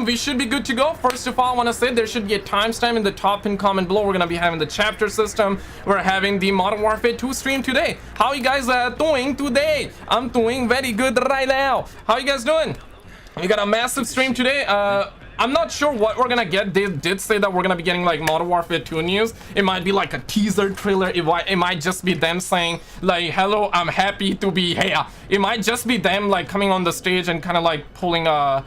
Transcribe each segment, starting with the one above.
boom, we should be good to go. First of all, I want to say there should be a timestamp in the top pin comment below. We're gonna be having the chapter system. We're having the Modern Warfare 2 stream today. How you guys doing today? I'm doing very good right now. How you guys doing? We got a massive stream today. I'm not sure what we're gonna get. They did say that we're gonna be getting like Modern Warfare 2 news. It might be like a teaser trailer. It might just be them saying like, hello, I'm happy to be here. It might just be them like coming on the stage and kind of like pulling a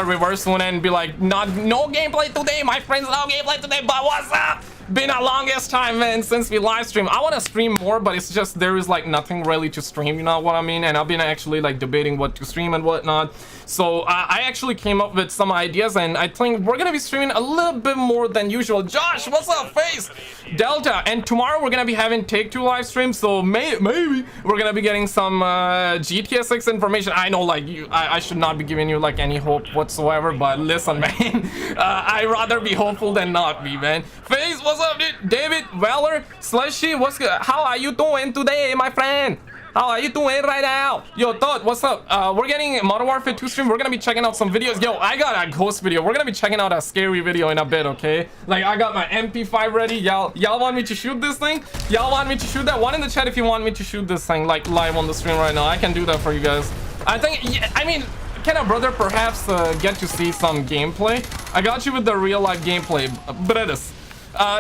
reverse one and be like, no gameplay today, my friends, no gameplay today, but what's up? Been a longest time, man, since we live stream. I want to stream more, but it's just there is like nothing really to stream, you know what I mean? And I've been actually like debating what to stream and whatnot. So I actually came up with some ideas, and I think we're gonna be streaming a little bit more than usual. Josh, what's up, face? Delta, and tomorrow we're gonna be having Take-Two live stream, so maybe we're gonna be getting some GTA 6 information. I know, like, I should not be giving you like any hope whatsoever, but listen, man, I'd rather be hopeful than not be, man. Face, what's up, dude? David, Valor, Slushy, what's good? How are you doing today, my friend? How are you doing right now? Yo, Todd, what's up? We're getting Modern Warfare 2 stream. We're gonna be checking out some videos. Yo, I got a ghost video. We're gonna be checking out a scary video in a bit, okay? Like, I got my MP5 ready. Y'all want me to shoot this thing? Y'all want me to shoot that? One in the chat if you want me to shoot this thing, like, live on the stream right now. I can do that for you guys. I think, yeah, I mean, can a brother perhaps get to see some gameplay? I got you with the real life gameplay, brothers.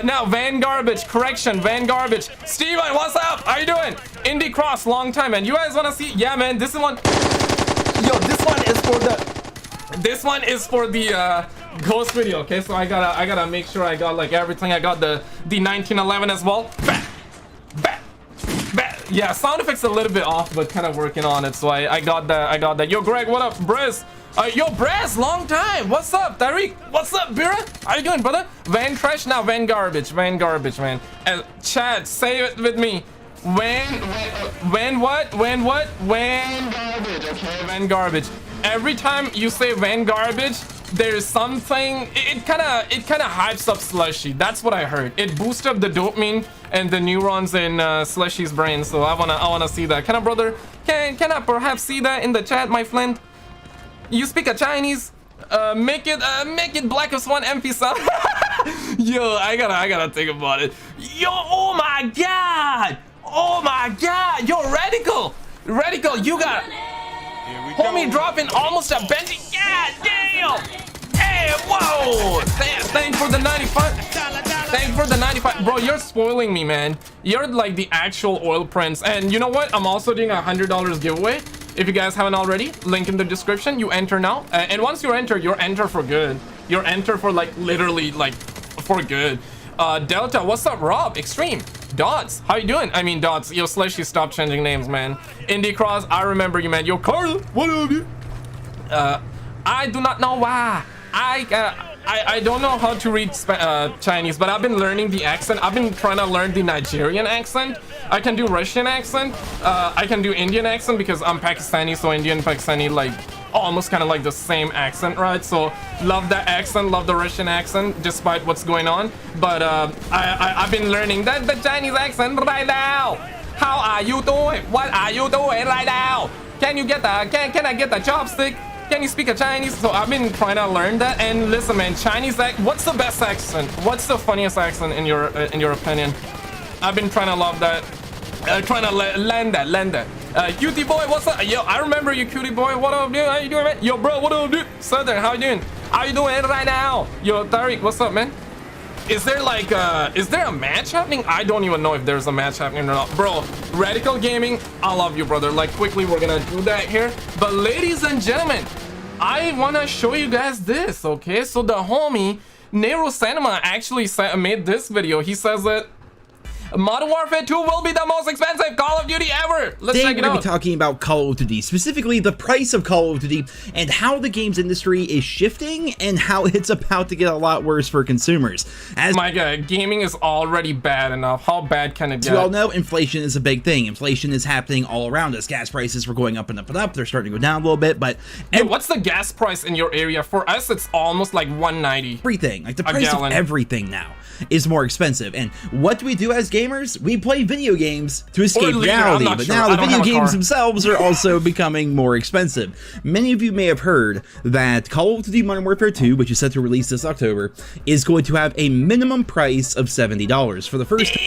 Now Van Garbage, correction, Van Garbage. Steven, what's up? How you doing? Indie Cross, long time, man. You guys want to see? Yeah, man, this is one. Yo, this one is for the ghost video, okay? So I gotta make sure I got like everything. I got the 1911 as well. Bah, bah, bah. Yeah, sound effects a little bit off, but kind of working on it. So I got that. Yo, Greg, what up, Briz? Yo, Brez, long time. What's up, Tariq? What's up, Bira? How you doing, brother? Van Trash, now Van Garbage, man. Chad, say it with me. When garbage, okay? Van Garbage. Every time you say Van Garbage, there's something. It kind of hypes up Slushy. That's what I heard. It boosts up the dopamine and the neurons in Slushy's brain. So I wanna see that. Can I, brother? Can I perhaps see that in the chat, my friend? You speak a Chinese? Make it Black Ops 1 MP sound. Yo, I gotta think about it. Yo, oh my god! Yo, Radical, you got homie dropping almost a Benji. God damn! Hey, whoa! Thanks for the 95. Thanks for the 95. Bro, you're spoiling me, man. You're like the actual oil prince. And you know what? I'm also doing a $100 giveaway. If you guys haven't already, link in the description. You enter now, and once you're enter for good. You're enter for like literally like for good. Delta, what's up? Rob, Extreme, Dots, how you doing? I mean, Dots, yo, Slushy, stop changing names, man. Indie Cross, I remember you, man. Yo, Carl, what up, you? I do not know why. I don't know how to read Chinese, but I've been learning the accent. I've been trying to learn the Nigerian accent. I can do Russian accent. I can do Indian accent because I'm Pakistani, so Indian, Pakistani, like almost kind of like the same accent, right? So love that accent, love the Russian accent, despite what's going on. But I've been learning the Chinese accent right now. How are you doing? What are you doing right now? Can you get the can I get the chopstick? Can you speak a Chinese? So I've been trying to learn that. And listen, man, Chinese what's the best accent? What's the funniest accent in your opinion? I've been trying to love that. Trying to land that. Cutie boy, what's up? Yo, I remember you, cutie boy. What up, dude? How you doing, man? Yo, bro, what up, dude? Southern, how you doing? How you doing right now? Yo, Tariq, what's up, man? Is there like is there a match happening? I don't even know if there's a match happening or not. Bro, Radical Gaming, I love you, brother. Like, quickly, we're gonna do that here. But ladies and gentlemen, I wanna show you guys this, okay? So the homie Nero Cinema actually made this video. He says that Modern Warfare 2 will be the most expensive Call of Duty ever. Let's check it out. Today we're going to be talking about Call of Duty, specifically the price of Call of Duty and how the games industry is shifting and how it's about to get a lot worse for consumers. As my God, gaming is already bad enough. How bad can it get? You all know inflation is a big thing. Inflation is happening all around us. Gas prices were going up and up and up. They're starting to go down a little bit, but dude, what's the gas price in your area? For us, it's almost like $1.90. Everything, like the price of everything now is more expensive. And what do we do as gamers? gamers, we play video games to escape leisure, reality, but sure. now the video games car. themselves are also becoming more expensive. Many of you may have heard that Call of Duty Modern Warfare 2, which is set to release this October, is going to have a minimum price of $70 for the first.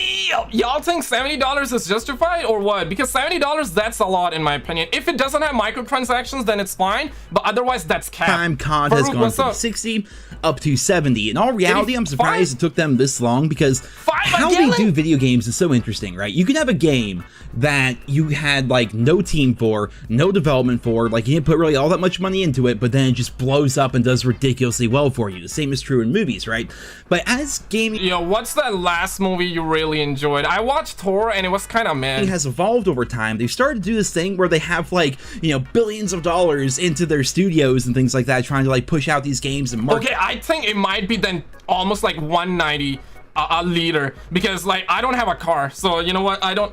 Y'all think $70 is justified or what? Because $70, that's a lot in my opinion. If it doesn't have microtransactions, then it's fine, but otherwise that's cap. Time COD has gone from 60 up to 70. In all reality, I'm surprised it took them this long, because how they do video games is so interesting, right? You can have a game that you had like no team for, no development for, like you didn't put really all that much money into it, but then it just blows up and does ridiculously well for you. The same is true in movies, right? But as gaming, yo, what's that last movie you really enjoyed? I watched Thor and it was kind of meh. It has evolved over time. They've started to do this thing where they have like, you know, billions of dollars into their studios and things like that, trying to like push out these games and market. Okay, I think it might be then almost like 190 a liter, because like I don't have a car, so you know what, I don't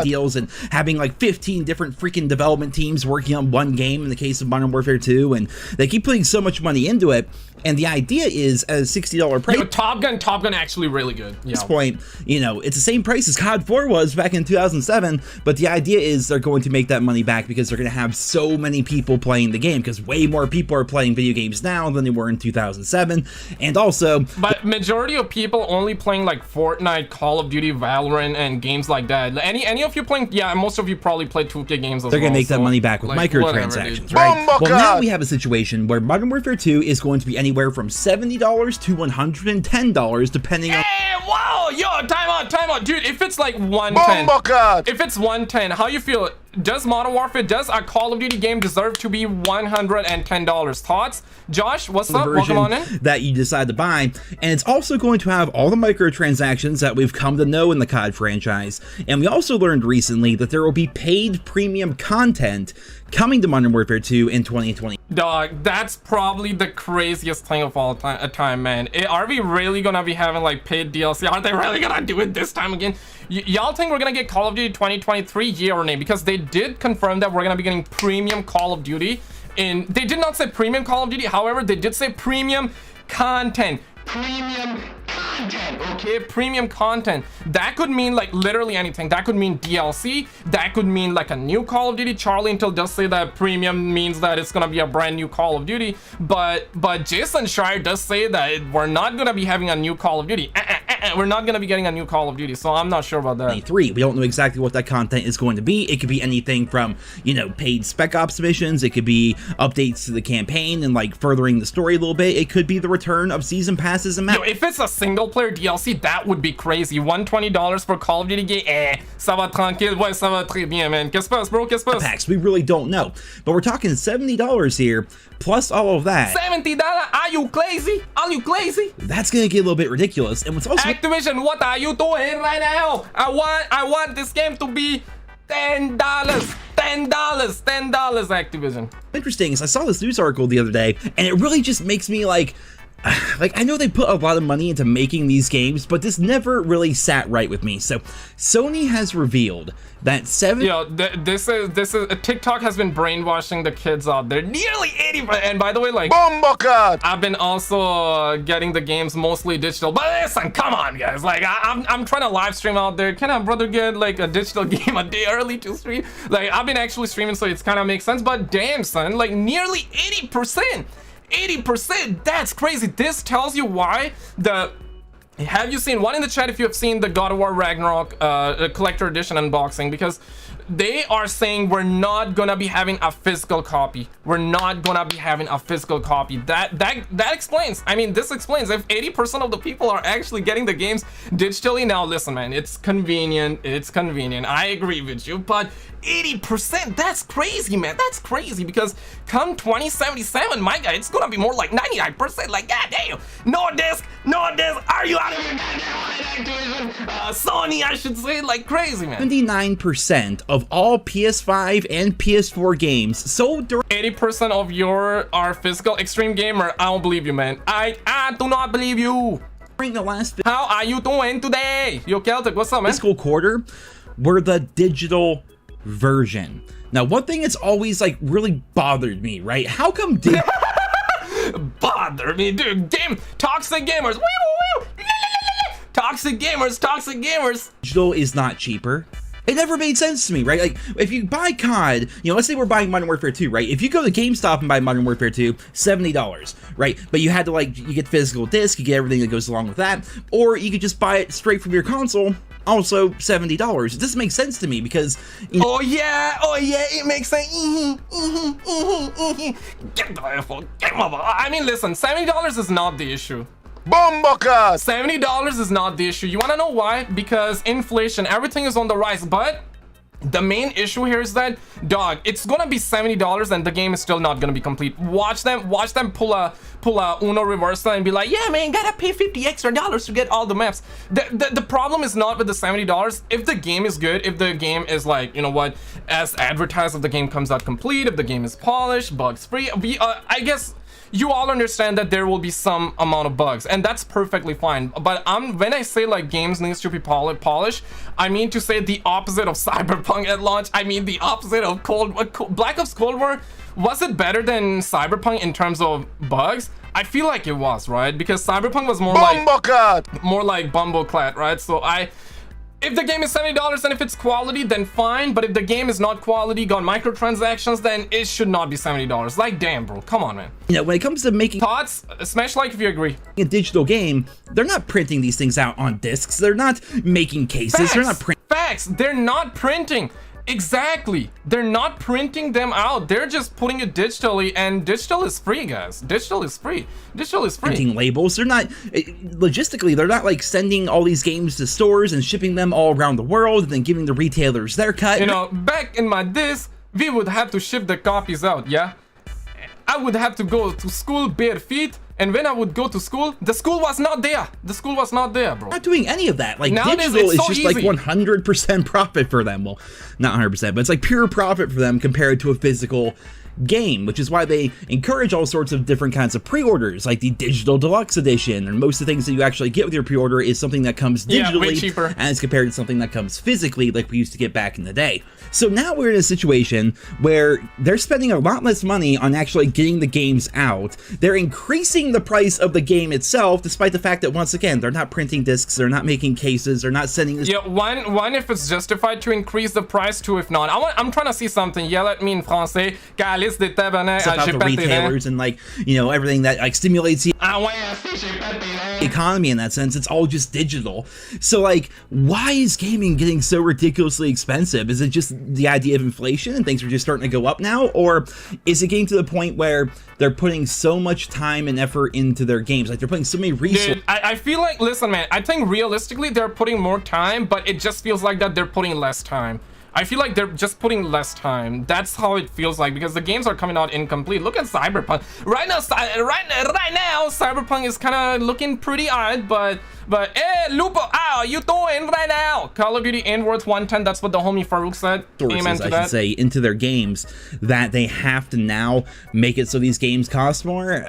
deals and having like 15 different freaking development teams working on one game in the case of Modern Warfare 2, and they keep putting so much money into it. And the idea is at a $60 price. Yo, Top Gun actually really good. At this point, you know, it's the same price as COD 4 was back in 2007, but the idea is they're going to make that money back because they're going to have so many people playing the game, because way more people are playing video games now than they were in 2007. And also, but majority of people only playing like Fortnite, Call of Duty, Valorant, and games like that. Any of you playing, yeah, most of you probably play 2K games as well. They're going to make that money back with like, microtransactions, right? Well, now we have a situation where Modern Warfare 2 is going to be anywhere from $70 to $110, depending on. Whoa, yo, time out, dude. If it's like 110, if it's 110, how you feel? Does Modern Warfare, does a Call of Duty game deserve to be $110? Thoughts? Josh, what's up? Welcome on in. That you decide to buy, and it's also going to have all the microtransactions that we've come to know in the COD franchise. And we also learned recently that there will be paid premium content coming to Modern Warfare 2 in 2020. Dog, that's probably the craziest thing of all time, man. Are we really gonna be having like paid DLC? Are they really gonna do it this time again? Y'all think we're gonna get Call of Duty 2023? Yeah or nay? Because they did confirm that we're gonna be getting premium Call of Duty. And they did not say premium Call of Duty, however, they did say premium content. Okay, premium content. That could mean like literally anything. That could mean DLC. That could mean like a new Call of Duty. Charlie Intel does say that premium means that it's gonna be a brand new Call of Duty, but Jason Schreier does say that we're not gonna be having a new Call of Duty. We're not gonna be getting a new Call of Duty, so I'm not sure about that. We don't know exactly what that content is going to be. It could be anything from, you know, paid Spec Ops missions. It could be updates to the campaign and like furthering the story a little bit. It could be the return of season passes and maps. Yo, if it's a single player DLC, that would be crazy. $120 for Call of Duty game. Ça va tranquille. Ouais, ça va très bien, man. Qu'est-ce passe, bro? Qu'est-ce passe? Packs, we really don't know. But we're talking $70 here, plus all of that. $70? Are you crazy? Are you crazy? That's gonna get a little bit ridiculous. And what's also Activision, what are you doing right now? I want this game to be $10. $10, Activision. Interesting is I saw this news article the other day, and it really just makes me like I know they put a lot of money into making these games, but this never really sat right with me. So Sony has revealed that this is TikTok has been brainwashing the kids out there. Nearly 80%. And by the way, like I've been also getting the games mostly digital. But listen, come on, guys. Like I'm trying to live stream out there. Can a brother get like a digital game a day early to stream? Like I've been actually streaming, so it's kind of makes sense. But damn, son, like nearly 80%. 80%, that's crazy. This tells you why have you seen one in the chat if you have seen the God of War Ragnarok collector edition unboxing? Because they are saying we're not gonna be having a physical copy. We're not gonna be having a physical copy. That explains. I mean, this explains if 80% of the people are actually getting the games digitally. Now listen, man, it's convenient. I agree with you, but 80%, that's crazy, man. That's crazy, because come 2077, my guy, it's gonna be more like 99%. Like, goddamn, no disc, are you out of your goddamn mind, Activision? Sony, I should say, like crazy, man. 79% of all PS5 and PS4 games sold during 80% of are physical. Extreme Gamer, I don't believe you, man. I do not believe you. During the last How are you doing today? Yo, Celtic, what's up, man? fiscal quarter were the digital version. Now, one thing that's always like really bothered me, right? How come bother me, dude? Toxic gamers. Toxic gamers, toxic gamers. Digital is not cheaper. It never made sense to me, right? Like, if you buy COD, you know, let's say we're buying Modern Warfare 2, right? If you go to GameStop and buy Modern Warfare 2, $70, right? But you had to, like, you get the physical disc, you get everything that goes along with that, or you could just buy it straight from your console, also $70. It doesn't make sense to me because, you know, oh yeah, it makes sense. Get the F out, game over. I mean, listen, $70 is not the issue. Bomboka! $70 is not the issue. You want to know why? Because inflation, everything is on the rise. But the main issue here is that, dog, it's gonna be $70 and the game is still not gonna be complete. Watch them pull a Uno reversal and be like, yeah, man, gotta pay $50 extra to get all the maps. The problem is not with the $70. If the game is good, if the game is like, you know what, as advertised, if the game comes out complete, if the game is polished, bugs free, I guess you all understand that there will be some amount of bugs, and that's perfectly fine. But when I say like games needs to be polished, I mean to say the opposite of Cyberpunk at launch. I mean the opposite of Black Ops Cold War. Was it better than Cyberpunk in terms of bugs? I feel like it was, right? Because Cyberpunk was more like Bumbleclat, right? So if the game is $70 and if it's quality, then fine. But if the game is not quality, got microtransactions, then it should not be $70. Like, damn, bro, come on, man. You know, when it comes to making thoughts, smash like if you agree. A digital game, they're not printing these things out on discs. They're not making cases. Facts. They're not printing. Facts. They're not printing. Exactly. They're not printing them out. They're just putting it digitally, and digital is free, guys. Digital is free. Digital is free. Printing labels. They're not logistically. They're not like sending all these games to stores and shipping them all around the world and then giving the retailers their cut. You know, back in my days, we would have to ship the copies out. Yeah, I would have to go to school bare feet. And when I would go to school, the school was not there. The school was not there, bro. Not doing any of that. Like, nowadays, digital is so just easy. like 100% profit for them. Well, not 100%, but it's like pure profit for them compared to a physical game, which is why they encourage all sorts of different kinds of pre-orders, like the digital deluxe edition, and most of the things that you actually get with your pre-order is something that comes digitally, way cheaper, as compared to something that comes physically, like we used to get back in the day. So now we're in a situation where they're spending a lot less money on actually getting the games out. They're increasing the price of the game itself, despite the fact that, once again, they're not printing discs, they're not making cases, they're not sending this. Yeah, one if it's justified to increase the price, two if not. I'm trying to see something. Yell at me in français. Calice de tabarnak. About the retailers and, like, you know, everything that like stimulates the economy in that sense. It's all just digital. So, like, why is gaming getting so ridiculously expensive? Is it just the idea of inflation and things are just starting to go up now, or is it getting to the point where they're putting so much time and effort into their games, like they're putting so many resources? Dude, I feel like, listen, man, I think realistically they're putting more time, but it just feels like that they're putting less time. I feel like they're just putting less time. That's how it feels like, because the games are coming out incomplete. Look at Cyberpunk. Right now, Cyberpunk is kind of looking pretty odd, but hey, Lupo, how you doing right now? Call of Duty ain't worth 110. That's what the homie Farouk said. Amen to that. I should say, into their games, that they have to now make it so these games cost more.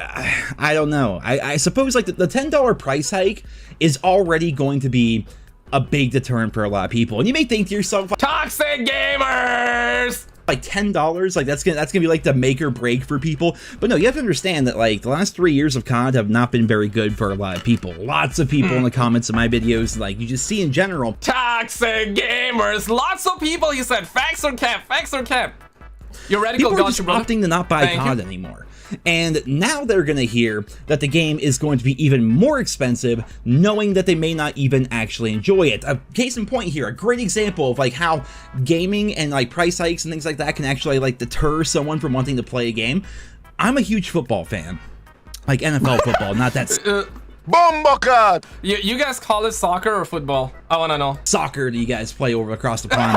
I don't know. I suppose like the $10 price hike is already going to be a big deterrent for a lot of people, and you may think to yourself, toxic gamers, like $10, like that's gonna be like the make or break for people. But no, you have to understand that like the last 3 years of COD have not been very good for a lot of people. Lots of people in the comments of my videos, like you just see in general, toxic gamers. Lots of people. He said facts or cap, facts or cap. You're radical. People are just opting to not buy COD anymore. And now they're going to hear that the game is going to be even more expensive, knowing that they may not even actually enjoy it. A case in point here, a great example of like how gaming and like price hikes and things like that can actually like deter someone from wanting to play a game. I'm a huge football fan, like NFL football, not that. Bomboka! You guys call it soccer or football? I want to know. Soccer do you guys play over across the pond?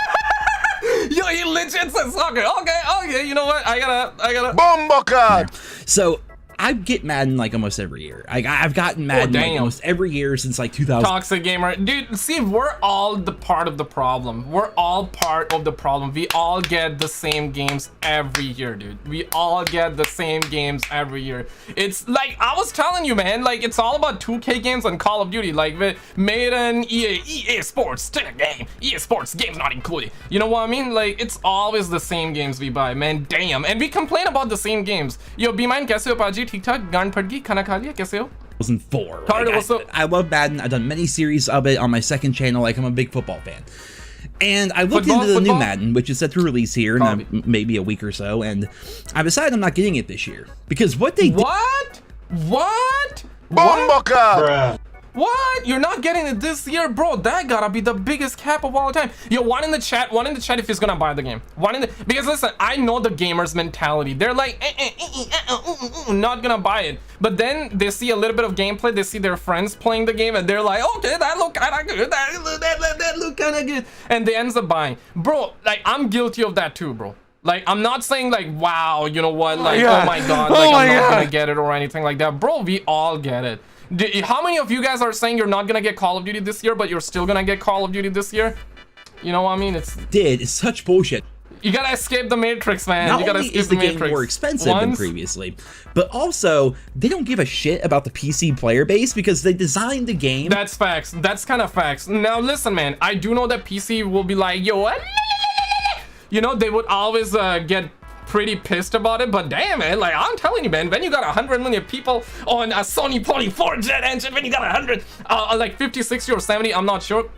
Yo, he legit said soccer. Okay, you know what? I gotta. Bomboka! So I get Madden like almost every year. I've gotten Madden like almost every year since like 2000. Toxic gamer, dude. See, we're all the part of the problem. We're all part of the problem. We all get the same games every year, dude. We all get the same games every year. It's like I was telling you, man. Like it's all about 2K games and Call of Duty. Like Maiden, EA Sports, take a game. EA Sports games not included. You know what I mean? Like it's always the same games we buy, man. Damn. And we complain about the same games. Yo, be mine, kaise ho, Paji? ठीक ठाक गांड फट गई खाना खा लिया कैसे हो 2004. Carter, what's up? I love Madden. I've done many series of it on my second channel. Like, I'm a big football fan. And I looked into the new Madden, which is set to release here in maybe a week or so, and I decided I'm not getting it this year. Because what they did... What? What? You're not getting it this year, bro? That gotta be the biggest cap of all time. Yo, one in the chat if he's gonna buy the game. Because listen, I know the gamers' mentality. They're like, not gonna buy it. But then they see a little bit of gameplay, they see their friends playing the game, and they're like, okay, that look kinda good, that look kinda good. And they ends up buying. Bro, like, I'm guilty of that too, bro. Like, I'm not saying like, wow, you know what, like, oh my god, like, I'm not gonna get it or anything like that. Bro, we all get it. How many of you guys are saying you're not gonna get Call of Duty this year, but you're still gonna get Call of Duty this year? You know what I mean? It's such bullshit. You gotta escape the Matrix, man. Not you gotta only escape is the the game Matrix. more expensive than previously, but also they don't give a shit about the PC player base because they designed the game. That's facts. That's kind of facts. Now listen, man. I do know that PC will be like, yo, you know, they would always get pretty pissed about it, but damn it, like, I'm telling you, man, when you got 100 million people on a Sony Poly 4-gen engine, when you got 100 like 50, 60 or 70, I'm not sure,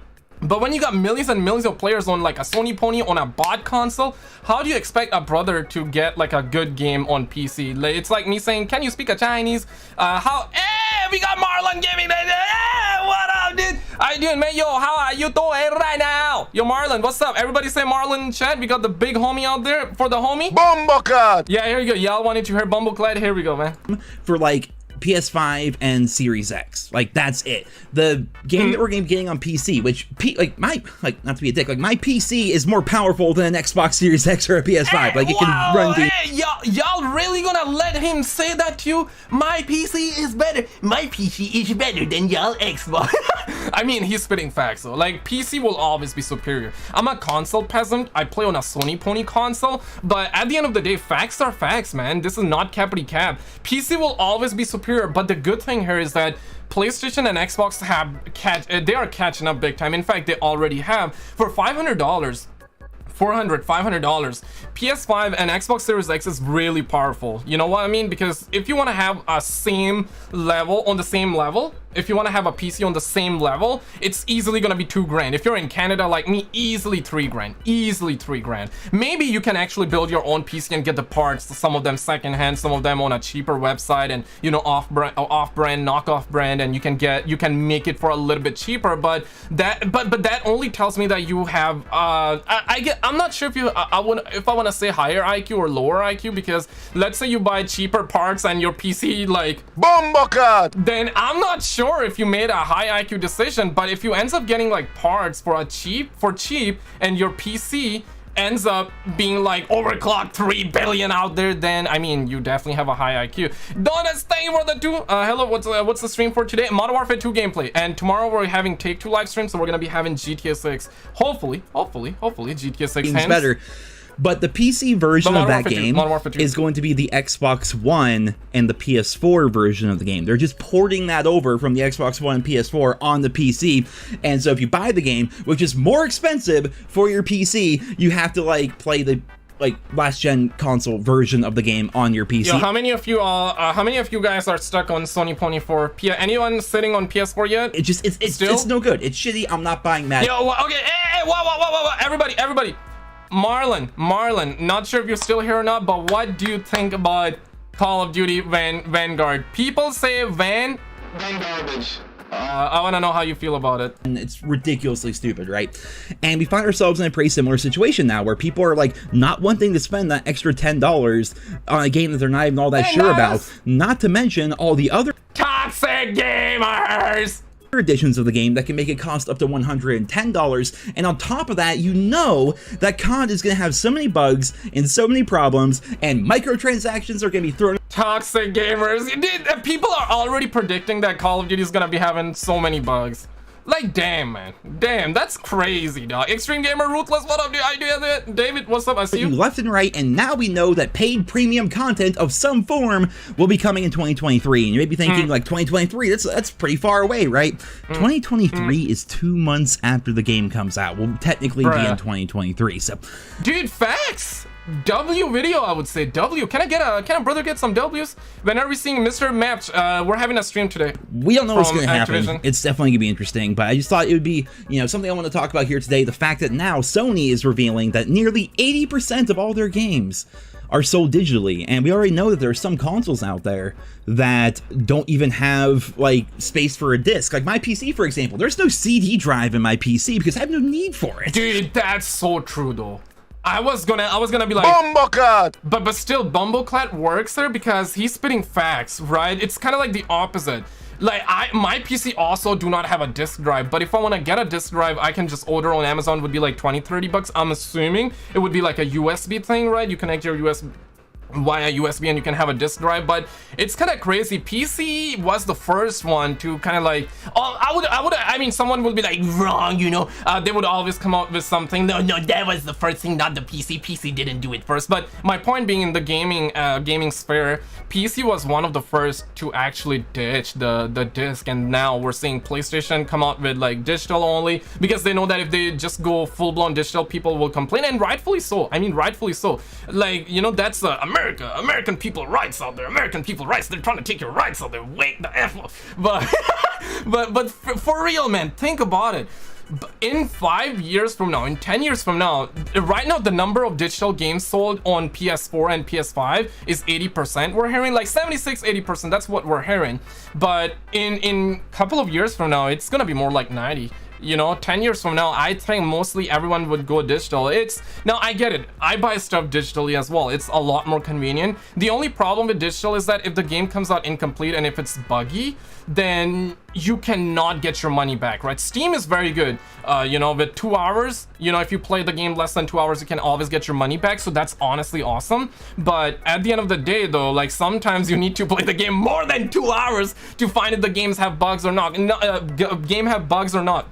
but when you got millions and millions of players on like a Sony Pony on a bot console, how do you expect a brother to get like a good game on PC? Like, it's like me saying, can you speak a Chinese? We got Marlon Gaming. What up, dude? How you doing, man? Yo, how are you doing right now? Yo, Marlon, what's up? Everybody say Marlon in chat. We got the big homie out there for the homie. Bumbleclad. Yeah, here we go. Y'all wanted to hear Bumbleclad. Here we go, man. For like PS5 and Series X, like, that's it. The game that we're gonna be getting on PC, which not to be a dick, like, my PC is more powerful than an Xbox Series X or a PS5. Like, it can run the. Y'all really gonna let him say that to you? My PC is better. My PC is better than y'all Xbox. I mean, he's spitting facts though. Like, PC will always be superior. I'm a console peasant. I play on a Sony Pony console, but at the end of the day, facts are facts, man. This is not cappity cap. PC will always be superior. But the good thing here is that PlayStation and Xbox they are catching up big time. In fact, they already have. For $500, $500, PS5 and Xbox Series X is really powerful. You know what I mean? Because if you want to have a same level, if you want to have a PC on the same level, it's easily gonna be $2,000. If you're in Canada like me, easily $3,000. Easily $3,000. Maybe you can actually build your own PC and get the parts, some of them secondhand, some of them on a cheaper website, and, you know, off-brand, knockoff brand, and you can make it for a little bit cheaper. But that only tells me that you have I'm not sure if I want to say higher IQ or lower IQ, because let's say you buy cheaper parts and your PC like Bumbleclad. then I'm not sure if you made a high IQ decision. But if you ends up getting like parts for cheap and your PC ends up being like overclocked 3 billion out there, then I mean, you definitely have a high IQ. Donuts, thank you for the 2. Hello, what's the stream for today? Modern Warfare 2 gameplay, and tomorrow we're having Take 2 live stream, so we're gonna be having GTA 6. Hopefully GTA 6 game's better. But the PC version of that game is going to be the Xbox One and the PS4 version of the game. They're just porting that over from the Xbox One and PS4 on the PC. And so if you buy the game, which is more expensive for your PC, you have to like play the last gen console version of the game on your PC. Yo, how many of you guys are stuck on Sony Pony 4? Anyone sitting on PS4 yet? It's no good. It's shitty. I'm not buying that. Yo, okay, hey, whoa, everybody. Marlon, not sure if you're still here or not, but what do you think about Call of Duty Vanguard? People say Van garbage. I want to know how you feel about it. And it's ridiculously stupid, right? And we find ourselves in a pretty similar situation now, where people are like not wanting to spend that extra $10 on a game that they're not even all that sure about. Not to mention all the other toxic gamers editions of the game that can make it cost up to $110, and on top of that, you know that COD is going to have so many bugs and so many problems, and microtransactions are going to be thrown. Toxic gamers. Dude, people are already predicting that Call of Duty is going to be having so many bugs. Like, damn, man. Damn, that's crazy, dog. Extreme Gamer Ruthless, what up, dude? David, what's up? I see you. Left and right, and now we know that paid premium content of some form will be coming in 2023. And you may be thinking, like, 2023, that's pretty far away, right? 2023 is 2 months after the game comes out. We'll technically be in 2023, so. Dude, facts! W video, I would say. W. Can a brother get some W's? When are we seeing Mr. Maps? We're having a stream today. We don't know what's going to happen. Activision. It's definitely going to be interesting, but I just thought it would be, you know, something I want to talk about here today. The fact that now Sony is revealing that nearly 80% of all their games are sold digitally, and we already know that there are some consoles out there that don't even have like space for a disc. Like my PC, for example, there's no CD drive in my PC because I have no need for it. Dude, that's so true though. I was gonna be like Bumbleclad! but still Bumbleclad works there because he's spitting facts, right? It's kind of like the opposite. Like my PC also do not have a disk drive, but if I want to get a disk drive, I can just order on Amazon. Would be like 20-30 bucks. I'm assuming it would be like a USB thing, right? You connect your USB via USB and you can have a disk drive, but it's kind of crazy. PC was the first one to kind of like, I mean, someone will be like, wrong, you know, they would always come out with something. No, that was the first thing, not the PC. PC didn't do it first. But my point being, in the gaming sphere, PC was one of the first to actually ditch the disc, and now we're seeing PlayStation come out with like digital only, because they know that if they just go full-blown digital, people will complain, and rightfully so. I mean, rightfully so. Like, you know, that's American people rights out there. American people rights. They're trying to take your rights out there. Wake the F up. But for real, man, think about it. In 5 years from now, in 10 years from now, right now the number of digital games sold on PS4 and PS5 is 80%. We're hearing like 76-80%. That's what we're hearing. But in couple of years from now, it's gonna be more like 90. You know, 10 years from now, I think mostly everyone would go digital. Now I get it. I buy stuff digitally as well. It's a lot more convenient. The only problem with digital is that if the game comes out incomplete and if it's buggy, then you cannot get your money back, right? Steam is very good. You know, with 2 hours, you know, if you play the game less than 2 hours, you can always get your money back. So that's honestly awesome. But at the end of the day, though, like sometimes you need to play the game more than 2 hours to find if the games have bugs or not. Game have bugs or not.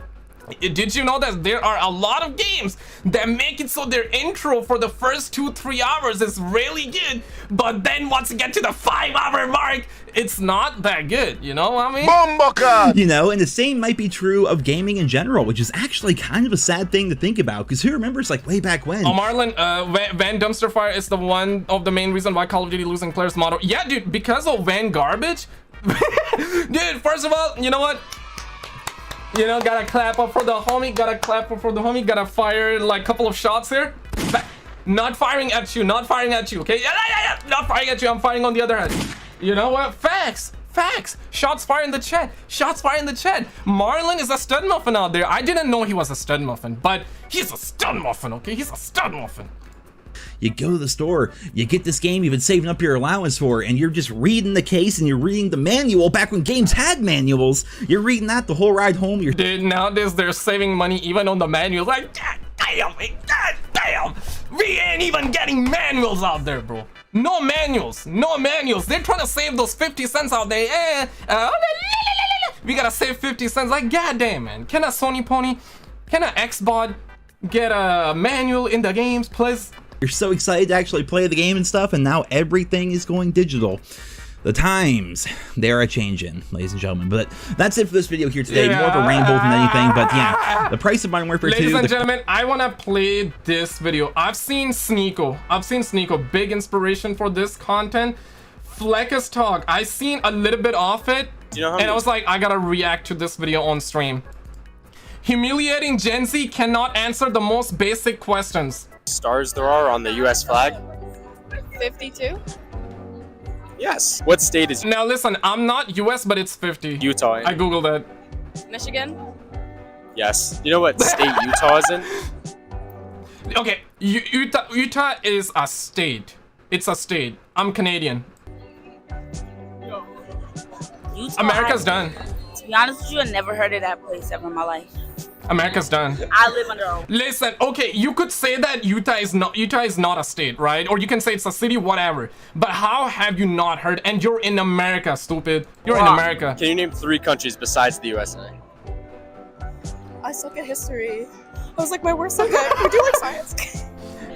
Did you know that there are a lot of games that make it so their intro for the first 2-3 hours is really good, but then once you get to the 5-hour mark, it's not that good, you know what I mean? Bumbleclad! You know, and the same might be true of gaming in general, which is actually kind of a sad thing to think about, because who remembers like way back when? Oh, Marlon, Van Dumpster Fire is the one of the main reason why Call of Duty losing players motto. Yeah, dude, because of Van Garbage. Dude, first of all, you know what? You know, gotta clap up for the homie, gotta fire like a couple of shots here. Not firing at you, okay? Yeah, not firing at you, I'm firing on the other hand. You know what? Facts. Shots fired in the chat. Marlon is a stud muffin out there. I didn't know he was a stud muffin, but he's a stud muffin, okay? He's a stud muffin. You go to the store, you get this game you've been saving up your allowance for, and you're just reading the case and you're reading the manual back when games had manuals. You're reading that the whole ride home. Dude, nowadays they're saving money even on the manuals. Like, god damn. We ain't even getting manuals out there, bro. No manuals. They're trying to save those 50 cents out there. We gotta save 50 cents. Like, goddamn, man. Can a Sony Pony, can a Xbox get a manual in the games, please? You're so excited to actually play the game and stuff, and now everything is going digital. The times, they are a-changing, ladies and gentlemen. But that's it for this video here today. More of a ramble than anything, but yeah, the price of Modern Warfare 2. Ladies and gentlemen, I want to play this video. I've seen Sneeko. Big inspiration for this content. Fleckus Talk. I seen a little bit of it, and I was like, I gotta react to this video on stream. Humiliating Gen Z cannot answer the most basic questions. Stars there are on the US flag? 52? Yes. What state is Now listen, I'm not US, but it's 50. Utah? I googled it. Michigan? Yes. You know what state Utah is in? Okay, Utah is a state. It's a state. I'm Canadian. Utah, America's done. To be honest with you, I never heard of that place ever in my life. America's done. I live under a... Listen, okay, you could say that Utah is not a state, right? Or you can say it's a city, whatever. But how have you not heard? And you're in America, stupid. You're in America. Can you name 3 countries besides the USA? I suck at history. I was like my worst subject. We do like science.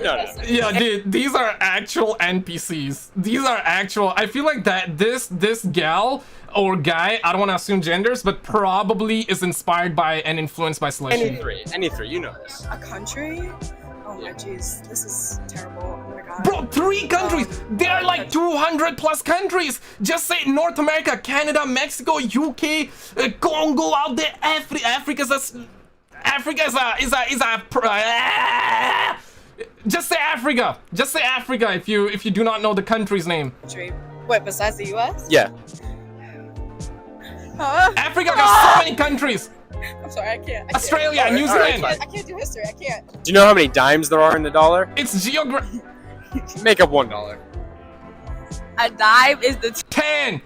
No. Yeah, dude, these are actual NPCs. These are actual. I feel like that this gal or guy, I don't want to assume genders, but probably is inspired by and influenced by Slushy. Any three, you know this. A country? Oh my jeez, this is terrible. Oh my god. Bro, 3 countries. There are like 200 plus countries. Just say North America, Canada, Mexico, UK, Congo out there. Just say Africa. Just say Africa if you do not know the country's name. Wait, besides the US? Yeah. Africa got so many countries. I'm sorry, I can't. Australia, New Zealand. I can't do history. I can't. Do you know how many dimes there are in the dollar? It's Make up $1. A dime is the 10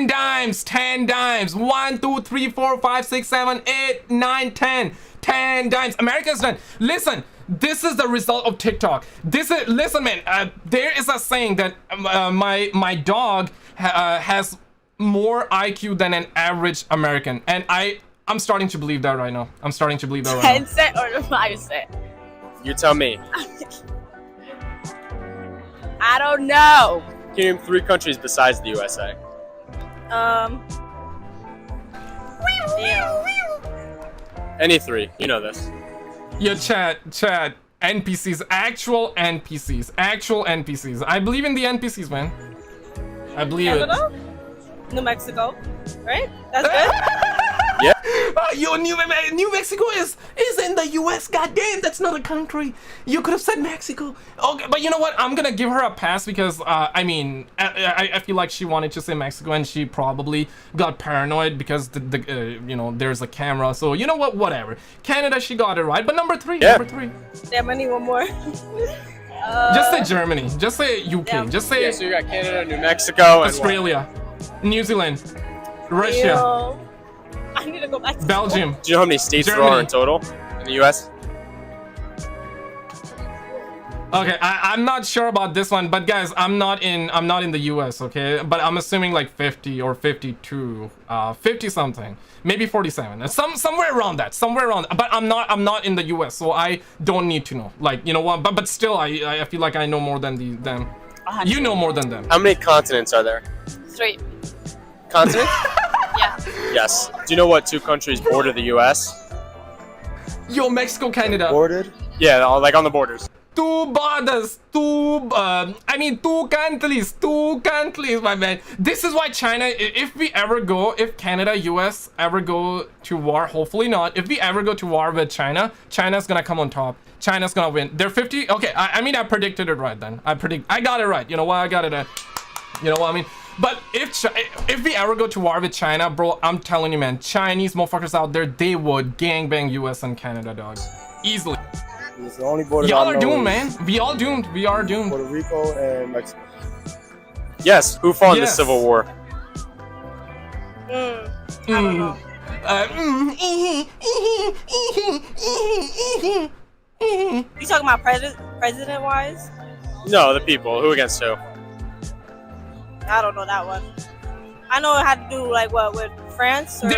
dimes, 10 dimes. 1, 2, 3, 4, 5, 6, 7, 8, 9, 10. 10 dimes. America's done. Listen, this is the result of TikTok. Listen, man. There is a saying that my dog has more IQ than an average American, and I'm starting to believe that right now. I'm starting to believe that right 10 cent or the 5 cent. You tell me. I don't know. Can you name 3 countries besides the USA? Damn. Any 3. You know this. now. Yeah, chat. NPCs, actual NPCs. I believe in the NPCs, man. I believe Canada? New Mexico, right? That's good. Yeah. Yo, New Mexico is in the US. Goddamn, that's not a country. You could have said Mexico. Okay, but you know what? I'm gonna give her a pass because I mean, I feel like she wanted to say Mexico and she probably got paranoid because the you know, there's a camera. So you know what? Whatever. Canada, she got it right. But number 3. Yeah. Number 3. Damn, I need one more. Just say Germany. Just say UK. Yeah. Just say Yeah, so you got Canada, New Mexico, and Australia, New Zealand, Russia, I need to go back to Belgium. Do you know how many states there are in total in the US? Okay, I'm not sure about this one, but guys, I'm not in the US, okay? But I'm assuming like 50 or 52, 50 something, maybe 47, somewhere around that, But I'm not in the US, so I don't need to know. Like, you know what? But still, I feel like I know more than them. You know more than them. How many continents are there? 3. Continents? Yeah. Yes. Do you know what 2 countries border the US? Yo, Mexico, Canada. Bordered? Yeah, like on the borders. 2 borders, 2 countries, my man. This is why China, if Canada, US ever go to war, hopefully not, if we ever go to war with China's gonna come on top. China's gonna win. They're 50, okay, I mean, I predicted it right then. I got it right, you know what, I got it, you know what I mean? But if we ever go to war with China, bro, I'm telling you, man, Chinese motherfuckers out there, they would gangbang US and Canada, dog. Easily. It's the only border Y'all I are know doomed, is man. We all doomed. We are doomed. Puerto Rico and Mexico. Yes. Who fought in the Yes. Civil War? I don't know. You talking about president wise? No, the people. Who against who? I don't know that one. I know it had to do like what with France. Or...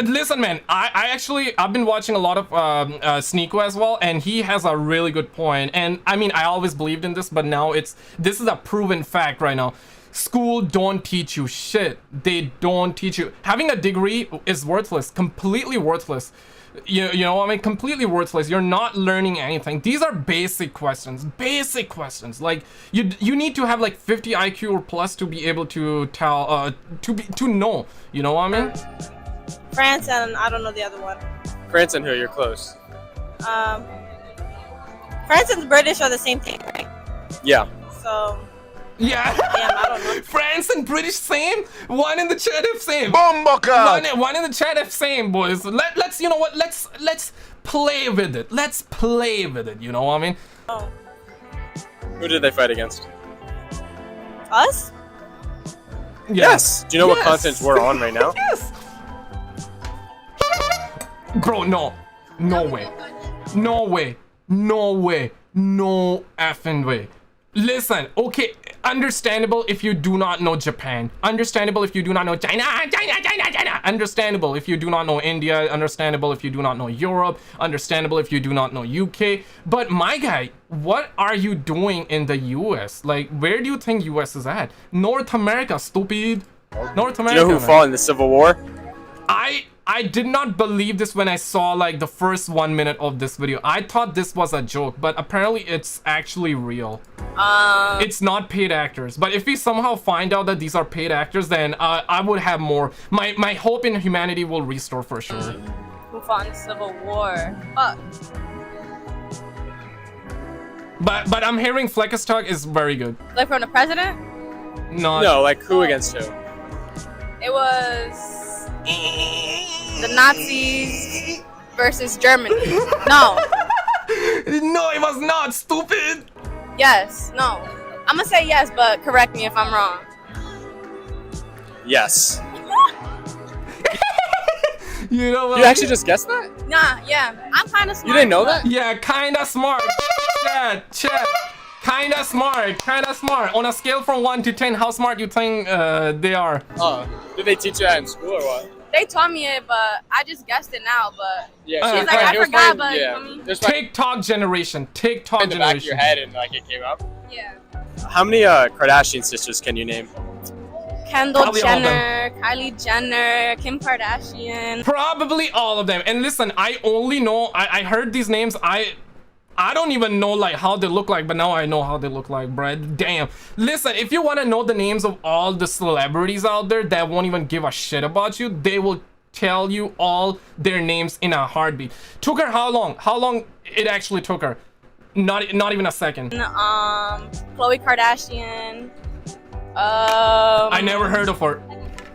Listen, man. I've been watching a lot of Sneeko as well, and he has a really good point. And I mean, I always believed in this, but now this is a proven fact right now. School don't teach you shit. They don't teach you. Having a degree is worthless, completely worthless. You know what I mean? Completely worthless. You're not learning anything. These are basic questions. Like you need to have like 50 IQ or plus to be able to tell to know. You know what I mean? France and I don't know the other one. France and who? You're close. France and the British are the same thing, right? Yeah. So Yeah. damn, I don't know. France and British same. One in the chat if same. Bomboka! One in the chat if same, boys. Let's you know what? Let's play with it. Let's play with it. You know what I mean? Oh. Who did they fight against? Us? Yes. Do you know what Yes. continents we're on right now? Yes. Bro, no. No way. No way. No way. No effing way. Listen, okay, understandable if you do not know Japan. Understandable if you do not know China. Understandable if you do not know India. Understandable if you do not know Europe. Understandable if you do not know UK. But my guy, what are you doing in the US? Like, where do you think US is at? North America, stupid. North Do America. you know who man. fought in the Civil War? I I did not believe this when I saw like the first 1 minute of this video. I thought this was a joke, but apparently it's actually real. It's not paid actors. But if we somehow find out that these are paid actors, then I would have more. My hope in humanity will restore for sure. Who fought in the Civil War? Fuck. But I'm hearing Fleckestug is very good. Like from the president? No, like who against who? It was the Nazis versus Germany. No. No, it was not, stupid. Yes. No. I'm gonna say yes, but correct me if I'm wrong. Yes. You know what? You actually just guessed that? Nah, yeah. I'm kind of smart. You didn't know that? Yeah, kinda smart. Chat. Kinda smart. On a scale from 1 to 10, how smart you think they are? Oh, did they teach you that in school or what? They taught me it, but I just guessed it now. But Yeah, she's like, I forgot, but There's like TikTok generation. TikTok in the back of your generation. head and like it came up. yeah. How many Kardashian sisters can you name? Kendall Probably all of Jenner, Kylie Jenner, Kim Kardashian. Probably all of them. And listen, I only know, I heard these names. I don't even know like how they look like, but now I know how they look like, bruh. Damn. Listen, if you want to know the names of all the celebrities out there that won't even give a shit about you, they will tell you all their names in a heartbeat. Took her how long? How long it actually took her? Not even a second. Khloe Kardashian. I never heard of her.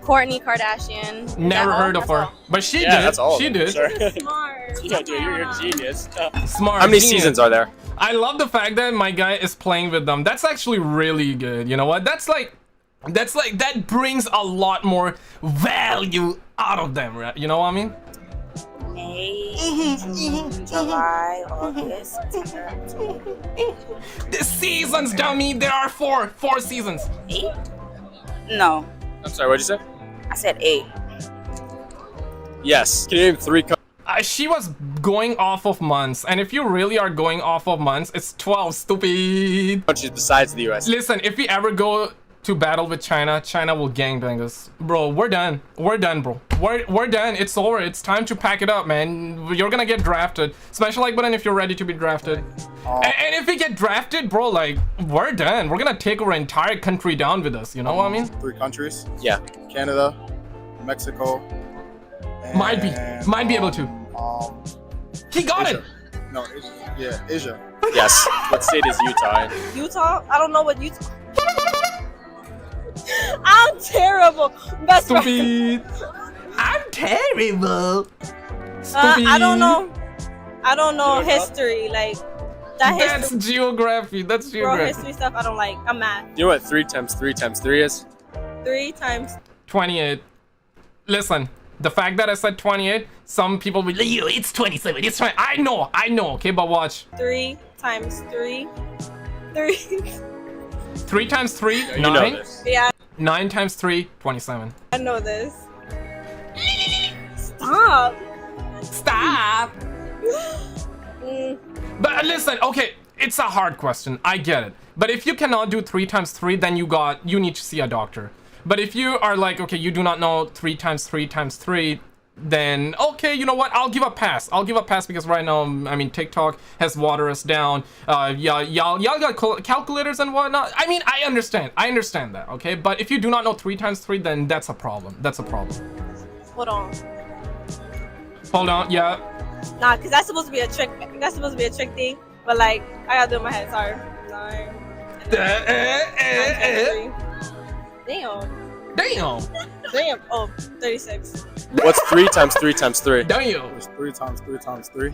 Kourtney Kardashian. Never heard of her. But she did. That's all. She did. Sure. Smart. Yeah, dude, you're a genius. Smart. How many genius. seasons are there? I love the fact that my guy is playing with them. That's actually really good. You know what? That brings a lot more value out of them, right? You know what I mean? May, June, July, August, September. The seasons, dummy. There are four seasons. 8? No, I'm sorry, what'd you say? I said 8. Yes. Can you name 3 She was going off of months, and if you really are going off of months, it's 12. Stupid. countries besides the US? Listen, if we ever go to battle with China, China will gangbang us. Bro, we're done. We're done, bro. We're done. It's over. It's time to pack it up, man. You're gonna get drafted. Smash the like button if you're ready to be drafted. And if we get drafted, bro, like, we're done. We're gonna take our entire country down with us. You know what I mean? 3 countries. Yeah. Canada, Mexico. And, Might be able to. He got Asia. it. No, Asia. Yeah, Asia. Yes. What state is Utah in? Utah? I don't know what Utah. I'm terrible. Best friend. Stupid. I'm terrible. Stupid. I don't know. I don't know history. Like that That's history. geography. That's Bro, geography. history stuff I don't like. I'm mad. You know what 3 times 3 times 3 is? 3 times 28. Listen, the fact that I said 28, some people will be like, yo, it's 27. It's 20. I know. Okay, but watch. 3 times 3. 3. 3 times 3, You 9. know this. Yeah, 9 times 3, 27. I know this. Stop. Stop. But listen, okay, it's a hard question. I get it. But if you cannot do 3 times 3, then you need to see a doctor. But if you are like, okay, you do not know 3 times 3 times 3, then okay, you know what? I'll give a pass. Because right now, I mean, TikTok has watered us down. Y'all got calculators and whatnot. I mean, I understand that, okay? But if you do not know 3 times 3, then that's a problem. Hold on. Hold on, yeah. Nah, cause that's supposed to be a trick. That's supposed to be a trick thing. But like, I gotta do it in my head. Sorry. 9. 9 times 3. Damn. Oh, 36. What's 3 times 3 times 3? Damn. It's 3 times 3 times 3.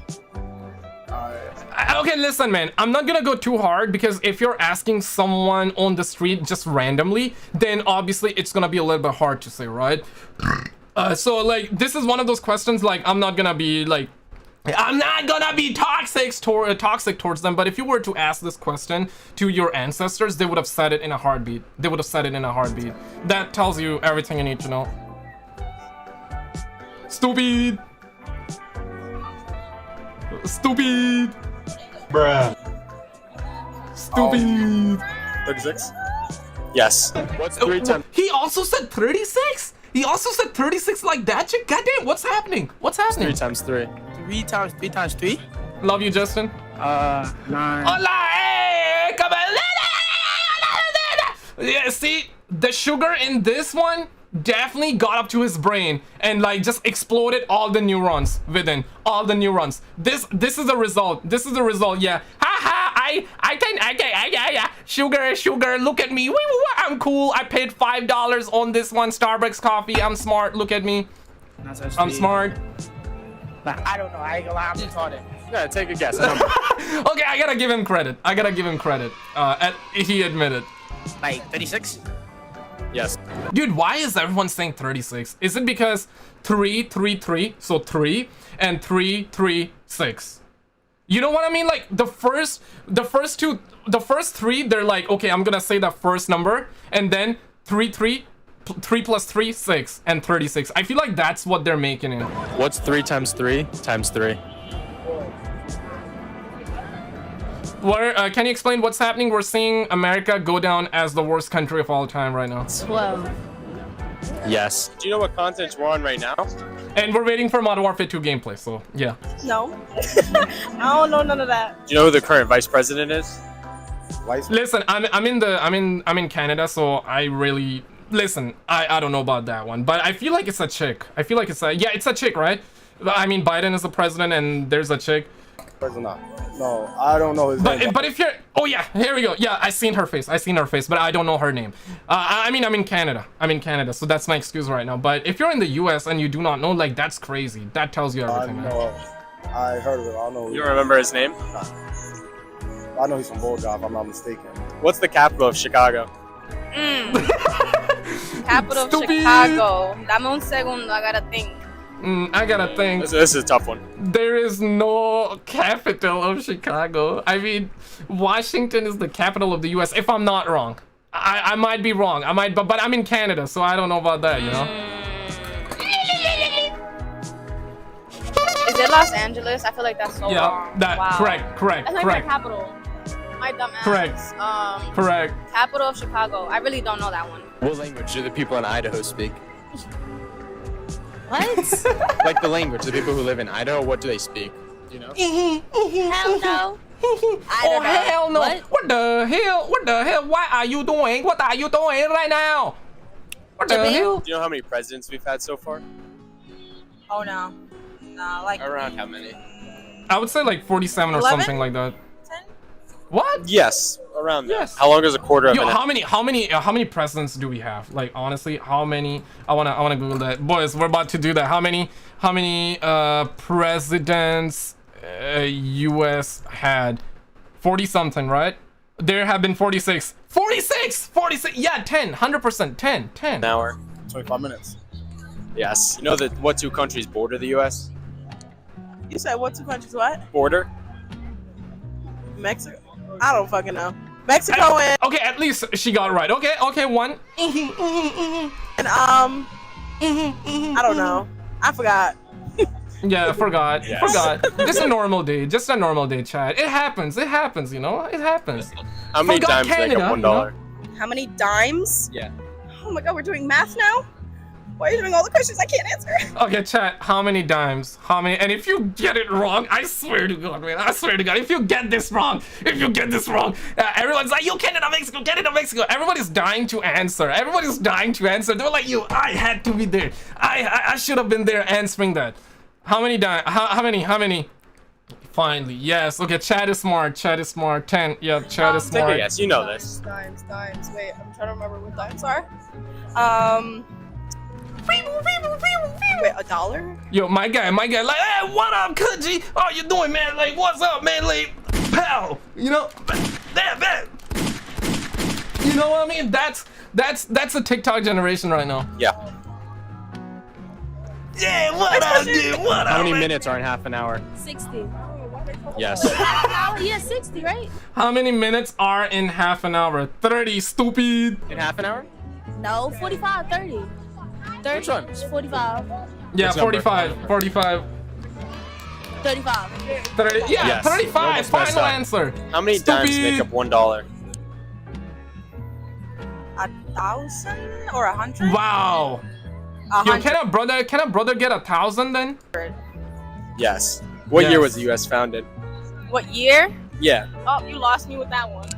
Okay, listen, man. I'm not gonna go too hard because if you're asking someone on the street just randomly, then obviously it's gonna be a little bit hard to say, right? So like, this is one of those questions. Like, I'm not gonna be toxic towards them. But if you were to ask this question to your ancestors, they would have said it in a heartbeat. That tells you everything you need to know. Stupid. Bruh. Stupid. 36. Yes. What's 3 times? He also said 36? He also said 36 like that chick. Goddamn, what's happening? What's happening? 3 times 3. 3 times 3 times 3? Love you, Justin. 9. Hola, hey, come on. Yeah, see, the sugar in this one definitely got up to his brain and like just exploded all the neurons within, all the neurons. This is the result. This is the result. Yeah. Haha. I sugar. Look at me. I'm cool. I paid $5 on this one Starbucks coffee. I'm smart. Look at me. I'm smart. I don't know. I ain't gonna lie. I'm retarded. Yeah, take a guess. Number. Okay, I gotta give him credit. He admitted. Like 36? Yes. Dude, why is everyone saying 36? Is it because 3, 3, 3, so 3, and 3, 3, 6? You know what I mean? Like the first three, they're like, okay, I'm gonna say that first number, and then 3 plus 3, 6, and 36. I feel like that's what they're making it. What's 3 times 3 times 3? Where, can you explain what's happening? We're seeing America go down as the worst country of all time right now. 12. Yes. Do you know what content we're on right now? And we're waiting for Modern Warfare 2 gameplay, so yeah. No. I don't know none of that. Do you know who the current vice president is? Listen, I'm in Canada, so I really listen. I don't know about that one, but I feel like it's a chick. I feel like it's a chick, right? I mean, Biden is the president, and there's a chick. President. No, I don't know his name. But if you're, oh yeah, here we go. Yeah, I seen her face, but I don't know her name. I mean, I'm in Canada, so that's my excuse right now. But if you're in the US and you do not know, like, that's crazy. That tells you everything. I heard of it. I don't know. You don't remember his name? I know he's from Bulldog, if I'm not mistaken. What's the capital of Chicago? Capital of Chicago. Dame un segundo, I gotta think. I gotta think. This is a tough one. There is no capital of Chicago. I mean, Washington is the capital of the US, if I'm not wrong. I might be wrong. But I'm in Canada, so I don't know about that, you know? Is it Los Angeles? I feel like that's so wrong. Wow. Correct. That's like the capital. My dumb ass. Correct. Capital of Chicago. I really don't know that one. What language do the people in Idaho speak? What? Like the language, the people who live in Idaho, what do they speak? You know? Hell no. I don't know. Hell no. What the hell? What are you doing right now? What the hell? Do you know how many presidents we've had so far? Oh no. No, like Around how many? I would say like 47 or 11? something like that. 10? What? Yes, around that. Yes. How long is a quarter of Yo, an how many presidents do we have? Like, honestly, how many? I wanna Google that. Boys, we're about to do that. How many presidents US had? 40 something, right? There have been 46. 46! Yeah, 10, 100%, 10. An hour. 25 minutes. Yes. You know what 2 countries border the US? You said what 2 countries what? Border? Mexico? I don't fucking know. Mexico and Okay, at least she got it right. Okay, one. and I don't know. I forgot. Yeah, I forgot. Yes. Forgot. Just a normal day, Chad. It happens, you know? It happens. How many Forgot dimes make Canada, up $1? you know? How many dimes? Yeah. Oh my god, we're doing math now? Why are you doing all the questions I can't answer? Okay, chat, how many dimes? How many? And if you get it wrong, I swear to God, man, I swear to God, if you get this wrong, everyone's like, yo, Canada, Mexico. Everybody's dying to answer. They're like, yo, I had to be there. I should have been there answering that. How many dimes? How many? Finally, yes. Okay, chat is smart. 10. Yeah, chat is smart. Yes, you know this. Dimes. Wait, I'm trying to remember what dimes are. Wait, $1? Yo, my guy, like, hey, what up, Kuji? How you doing, man? Like, what's up, man? Like, pal, you know, that. You know what I mean? That's a TikTok generation right now. Yeah. Yeah, what up, dude? What up? How many man? minutes are in half an hour? 60. Yes. Yeah, 60, right? How many minutes are in half an hour? 30, stupid. In half an hour? No, 45, 30. 30, Which one? 45. Yeah, Which number? 45. 35. 30, yeah, Yes. 35. Almost messed Final up. answer. How many dimes make up $1? 1,000 or 100? Wow. Yo, can a brother get 1,000 then? Yes. What year was the U.S. founded? What year? Yeah. Oh, you lost me with that one.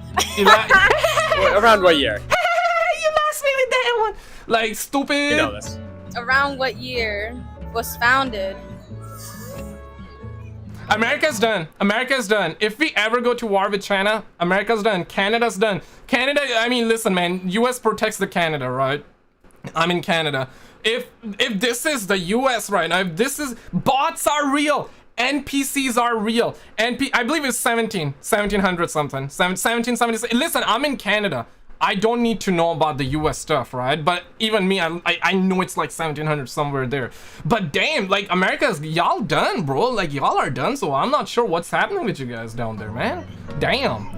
Around what year? You lost me with that one. Like, stupid. You know this. Around what year was founded? America's done. America's done. If we ever go to war with China, America's done. Canada's done. Canada, I mean, listen, man. US protects the Canada, right? I'm in Canada. If this is the US right now, if this is... Bots are real. NPCs are real. I believe it's 1700 something. 1776. Listen, I'm in Canada. I don't need to know about the US stuff, right? But even me, I know it's like 1700 somewhere there. But damn, like America's, y'all done, bro. Like y'all are done, so I'm not sure what's happening with you guys down there, man. Damn.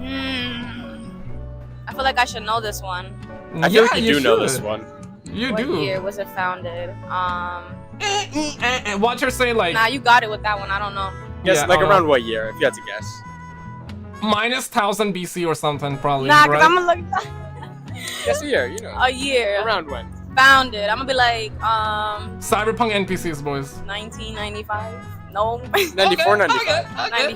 I feel like I should know this one. I feel like you do know this one. You do. What year was it founded? Watch her say like... Nah, you got it with that one. I don't know. Yes, yeah, like around what year, if you had to guess? Minus 1000 BC or something, probably. Nah, right? cause I'm gonna look... Guess a year, you know. A year. Around when? Founded. I'm gonna be like, Cyberpunk NPCs, boys. 1995? No. 94, 95. Okay.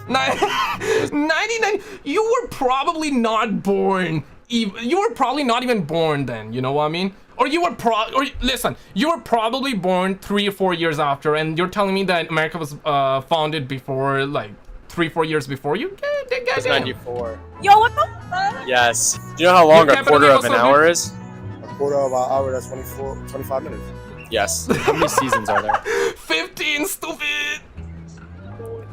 95. 99. You were probably not born. You were probably not even born then, you know what I mean? Or you were listen, you were probably born 3 or 4 years after, and you're telling me that America was founded before, like, 3-4 years before you? It was 94. Yo, what the fuck? Yes. Do you know how long a quarter of an hour is? A quarter of an hour, that's 25 minutes. Yes. How many seasons are there? 15, stupid!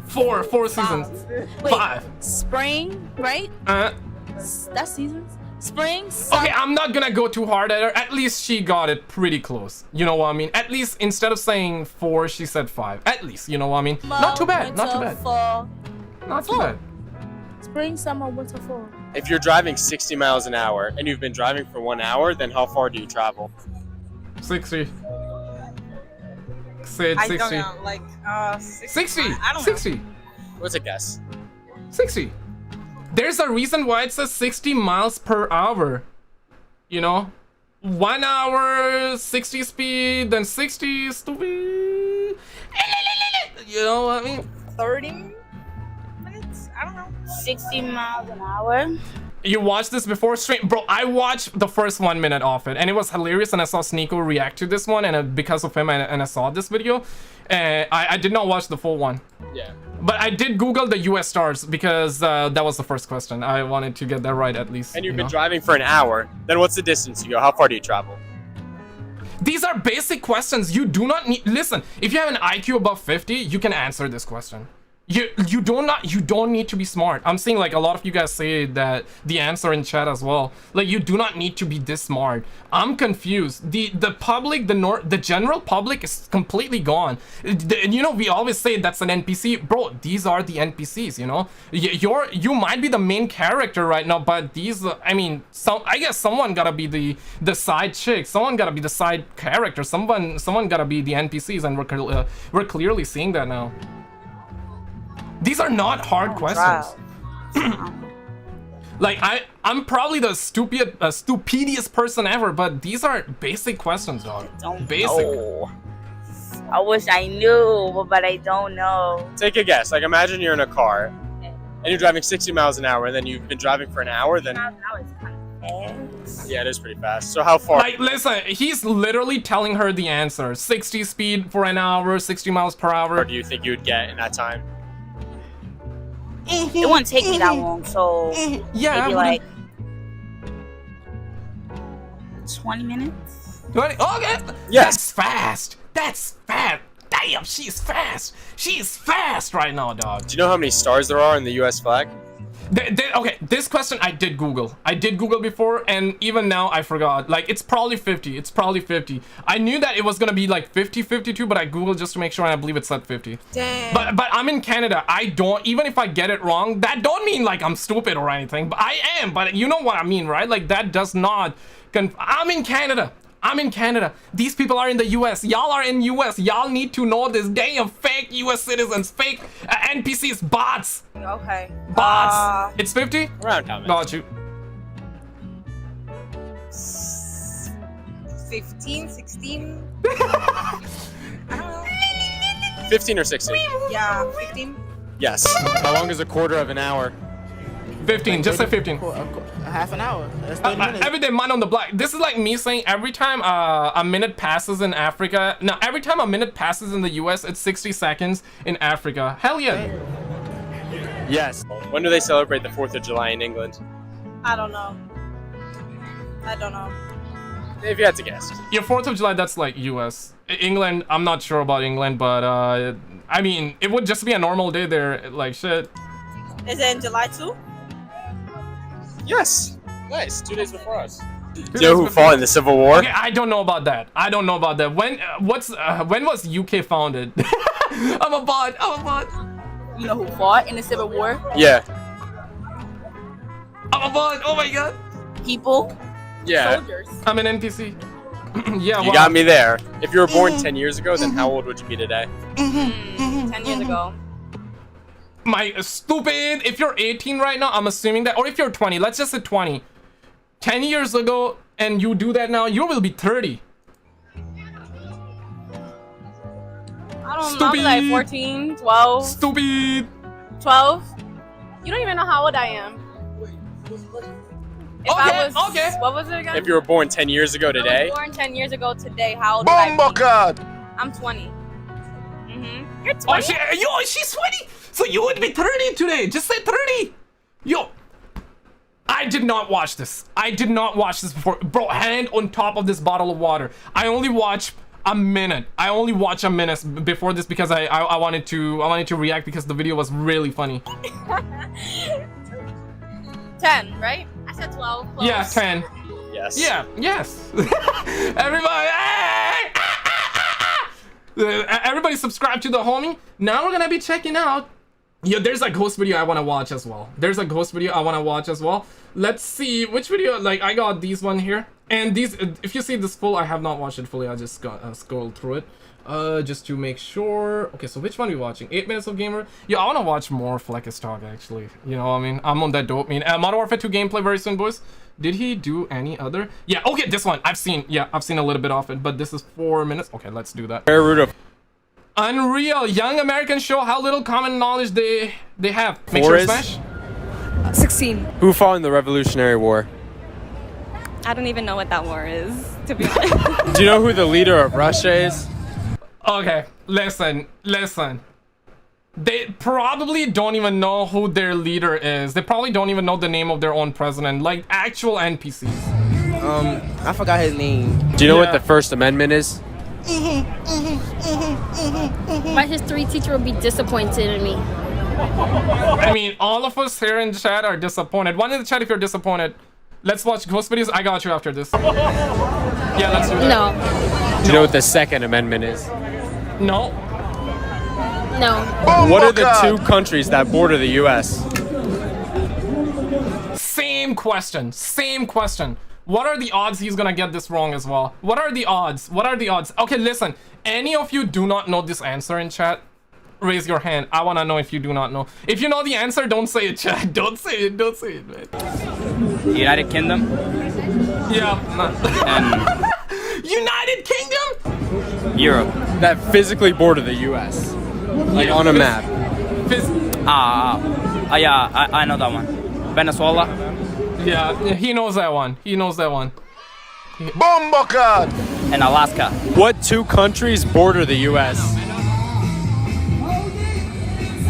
4 seasons. Wait, 5. Spring, right? That's seasons. Spring. Okay, I'm not gonna go too hard at her. At least she got it pretty close. You know what I mean? At least instead of saying 4, she said 5. At least, you know what I mean? Not too bad. Not too bad. Fall. Not too bad. Spring, summer, winter, fall. If you're driving 60 miles an hour and you've been driving for 1 hour, then how far do you travel? 60. Say 60. I don't know, like 60. I don't 60. know. What's a guess? 60. There's a reason why it says 60 miles per hour. You know? 1 hour, 60 speed, then 60 stupid. You know what I mean? 30 minutes? I don't know. 60 miles an hour. You watched this before stream? Bro, I watched the first 1 minute of it, and it was hilarious, and I saw Sneeko react to this one, and because of him, and I saw this video. I did not watch the full one. Yeah. But I did Google the US stars, because that was the first question. I wanted to get that right at least. And you've been driving for an hour, then what's the distance you go? How far do you travel? These are basic questions. You do not need... Listen, if you have an IQ above 50, you can answer this question. You don't need to be smart. I'm seeing like a lot of you guys say that the answer in chat as well. Like you do not need to be this smart. I'm confused. The public, the general public is completely gone. You know, we always say that's an NPC. Bro, these are the NPCs, you know? You might be the main character right now, but these, I mean, I guess someone gotta be the side chick. Someone gotta be the side character. Someone gotta be the NPCs, and we're clearly seeing that now. These are not hard questions. Like I'm probably the stupidest person ever, but these are basic questions, dog. Basic. Know. I wish I knew, but I don't know. Take a guess. Like imagine you're in a car and you're driving 60 miles an hour, and then you've been driving for an hour. Then 60 miles an hour is kind of fast. Yeah, it is pretty fast. So how far? Like listen, he's literally telling her the answer. 60 speed for an hour, 60 miles per hour. Or do you think you would get in that time? It wouldn't take me that long, so yeah, maybe like 20 minutes. 20? Okay. Yes. That's fast. That's fast. Damn, she's fast. She's fast right now, dog. Do you know how many stars there are in the US flag? Okay, this question I did Google. I did Google before, and even now I forgot. Like, it's probably 50. It's probably 50. I knew that it was gonna be like 50, 52, but I Googled just to make sure, and I believe it said 50. Damn. But I'm in Canada. I don't, even if I get it wrong, that don't mean like I'm stupid or anything. But I am, but you know what I mean, right? Like, that does not... I'm in Canada. I'm in Canada. These people are in the US. Y'all are in US. Y'all need to know this. Damn fake US citizens, fake NPCs, bots. Okay. Bots. It's 50? Around how many? Got you. 15, 16. I don't know. 15 or 16? Yeah, 15. Yes. How long is a quarter of an hour? 15, just say 15. A half an hour. That's 30 minutes. Every day, man on the block. This is like me saying every time a minute passes in Africa. No, every time a minute passes in the US, it's 60 seconds in Africa. Hell yeah. Yes. When do they celebrate the 4th of July in England? I don't know. I don't know. If you had to guess. Yeah, 4th of July, that's like US. England, I'm not sure about England, but I mean, it would just be a normal day there, like shit. Is it in July 2? Yes. Nice. 2 days before us. Do you know who fought in the Civil War? Okay, I don't know about that. I don't know about that. When when was UK founded? I'm a bot. You know who fought in the Civil War? Yeah. I'm a bot. Oh my god. People. Yeah. Soldiers. I'm an NPC. Yeah, You got me there. If you were born 10 years ago, then how old would you be today? 10 years ago. My stupid. If you're 18 right now, I'm assuming that, or if you're 20, let's just say 20. 10 years ago, and you do that now, you will be 30. I don't know, like 14, 12. Stupid. 12. You don't even know how old I am. If I was, what was it again? If you were born 10 years ago today? I was born 10 years ago today. How old would I Bomba be? God! I'm 20. You're 20. Oh, she's 20. So you would be 30 today. Just say 30. Yo. I did not watch this. I did not watch this before. Bro, hand on top of this bottle of water. I only watched a minute. I only watched a minute before this because I wanted to react because the video was really funny. 10, right? I said 12. Close. Yeah, 10. Yes. Yeah, yes. Everybody, everybody subscribe to the homie. Now we're gonna be checking out. Yeah, there's a ghost video I want to watch as well. Let's see which video. Like, I got these one here, and these. If you see this full, I have not watched it fully. I just got scrolled through it, just to make sure. Okay, so which one are we watching? 8 minutes of gamer. Yeah, I want to watch more Fleck's talk actually. You know what I mean? I'm on that dope. Modern Warfare 2 gameplay very soon, boys. Did he do any other? Yeah. Okay, this one I've seen. Yeah, I've seen a little bit of it, but this is 4 minutes. Okay, let's do that. Unreal. Young Americans show how little common knowledge they have. Make sure to smash. 16. Who fought in the Revolutionary War? I don't even know what that war is, to be honest. Do you know who the leader of Russia is? Okay, listen. They probably don't even know who their leader is. They probably don't even know the name of their own president, like actual NPCs. I forgot his name. Do you know what the First Amendment is? My history teacher would be disappointed in me. I mean, all of us here in chat are disappointed. One in the chat if you're disappointed. Let's watch ghost videos. I got you after this. Yeah, let's do that. No. Do you know what the Second Amendment is? No. No. What are the 2 countries that border the US? Same question. What are the odds he's gonna get this wrong as well? What are the odds? Okay, listen. Any of you do not know this answer in chat? Raise your hand. I wanna know if you do not know. If you know the answer, don't say it, chat. Don't say it, man. United Kingdom? Yeah. And United Kingdom? Europe. That physically border the US. Like on a map. Yeah, I know that one. Venezuela? Yeah, he knows that one. Bomba God! And Alaska. What 2 countries border the US?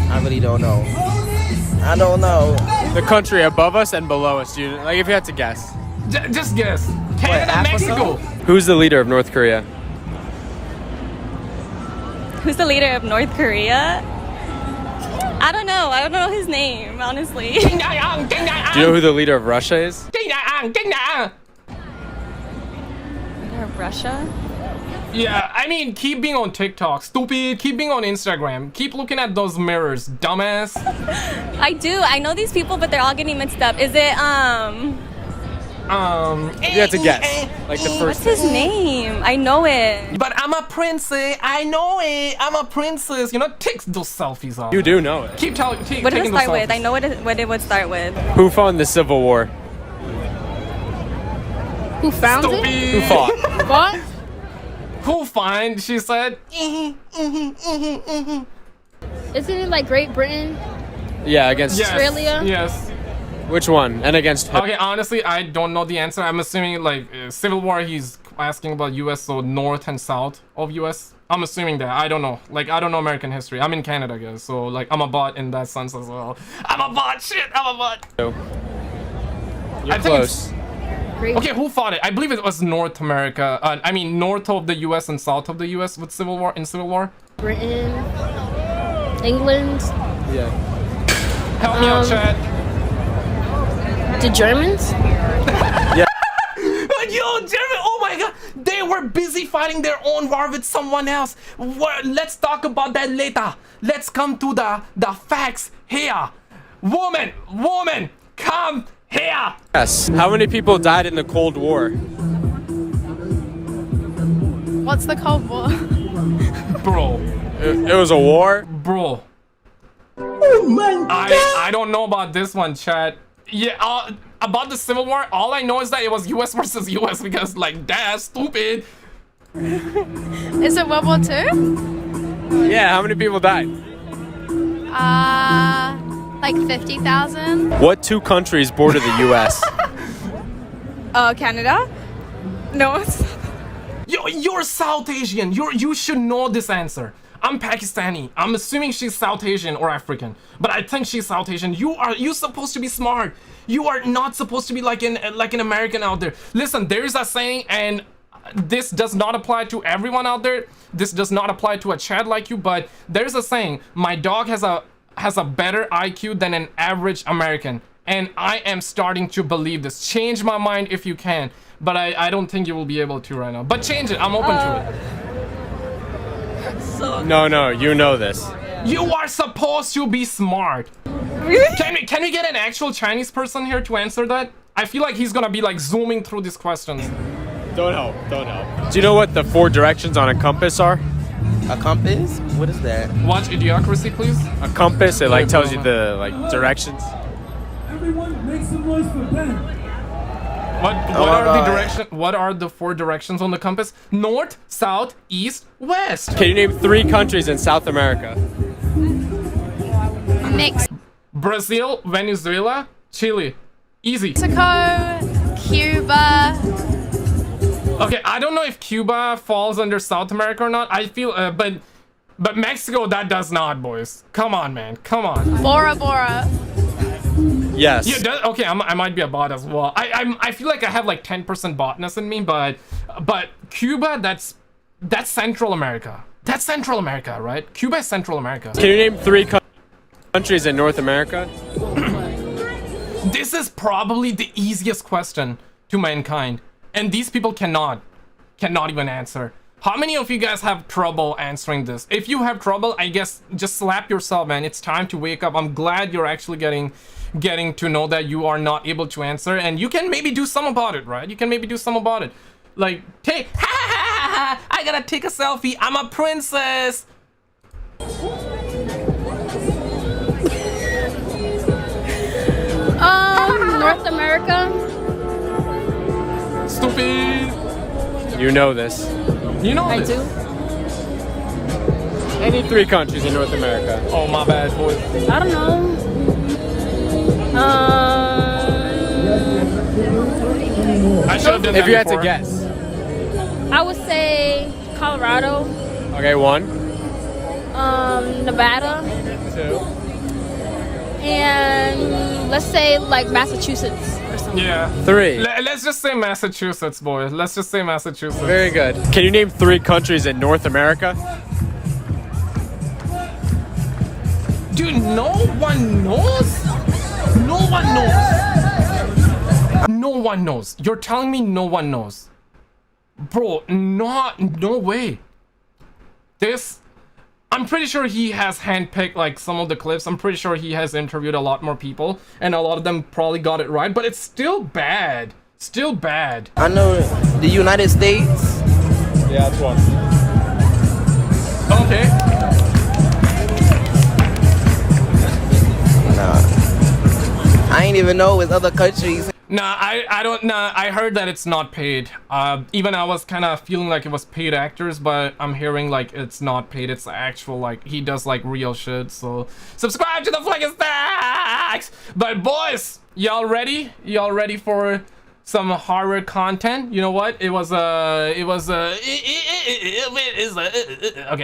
I really don't know. I don't know. The country above us and below us, dude. Like, if you had to guess. Just guess. Canada, Mexico. Who's the leader of North Korea? Who's the leader of North Korea? I don't know. I don't know his name, honestly. Do you know who the leader of Russia is? Leader of Russia? Yeah, I mean, keep being on TikTok, stupid. Keep being on Instagram. Keep looking at those mirrors, dumbass. I do. I know these people, but they're all getting mixed up. Is it, You have to guess. Like the first. What's his name? I know it. But I'm a princess. I know it. I'm a princess. You know, take those selfies off. You do know it. Keep telling. What did it start with? I know what it would start with. Who fought in the Civil War? Who found it? Who fought? What? Who find? She said. Isn't it like Great Britain? Yeah, against Australia? Yes. Which one? And against who? Okay, honestly, I don't know the answer. I'm assuming like Civil War. He's asking about U.S. so north and south of U.S. I'm assuming that. I don't know. Like I don't know American history. I'm in Canada, guys. So like I'm a bot in that sense as well. I'm a bot. Shit, I'm a bot. You're close. Okay, who fought it? I believe it was North America. I mean, north of the U.S. and south of the U.S. with Civil War. In Civil War. Britain, England. Yeah. Help me out, Chad. The Germans? Yeah. Yo, German! Oh my God! They were busy fighting their own war with someone else. Let's talk about that later. Let's come to the facts here. Woman, come here. Yes. How many people died in the Cold War? What's the Cold War? Bro. It was a war? Bro. Oh my God. I don't know about this one, chat. Yeah, about the Civil War, all I know is that it was US versus US because, like, that's stupid. Is it World War II? Yeah, how many people died? Like 50,000. What two countries border the US? Canada? No, it's... You're South Asian. You should know this answer. I'm Pakistani. I'm assuming she's South Asian or African, but I think she's South Asian. You're supposed to be smart. You are not supposed to be like an American out there. Listen, there's a saying, and this does not apply to everyone out there. This does not apply to a Chad like you, but there's a saying. My dog has a better IQ than an average American, and I am starting to believe this. Change my mind if you can, but I don't think you will be able to right now. But change it. I'm open to it. No, you know this. You are supposed to be smart. Really? Can we get an actual Chinese person here to answer that? I feel like he's gonna be like zooming through these questions. Don't help. Do you know what the 4 directions on a compass are? A compass? What is that? Watch Idiocracy, please. A compass, it like tells you the like directions. Everyone make some noise for Ben. What are the 4 directions on the compass? North, south, east, west. Can you name 3 countries in South America? Mexico, Brazil, Venezuela, Chile. Easy. Cuba. Okay, I don't know if Cuba falls under South America or not. I feel, but Mexico, that does not, boys. Come on, man. Come on. Bora Bora. Yes. Yeah. Okay. I might be a bot as well. I feel like I have like 10% botness in me, but Cuba, that's Central America. That's Central America, right? Cuba is Central America. Can you name 3 countries in North America? This is probably the easiest question to mankind, and these people cannot even answer. How many of you guys have trouble answering this? If you have trouble, I guess just slap yourself, man. It's time to wake up. I'm glad you're actually getting to know that you are not able to answer, and you can maybe do some about it, right? You can maybe do some about it. Like, hey, I gotta take a selfie. I'm a princess. North America. Stupid. You know this. You know this. I do. Any 3 countries in North America. Oh, my bad, boy. I don't know. I should have done that If you had before. to guess. I would say Colorado. Okay, 1. Nevada. 2. And let's say like Massachusetts or something. Yeah. 3. Let's just say Massachusetts, boys. Let's just say Massachusetts. Very good. Can you name 3 countries in North America? Dude, no one knows? No one knows. No one knows. You're telling me no one knows. Bro, no way. I'm pretty sure he has handpicked like some of the clips. I'm pretty sure he has interviewed a lot more people, and a lot of them probably got it right, but it's still bad. Still bad. I know the United States. Yeah, that's 1. Okay. Nah. I ain't even know with other countries. Nah, I don't. Nah, I heard that it's not paid. Even I was kind of feeling like it was paid actors, but I'm hearing like it's not paid. It's actual, like he does like real shit. So subscribe to the Flick Stacks. But boys, y'all ready? Y'all ready for some horror content? You know what? Okay,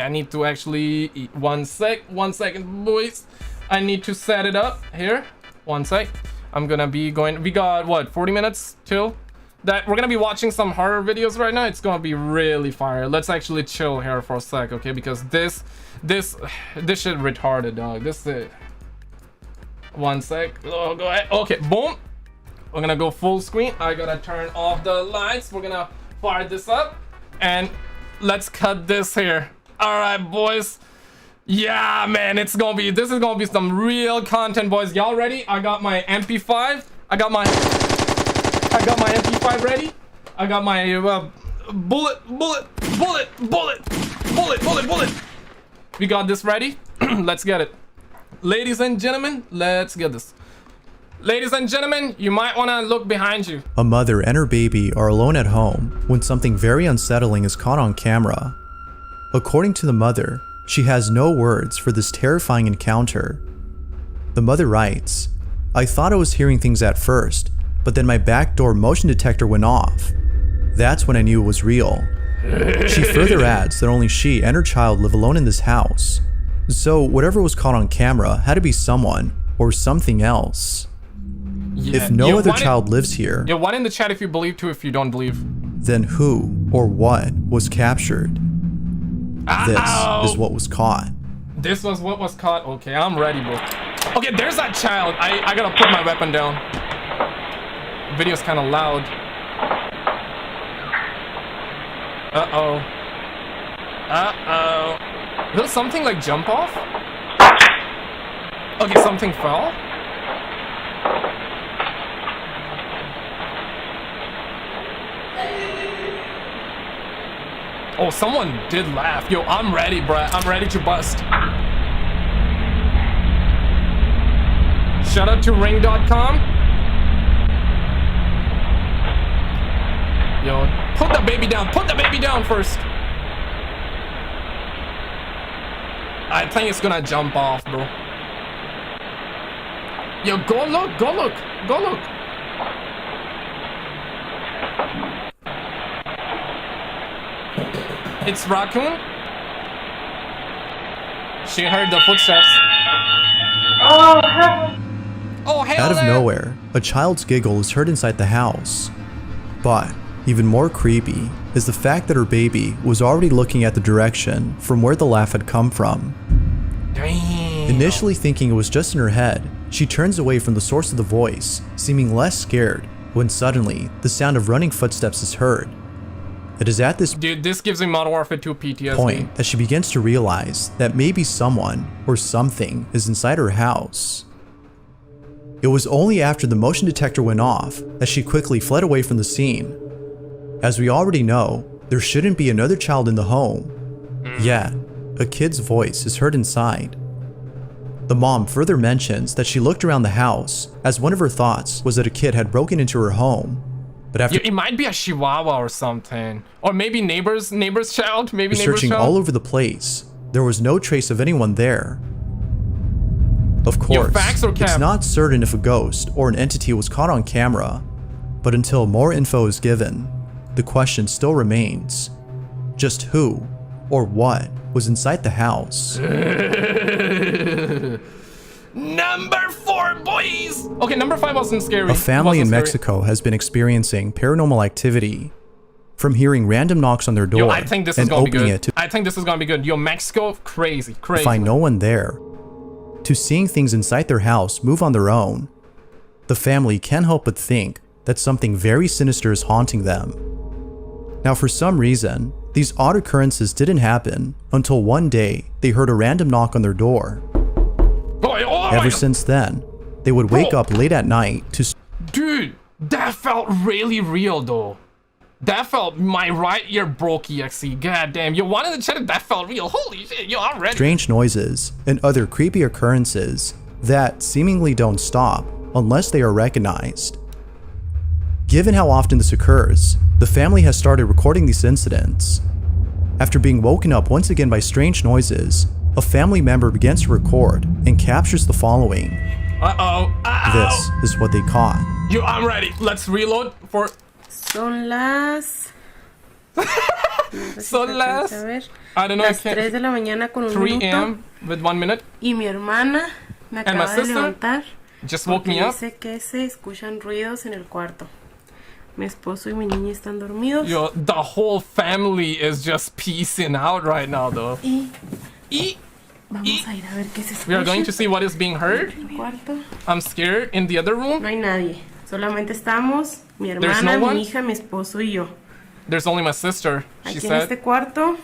I need to actually 1 second, boys. I need to set it up here. 1 sec. I'm gonna be going. We got what, 40 minutes till that we're gonna be watching some horror videos right now. It's gonna be really fire. Let's actually chill here for a sec, okay? Because this shit retarded, dog. This is 1 sec. Oh, go ahead. Okay, boom. We're gonna go full screen. I gotta turn off the lights. We're gonna fire this up and let's cut this here. All right, boys. Yeah, man, this is gonna be some real content, boys. Y'all ready? I got my MP5. I got my MP5 ready. I got my bullet. We got this ready. Let's get it. Ladies and gentlemen, let's get this. Ladies and gentlemen, you might want to look behind you. A mother and her baby are alone at home when something very unsettling is caught on camera. According to the mother, she has no words for this terrifying encounter. The mother writes, "I thought I was hearing things at first, but then my back door motion detector went off. That's when I knew it was real." She further adds that only she and her child live alone in this house. So whatever was caught on camera had to be someone or something else. Yeah. If no other child lives here, yeah, one in the chat if you believe, two if you don't believe. Then who or what was captured? This is what was caught. This was what was caught. Okay, I'm ready, bro. Okay, there's that child. I gotta put my weapon down. Video's kind of loud. Uh-oh. Will something like jump off? Okay, something fell? Oh, someone did laugh. Yo, I'm ready, bruh. I'm ready to bust. Shout out to ring.com. Yo, put the baby down. Put the baby down first. I think it's gonna jump off, bro. Yo, go look. Go look. Go look. It's Raccoon. She heard the footsteps. Oh, hell. Out of nowhere, a child's giggle is heard inside the house. But even more creepy is the fact that her baby was already looking at the direction from where the laugh had come from. Damn. Initially thinking it was just in her head, she turns away from the source of the voice, seeming less scared, when suddenly the sound of running footsteps is heard. It is at this gives me Modern Warfare 2 PTSD. point that she begins to realize that maybe someone or something is inside her house. It was only after the motion detector went off that she quickly fled away from the scene. As we already know, there shouldn't be another child in the home. Yet, a kid's voice is heard inside. The mom further mentions that she looked around the house as one of her thoughts was that a kid had broken into her home. But after it might be a Chihuahua or something, or maybe neighbor's child, maybe neighbor's searching child. all over the place, there was no trace of anyone there. Of course, it's not certain if a ghost or an entity was caught on camera, but until more info is given, the question still remains: just who or what was inside the house? Number 4, boys! Okay, number 5 wasn't scary. A family in Mexico has been experiencing paranormal activity. From hearing random knocks on their door Yo, I think this is and gonna be opening good. it to I think this is gonna be good. Yo, Mexico, crazy. find no one there, to seeing things inside their house move on their own, the family can't help but think that something very sinister is haunting them. Now, for some reason, these odd occurrences didn't happen until one day they heard a random knock on their door. Ever since then, they would wake up late at night to... Dude, that felt really real though. That felt, my right ear broke, EXE. God damn, yo, one in the chat, that felt real. Holy shit, yo, I'm ready. Strange noises and other creepy occurrences that seemingly don't stop unless they are recognized. Given how often this occurs, the family has started recording these incidents. After being woken up once again by strange noises, a family member begins to record and captures the following. This is what they caught. I'm ready. Let's reload for... Son las... I don't know. Las 3 de la mañana con un 3 minuto. a.m. with 1 minute. Y mi hermana me And my acaba de sister levantar. just woke me up. Dice que se escuchan ruidos en el cuarto. Mi esposo y mi niña están dormidos. Yo, the whole family is just peacing out right now, though. Vamos a ir a ver qué se escucha. We are going to see what is being heard. I'm scared. In the other room, No hay nadie. Solamente estamos mi There's hermana, no one? mi hija, mi esposo y yo. there's only my sister. She Aquí en said este cuarto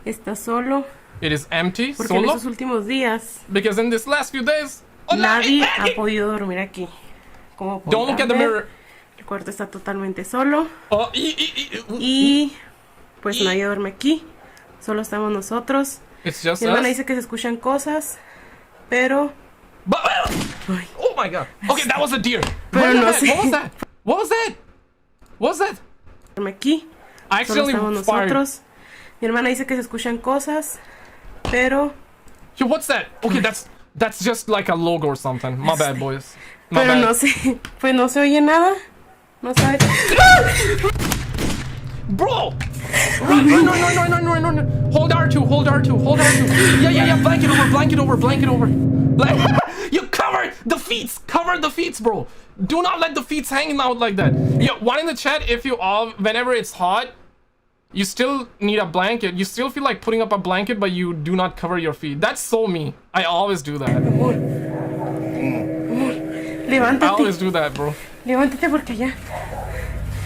está solo. it is empty, Porque en solo. estos últimos días Because in this last few days, nadie ha podido dormir aquí. Como don't look at the podrán ver, mirror. el cuarto está totalmente solo. Oh, Y pues nadie duerme aquí. Solo estamos nosotros. It's just Mi hermana us. dice que se escuchan cosas, pero Oh my god. Okay, that was a deer. Pero What no was sé. that? What was that? What was that? What was that? duerme aquí. I Solo accidentally estamos fired. nosotros. Mi hermana dice que se escuchan cosas, pero Yo, what's that? Okay, that's just like a logo or something. My bad, boys. My pero bad. no sé, pues no se oye nada. No sabe. Bro! Run. Hold R2, hold R2. Yeah. Blanket over. You cover the feet, bro. Do not let the feet hanging out like that. Yeah, one in the chat, if you all, whenever it's hot, you still need a blanket. You still feel like putting up a blanket, but you do not cover your feet. That's so me. I always do that. Levántate. I always do that, bro. Levántate porque allá.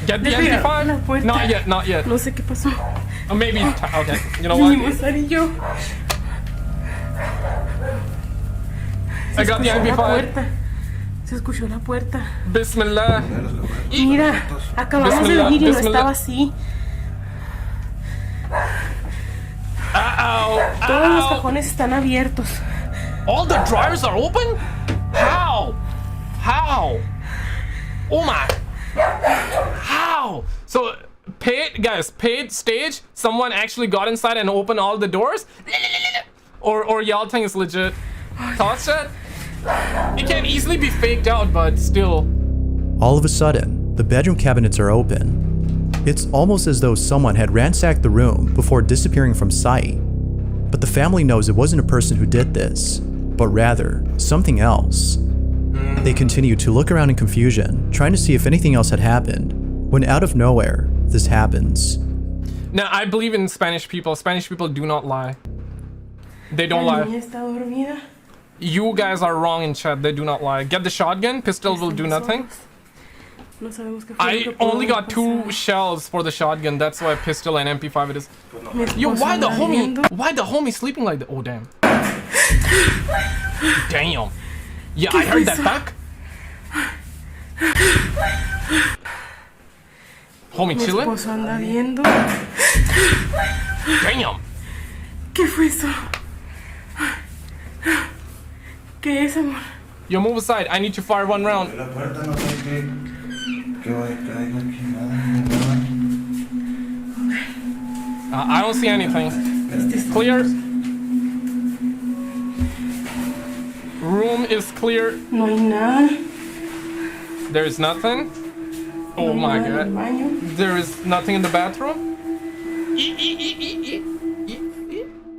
Get the Despegar la MP5? puerta. Not yet. No sé qué pasó. Maybe, okay. You know Vinimos what? Sara y yo. I got the Se escuchó la MP5. puerta. Se escuchó la puerta. Bismillah. Mira, acabamos de Bismillah, venir y no bismillah. estaba así. Uh-oh. Todos los cajones están abiertos. All the drawers are open? How? Oh my. How? So, paid stage, someone actually got inside and opened all the doors? Or y'all think it's legit? Thoughts, chat? It can easily be faked out, but still. All of a sudden, the bedroom cabinets are open. It's almost as though someone had ransacked the room before disappearing from sight. But the family knows it wasn't a person who did this, but rather something else. They continue to look around in confusion, trying to see if anything else had happened, when out of nowhere, this happens. Now, I believe in Spanish people. Spanish people do not lie. They don't La lie. niña está dormida. You guys are wrong in chat. They do not lie. Get the shotgun. Pistol will do nothing. No sabemos qué fue lo I que pudo only haber got 2 pasado. shells for the shotgun. That's why pistol and MP5 it is. Mi Yo, esposo why the anda viendo. homie sleeping like that? Oh, damn. Damn. Yeah, I ¿Qué heard fue that eso? back. Homie Mi chilling. esposo anda viendo. Damn. ¿Qué fue eso? ¿Qué es, amor? Yo, move aside. I need to fire 1 round. I don't see anything. Clear. Room is clear. No hay nada. There is nothing. Oh No my hay nada en el god. baño. There is nothing in the bathroom.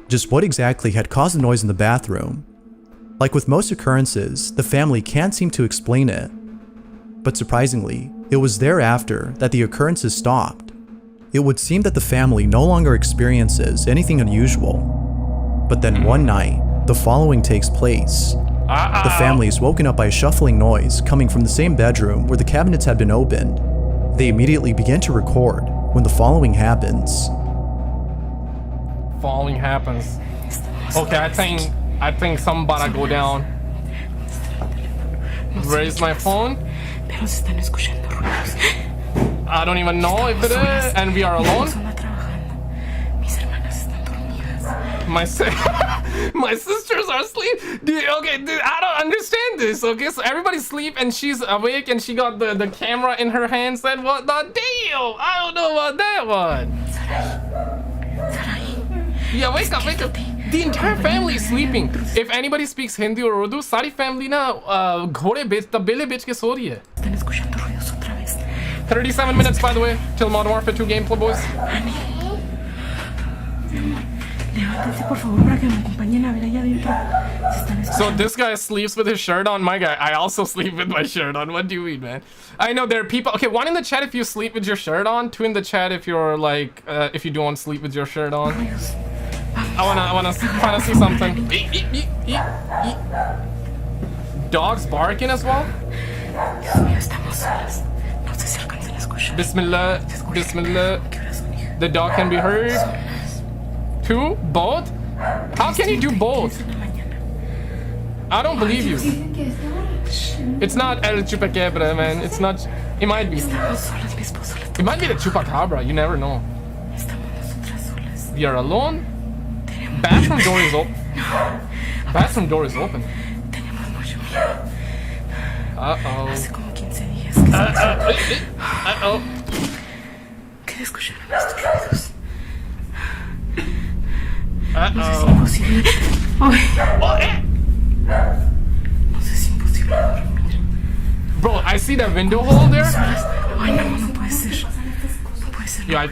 Just what exactly had caused the noise in the bathroom? Like with most occurrences, the family can't seem to explain it. But surprisingly, it was thereafter that the occurrences stopped. It would seem that the family no longer experiences anything unusual. But then one night, the following takes place. The family is woken up by a shuffling noise coming from the same bedroom where the cabinets had been opened. They immediately begin to record when the following happens. Following happens. Okay, I think something about to go down. Raise my phone. Pero se están escuchando ruidos. I don't even know if it is, and we are alone. Mi esposo anda trabajando. Mis hermanas están dormidas. My sisters are asleep. Dude, okay, dude, I don't understand this. Okay, so everybody's asleep and she's awake and she got the camera in her hands and whatnot. Damn, I don't know about that one. Yeah, wake up, wake up. The entire family is sleeping. If anybody speaks Hindi or Urdu, सारी family ना घोड़े बेच तबेले बेच के सो रही है. 37 minutes, by the way, till Modern Warfare 2 gameplay, boys. So this guy sleeps with his shirt on. My guy, I also sleep with my shirt on. What do you mean, man? I know there are people. Okay, one in the chat if you sleep with your shirt on. Two in the chat if you're like, if you don't sleep with your shirt on. I wanna try to see something. Dogs barking as well. Bismillah, Bismillah. The dog can be heard. Two? Both? How can you do both? I don't believe you. It's not El Chupacabra, man. It's not. It might be. It might be the Chupacabra. You never know. We are alone. Bathroom door is open. Bathroom door is open. Uh-oh. Uh-oh. Bro, I see that window hole there. Yeah,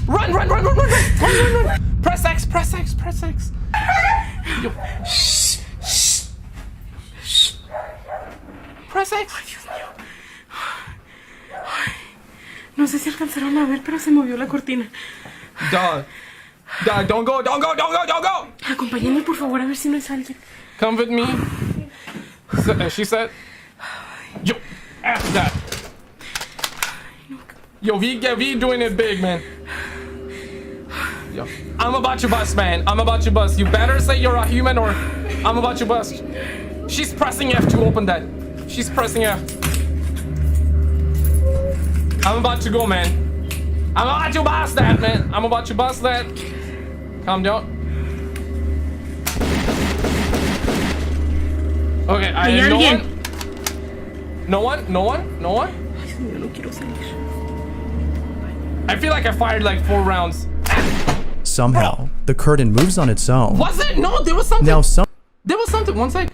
Run. Press X. Yo. Shh. Press X. No sé si alcanzaron a ver, pero se movió la cortina. Dog, don't go. Acompáñenme, por favor, a ver si no es alguien. Come with me. She said. Yo, after that. Yo, we doing it big, man. Yo, I'm about to bust, man. You better say you're a human or I'm about to bust. She's pressing F to open that. She's pressing F. I'm about to go, man. I'm about to bust that, man. Calm down. Okay, No one? I feel like I fired like 4 rounds. Somehow, the curtain moves on its own. Was it? No, there was something. There was something. One sec.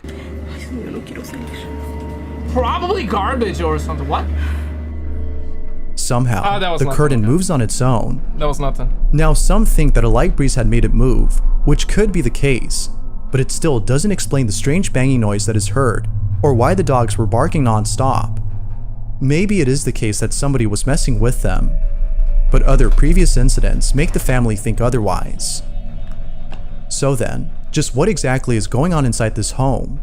Probably garbage or something. What? Somehow, the curtain moves on its own. That was nothing. Now, some think that a light breeze had made it move, which could be the case, but it still doesn't explain the strange banging noise that is heard, or why the dogs were barking non-stop. Maybe it is the case that somebody was messing with them, but other previous incidents make the family think otherwise. So then, just what exactly is going on inside this home?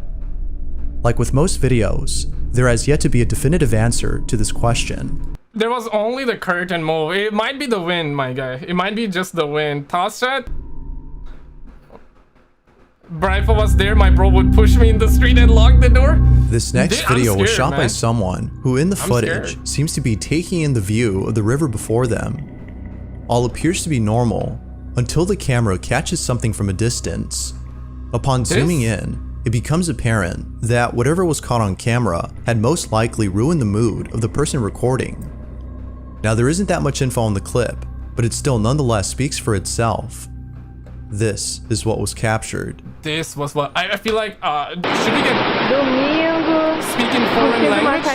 Like with most videos, there has yet to be a definitive answer to this question. There was only the curtain move. It might be the wind, my guy. It might be just the wind. Toss chat? Bro, if I was there, my bro would push me in the street and lock the door. This next video was shot by someone who in the footage seems to be taking in the view of the river before them. All appears to be normal until the camera catches something from a distance. Upon zooming in, it becomes apparent that whatever was caught on camera had most likely ruined the mood of the person recording. Now there isn't that much info on the clip, but it still nonetheless speaks for itself. This is what was captured. This was what I feel like. Should we get speaking foreign language?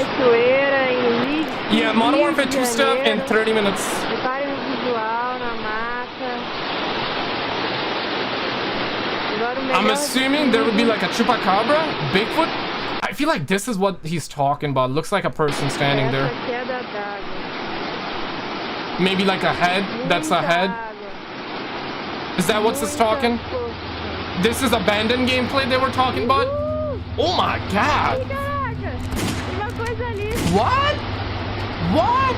Yeah, Modern Warfare 2 stuff in 30 minutes. I'm assuming there would be like a chupacabra, Bigfoot. I feel like this is what he's talking about. Looks like a person standing there. Maybe like a head. That's a head. Is that what's this talking? This is abandoned gameplay they were talking about? Oh my god! What? What?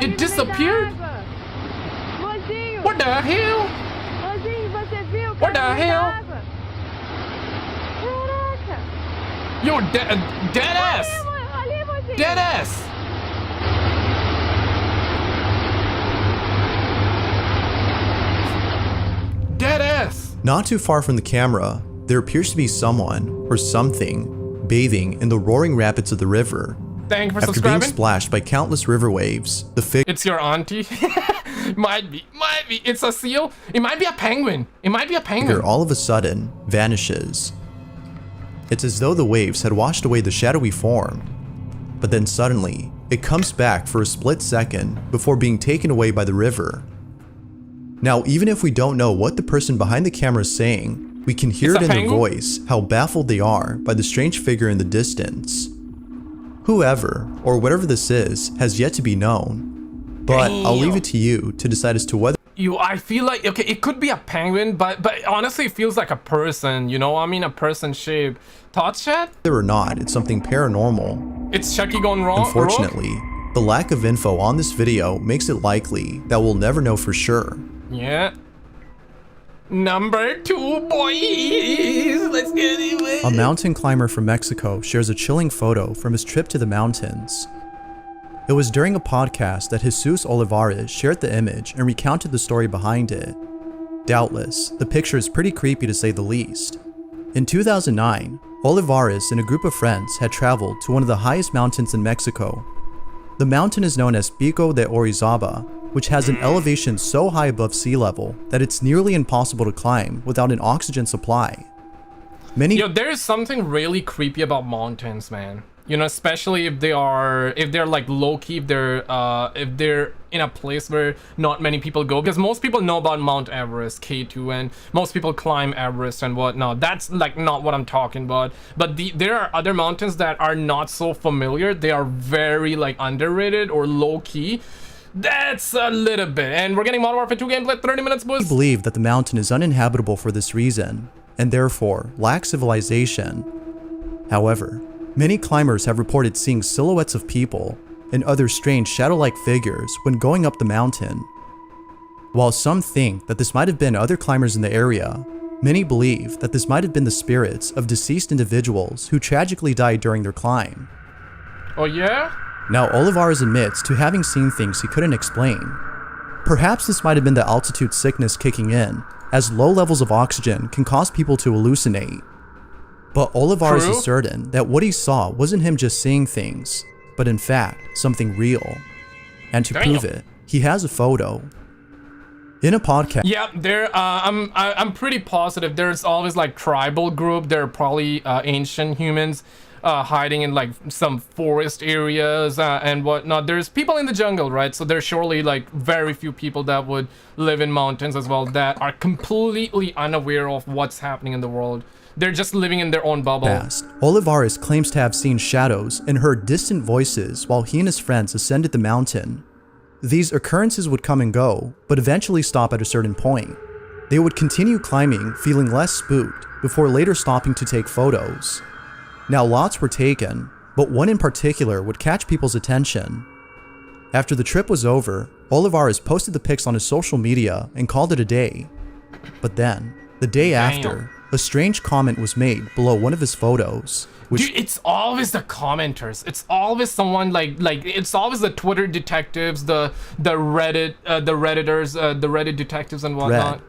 It disappeared? What the hell? What the hell? Yo, dead ass. Dead ass. Dead ass. Not too far from the camera, there appears to be someone or something bathing in the roaring rapids of the river. Thank you for After subscribing. being splashed by countless river waves, the figure— It's your auntie. Might be. It's a seal. It might be a penguin. It might be a penguin. all of a sudden vanishes. It's as though the waves had washed away the shadowy form, but then suddenly it comes back for a split second before being taken away by the river. Now, even if we don't know what the person behind the camera is saying, we can hear it in their voice how baffled they are by the strange figure in the distance. Whoever, or whatever this is, has yet to be known, but I'll leave it to you to decide as to whether— I feel like, okay, it could be a penguin, but honestly it feels like a person, you know? I mean, a person shape. Thoughts, chat? whether or not it's something paranormal. It's Chucky gone wrong. Unfortunately, the lack of info on this video makes it likely that we'll never know for sure. Yeah. Number 2, boys. Let's get it. A mountain climber from Mexico shares a chilling photo from his trip to the mountains. It was during a podcast that Jesus Olivares shared the image and recounted the story behind it. Doubtless, the picture is pretty creepy to say the least. In 2009, Olivares and a group of friends had traveled to one of the highest mountains in Mexico. The mountain is known as Pico de Orizaba, which has an elevation so high above sea level that it's nearly impossible to climb without an oxygen supply. Yo, there is something really creepy about mountains, man. You know, especially if they're like low-key, if they're in a place where not many people go, because most people know about Mount Everest, K2, and most people climb Everest and whatnot. That's like not what I'm talking about. But there are other mountains that are not so familiar. They are very like underrated or low-key. That's a little bit. And we're getting Modern Warfare 2 gameplay, 30 minutes, boys. We believe that the mountain is uninhabitable for this reason, and therefore lacks civilization. However, many climbers have reported seeing silhouettes of people and other strange shadow-like figures when going up the mountain. While some think that this might have been other climbers in the area, many believe that this might have been the spirits of deceased individuals who tragically died during their climb. Oh yeah? Now, Olivares admits to having seen things he couldn't explain. Perhaps this might have been the altitude sickness kicking in, as low levels of oxygen can cause people to hallucinate. But Olivares is certain that what he saw wasn't him just seeing things, but in fact, something real. And to prove it, he has a photo. In a podcast— Yeah, I'm pretty positive there's always like tribal group. There are probably ancient humans hiding in like some forest areas and whatnot. There's people in the jungle, right? So there's surely like very few people that would live in mountains as well that are completely unaware of what's happening in the world. They're just living in their own bubble. Olivares claims to have seen shadows and heard distant voices while he and his friends ascended the mountain. These occurrences would come and go, but eventually stop at a certain point. They would continue climbing, feeling less spooked, before later stopping to take photos. Now, lots were taken, but one in particular would catch people's attention. After the trip was over, Olivares posted the pics on his social media and called it a day. But then, the day after, a strange comment was made below one of his photos, which— Dude, it's always the commenters. It's always someone like it's always the Twitter detectives, the Reddit, the Redditors, the Reddit detectives and whatnot.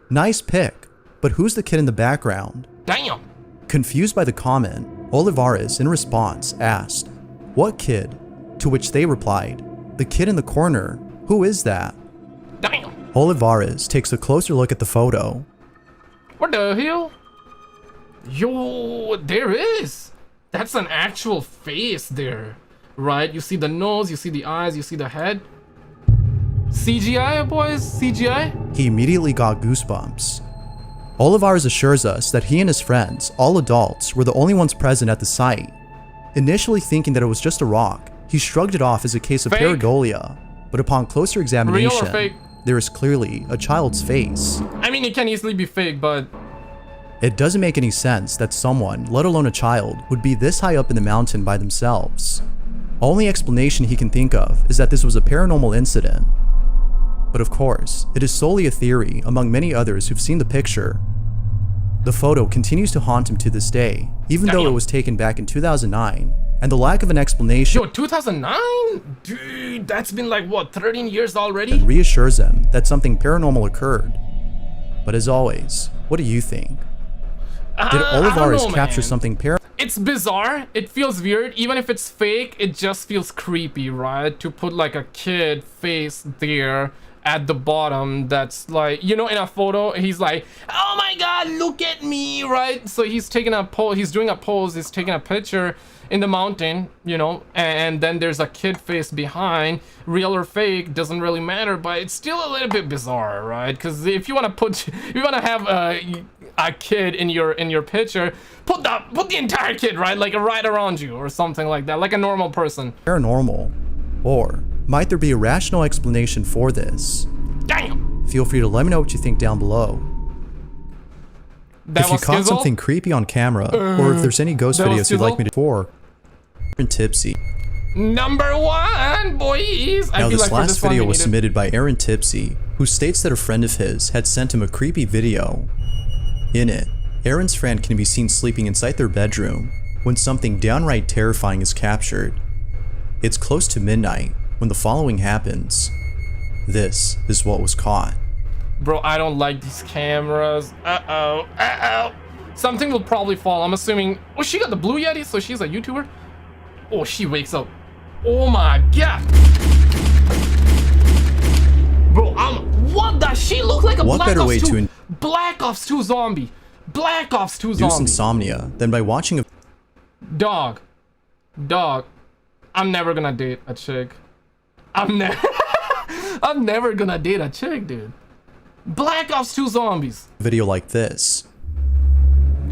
Nice pic, but who's the kid in the background? Damn. Confused by the comment, Olivares, in response, asked, "What kid?" To which they replied, "The kid in the corner. Who is that?" Damn. Olivares takes a closer look at the photo. What the hell? Yo, there is. That's an actual face there, right? You see the nose, you see the eyes, you see the head. CGI, boys, CGI. He immediately got goosebumps. Olivares assures us that he and his friends, all adults, were the only ones present at the site. Initially thinking that it was just a rock, he shrugged it off as a case of pareidolia, but upon closer examination, Real or fake? There is clearly a child's face. I mean, it can easily be fake, but it doesn't make any sense that someone, let alone a child, would be this high up in the mountain by themselves. Only explanation he can think of is that this was a paranormal incident. But of course, it is solely a theory among many others who've seen the picture. The photo continues to haunt him to this day, even though it was taken back in 2009, and the lack of an explanation 2009? Dude, that's been like, what, 13 years already? reassures him that something paranormal occurred. But as always, what do you think? Did Olivares capture something paranormal? It's bizarre. It feels weird. Even if it's fake, it just feels creepy, right? To put like a kid face there at the bottom, that's like, you know, in a photo he's like, oh my god, look at me, right? So he's taking a pose, he's doing a pose, he's taking a picture in the mountain, you know, and then there's a kid face behind. Real or fake doesn't really matter, but it's still a little bit bizarre, right? Because if you want to put, if you want to have a kid in your picture, put the entire kid, right, like right around you or something like that, like a normal person. Paranormal, or might there be a rational explanation for this? Damn. Feel free to let me know what you think down below. If you caught something creepy on camera, or if there's any ghost videos you'd like me to for, Aaron Tipsy. Number one, boys. Now this last video was submitted by Aaron Tipsy, who states that a friend of his had sent him a creepy video. In it, Aaron's friend can be seen sleeping inside their bedroom when something downright terrifying is captured. It's close to midnight when the following happens. This is what was caught. Bro, I don't like these cameras. Uh-oh. Something will probably fall. I'm assuming. Oh, she got the Blue Yeti, so she's a YouTuber. Oh, she wakes up. Oh my god. Bro, what does she look like? A what better way to Black Ops 2 zombie. Black Ops 2 zombie. Induce insomnia than by watching a Dog. I'm never gonna date a chick. I'm never gonna date a chick, dude. Black Ops 2 zombies. Video like this.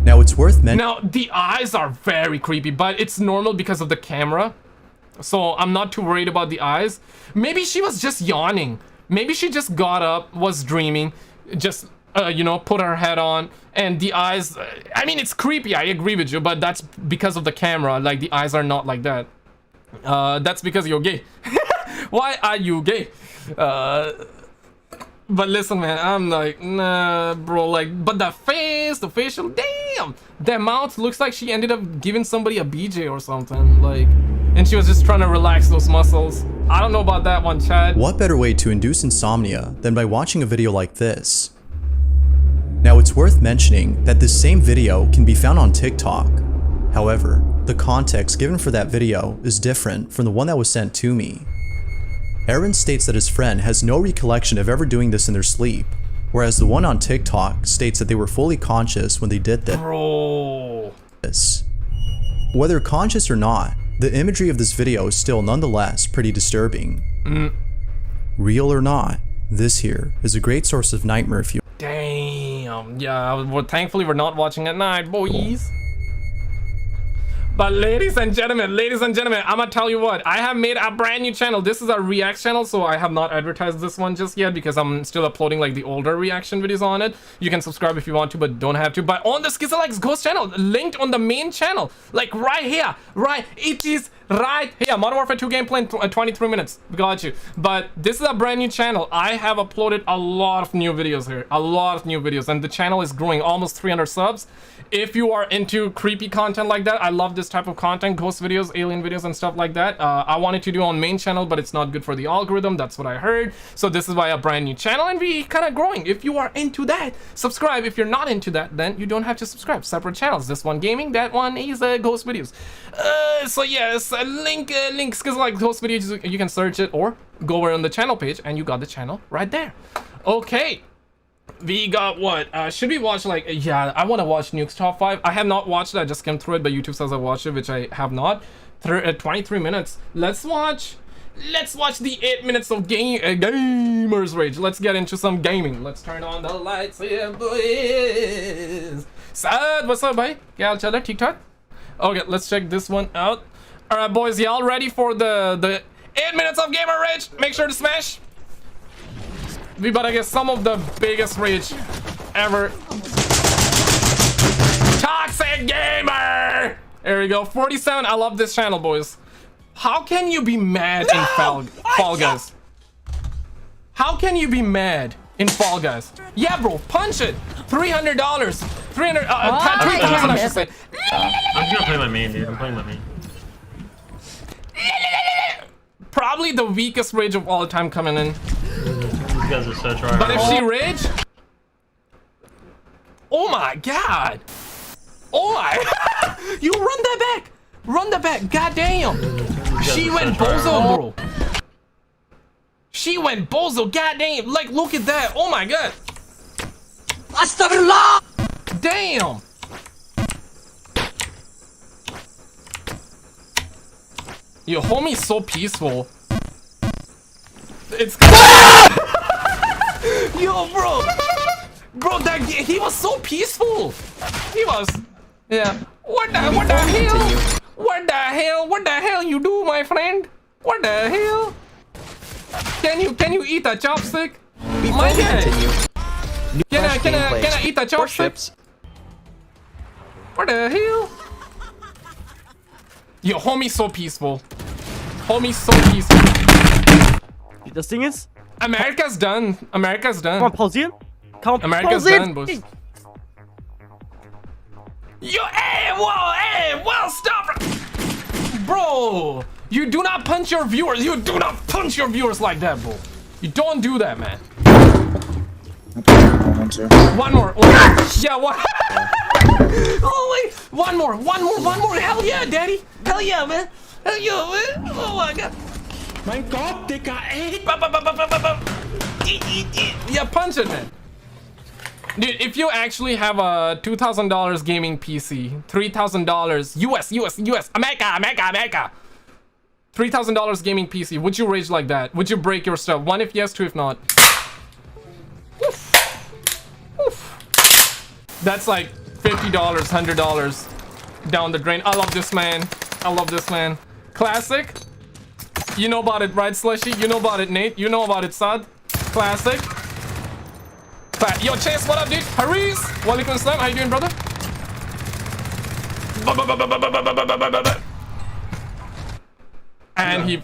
Now it's worth mentioning. Now the eyes are very creepy, but it's normal because of the camera. So I'm not too worried about the eyes. Maybe she was just yawning. Maybe she just got up, was dreaming, just you know, put her head on, and the eyes. I mean, it's creepy. I agree with you, but that's because of the camera. Like the eyes are not like that. That's because you're gay. Why are you gay? But listen, man, I'm like, nah, bro, like, but the face, the facial, damn, that mouth looks like she ended up giving somebody a BJ or something, like, and she was just trying to relax those muscles. I don't know about that one, Chad. What better way to induce insomnia than by watching a video like this? Now it's worth mentioning that this same video can be found on TikTok. However, the context given for that video is different from the one that was sent to me. Aaron states that his friend has no recollection of ever doing this in their sleep, whereas the one on TikTok states that they were fully conscious when they did this. Bro. Whether conscious or not, the imagery of this video is still nonetheless pretty disturbing. Real or not, this here is a great source of nightmare fuel. Damn. Yeah, well, thankfully we're not watching at night, boys. But ladies and gentlemen, I'm gonna tell you what, I have made a brand new channel. This is a react channel, so I have not advertised this one just yet because I'm still uploading like the older reaction videos on it. You can subscribe if you want to, but don't have to. But on the Skizzalikes Ghost channel, linked on the main channel, like right here, it is right here. Modern Warfare 2 gameplay in 23 minutes, got you. But this is a brand new channel. I have uploaded a lot of new videos here, and the channel is growing, almost 300 subs. If you are into creepy content like that, I love this type of content, ghost videos, alien videos, and stuff like that. I wanted to do on main channel, but it's not good for the algorithm. That's what I heard. So this is why a brand new channel, and we kind of growing. If you are into that, subscribe. If you're not into that, then you don't have to subscribe. Separate channels. This one gaming, that one is ghost videos. So yes, link Skizzalikes Ghost videos. You can search it or go over on the channel page, and you got the channel right there. Okay. We got what? Should we watch like, yeah, I want to watch Nuke's Top 5. I have not watched it. I just skimmed through it, but YouTube says I watched it, which I have not. 23 minutes. Let's watch the 8 minutes of Gamers Rage. Let's get into some gaming. Let's turn on the lights here, boys. Sad, what's up, bhai? Kya hal chal hai? Theek thaak? Okay, let's check this one out. All right, boys, y'all ready for the 8 minutes of Gamer Rage? Make sure to smash. We better get some of the biggest rage ever. Toxic Gamer! There we go. 47. I love this channel, boys. How can you be mad in Fall Guys? How can you be mad in Fall Guys. Yeah, bro, punch it. $300. 300. 3,000, I should say. I'm gonna play my main, dude. I'm playing my main. Probably the weakest rage of all time coming in. These guys are so trying. But if she rage, oh my god! Oh my! You run that back! Run that back! God damn! She went bozo, bro. She went bozo. God damn! Like, look at that! Oh my god! Astaghfirullah! Damn! Yo, homie's so peaceful. It's yo, bro, that he was so peaceful. He was, yeah. What the hell? What the hell you do, my friend? What the hell? Can you eat a chopstick? My guy. Can I eat a chopstick? What the hell? Yo, homie's so peaceful. Homie's so peaceful. The thing is, America's done. America's done. Come on, pause it. Come on, America's pause done, boys. Yo, well, stop. Bro, you do not punch your viewers. You do not punch your viewers like that, bro. You don't do that, man. One more. Yeah, one. Oh, wait. One more. Hell yeah, daddy. Hell yeah, man. Hell yeah, man. Oh my god. My god, they got 8. Yeah, punch it, man. Dude, if you actually have a $2,000 gaming PC, $3,000 US, America. $3,000 gaming PC, would you rage like that? Would you break your stuff? 1 if yes, 2 if not. Oof. That's like $50, $100 down the drain. I love this man. Classic. You know about it, right, Slushy? You know about it, Nate. You know about it, Sad. Classic. Yo, Chase, what up, dude? Haris. Walaikum assalam. How you doing, brother? And he...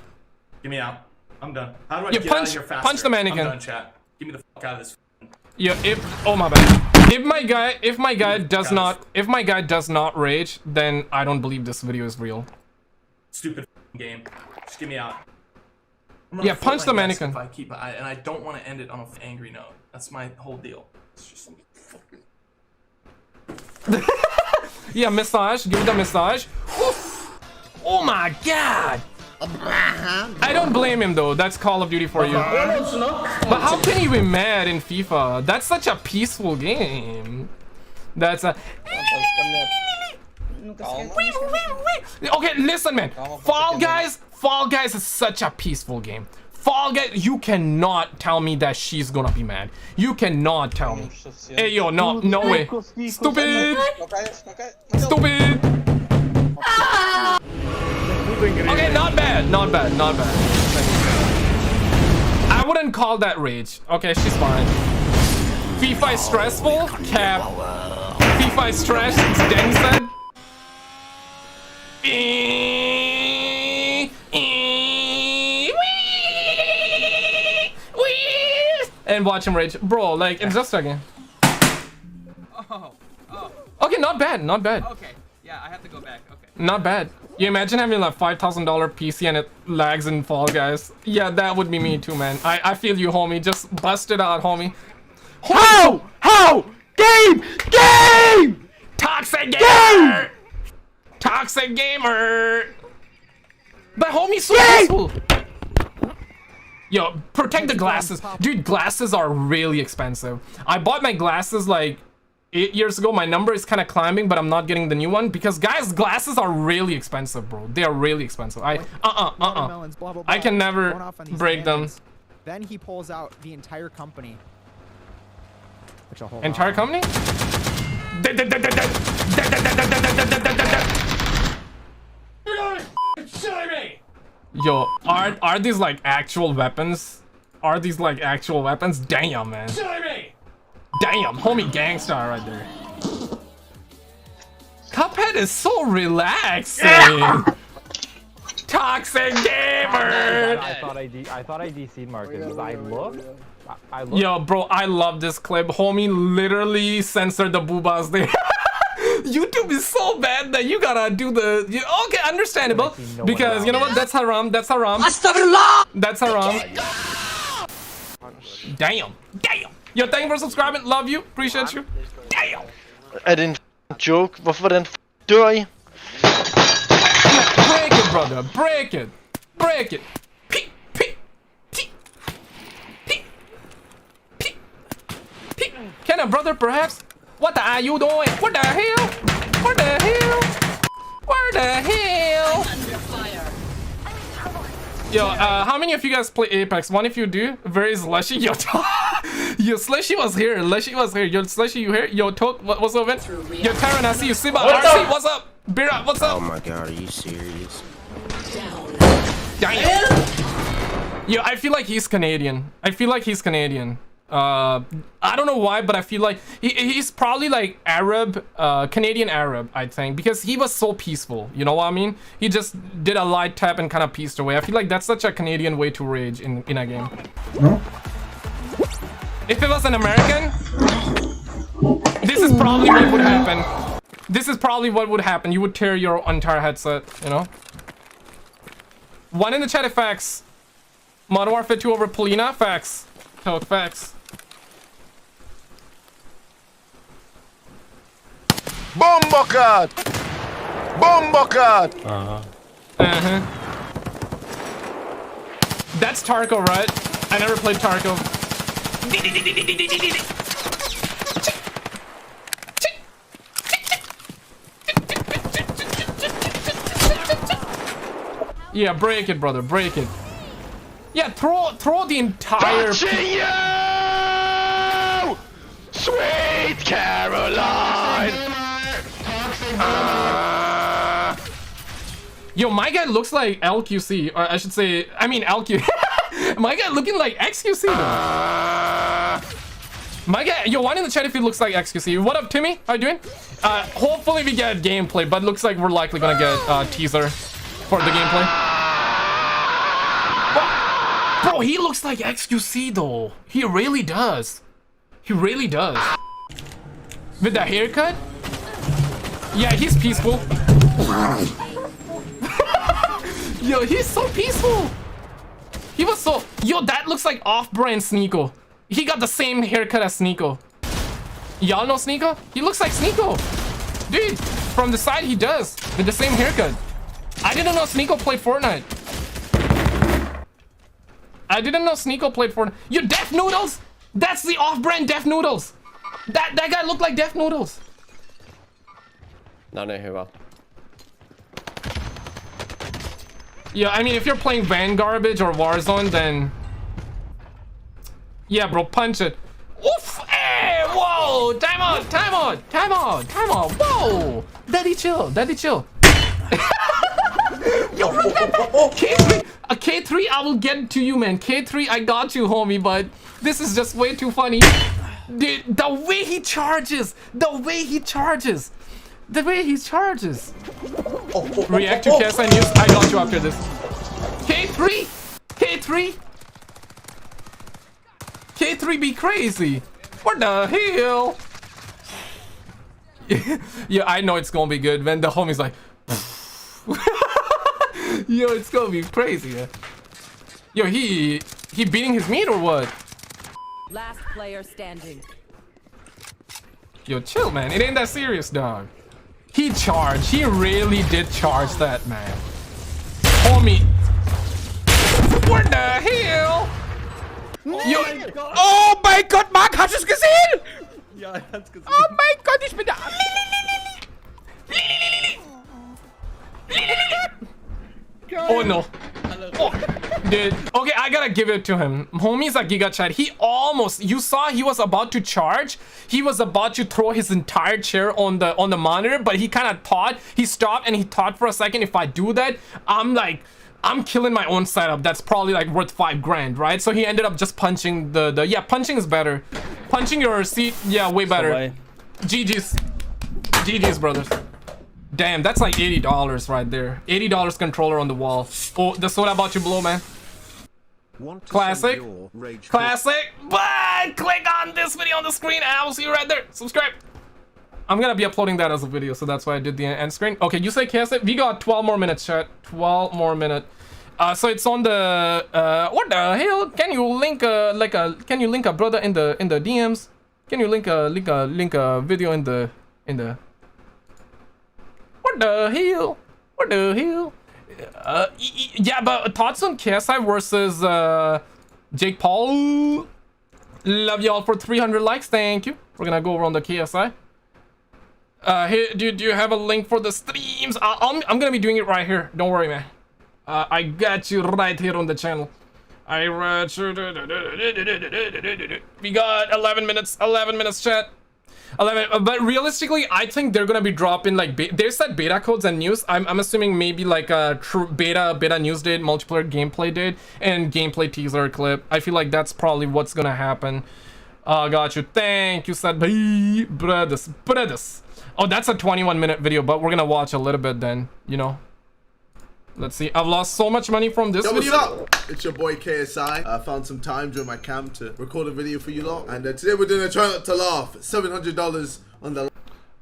Get me out. I'm done. How do I you get out of here faster? Punch the mannequin. I'm done, chat. Get me the fuck out of this. Yeah, oh my bad. If my guy does not rage, then I don't believe this video is real. Stupid game. Just get me out. Yeah, punch the mannequin. If I keep, and I don't want to end it on an angry note. That's my whole deal. It's just yeah, massage. Give it a massage. Oof. Oh my god. I don't blame him though. That's Call of Duty for you. But how can you be mad in FIFA? That's such a peaceful game. That's a... Okay, listen, man. Fall Guys is such a peaceful game. Fall Guys, you cannot tell me that she's gonna be mad. You cannot tell me. Hey, yo, no way. Stupid. Okay, not bad. I wouldn't call that rage. Okay, she's fine. FIFA is stressful? Cap. FIFA is stressed? Deng said. And watch him rage. Bro, like, it's just a game. Okay, not bad. Okay, yeah, I have to go back. Okay. Not bad. You imagine having like $5,000 PC and it lags in Fall Guys. Yeah, that would be me too, man. I feel you, homie. Just bust it out, homie. How? Game! Toxic gamer! Toxic gamer! But homie's so peaceful. Yo, protect the glasses. Dude, glasses are really expensive. I bought my glasses like 8 years ago. My number is kind of climbing, but I'm not getting the new one because, guys, glasses are really expensive, bro. They are really expensive. I can never break them. Then he pulls out the entire company. Which I'll hold entire on. company? Yo, are these like actual weapons? Are these like actual weapons? Damn, man. Damn, homie gangstar right there. Cuphead is so relaxing. toxic gamer. I thought I DC'd Marcus. I looked. Yo, bro, I love this clip. Homie literally censored the boobas there. YouTube is so bad that you gotta do the... Okay, understandable. Because, you know what? That's haram. That's haram. That's haram. Damn. Damn. Yo, thank you for subscribing. Love you. Appreciate you. Damn. Er det en joke? Hvorfor den dør I? Break it, brother. Break it. Break it. Can a brother perhaps? What are you doing? What the hell? What the hell? Where the hell? Yo, how many of you guys play Apex? One if you do. Where is Leshy? Yo, yo, Slushy was here. Leshy was here. Yo, Slushy, you here? Yo, Tote, what's up, man? Yo, Taran, I see you. Siba, RC, what's up? Bira, what's up? Oh my god, are you serious? Damn. Yo, I feel like he's Canadian. I feel like he's Canadian. I don't know why, but I feel like he's probably like Arab, Canadian Arab, I think, because he was so peaceful. You know what I mean? He just did a light tap and kind of pieced away. I feel like that's such a Canadian way to rage in a game. If it was an American, this is probably what would happen. This is probably what would happen. You would tear your entire headset, you know? One in the chat, facts. Modern Warfare 2 over Polina, facts. Tote, facts. Bombocat! Bombocat! That's Tarko, right? I never played Tarko. Yeah, break it, brother. Break it. Yeah, throw the entire... you! Sweet Caroline! Yo, my guy looks like LQC, or I should say, I mean LQ. My guy looking like XQC though. My guy, yo, one in the chat if he looks like XQC. What up, Timmy? How you doing? Hopefully we get gameplay, but looks like we're likely gonna get teaser for the gameplay. Bro, he looks like XQC though. He really does. He really does. With the haircut? Yeah, he's peaceful. Yo, he's so peaceful. He was so... Yo, that looks like off-brand Sneeko. He got the same haircut as Sneeko. Y'all know Sneeko? He looks like Sneeko. Dude, from the side he does. With the same haircut. I didn't know Sneeko played Fortnite. I didn't know Sneeko played Fortnite. Yo, Def Noodles? That's the off-brand Def Noodles. That guy looked like Def Noodles. No, who will? Yeah, I mean, if you're playing Van Garbage or Warzone, then... Yeah, bro, punch it. Oof! Hey, whoa! Time out, time out, time out, time out. Whoa! Daddy chill, daddy chill. Yo, K3, K3, I will get to you, man. K3, I got you, homie, but this is just way too funny. Dude, the way he charges, the way he charges. The way he charges. React to KSI news. I got you after this. K3! K3! K3 be crazy. What the hell? Yeah, I know it's gonna be good when the homie's like... Yo, it's gonna be crazy. Yeah. Yo, he beating his meat or what? Last player standing. Yo, chill, man. It ain't that serious, dog. He charged. He really did charge that, man. Homie. What the hell? Yo. Oh my God, Mark, hast du es gesehen? Ja, ich hab's gesehen. Oh mein Gott, ich bin da. Oh no. Oh, dude. Okay, I gotta give it to him. Homie's a Giga Chat. He almost, you saw he was about to charge. He was about to throw his entire chair on the monitor, but he kind of thought, he stopped and he thought for a second, if I do that, I'm killing my own setup. That's probably like worth 5 grand, right? So he ended up just punching yeah, punching is better. Punching your seat, yeah, way better. GG's. GG's, brothers. Damn, that's like $80 right there. $80 controller on the wall. Oh, the soda about to blow, man. Classic. Classic. But click on this video on the screen and I will see you right there. Subscribe. I'm gonna be uploading that as a video, so that's why I did the end screen. Okay, you say KSA? We got 12 more minutes, chat. 12 more minutes. So it's on the what the hell? Can you link can you link a brother in the DMs? Can you link a video in the what the hell? What the hell? Yeah, but thoughts on KSI versus Jake Paul? Love y'all for 300 likes. Thank you. We're gonna go over on the KSI. Here, do you have a link for the streams? I'm gonna be doing it right here. Don't worry, man. I got you right here on the channel. We got 11 minutes. 11 minutes, chat. 11. But realistically, I think they're gonna be dropping like they said beta codes and news. I'm assuming maybe like a true beta news date, multiplayer gameplay date, and gameplay teaser clip. I feel like that's probably what's gonna happen. Got you. Thank you, said brothers. Oh, that's a 21-minute video, but we're gonna watch a little bit then, you know. Let's see. I've lost so much money from this video. What's up? It's your boy KSI. I found some time during my camp to record a video for you lot. And today we're doing a try not to laugh. $700 on the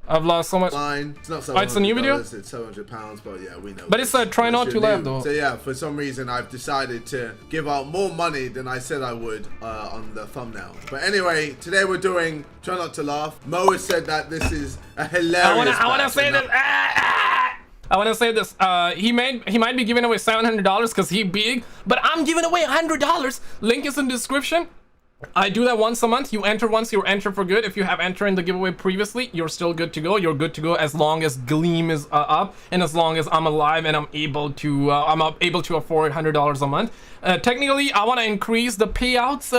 I've lost so much. Line. It's not $700. Oh, it's a new video? It's £700, but yeah, we know. But it's a try not to laugh though. So yeah, for some reason I've decided to give out more money than I said I would on the thumbnail. But anyway, today we're doing try not to laugh. Mo has said that this is a hilarious. I wanna say this. I want to say this. He might be giving away $700 because he big, but I'm giving away $100. Link is in the description. I do that once a month. You enter once, you're entered for good. If you have entered in the giveaway previously, you're still good to go. You're good to go as long as Gleam is up and as long as I'm alive and I'm able to afford $100 a month. Technically, I want to increase the payouts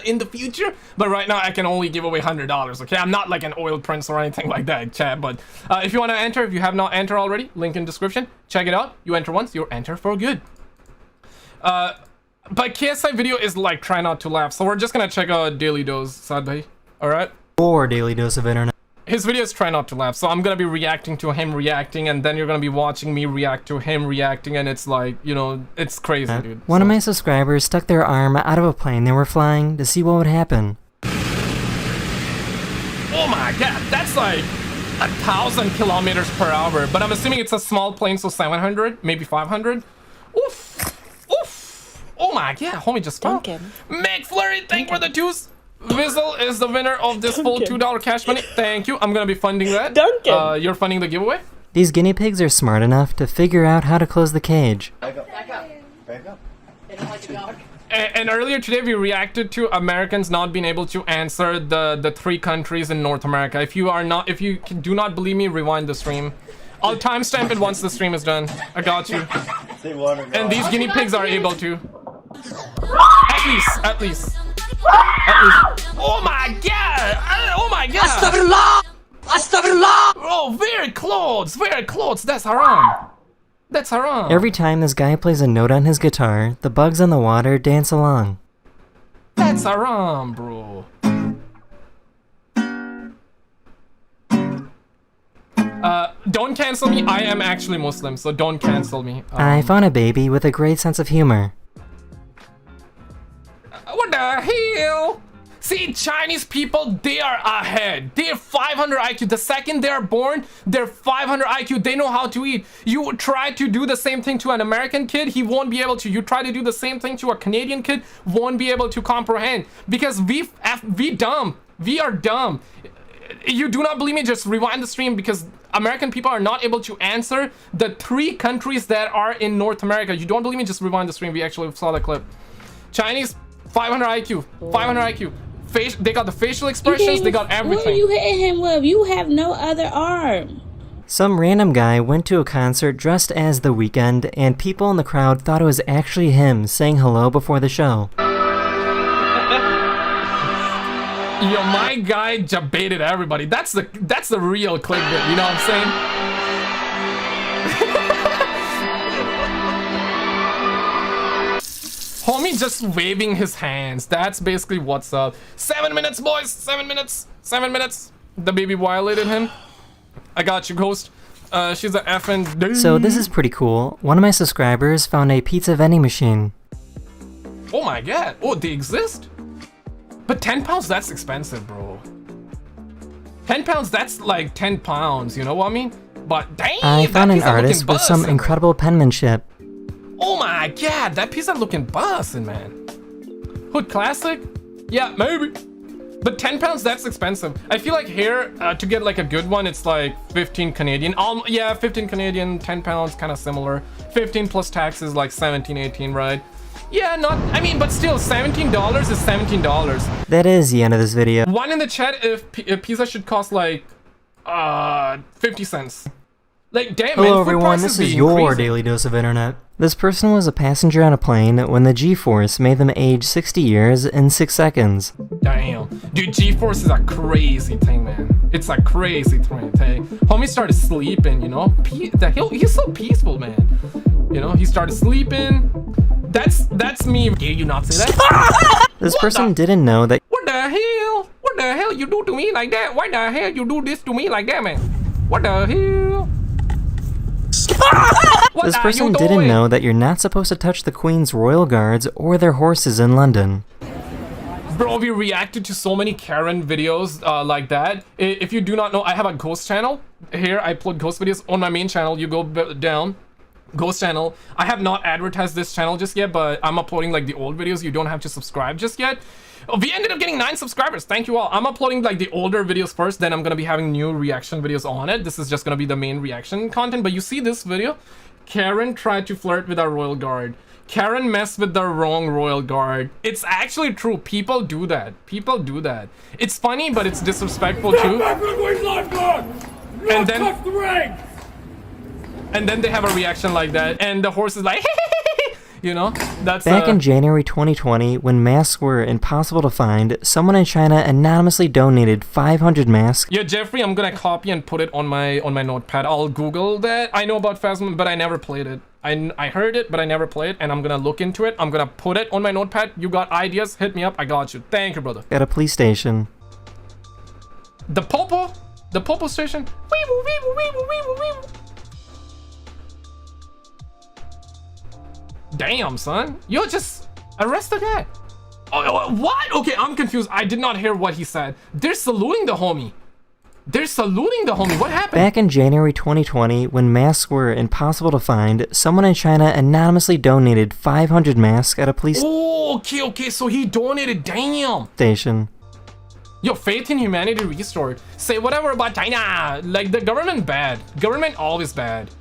in the future, but right now I can only give away $100. Okay, I'm not like an oil prince or anything like that, chat. But if you want to enter, if you have not entered already, link in description. Check it out. You enter once, you're entered for good. But KSI video is like try not to laugh, so we're just gonna check out Daily Dose, Sad Bhai. Alright? Or Daily Dose of Internet. His videos try not to laugh, so I'm gonna be reacting to him reacting, and then you're gonna be watching me react to him reacting, and it's like, you know, it's crazy, dude. One of my subscribers stuck their arm out of a plane they were flying to see what would happen. Oh my god, that's like 1,000 kilometers per hour, but I'm assuming it's a small plane, so 700, maybe 500. Oof. Oof. Oh my god, homie just Duncan. McFlurry, thank for the juice. Vizzle is the winner of this full $2 cash money. Thank you. I'm gonna be funding that. Duncan. You're funding the giveaway? These guinea pigs are smart enough to figure out how to close the cage. Back up. Back up. They don't like the dog. And earlier today we reacted to Americans not being able to answer the 3 countries in North America. If you do not believe me, rewind the stream. I'll timestamp it once the stream is done. I got you. And these guinea pigs are able to. At least. Oh my god! Oh my god! Astaghfirullah! Oh, very close. That's haram. That's haram. Every time this guy plays a note on his guitar, the bugs on the water dance along. That's haram, bro. Don't cancel me. I am actually Muslim, so don't cancel me. I found a baby with a great sense of humor. What the hell? See, Chinese people, they are ahead. They're 500 IQ. The second they're born, they're 500 IQ. They know how to eat. You try to do the same thing to an American kid, he won't be able to. You try to do the same thing to a Canadian kid, won't be able to comprehend. Because we dumb. We are dumb. You do not believe me? Just rewind the stream, because American people are not able to answer the 3 countries that are in North America. You don't believe me? Just rewind the stream. We actually saw the clip. Chinese, 500 IQ. 500 IQ. They got the facial expressions. They got everything. What are you hitting him with? You have no other arm. Some random guy went to a concert dressed as The Weeknd, and people in the crowd thought it was actually him saying hello before the show. Yo, my guy baited everybody. That's the real clickbait. You know what I'm saying? Homie just waving his hands. That's basically what's up. 7 minutes, boys. 7 minutes. 7 minutes. The baby violated him. I got you, Ghost. She's a effing dude. So this is pretty cool. One of my subscribers found a pizza vending machine. Oh my god. Oh, they exist? But 10 pounds, that's expensive, bro. 10 pounds, that's like 10 pounds, you know what I mean? But dang, I found an pizza artist looking with some bussin'. incredible penmanship. Oh my god, that pizza looking bussin', man. Hood classic? Yeah, maybe. But 10 pounds, that's expensive. I feel like here, to get like a good one, it's like 15 Canadian. Yeah, 15 Canadian, 10 pounds, kind of similar. 15 plus taxes, like 17, 18, right? Yeah, not, I mean, but still, $17 is $17. That is the end of this video. One in the chat if pizza should cost like 50 cents. Like, damn, Hello man, food everyone, prices this is be your increasing. daily dose of internet. This person was a passenger on a plane when the G-force made them age 60 years in 6 seconds. Damn. Dude, G-force is a crazy thing, man. It's a crazy thing. Homie started sleeping, you know? He's so peaceful, man. You know, he started sleeping. That's me. Dare you not say that? This person didn't know that. What the hell? What the hell you do to me like that? Why the hell you do this to me like that, man? What the hell? This person didn't know that you're not supposed to touch the Queen's royal guards or their horses in London. Bro, we reacted to so many Karen videos like that. If you do not know, I have a ghost channel. Here, I upload ghost videos on my main channel. You go down. Ghost channel. I have not advertised this channel just yet, but I'm uploading like the old videos. You don't have to subscribe just yet. We ended up getting 9 subscribers. Thank you all. I'm uploading like the older videos first, then I'm gonna be having new reaction videos on it. This is just gonna be the main reaction content. But you see this video? Karen tried to flirt with our royal guard. Karen messed with the wrong royal guard. It's actually true. People do that. People do that. It's funny, but it's disrespectful too. And then they have a reaction like that, and the horse is like, you know, that's Back in January 2020, when masks were impossible to find, someone in China anonymously donated 500 masks. Yeah, Jeffrey, I'm gonna copy and put it on my notepad. I'll Google that. I know about Phasma, but I never played it. I heard it, but I never played, and I'm gonna look into it. I'm gonna put it on my notepad. You got ideas? Hit me up. I got you. Thank you, brother. At a police station. The Popo station. Weeble, weeble, weeble, weeble, weeble. Damn, son. You just arrest the guy. Oh, what? Okay, I'm confused. I did not hear what he said. They're saluting the homie. They're saluting the homie. What happened? Back in January 2020, when masks were impossible to find, someone in China anonymously donated 500 masks at a police Okay, so he donated. Damn. station. Yo, faith in humanity restored. Say whatever about China. Like, the government bad. Government always bad.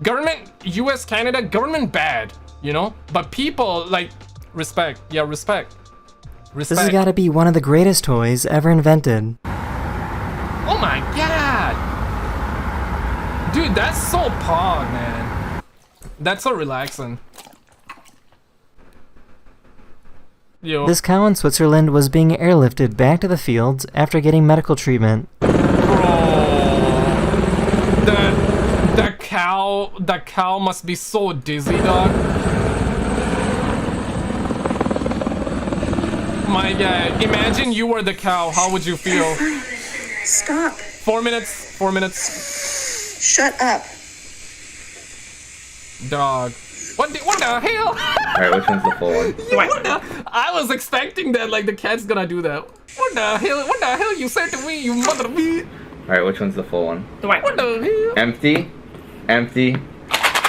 Government, US, Canada, government bad. You know? But people, like, respect. Yeah, respect. This has got to be one of the greatest toys ever invented. Oh my god! Dude, that's so pog, man. That's so relaxing. Yo. This cow in Switzerland was being airlifted back to the fields after getting medical treatment. The cow must be so dizzy, dog. My god, imagine you were the cow. How would you feel? Stop. 4 minutes. 4 minutes. Shut up. Dog. What the hell? Alright, which one's the full one? I was expecting that, like, the cat's gonna do that. What the hell you said to me, you mother of me? Alright, which one's the full one? What the hell? Empty, empty,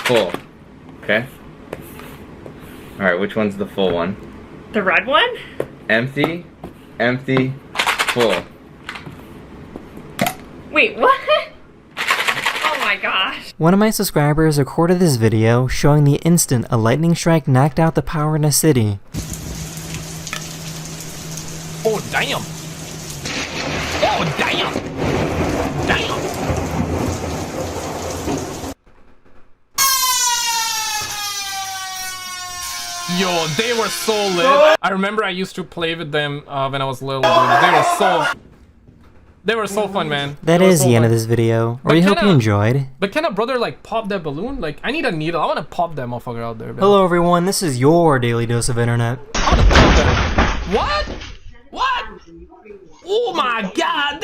full. Okay? Alright, which one's the full one? The red one? Empty, empty, full. Wait, what? Oh my gosh. One of my subscribers recorded this video showing the instant a lightning strike knocked out the power in a city. Oh, damn. Oh, damn. Damn. Yo, they were so lit. I remember I used to play with them when I was little. Dude. They were so fun, man. That is the end of this video. We hope you enjoyed. But can a brother like pop that balloon? Like, I need a needle. I want to pop that motherfucker out there. Man. Hello everyone, this is your daily dose of internet. What? What? Oh my god,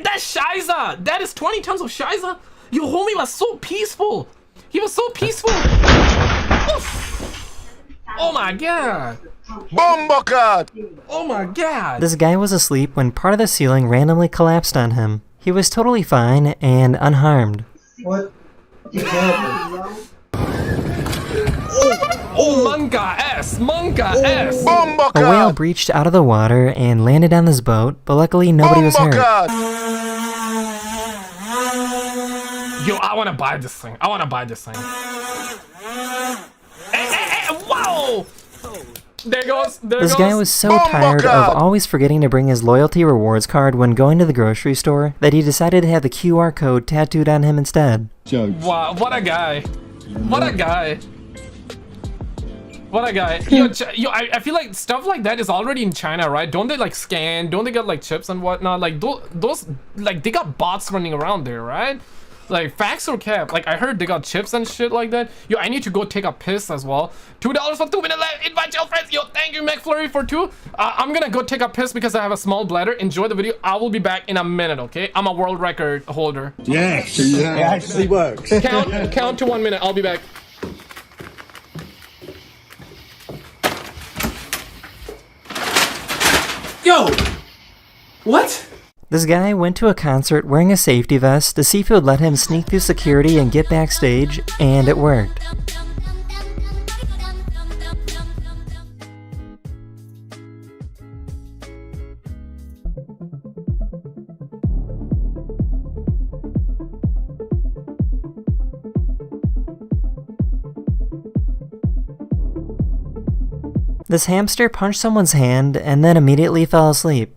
that's Shiza. That is 20 tons of Shiza. Your homie was so peaceful. He was so peaceful. Oh my god. Bomba. Oh my god. This guy was asleep when part of the ceiling randomly collapsed on him. He was totally fine and unharmed. What? Oh, manga S, manga S. A whale breached out of the water and landed on this boat, but luckily nobody was hurt. Yo, I wanna buy this thing. I wanna buy this thing. Whoa! There goes. This guy was so tired of always forgetting to bring his loyalty rewards card when going to the grocery store that he decided to have the QR code tattooed on him instead. Wow, what a guy. What a guy. What a guy. Yo, I feel like stuff like that is already in China, right? Don't they like scan? Don't they got like chips and whatnot? Like those like they got bots running around there, right? Like facts or cap? Like I heard they got chips and shit like that. Yo, I need to go take a piss as well. $2 for 2 minutes left. Invite your friends. Yo, thank you McFlurry for 2. I'm gonna go take a piss because I have a small bladder. Enjoy the video. I will be back in a minute, okay? I'm a world record holder. Yes, it actually works. Count to 1 minute. I'll be back. Yo! What? This guy went to a concert wearing a safety vest to see if it would let him sneak through security and get backstage, and it worked. This hamster punched someone's hand and then immediately fell asleep.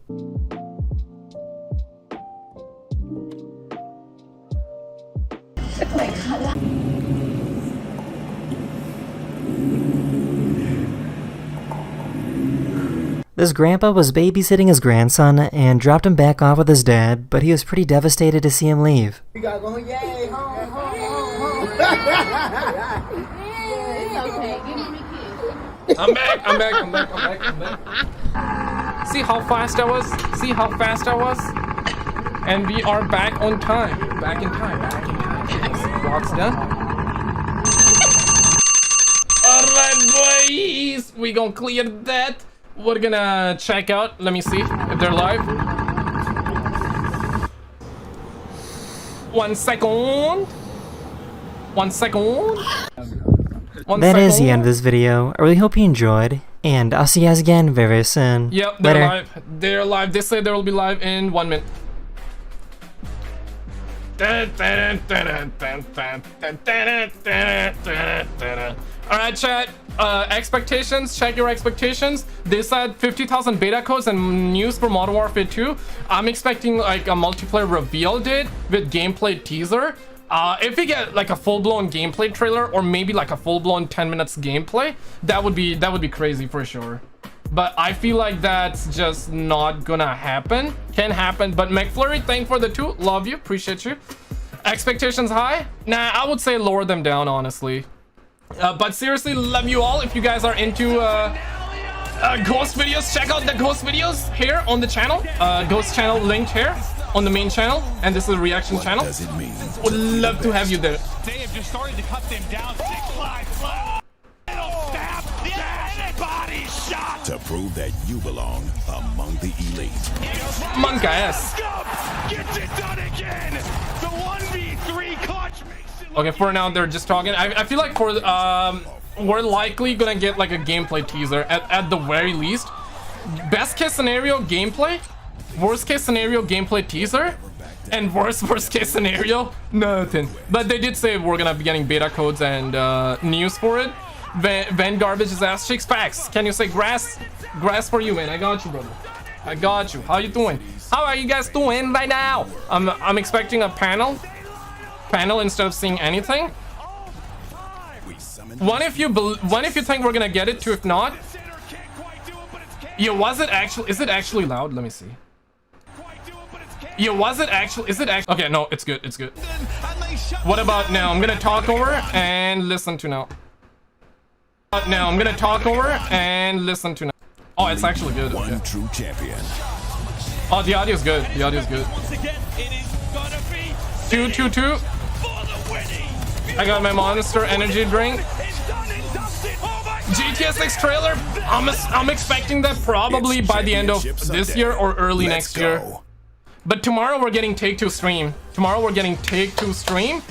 This grandpa was babysitting his grandson and dropped him back off with his dad, but he was pretty devastated to see him leave. We gotta go, yay, home, home. I'm back. See how fast I was? See how fast I was? And we are back on time. Back in time. Clock's done. Alright, boys. We gonna clear that. We're gonna check out. Let me see if they're live. 1 second. 1 second. That is the end of this video. I really hope you enjoyed, and I'll see you guys again very, very soon. Yep, they're Later. live. They're live. They say they will be live in 1 minute. Alright, chat. Expectations. Check your expectations. They said 50,000 beta codes and news for Modern Warfare 2. I'm expecting like a multiplayer reveal date with gameplay teaser. If we get like a full-blown gameplay trailer or maybe like a full-blown 10 minutes gameplay, that would be crazy for sure. But I feel like that's just not gonna happen. Can happen. But McFlurry, thank for the 2. Love you. Appreciate you. Expectations high? Nah, I would say lower them down, honestly. But seriously, love you all. If you guys are into ghost videos, check out the ghost videos here on the channel. Ghost channel linked here on the main channel, and this is a reaction channel. Would love to have you there. They have just started to cut them down. 6-5. Body shot to prove that you belong among the elite. Monka S. Gets it done again. The 1v3 clutch makes it. Okay, for now they're just talking. I feel like for we're likely gonna get like a gameplay teaser at the very least. Best case scenario gameplay, worst case scenario gameplay teaser, and worst case scenario nothing. But they did say we're gonna be getting beta codes and news for it. Van Garbage is ass cheeks. Facts. Can you say grass for you, man? I got you, brother. I got you. How you doing? How are you guys doing right now? I'm expecting a panel instead of seeing anything. One if you think we're gonna get it, two if not. Yo, was it actually? Is it actually loud? Let me see. Yo, was it actually? Is it actually? Okay, no, it's good. It's good. What about now? I'm gonna talk over and listen to now. Now I'm gonna talk over and listen to now. Oh, it's actually good. Okay. One true champion. Oh, the audio is good. The audio is good. 2-2-2. I got my Monster energy drink. GTA 6 trailer. I'm expecting that probably by the end of this year or early next year. But tomorrow we're getting Take-Two stream. Tomorrow we're getting Take-Two stream,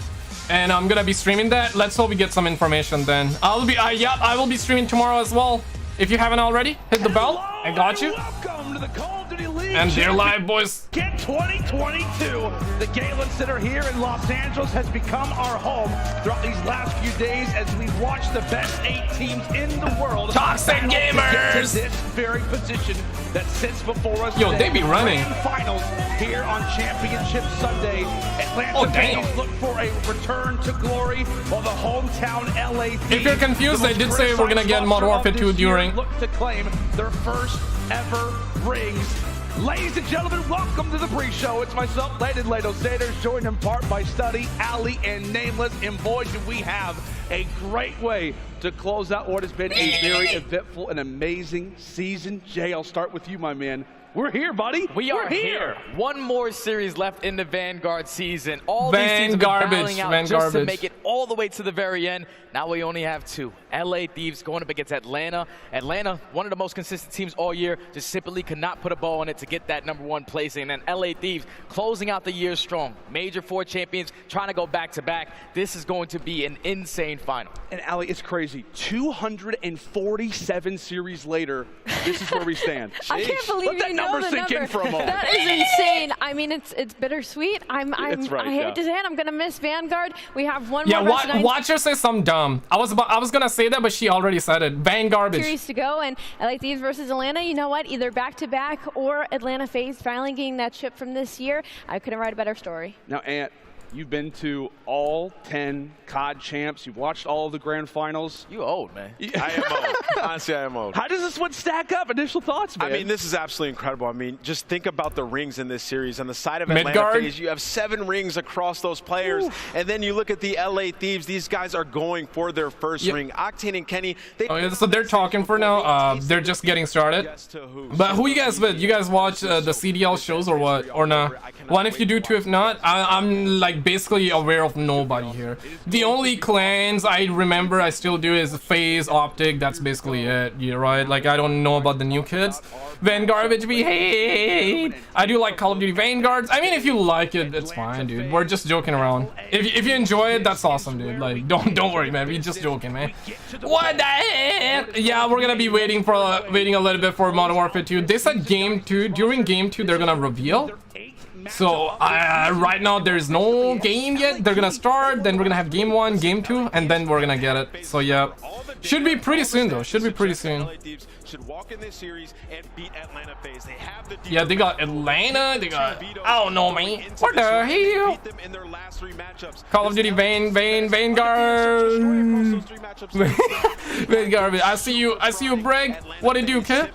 and I'm gonna be streaming that. Let's hope we get some information then. I will be streaming tomorrow as well. If you haven't already, hit the bell. I got you. Welcome to the Call of Duty League. And they're live, boys. Get 2022. The Galen Center here in Los Angeles has become our home throughout these last few days as we watch the best 8 teams in the world. Toxic gamers. This very position that sits before us. Yo, they be running. Grand finals here on Championship Sunday. Atlanta fans look for a return to glory while the hometown LA Thieves, if you're confused, they did say we're gonna get Modern Warfare 2 during. Look to claim their first ever rings. Ladies and gentlemen, welcome to the pre-show. It's myself, Tate and Lato Saders, joined in part by Study, Ali, and Nameless. And boy, do we have a great way to close out what has been a very eventful and amazing season. Jay, I'll start with you, my man. We're here, buddy. We're here. One more series left in the Vanguard season. All Van these teams have garbage, been battling out Van just garbage. to make it all the way to the very end. Now we only have 2. LA Thieves going up against Atlanta. Atlanta, one of the most consistent teams all year, just simply could not put a bow on it to get that #1 placing. And then LA Thieves closing out the year strong. Major 4 champions trying to go back-to-back. This is going to be an insane final. And Ali, it's crazy. 247 series later, this is where we stand. I can't believe Let that you know number the sink number. in for a moment. That is insane. I mean, it's bittersweet. It's right, I hate to say it. I'm gonna miss Vanguard. We have one Yeah, more. watch her say something dumb. I was gonna say that, but she already said it. Van garbage. Series to go, and LA Thieves versus Atlanta. You know what? Either back-to-back or Atlanta FaZe finally getting that chip from this year. I couldn't write a better story. Now, Ant, you've been to all 10 COD champs. You've watched all of the grand finals. You old, man. I am old. Honestly, I am old. How does this one stack up? Initial thoughts, man? I mean, this is absolutely incredible. I mean, just think about the rings in this series. On the side of Atlanta Midgard. FaZe, you have 7 rings across those players. Ooh. And then you look at the LA Thieves. These guys are going for their first ring. Octane and Kenny. So they're talking for now. They're just getting started. But who you guys with? You guys watch the CDL shows or what? Or not? One if you do, 2 if not. I'm like basically aware of nobody here. The only clans I remember I still do is FaZe, Optic. That's basically it. Yeah, right? Like I don't know about the new kids. Vanguard, which we hate. I do like Call of Duty Vanguards. I mean, if you like it, it's fine, dude. We're just joking around. If you enjoy it, that's awesome, dude. Like don't worry, man. We're just joking, man. What the heck? Yeah, we're gonna be waiting a little bit for Modern Warfare 2. They said Game 2. During Game 2, they're gonna reveal. So right now there's no game yet. They're gonna start, then we're gonna have Game 1, Game 2, and then we're gonna get it. So yeah, should be pretty soon though. Should be pretty soon. Yeah, they got Atlanta. They got I don't know, man. What the hell? Call of Duty Vanguard. Vanguard. I see you, Breg. What do you do, kid?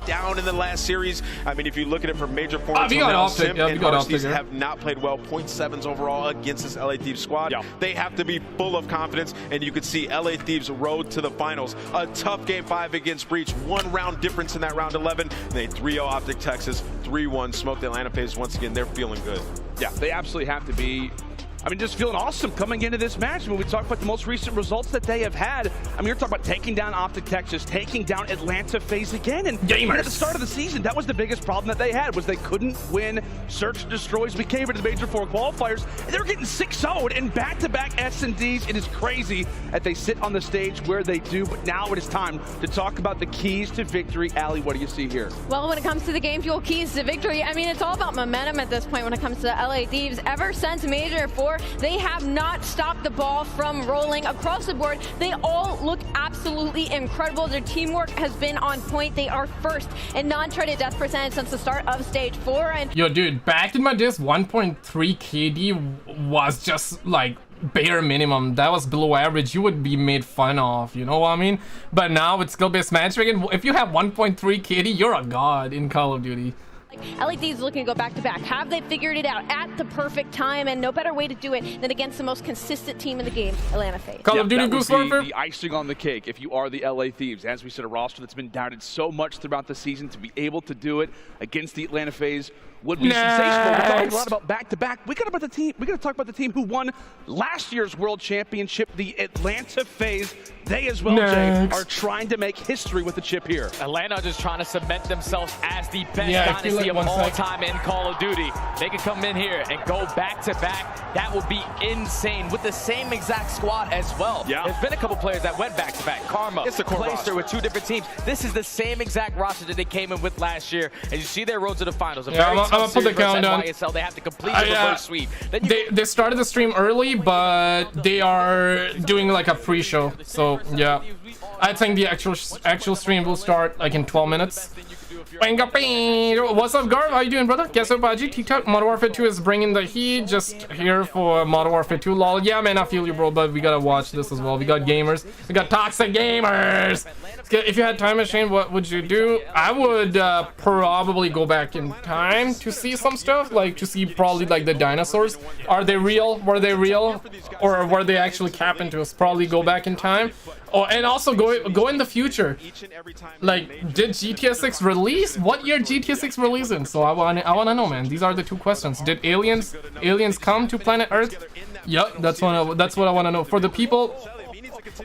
Down in the last series. I mean, if you look at it from major formats, we got Optic. Yeah, we got Optic. Have not played well. 0.7s overall against this LA Thieves squad. Yeah. They have to be full of confidence, and you could see LA Thieves road to the finals. A tough Game 5 against Breach. 1 round difference in that round 11. They 3-0 Optic Texas. 3-1 smoked the Atlanta FaZe once again. They're feeling good. Yeah, they absolutely have to be. I mean, just feeling awesome coming into this match. When we talk about the most recent results that they have had, I mean, you're talking about taking down Optic Texas, taking down Atlanta FaZe again. And at the start of the season, that was the biggest problem that they had, was they couldn't win Search and Destroys. We came into the Major 4 qualifiers, and they were getting 6-0'd in back-to-back S&Ds. It is crazy that they sit on the stage where they do, but now it is time to talk about the keys to victory. Ali, what do you see here? Well, when it comes to the game fuel keys to victory, I mean, it's all about momentum at this point when it comes to LA Thieves. Ever since Major 4, they have not stopped the ball from rolling across the board. They all look absolutely incredible. Their teamwork has been on point. They are first in non-traded death percentage since the start of stage 4. And yo, dude, back in my days, 1.3 KD was just like bare minimum. That was below average. You would be made fun of, you know what I mean? But now with skill-based matchmaking, if you have 1.3 KD, you're a god in Call of Duty. LA Thieves looking to go back-to-back. Have they figured it out at the perfect time? And no better way to do it than against the most consistent team in the game, Atlanta FaZe. Call of Duty Goose Warfare. The icing on the cake if you are the LA Thieves. As we said, a roster that's been doubted so much throughout the season, to be able to do it against the Atlanta FaZe would be sensational. We're talking a lot about back-to-back. We got to talk about the team who won last year's World Championship, the Atlanta FaZe. They as well, Jay, are trying to make history with the chip here. Atlanta just trying to cement themselves as the best dynasty of all time in Call of Duty. They can come in here and go back-to-back. That would be insane with the same exact squad as well. Yeah. There's been a couple players that went back-to-back. Karma, Playster with 2 different teams. This is the same exact roster that they came in with last year. And you see their road to the finals. I'm gonna put the countdown. YSL. They have to complete the reverse sweep. They started the stream early, but they are doing like a pre-show. So yeah, I think the actual stream will start like in 12 minutes. What's up, Garv? How you doing, brother? Guess what, Baji? TikTok Modern Warfare 2 is bringing the heat. Just here for Modern Warfare 2. Lol. Yeah, man, I feel you, bro. But we gotta watch this as well. We got gamers. We got toxic gamers. If you had time machine, what would you do? I would probably go back in time to see some stuff, like to see probably like the dinosaurs. Are they real? Were they real, or were they actually capping to us? Probably go back in time. Oh, and also go in the future. Like, did GTA 6 release? What year GTA 6 releasing? So I wanna know, man. These are the 2 questions. Did aliens come to planet Earth? Yep, that's what I wanna know. For the people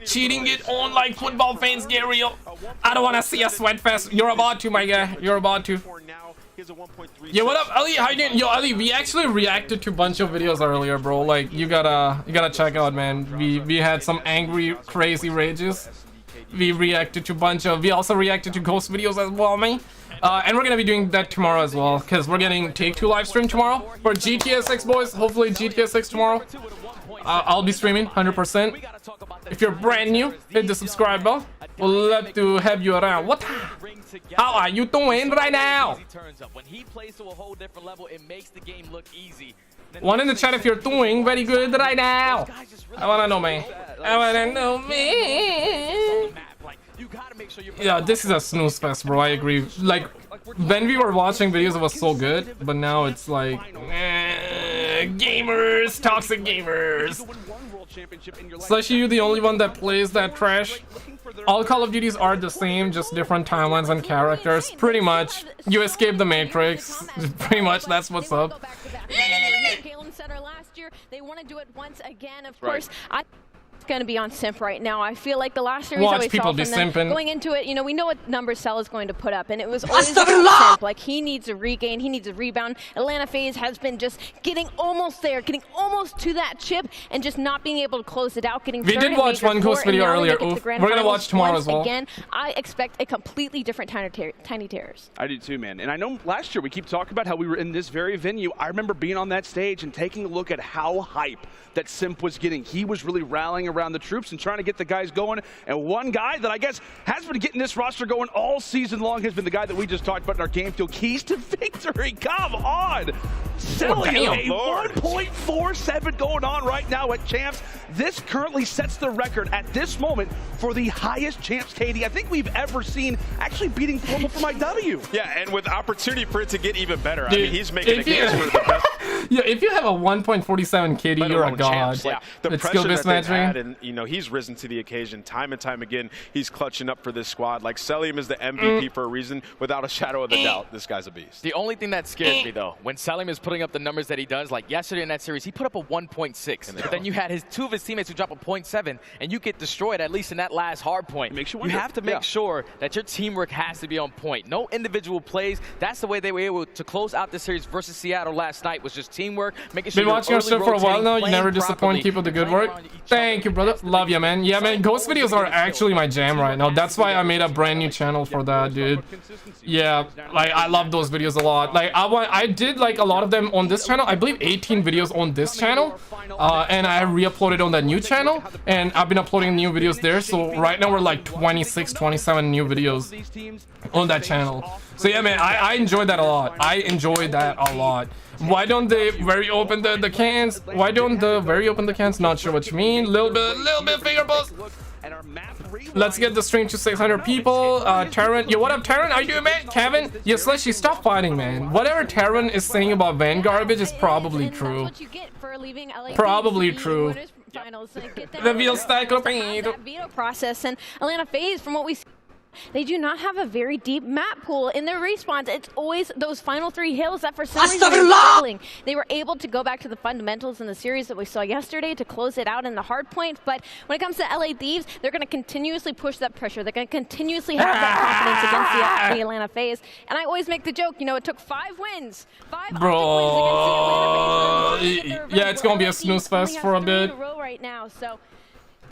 cheating it on like football fans, get real. I don't wanna see a sweat fest. You're about to, my guy. You're about to. Yeah, what up, Ali? How you doing? Yo, Ali, we actually reacted to a bunch of videos earlier, bro. Like, you gotta check out, man. We had some angry, crazy rages. We reacted to a bunch of. We also reacted to ghost videos as well, man. And we're gonna be doing that tomorrow as well, because we're getting Take-Two live stream tomorrow for GTA 6, boys. Hopefully GTA 6 tomorrow. I'll be streaming 100%. If you're brand new, hit the subscribe bell. We'd love to have you around. What? How are you doing right now? One in the chat if you're doing very good right now. I wanna know, man. I wanna know, man. Yeah, this is a snooze fest, bro. I agree. Like, when we were watching videos, it was so good, but now it's like, gamers, toxic gamers. Slushy, you the only one that plays that trash? All Call of Duties are the same, just different timelines and characters. Pretty much. You escape the Matrix. Pretty much, that's what's up. They want to do it once again, of course. Going to be on simp right now. I feel like the last series Watch that we people saw be from them simping. going into it, you know, we know what numbers Cell is going to put up, and it was always simp. Like, he needs a regain, he needs a rebound. Atlanta FaZe has been just getting almost there, getting almost to that chip, and just not being able to close it out. Getting we did watch one ghost video earlier. We're gonna watch tomorrow as well. Again, I expect a completely different Tiny Terrors. I do too, man. And I know last year we keep talking about how we were in this very venue. I remember being on that stage and taking a look at how hype that Simp was getting. He was really rallying around the troops and trying to get the guys going. And one guy that I guess has been getting this roster going all season long has been the guy that we just talked about in our game field. Keys to victory. Come on. Selling a 1.47 going on right now at Champs. This currently sets the record at this moment for the highest Champs KD I think we've ever seen, actually beating Formal for my W. Yeah, and with opportunity for it to get even better. Dude, I mean, he's making a case for the best. Yeah, if you have a 1.47 KD, you're a god. Like, the pressure that they've had, and you know, he's risen to the occasion time and time again. He's clutching up for this squad. Like, Selim is the MVP for a reason. Without a shadow of a doubt, this guy's a beast. The only thing that scares me, though, when Selim is putting up the numbers that he does, like yesterday in that series, he put up a 1.6. But then you had two of his teammates who drop a 0.7, and you get destroyed, at least in that last hard point. You have to make sure that your teamwork has to be on point. No individual plays. That's the way they were able to close out the series versus Seattle last night, was just teamwork, making sure been watching our stuff for a while now. You never disappoint. Keep up the good work. Thank you, brother. Love you, man. Yeah, man. Ghost videos are actually my jam right now. That's why I made a brand new channel for that, dude. Yeah, like I love those videos a lot. Like I did like a lot of them on this channel. I believe 18 videos on this channel, and I re-uploaded on that new channel, and I've been uploading new videos there. So right now we're like 26, 27 new videos on that channel. So yeah, man, I enjoyed that a lot. I enjoyed that a lot. Why don't they very open the cans? Why don't the very open the cans? Not sure what you mean. Little bit finger post. Let's get the stream to 600 people. Taran, yo, what up, Taran? Are you doing, man? Kevin, yo, Slushy, stop fighting, man. Whatever Taran is saying about Van Garbage is probably true. Probably true. Finals, The veal stack that veto process, and Atlanta FaZe, from what we see. They do not have a very deep map pool in their respawns. It's always those final 3 hills that for some reason are struggling. They were able to go back to the fundamentals in the series that we saw yesterday to close it out in the hard point. But when it comes to LA Thieves, they're going to continuously push that pressure. They're going to continuously have that confidence against the Atlanta FaZe. And I always make the joke, you know, it took 5 wins. 5 Bro, yeah, it's going to be a snooze fest for a bit. Right now, so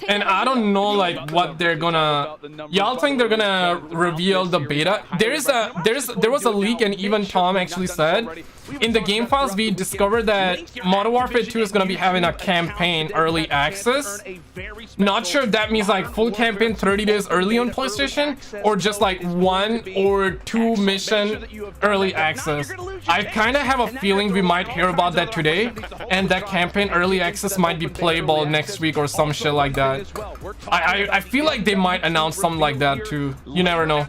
and I don't know like what they're gonna. Y'all think they're gonna reveal the beta? There was a leak, and even Tom actually said in the game files we discovered that Modern Warfare 2 is gonna be having a campaign early access. Not sure if that means like full campaign 30 days early on PlayStation, or just like 1 or 2 mission early access. I kind of have a feeling we might hear about that today, and that campaign early access might be playable next week or some shit like that. I feel like they might announce something like that too. You never know.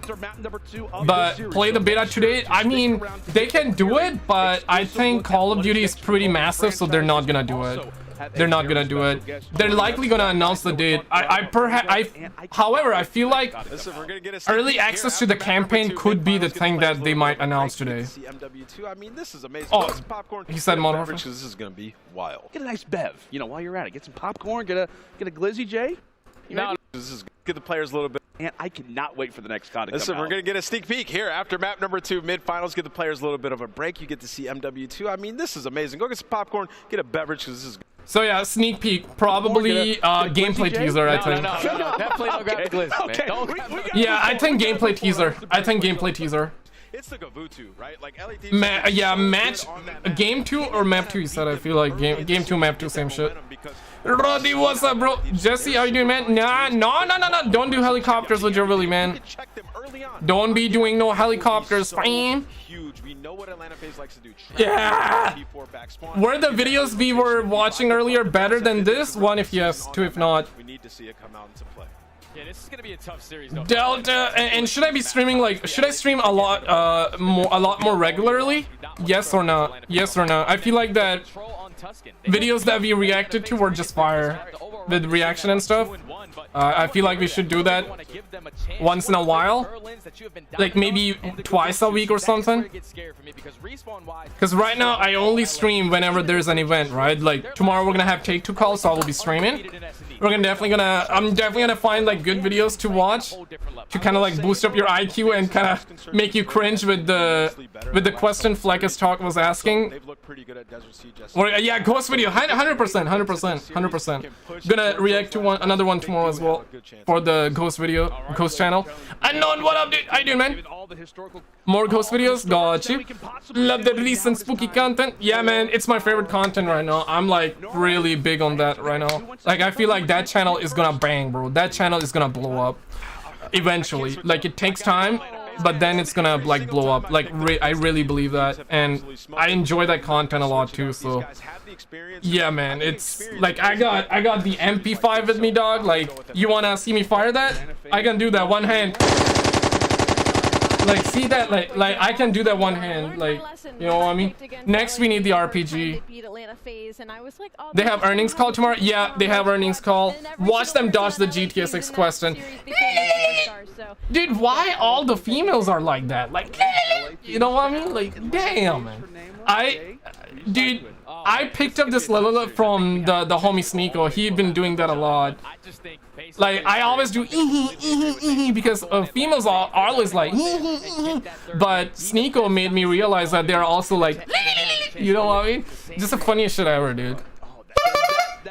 But play the beta today. I mean, they can do it, but I think Call of Duty is pretty massive, so they're not gonna do it. They're not gonna do it. They're likely gonna announce the date. However, I feel like early access to the campaign could be the thing that they might announce today. MW2, I mean, this is amazing. Oh, he said Modern Warfare. This is gonna be wild. Get a nice bev, you know, while you're at it. Get some popcorn. Get a glizzy, Jay. This is give the players a little bit. And I cannot wait for the next COD to Listen, come we're out. going to get a sneak peek here after map number 2, mid-finals. Give the players a little bit of a break. You get to see MW2. I mean, this is amazing. Go get some popcorn, get a beverage, because this is... So yeah, sneak peek, probably gameplay teaser, I think. No, definitely don't grab the glitz, man. Yeah, I think gameplay teaser. It's the MW2, right? Like LED. Yeah, match game 2 or map 2. You said I feel like game 2, map 2, same shit. Roddy, what's up, bro? Jesse, how you doing, man? Nah, no. Don't do helicopters with your Willy, man. Don't be doing no helicopters, fam. Huge. We know what Atlanta FaZe likes to do. Yeah. Were the videos we were watching earlier better than this one? If yes, 2 if not. We need to see it come out into play. Yeah, this is gonna be a tough series. Though. Delta, and should I be streaming like? Should I stream a lot more regularly? Yes or no? Yes or no? I feel like that videos that we reacted to were just fire with reaction and stuff. I feel like we should do that once in a while, like maybe twice a week or something. Because right now I only stream whenever there's an event, right? Like tomorrow we're gonna have Take 2 calls, so I will be streaming. I'm definitely gonna find like good videos to watch to kind of like boost up your IQ and kind of make you cringe with the question Fleckus Talk was asking. Or yeah, ghost video, 100%. Gonna react to another one tomorrow as well for the ghost video, ghost channel. Unknown, what up, dude? How you doing, man? More ghost videos, got you. Love the recent spooky content. Yeah, man, it's my favorite content right now. I'm like really big on that right now. Like I feel like that channel is gonna bang, bro. That channel is gonna blow up eventually. Like it takes time, but then it's gonna like blow up. Like I really believe that, and I enjoy that content a lot too. So yeah, man, it's like I got the MP5 with me, dog. Like you wanna see me fire that? I can do that one hand. Like see that, like I can do that one hand, like you know what I mean. Next we need the RPG. They have earnings call tomorrow. Yeah, they have earnings call. Watch them dodge the GTA 6 question. Dude, why all the females are like that? Like, you know what I mean? Like, damn, man. I picked up this level up from the homie Sneeko. He'd been doing that a lot. Like I always do because females are always like but Sneeko made me realize that they're also like, you know what I mean? Just the funniest shit ever, dude.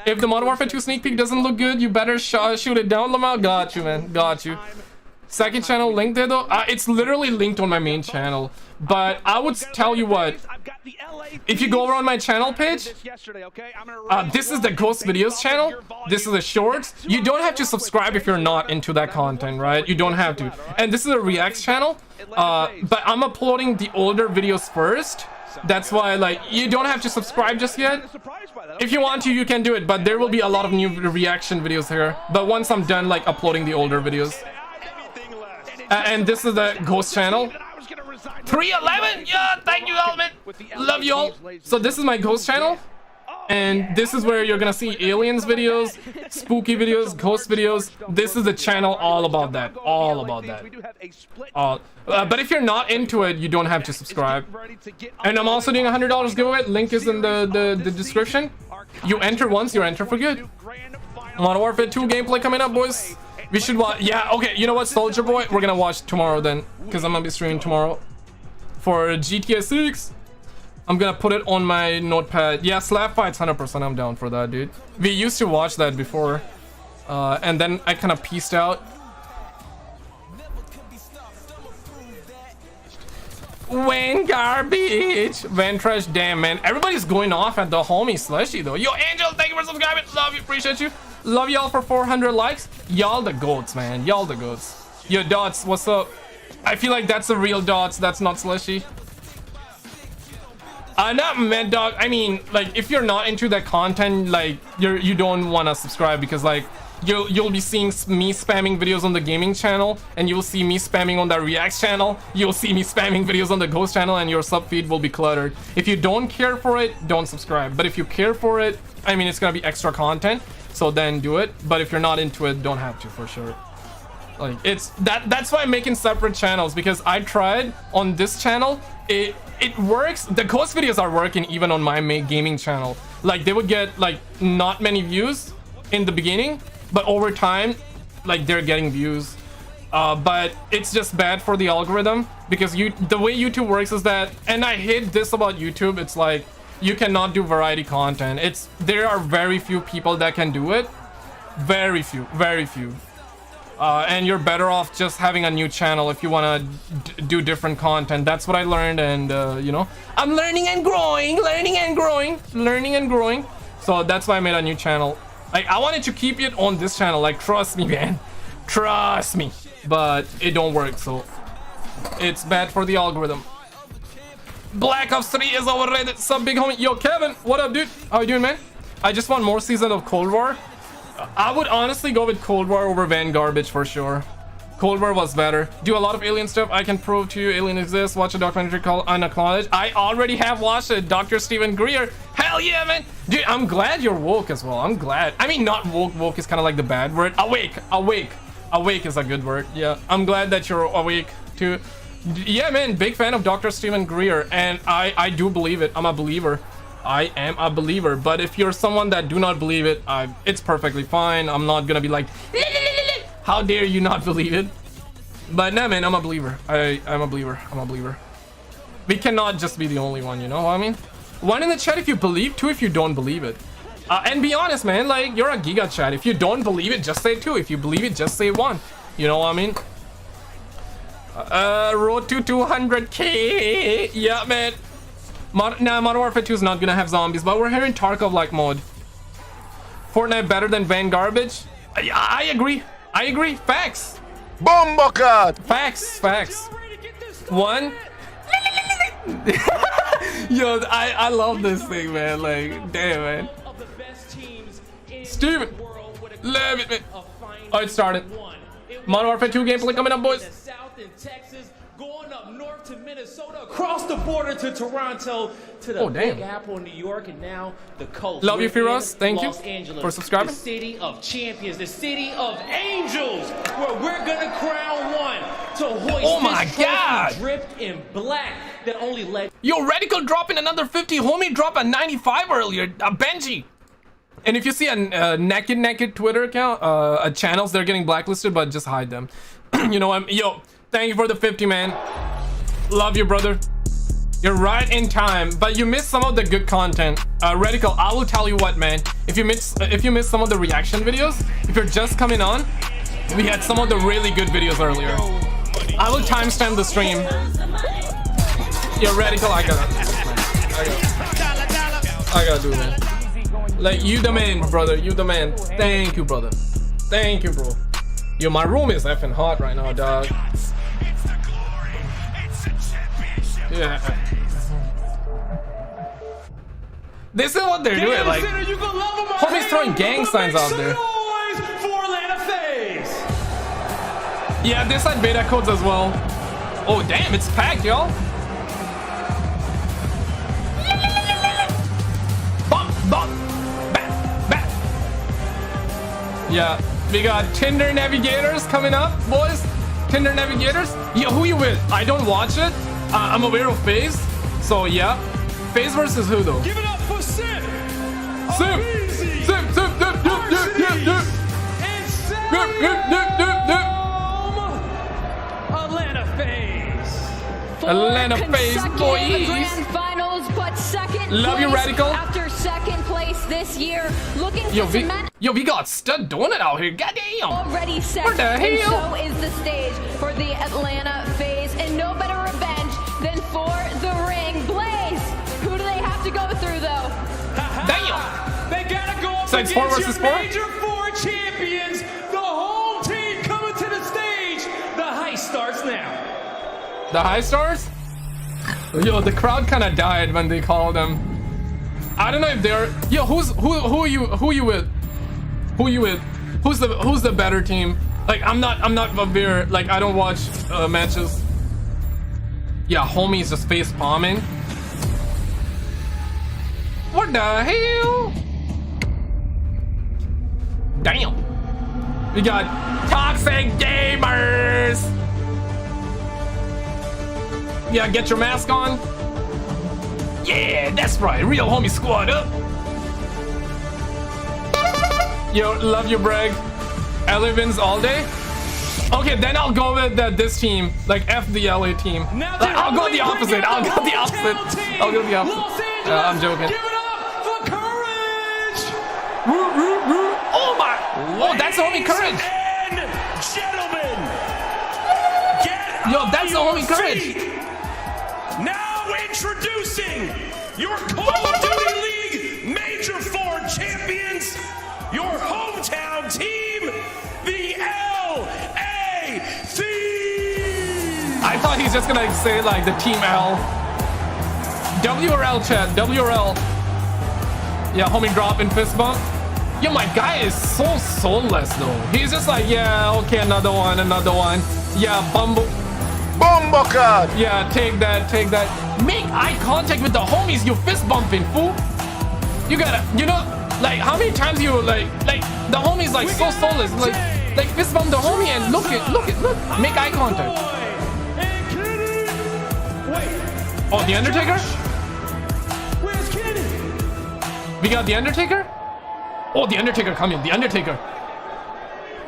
If the Modern Warfare 2 sneak peek doesn't look good, you better shoot it down, Lamar. Got you, man. Got you. Second channel link there though. It's literally linked on my main channel. But I would tell you what, if you go over on my channel page, this is the Ghost Videos channel. This is the shorts. You don't have to subscribe if you're not into that content, right? You don't have to. And this is a Reacts channel. But I'm uploading the older videos first. That's why, like, you don't have to subscribe just yet. If you want to, you can do it. But there will be a lot of new reaction videos here. But once I'm done, like, uploading the older videos. And this is the Ghost channel. 311, yeah, thank you, Element. Love you all. So this is my Ghost channel. And this is where you're gonna see aliens videos, spooky videos, ghost videos. This is the channel all about that. All about that. But if you're not into it, you don't have to subscribe. And I'm also doing a $100 giveaway. Link is in the description. You enter once, you enter for good. Modern Warfare 2 gameplay coming up, boys. We should watch. Yeah, okay. You know what, Soldier Boy? We're gonna watch tomorrow then, because I'm gonna be streaming tomorrow for GTA 6. I'm gonna put it on my notepad. Yeah, slap fights 100%. I'm down for that, dude. We used to watch that before, and then I kind of pieced out. When garbage, Van Trash, damn man, everybody's going off at the homie Slushy though. Yo, Angel, thank you for subscribing. Love you, appreciate you. Love y'all for 400 likes. Y'all the goats, man. Y'all the goats. Yo, Dots, what's up? I feel like that's the real Dots. That's not Slushy. Not Mad Dog. I mean, like, if you're not into that content, like, you don't want to subscribe because, like, you'll be seeing me spamming videos on the gaming channel, and you'll see me spamming on the Reacts channel. You'll see me spamming videos on the Ghost channel, and your sub feed will be cluttered. If you don't care for it, don't subscribe. But if you care for it, I mean, it's gonna be extra content, so then do it. But if you're not into it, don't have to, for sure. Like, it's that's why I'm making separate channels, because I tried on this channel. It works. The Ghost videos are working even on my gaming channel. Like, they would get like not many views in the beginning, but over time, like, they're getting views. But it's just bad for the algorithm, because the way YouTube works is that, and I hate this about YouTube, it's like you cannot do variety content. There are very few people that can do it. Very few. And you're better off just having a new channel if you want to do different content. That's what I learned, and you know, I'm learning and growing. So that's why I made a new channel. Like, I wanted to keep it on this channel, like, trust me, man, trust me, but it don't work, so it's bad for the algorithm. Black Ops 3 is overrated. Sub big homie. Yo, Kevin, what up, dude? How you doing, man? I just want more season of Cold War. I would honestly go with Cold War over Van Garbage for sure. Cold War was better. Do a lot of alien stuff. I can prove to you alien exists. Watch a documentary called Unacknowledged. I already have watched it. Dr. Stephen Greer. Hell yeah, man. Dude, I'm glad you're woke as well. I'm glad. I mean, not woke. Woke is kind of like the bad word. Awake. Awake is a good word. Yeah, I'm glad that you're awake too. Yeah, man. Big fan of Dr. Stephen Greer. And I do believe it. I'm a believer. I am a believer, but if you're someone that do not believe it, it's perfectly fine. I'm not gonna be like, how dare you not believe it? But nah, man, I'm a believer. I'm a believer. We cannot just be the only one, you know what I mean? One in the chat if you believe, two if you don't believe it. And be honest, man, like, you're a giga chat. If you don't believe it, just say two. If you believe it, just say one. You know what I mean? Road to 200k. Yeah, man. Nah, Modern Warfare 2 is not gonna have zombies, but we're hearing Tarkov-like mode. Fortnite better than Van Garbage? I agree. Facts. Bombocard. Facts. One. Yo, I love this thing, man. Like, damn, man. Steven. Love it, man. Oh, it started. Modern Warfare 2 gameplay coming up, boys. Going up north to Minnesota, across the border to Toronto, to the Big Apple in New York, and now the coast. Love you, Firas. Thank you for subscribing. The city of champions, the city of angels, where we're gonna crown one to hoist this trophy dripped in black that only led. Yo, Radical dropping another 50. Homie dropped a 95 earlier. A Benji. And if you see a naked Twitter account, channels, they're getting blacklisted, but just hide them. You know, yo. Thank you for the 50, man. Love you, brother. You're right in time, but you missed some of the good content. Radical, I will tell you what, man. If you miss some of the reaction videos, if you're just coming on, we had some of the really good videos earlier. I will timestamp the stream. Yo, Radical, I gotta do it, man. Like, you the man, brother. You the man. Thank you, brother. Thank you, bro. Yo, my room is effing hot right now, dog. Yeah. This is what they're doing, like, homie's throwing gang signs out there. Yeah, this had beta codes as well. Oh, damn, it's packed, y'all. Bump. Yeah, we got Tinder Navigators coming up, boys. Tinder Navigators. Yo, who you with? I don't watch it. I'm aware of FaZe. So yeah. FaZe versus who though? Give it up for Sim. Sim. Atlanta FaZe. Atlanta FaZe, boys. Grand finals, but second Love you, place Radical. after second place this year, looking Yo, to cement we got stud doing it out here. Goddamn. already set. What the And hell? so is the stage for the Atlanta FaZe, and no better revenge than for the ring. Blaze, who do they have to go through though? Damn. They gotta go up Saints against 4 your versus 4? major 4 champions. The home team coming to the stage. The heist starts now. The high stars? Yo, the crowd kind of died when they called them. I don't know if they're. Yo, who you with? Who you with? Who's the better team? Like I'm not aware. Like I don't watch matches. Yeah, homie's just face palming. What the hell? Damn. We got toxic gamers. Yeah, get your mask on. Yeah, that's right. Real homie squad up. Yo, love you, Bragg. LA wins all day. Okay, then I'll go with this team. Like F the LA team. I'll go the opposite. I'll go the opposite. I'll go the opposite. I'm joking. Give it up for Courage. Oh my! Oh, that's the homie Courage. And gentlemen, get Yo, that's the homie your Courage. feet. Now introducing your Call of Duty League Major 4 champions, your hometown team, the LA Thieves. I thought he's just gonna say like the team L. WRL chat, WRL. Yeah, homie drop and fist bump. Yo, my guy is so soulless though. He's just like, yeah, okay, another one. Yeah, Bumbo card. Yeah, take that. Make eye contact with the homies you fist bumping, fool. You gotta, like how many times you like the homies like so soulless, like fist bump the homie and look, make eye contact. Oh, the Undertaker? Where's Kenny? We got the Undertaker? Oh, the Undertaker coming, the Undertaker.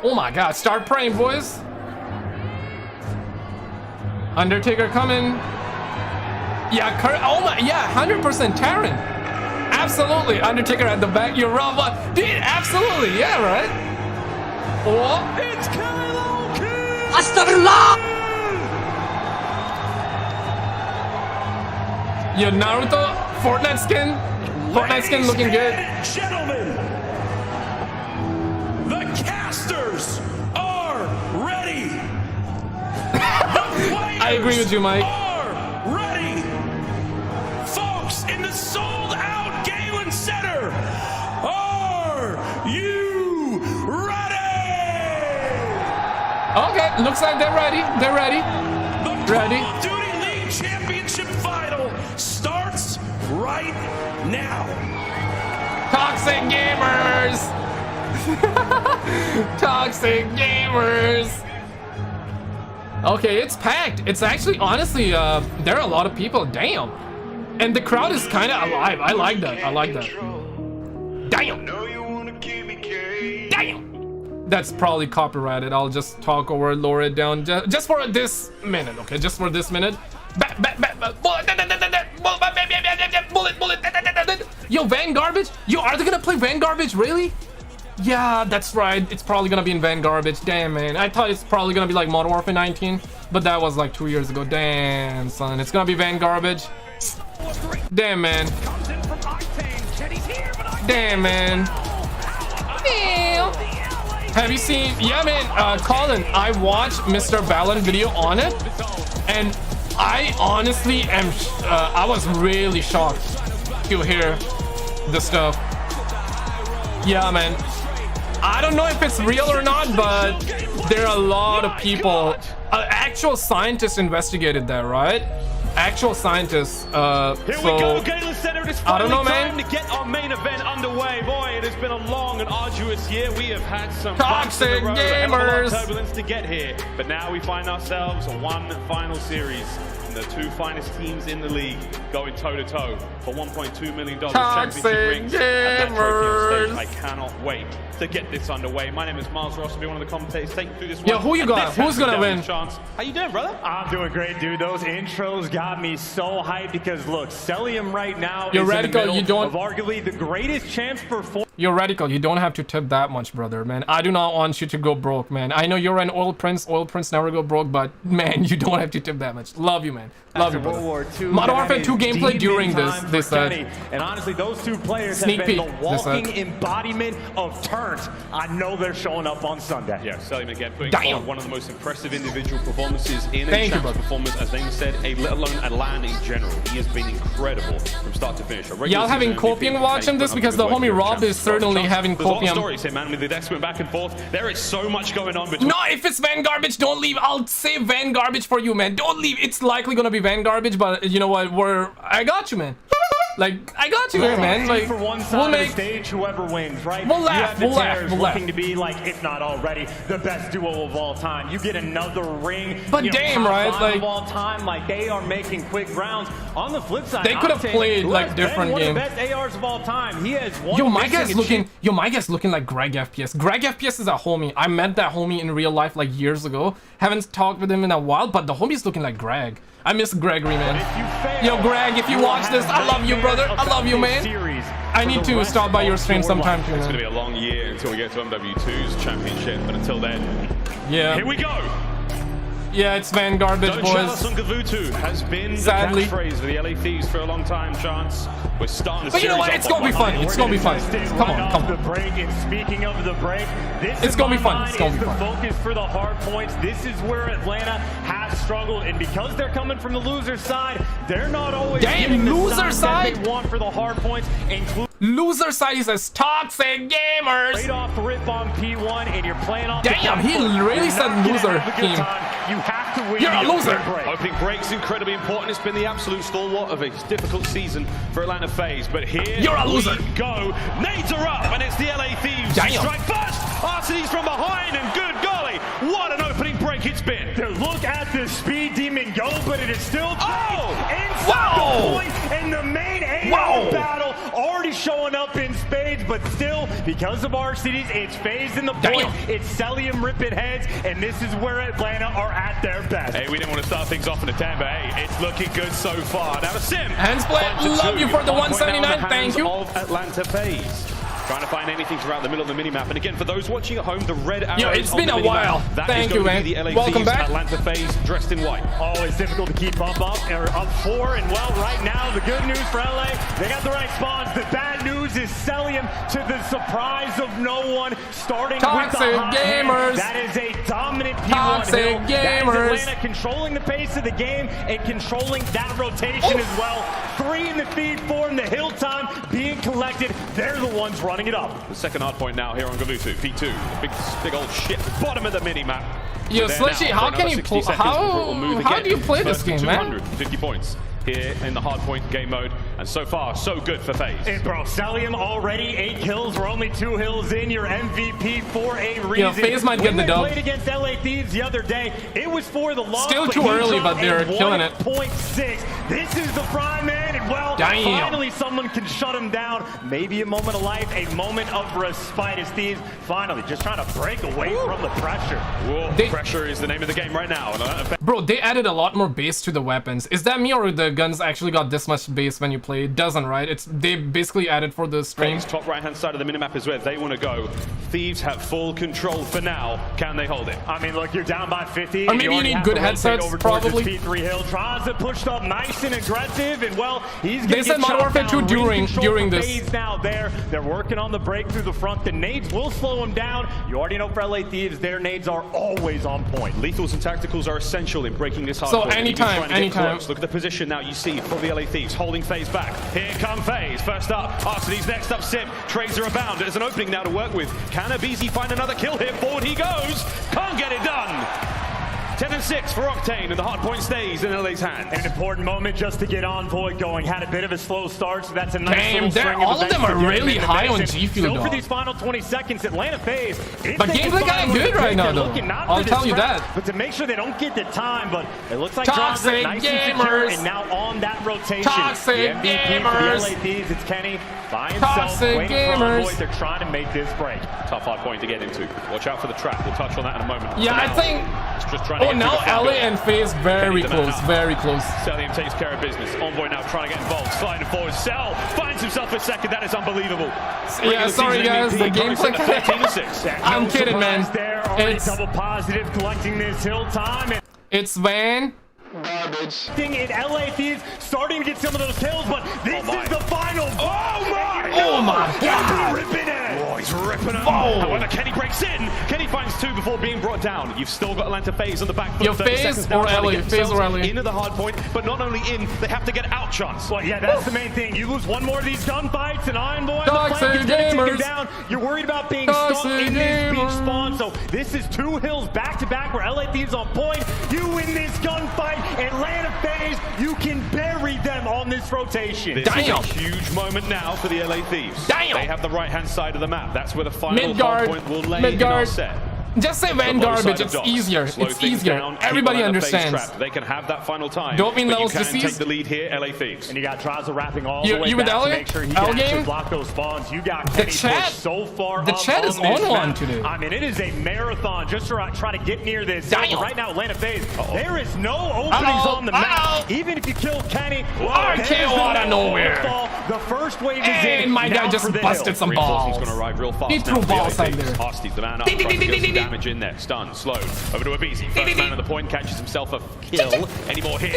Oh my god, start praying, boys. Undertaker coming. Yeah, oh my, yeah, 100% Terran. Absolutely, Undertaker at the back, you're wrong, but dude, absolutely, yeah, right? Oh. It's Kylo Ken. Astaghfirullah! Yo, Naruto, Fortnite skin looking good. Gentlemen, the casters are ready. I agree with you, Mike. Are ready. Folks in the sold-out Galen Center, are you ready? Okay, looks like they're ready. The Call of Duty League Championship Final starts right now. Toxic gamers. Toxic gamers. Okay, it's packed. It's actually, honestly, there are a lot of people. Damn. And the crowd is kind of alive. I like that. Damn. That's probably copyrighted. I'll just talk over, lower it down. Just for this minute, okay? Just for this minute. Bullet. Yo, Van Garbage? Yo, are they gonna play Van Garbage? Really? Yeah, that's right. It's probably gonna be in Van Garbage. Damn, man. I thought it's probably gonna be like Modern Warfare 19, but that was like 2 years ago. Damn, son. It's gonna be Van Garbage. Damn, man. Damn, man. Damn. Have you seen? Yeah, man. Colin, I watched Mr. Ballon video on it, and I honestly am. I was really shocked to hear the stuff. Yeah, man. I don't know if it's real or not, but there are a lot of people. Actual scientists investigated that, right? Actual scientists. Here we go, Galen Center. It is I don't know, finally man. time to get our main event underway. Boy, it has been a long long and arduous year. We have had some toxic gamers turbulence to get here, but now we find ourselves one final series. And the two finest teams in the league going toe-to-toe for $1.2 million championship rings at that trophy on stage. I cannot wait to get this underway. My name is Miles Ross. I'll be one of the commentators taking through this one. Yeah, who you got? Who's gonna win? Chance. How you doing, brother? I'm doing great, dude. Those intros got me so hyped because look, Celium right now You're is radical. in the You middle don't. of arguably the greatest champs performance. You're radical. You don't have to tip that much, brother, man. I do not want you to go broke, man. I know you're an oil prince. Oil prince never go broke, but man, you don't have to tip that much. Love you, man. Love you, brother. Modern Warfare 2 gameplay during this and honestly, those two players sneak have peek. been the walking embodiment of turns. I know they're showing up on Sunday. Yeah, Celium again putting forward one of the most impressive individual performances in a champs performance, as Dane said, let alone a LAN in general. He has been incredible from start to finish. Y'all having Copium watching this because the homie Rob is certainly having Copium. There's a lot of stories here, man. With the decks went back and forth. There is so much going on between. No, if it's Van Garbage, don't leave. I'll save Van Garbage for you, man. Don't leave. It's likely gonna be Van Garbage, but you know what? I got you, man. Like, I got you here, man. Like, for one side of the stage, whoever wins, right? We'll laugh, you have the Tears looking to be like, if not already, the best duo of all time. You get another ring. But damn, right? Like, of all time, like they are making quick rounds. On the flip side, they could have played like different games. One of the best ARs of all time. He has one. Yo, my guy's looking like Greg FPS. Greg FPS is a homie. I met that homie in real life like years ago. Haven't talked with him in a while, but the homie's looking like Greg. I miss Gregory, man. Yo, Greg, if you watch this, I love you, brother. I love you, man. I need to stop by your stream sometime too, man. It's going to be a long year until we get to MW2's championship, but until then, yeah. Here we go. Yeah, it's Van Garbage, boys. MW2 has been sadly the catchphrase for the LA Thieves for a long time, Chance. We're starting. But you know what? It's gonna be fun. It's gonna be fun. Come on, come on. The break. And speaking of the break, it's gonna be fun. It's gonna be fun. The focus for the hard points. This is where Atlanta has struggled, and because they're coming from the loser side, they're not always getting the loser side that they want for the hard points. Loser side is as toxic gamers. Straight off the rip on P1, and you're playing off. Damn, he really said loser team. You have to win. You're a loser. Opening break's incredibly important. It's been the absolute stalwart of a difficult season for Atlanta FaZe, but here you're a loser. We go. Nades are up, and it's the LA Thieves. Damn. Strike first. Arseny's from behind, and good golly, what an opening break it's been. Look at the speed demon go, but it is still inside wow. the point, and the main aim of the battle already showing up in spades, but still, because of our cities, it's FaZe in the point. It's Celium ripping heads, and this is where Atlanta are at their best. Hey, we didn't want to start things off in a 10, but hey, it's looking good so far. Now the Sim. Handsplit, love you for the 179. Thank you. Of Atlanta FaZe. Trying to find anything throughout the middle of the minimap. And again, for those watching at home, the red arrows. Yo, it's been a while. Thank you, man. Welcome back. Atlanta FaZe dressed in white. Oh, it's difficult to keep up 4. And well, right now, the good news for LA, they got the right spawns. The bad news is Celium, to the surprise of no one, starting toxic with the hot gamers. Hand. That is a dominant P1 toxic hill. gamers. That is Atlanta controlling the pace of the game and controlling that rotation as well. 3 in the feed, 4 in the hill time being collected. They're the ones running it up. The second hard point now here on MW2. P2, big old shit, bottom of the mini-map. Yo, Slushy, how can you play? How do you play this game, man? 250 points here in the hard point game mode, and so far so good for FaZe. And bro, Celium already 8 kills. We're only 2 hills in. Your MVP for a reason. Yeah, FaZe might get the dub. When they played against LA Thieves the other day, it was for the loss. Still too early, but they're killing it. 1.6. This is the prime man, and well, finally someone can shut him down. Maybe a moment of life, a moment of respite as Thieves finally just trying to break away from the pressure. Whoa, pressure is the name of the game right now. Bro, they added a lot more base to the weapons. Is that me, or the guns actually got this much base when you play? It doesn't, right? They basically added for the stream. Top right hand side of the minimap is where they want to go. Thieves have full control for now. Can they hold it? I mean, look, you're down by 50. Or maybe you need good headsets, probably. P3 hill tries to push up nice and aggressive, and well, he's they said Modern Warfare 2 during this. Now they're working on the break through the front. The nades will slow him down. You already know for LA Thieves, their nades are always on point. Lethals and tacticals are essential in breaking this hard. So anytime. Look at the position now you see for the LA Thieves holding FaZe back. Here come FaZe. First up, Arseny's next up, Sim. Trades are abound. There's an opening now to work with. Can Abizi find another kill here? Forward he goes. Can't get it done. 10 and 6 for Octane, and the hard point stays in LA's hand. An important moment just to get Envoy going. Had a bit of a slow start, so that's a nice Damn, little string all of them are really high on G Fuel. So for these final 20 seconds, Atlanta FaZe. But gameplay kind of good right now, though. I'll tell you that. But to make sure they don't get the time, but it looks like Toxic nice gamers. and now on that rotation. Toxic the MVP gamers. for the LA Thieves, it's Kenny by himself. Toxic waiting gamers. for They're trying to make this break. Tough hard point to get into. Watch out for the trap. We'll touch on that in a moment. Yeah, I think. It's just trying to Oh, now LA and FaZe very close, very close. Cellium takes care of business. Envoy now trying to get involved. Sliding forward. Cell finds himself a second. That is unbelievable. Yeah, sorry guys, the gameplay. I'm kidding, man. It's double positive, collecting this hill time. It's Van. Garbage. Thing in LA Thieves starting to get some of those kills, but this is the final. Oh my God! Ripping it. Oh, he's ripping it. However, Kenny breaks in. Kenny finds 2 before being brought down. You've still got Atlanta FaZe on the back foot. Yo, FaZe or LA? FaZe or LA? Into the hard point, but not only in, they have to get out chance. Well, yeah, that's the main thing. You lose one more of these gunfights, and Envoy Toxic gamers. Down. You're worried about being stuck in this beach spawn. So this is 2 hills back to back where LA Thieves on point. You win this gunfight, Atlanta FaZe, you can bury them on this rotation. This is a huge moment now for the LA Thieves. Damn. They have the right-hand side of the map. That's where the final Mid-guard. point will lay in our set. Just say Van Garbage, it's easier. It's easier. Everybody understands. They can have that final time. Don't mean but levels you can disease. take the lead here, LA Thieves. And you got Draza wrapping all the way You with back LA? to make sure he can actually block those spawns. You got The Kenny chat, pushed so far the up chat is on one today. I mean, it is a marathon just to try to get near this. Right now, Atlanta FaZe, there is no openings on the map. Even if you kill Kenny, I came out of nowhere. The first wave is in. And my guy just busted some balls. Going to arrive real fast. He threw balls out there. Arsty's the man up. Trying to get some damage in there. Stunned, slowed. Over to Abizi. First man at the point, catches himself a kill. Any more here?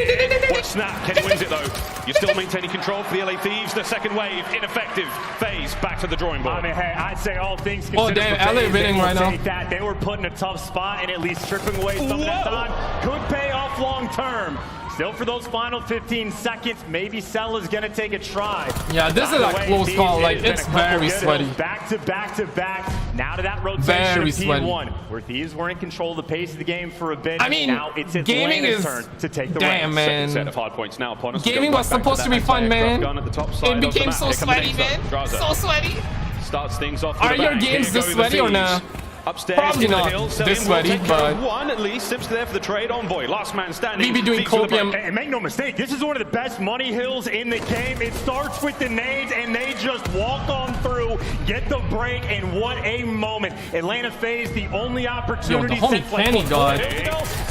What a snap. Kenny wins it though. You're still maintaining control for the LA Thieves. The second wave, ineffective. FaZe back to the drawing board. I mean, hey, I'd say all things considered. Oh, damn, LA winning right now. That. They were put in a tough spot and at least stripping away some of that time. Could pay off long term. Still for those final 15 seconds, maybe Cell is going to take a try. Yeah, this is a close call. Like, it's very sweaty. Back to back to back. Now to that rotation very of sweaty. P1, where Thieves were in control of the pace of the game for a bit. I mean, now it's gaming is turn to take the damn, man. Second set of hard points now upon us. Gaming was supposed to be fun, man. It became so sweaty, man. So sweaty. Starts things off. Are your games this sweaty or not? Upstairs, probably not this sweaty, but one at least. Sims there for the trade. Envoy, last man standing. We be doing copium. And make no mistake, this is one of the best money hills in the game. It starts with the nades, and they just walk on through, get the break, and what a moment! Atlanta FaZe, the only opportunity to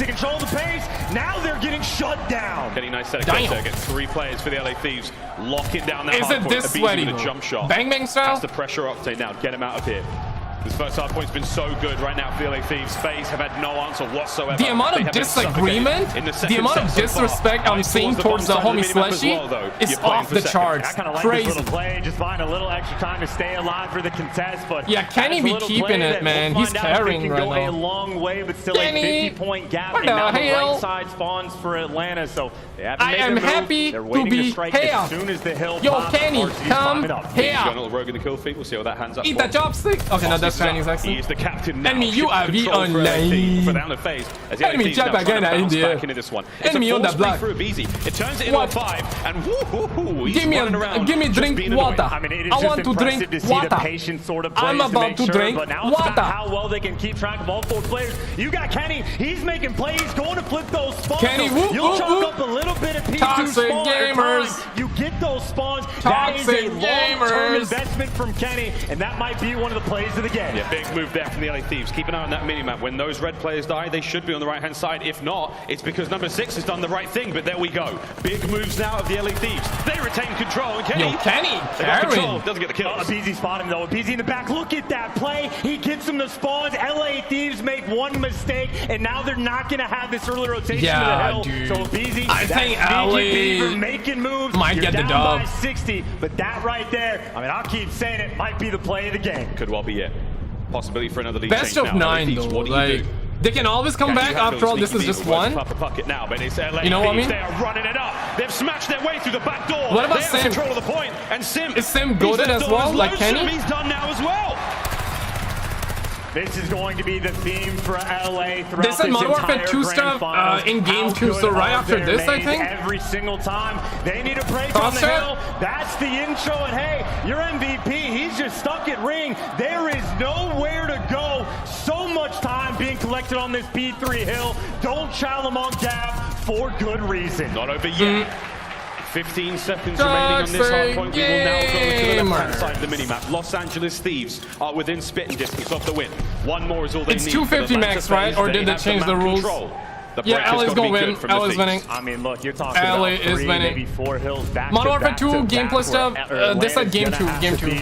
control the pace. Now they're getting shut down. Getting nice set of kills there. Get 3 players for the LA Thieves, locking down that. Is it this sweaty? With a jump shot. Bang bang style. That's the pressure Octane now. Get him out of here. This first hard point's been so good right now for the LA Thieves. FaZe have had no answer whatsoever. The amount of disagreement, the amount of disrespect I'm seeing towards the homie Slushy is off the charts. I kind of like Crazy. this little play, just find a little extra time to stay alive for the contest. But yeah, Kenny be keeping it, man. He's carrying right now. A long way, but still a 50-point gap. And now the right side spawns for Atlanta, so they haven't made I am happy to be here. As soon as the hill Yo, Kenny, come here. Rogue in the kill feed. We'll see how that hands up. Eat that chopstick. Okay, no, that's Chinese accent. He is the captain now. Enemy UAV online. For down FaZe. Enemy jump again in there. Into this one. Enemy on the block. It turns it into a 5, and woo-hoo-hoo, give me drink water. I mean, it is I want to drink to see water. the patient sort of plays I'm about to drink but now it's water. about how well they can keep track of all 4 players. You got Kenny. He's making plays, going to flip those spawns. Kenny, whoop, you'll whoop, chalk whoop. up a little bit of P2 Toxic spawn gamers. You get those spawns. Toxic that is a long-term gamers. investment from Kenny, and that might be one of the plays of the game. Yeah, big move there from the LA Thieves. Keep an eye on that minimap. When those red players die, they should be on the right-hand side. If not, it's because number 6 has done the right thing, but there we go. Big moves now of the LA Thieves. They retain control, and Kenny... Yo, Kenny, carrying. Doesn't get the kills. Abizi spot him, though. Abizi in the back. Look at that play. He gets him the spawns. LA Thieves make one mistake, and now they're not going to have this early rotation to the hill. Dude. So Abizi, I think LA making moves. might get the dub. By 60, but that right there, I mean, I'll keep saying it, might be the play of the game. Could well be it. Possibility for another lead Best change of now. 9, though. What do like, you do? they can always come back. After all, this is just one. Now, but it's LA you know what I mean? They are running it up. They've smashed their way through the back door. What about they Sim? have control of the point, and Sim is Sim goated as well, like Kenny? He's done now as well. This is going to be the theme for LA throughout this this Modern Warfare entire 2 grand stuff finals. in game 2, so right after this, I think. Every single time they need a break on the hill. That's the intro, and hey, your MVP, he's just stuck at ring. There is nowhere to go. So much time being collected on this P3 hill. Don't chow them on gap for good reason. Not over yet. 15 seconds remaining on this hard point. We will now go to the left-hand side of the minimap. Los Angeles Thieves are within spitting distance of the win. One more is all they need. It's 250 max, right? Or did they change the rules? Yeah, LA's gonna win. LA's winning. I mean, look, you're talking LA about is winning. maybe 4 hills back Modern Warfare to 2 gameplay stuff. This said game 2. Game 2.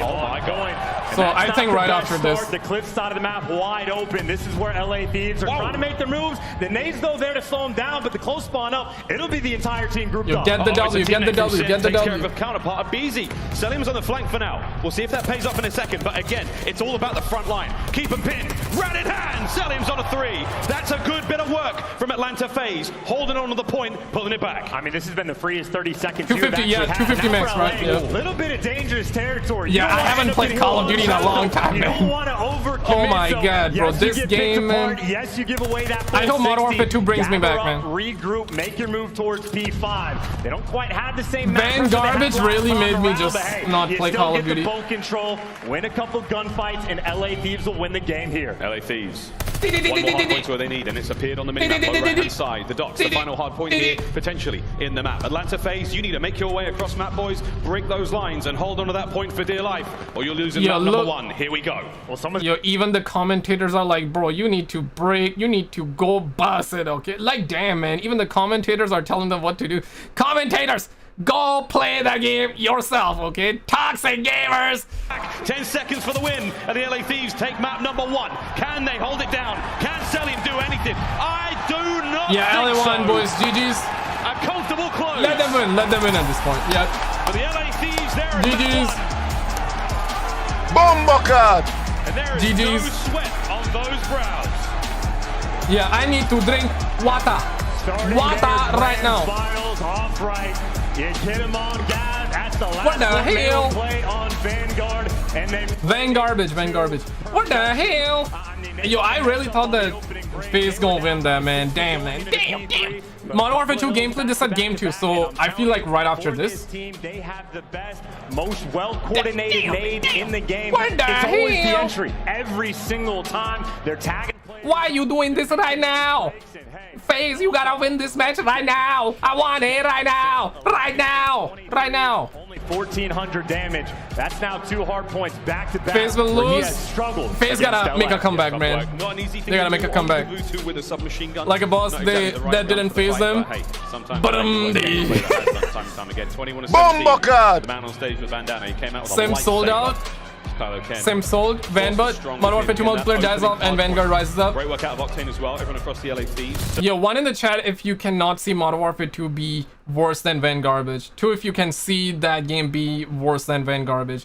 So I think right after this. The cliff side of the map wide open. This is where LA Thieves are trying to make their moves. The nades though there to slow them down, but the close spawn up, it'll be the entire team grouped up. Get the W. Get the W. Get the W. Counterpart Beezy. Selim's on the flank for now. We'll see if that pays off in a second. But again, it's all about the front line. Keep them pinned. Rat in hand. Selim's on a 3. That's a good bit of work from Atlanta FaZe. Holding on to the point, pulling it back. I mean, this has been the freest 30 seconds. 250, yeah, 250 max, right? A little bit of dangerous territory. Yeah, I haven't played Call of Duty in a long time, You don't want to overcommit. Oh my god, bro, this game, man. Yes, you give away that. I hope Modern Warfare 2 brings me back, man. Regroup, make your move towards P5. They don't quite have the same. Van Garbage really made me just not play Call of Duty. Full control, win a couple gunfights, and LA Thieves will win the game here. LA Thieves. One more hard point where they need, and it's appeared on the minimap on the right-hand side. The docks, the final hard point here, potentially in the map. Atlanta FaZe, you need to make your way across map, boys. Break those lines and hold on to that point for dear life, or you'll lose in map number 1. Here we go. Well, yo, even the commentators are like, bro, you need to break, you need to go bust it, okay? Like, damn, man. Even the commentators are telling them what to do. Commentators! Go play the game yourself, okay? Toxic gamers! 10 seconds for the win, and the LA Thieves take map number 1. Can they hold it down? Can Selim do anything? I do not Yeah, think LA won, so. boys. GG's. A comfortable close. Let them win at this point. Yep. For the LA Thieves, there are GG's. Bombocard! And there is GG's. no sweat on those brows. Yeah, I need to drink water. Water right now. Finals off right. You get him on gas. That's the last What the hell? play on Vanguard. And they Van Garbage. What the hell? Yo, I really thought that FaZe gonna win that, man. Damn, man. Damn. Modern Warfare 2 gameplay, this at game 2, so I feel like right after this. Team, they have the best, most well-coordinated nade in the game. What the it's always the hell? entry. Every single time they're tagging. Why are you doing this right now? FaZe, you gotta win this match right now. I want it right now. Right now. Right now. Only 1,400 damage. That's now 2 hard points back to back. FaZe will where he lose. has struggled. FaZe gotta make a comeback, man. They gotta make a comeback. Like a boss, that didn't phase them. But Bombocard! The man on stage with bandana, he came out with Sim a sold out. Sim sold. Vanguard. Modern Warfare 2 multiplayer dies off and Vanguard rises up. Great work out of Octane as well. Everyone across the LA Thieves. Yo, 1 in the chat if you cannot see Modern Warfare 2 be worse than Vanguard. 2 if you can see that game be worse than Vanguard.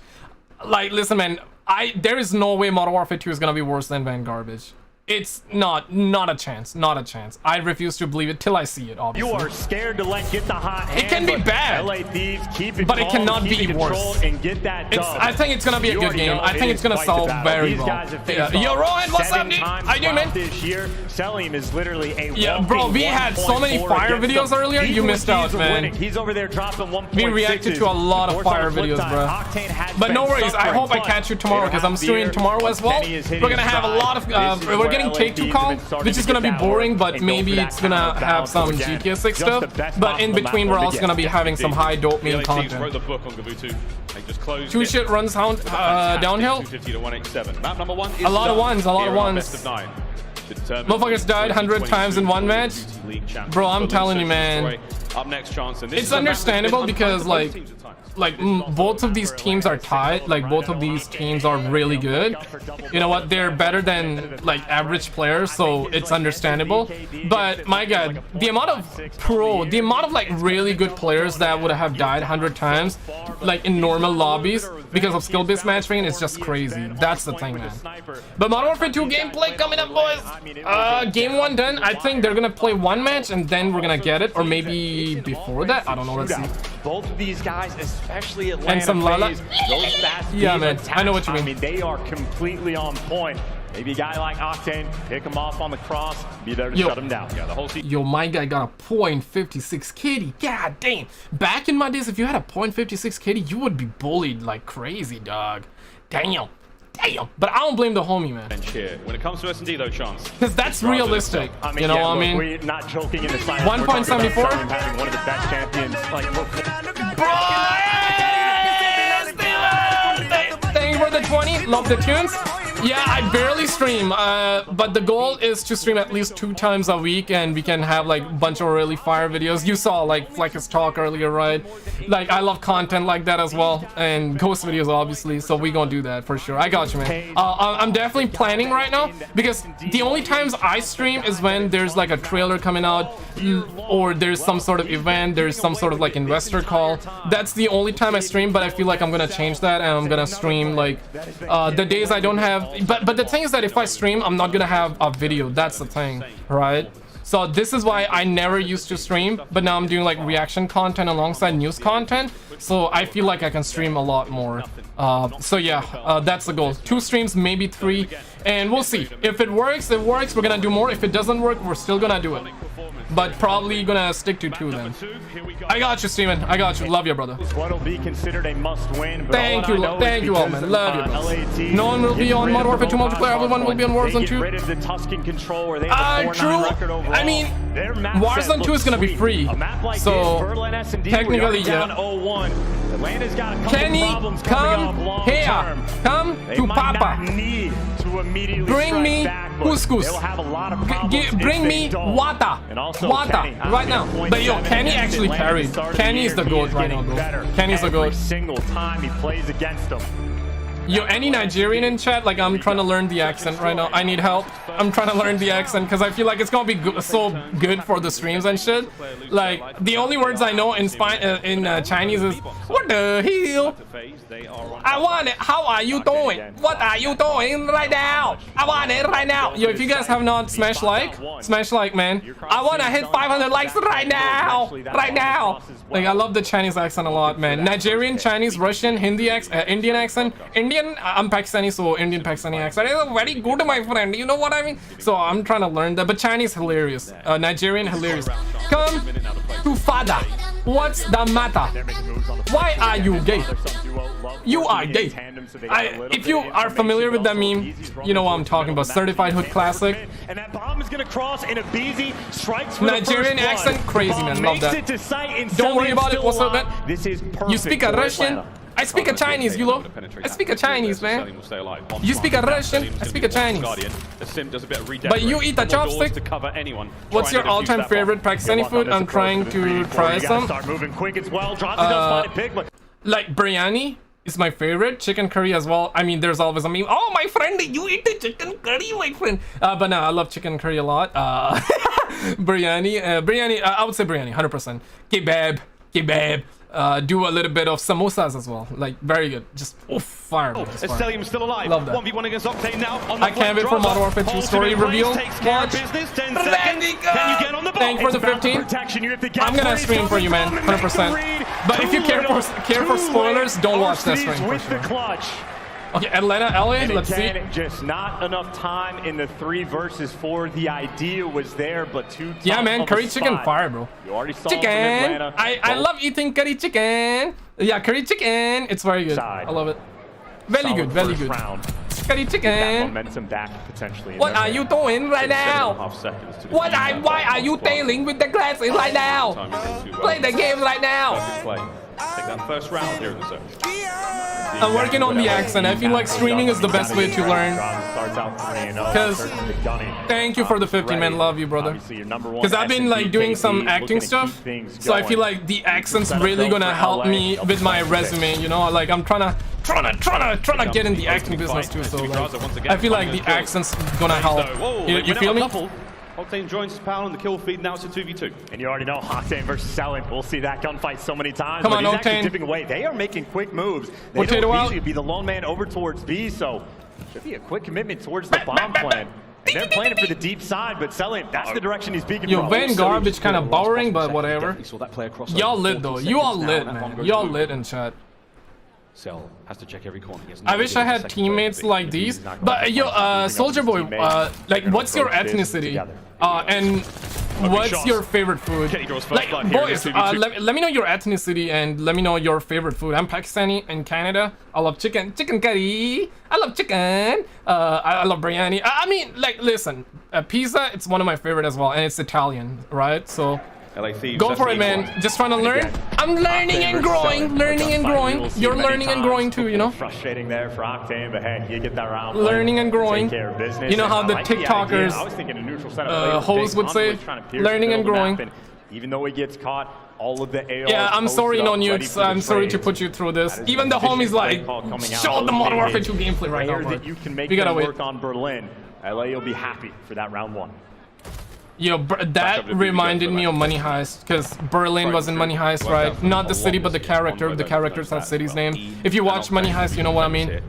Like, listen, man. There is no way Modern Warfare 2 is gonna be worse than Vanguard. It's not a chance. I refuse to believe it till I see it, obviously. You are scared to get the hot hand. It can be bad. LA Thieves, keep it but it calm, cannot keep be it worse. And get that dub. I think it's gonna be a good game. I think it's gonna sell very well. Yeah. Yo, Rowan, what's up, dude? How you doing, man? This year, Selim is literally a yeah, bro. We had so many fire videos earlier. You missed out, man. He's over there dropping 1.6. We reacted to a lot of fire videos, bro. But no worries. I hope I catch you tomorrow because I'm streaming tomorrow as well. We're gonna have a lot of. We're getting Take 2 call, which is gonna be boring, but maybe it's gonna have some GTA 6 stuff. But in between, we're also gonna be having some high dopamine content. 2 shit runs downhill. 250 to 187. Map number 1 is a lot of ones. best of 9. Motherfuckers died 100 times in one match. Bro, I'm telling you, man. Up next chance, and it's understandable because like both of these teams are tied. Like both of these teams are really good. You know what? They're better than like average players, so it's understandable. But my god, the amount of like really good players that would have died 100 times like in normal lobbies because of skill-based matchmaking is just crazy. That's the thing, man. But Modern Warfare 2 gameplay coming up, boys. Game 1 done. I think they're gonna play 1 match and then we're gonna get it, or maybe before that. I don't know. Let's see. Both of these guys, especially Atlanta and some Lala. FaZe, those fast yeah, man. attacks, I know what you mean. I mean, they are completely on point. Maybe a guy like Octane, pick him off on the cross, be there to shut him down. Yeah, the whole Yo, my guy got a .56 kitty. God damn. Back in my days, if you had a .56 kitty, you would be bullied like crazy, dog. Damn. Damn. But I don't blame the homie, man. When it comes to S&D, though, Chance. Because that's realistic. I mean, you know yeah, what I mean? We're not joking in the side. 1.74? Having one of the best champions. Like, thank you for the 20. Love the tunes. Yeah, I barely stream, but the goal is to stream at least 2 times a week, and we can have like a bunch of really fire videos. You saw like Fleck's talk earlier, right? Like, I love content like that as well, and ghost videos obviously, so we gonna do that for sure. I got you, man. I'm definitely planning right now, because the only times I stream is when there's like a trailer coming out, or there's some sort of event, there's some sort of like investor call. That's the only time I stream, but I feel like I'm gonna change that, and I'm gonna stream like the days I don't have. But the thing is that if I stream, I'm not gonna have a video. That's the thing, right? So this is why I never used to stream, but now I'm doing like reaction content alongside news content, so I feel like I can stream a lot more. So yeah, that's the goal. 2 streams, maybe 3, and we'll see. If it works, it works. We're gonna do more. If it doesn't work, we're still gonna do it. But probably gonna stick to 2 then. I got you, Steven. I got you. Love you, brother. What'll be considered a must-win. Thank you, all, man. Love you, bro. No one will be on Modern Warfare 2 multiplayer. Everyone will be on Warzone 2. Rid of the Tuscan control where they have a 4-9 record overall. I mean, Warzone 2 is gonna be free, so technically, yeah. Kenny, come here. Come to Papa. Bring me couscous. Bring me water. Water right now. But yo, Kenny actually carried. Kenny is the GOAT right now, bro. Kenny's the GOAT. Every single time he plays against them. Yo, any Nigerian in chat? Like, I'm trying to learn the accent right now. I need help. I'm trying to learn the accent because I feel like it's gonna be so good for the streams and shit. Like, the only words I know in Chinese is "What the hell? I want it. How are you doing? What are you doing right now? I want it right now." Yo, if you guys have not smash like, man. I wanna hit 500 likes right now. Right now. Like, I love the Chinese accent a lot, man. Nigerian, Chinese, Russian, Hindi accent, Indian accent. I'm Pakistani, so Indian Pakistani accent is very good, my friend. You know what I mean? So I'm trying to learn that. But Chinese hilarious. Nigerian hilarious. Come to father. What's the matter? Why are you gay? You are gay. If you are familiar with that meme, you know what I'm talking about. Certified Hood Classic. And that bomb is gonna cross, and Abizi strikes for Nigerian accent, crazy, man. Love that. Don't worry about it. What's up, man? This is perfect. You speak a Russian? I speak a Chinese, Yulo. I speak a Chinese, man. You speak a Russian? I speak a Chinese. But you eat a chopstick? What's your all-time favorite Pakistani food? I'm trying to try some. Like biryani is my favorite. Chicken curry as well. I mean, there's always a meme. Oh, my friend, you eat the chicken curry, my friend. But no, I love chicken curry a lot. Biryani, I would say biryani, 100%. Kebab. Do a little bit of samosas as well. Like, very good. Just fire. Stellium's still alive. Love that. 1v1 against Octane now. I can't wait for Modern Warfare 2 story reveal. Watch. Can you get on the ball? Thank for the 15. I'm gonna stream for you, man. 100%. But if you care for spoilers, don't watch that stream for sure. Okay, Atlanta, LA, let's see. Just not enough time in the 3 versus 4. The idea was there, but too tough. Yeah, man, curry chicken fire, bro. You already saw chicken. I love eating curry chicken. Yeah, curry chicken. It's very good. I love it. Very good. Curry chicken. Momentum back potentially. What are you doing right now? Why are you tailing with the glasses right now? Play the game right now. Take that first round here in the zone. I'm working on the accent. I feel like streaming is the best way to learn. Because thank you for the 15, man. Love you, brother. Because I've been like doing some acting stuff, so I feel like the accent's really gonna help me with my resume. You know, like I'm trying to get in the acting business too. So like, I feel like the accent's gonna help. You feel me? Octane joins his pal on the kill feed. Now it's a 2v2. And you already know Octane versus Selling. We'll see that gunfight so many times. Come on, he's Octane. Actually dipping away. They are making quick moves. They know Beasley would be the lone man over towards B, so should be a quick commitment towards the bomb plan. And they're playing for the deep side, but Selling, that's the direction he's peeking from. Yo, Van Garbage kind of boring, but whatever. Y'all lit though. You all lit, man. Y'all lit in chat. Cell has to check every corner. I wish I had teammates like these. But yo, Soldier Boy, like, what's your ethnicity? And what's your favorite food? Like, boys, let me know your ethnicity and let me know your favorite food. I'm Pakistani in Canada. I love chicken curry. I love chicken. I love biryani. I mean, like, listen, pizza, it's one of my favorite as well, and it's Italian, right? So go for it, man. Just trying to learn. I'm learning and growing, You're learning and growing too, you know. Frustrating there for Octane, but hey, you get that round. Learning and growing. You know how the TikTokers, hoes would say, learning and growing. Even though he gets caught, all of the AR. Yeah, I'm sorry, no nukes. I'm sorry to put you through this. Even the homies like, show the Modern Warfare 2 gameplay right now, bro. We gotta wait. Work on Berlin. LA will be happy for that round 1. Yo, that reminded me of Money Heist, because Berlin was in Money Heist, right? Not the city, but the character. The character's not city's name. If you watch Money Heist, you know what I mean.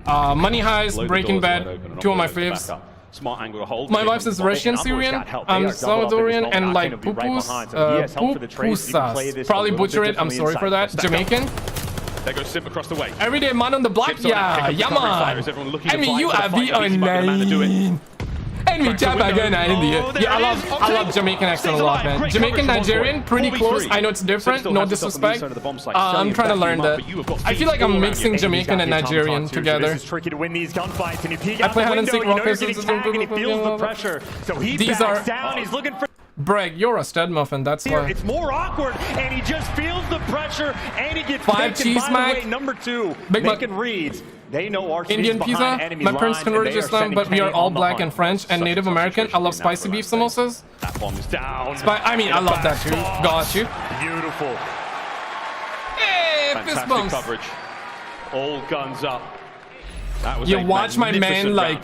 Money Heist, Breaking Bad, 2 of my faves. Smart angle to hold. My wife's is Russian, Syrian. I'm Salvadorian, and like pupusas. Probably butcher it. I'm sorry for that. Jamaican. There goes Simp across the way. Everyday man on the block. Yeah, yeah, man. I mean, you are the online. And we jab again in the air. Yeah, I love Jamaican accent a lot, man. Jamaican, Nigerian, pretty close. I know it's different, no disrespect. I'm trying to learn that. I feel like I'm mixing Jamaican and Nigerian together. It's tricky to win these gunfights, and you peek I out play the hide and window, seek, you know rock, you're paper, getting tagged, and he feels the pressure. So he backs down, he's looking for... Bragg, you're a stud muffin, that's why. It's more awkward, and he just feels the pressure, and he gets 5 cheese mac. Number 2, Big making reads. They know our Indian pizza. My parents converted Islam, but we are all black and French and Native American. I love spicy beef samosas. That bomb is down. I mean, I love that too. Got you. Beautiful. Hey, fist bumps. Coverage. All guns up. You watch my man like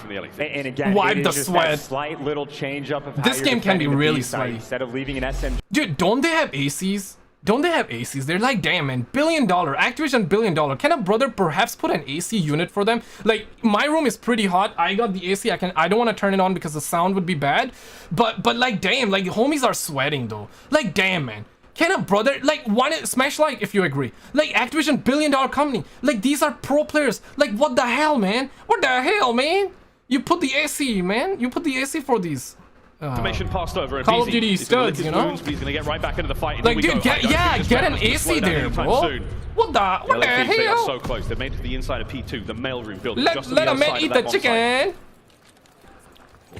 wipe the sweat. Slight little change up of this game can be really sweaty. Instead of leaving an SMG. Dude, don't they have ACs? Don't they have ACs? They're like, damn, man, $1 billion, Activision $1 billion. Can a brother perhaps put an AC unit for them? Like, my room is pretty hot. I got the AC. I don't want to turn it on because the sound would be bad. But like, damn, like, homies are sweating though. Like, damn, man. Can a brother, like, smash like if you agree. Like, Activision $1 billion company. Like, these are pro players. Like, what the hell, man? What the hell, man? You put the AC, man. You put the AC for these. Information passed over. Call of Duty studs, you know? He's gonna get right back into the fight. Like, dude, get an AC there, bro. What the hell? They are so close. They've made it to the inside of P2, the mailroom building. Let a man eat the chicken.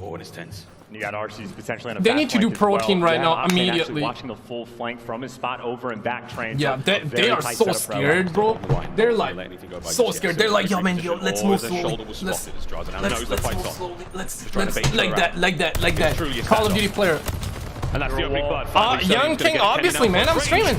Oh, and it's tense. You got RC's potentially on a they need to do protein right now immediately. Watching the full flank from his spot over and back train. Yeah, they are so scared, bro. They're like so scared. They're like, yo, man, yo, let's move slowly. Let's move slowly. Let's like that. Call of Duty player. And that's the opening blood. Young King, obviously, man. I'm streaming.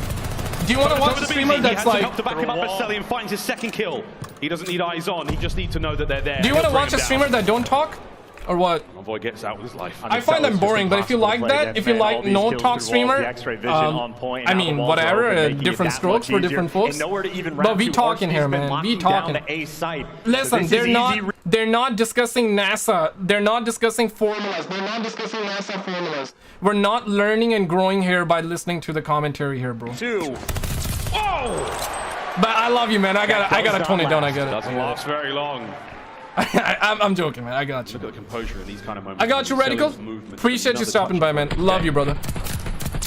Do you want to watch a streamer that's like? Help to back him up as Celium finds his second kill. He doesn't need eyes on. He just needs to know that they're there. Do you want to watch a streamer that don't talk? Or what? Boy gets out with his life. I find them boring, but if you like that, if you like no talk streamer, I mean, whatever, different strokes for different folks. But we talking here, man. We talking. Listen, they're not discussing NASA. They're not discussing formulas. They're not discussing NASA formulas. We're not learning and growing here by listening to the commentary here, bro. Oh! But I love you, man. I gotta tone it down. I get it. Doesn't last very long. I'm joking, man. I got you. Look at the composure in these kind of moments. I got you, Radical. Appreciate you stopping by, man. Love you, brother.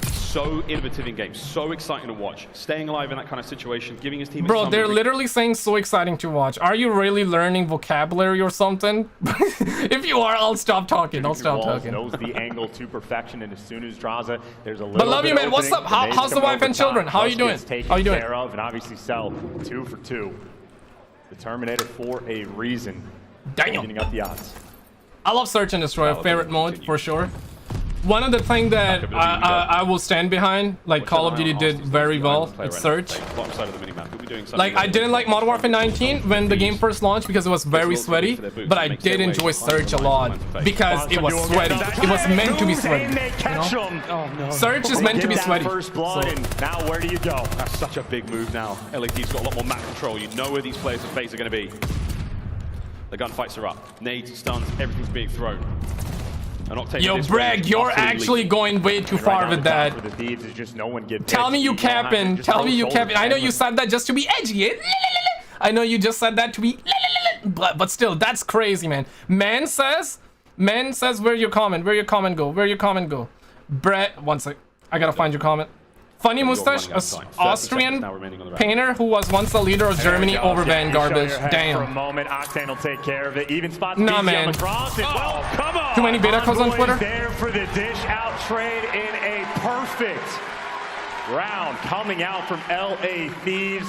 So innovative in game, so exciting to watch. Staying alive in that kind of situation, giving his team. Bro, they're literally saying so exciting to watch. Are you really learning vocabulary or something? If you are, I'll stop talking. I'll stop talking. Knows the angle to perfection, and as soon as Draza, there's a little. But love you, man. What's up? How's the wife and children? How are you doing? How you doing? Care of, and obviously Cell 2 for 2. The Terminator for a reason. Damn. Up the odds. I love Search and Destroy, favorite mode for sure. One of the things that I will stand behind, like Call of Duty did very well, it's Search. Like, I didn't like Modern Warfare 19 when the game first launched because it was very sweaty, but I did enjoy Search a lot because it was sweaty. It was meant to be sweaty. You know? Search is meant to be sweaty. First blood, and now where do you go? That's such a big move now. LAD's got a lot more map control. You know where these players' face are going to be. The gunfights are up. Nades, stuns, everything's being thrown. Yo, Bragg, you're actually going way too far with that. Tell me you capping. Tell me you capping. I know you said that just to be edgy. I know you just said that tweet, but still, that's crazy, man. Man says, where your comment go? Where your comment go? Brett, one sec. I gotta find your comment. Funny mustache, Austrian painter who was once the leader of Germany over Van Garbage. Damn. For a moment, Octane will take care of it. Even spots nah, man. Well, come on. Too many beta codes on Twitter. There for the dish out trade in a perfect round coming out from LA Thieves.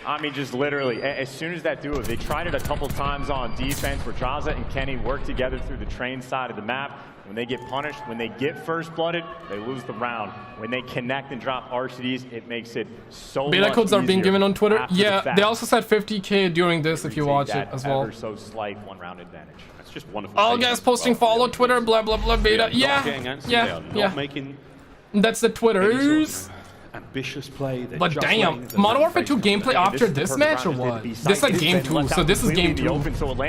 I mean, just literally, as soon as that duo, they tried it a couple times on defense where Draza and Kenny work together through the train side of the map. When they get punished, when they get first blooded, they lose the round. When they connect and drop RCDs, it makes it so much beta codes are being given on Twitter. Yeah, the they also said 50k during this if you watch it as well. So slight 1 round advantage. That's just wonderful. All guys posting follow Twitter, blah blah blah beta. Yeah. That's the Twitters. Ambitious play. But damn, Modern Warfare 2 gameplay after this match or what? This is like game 2, so this is game 2.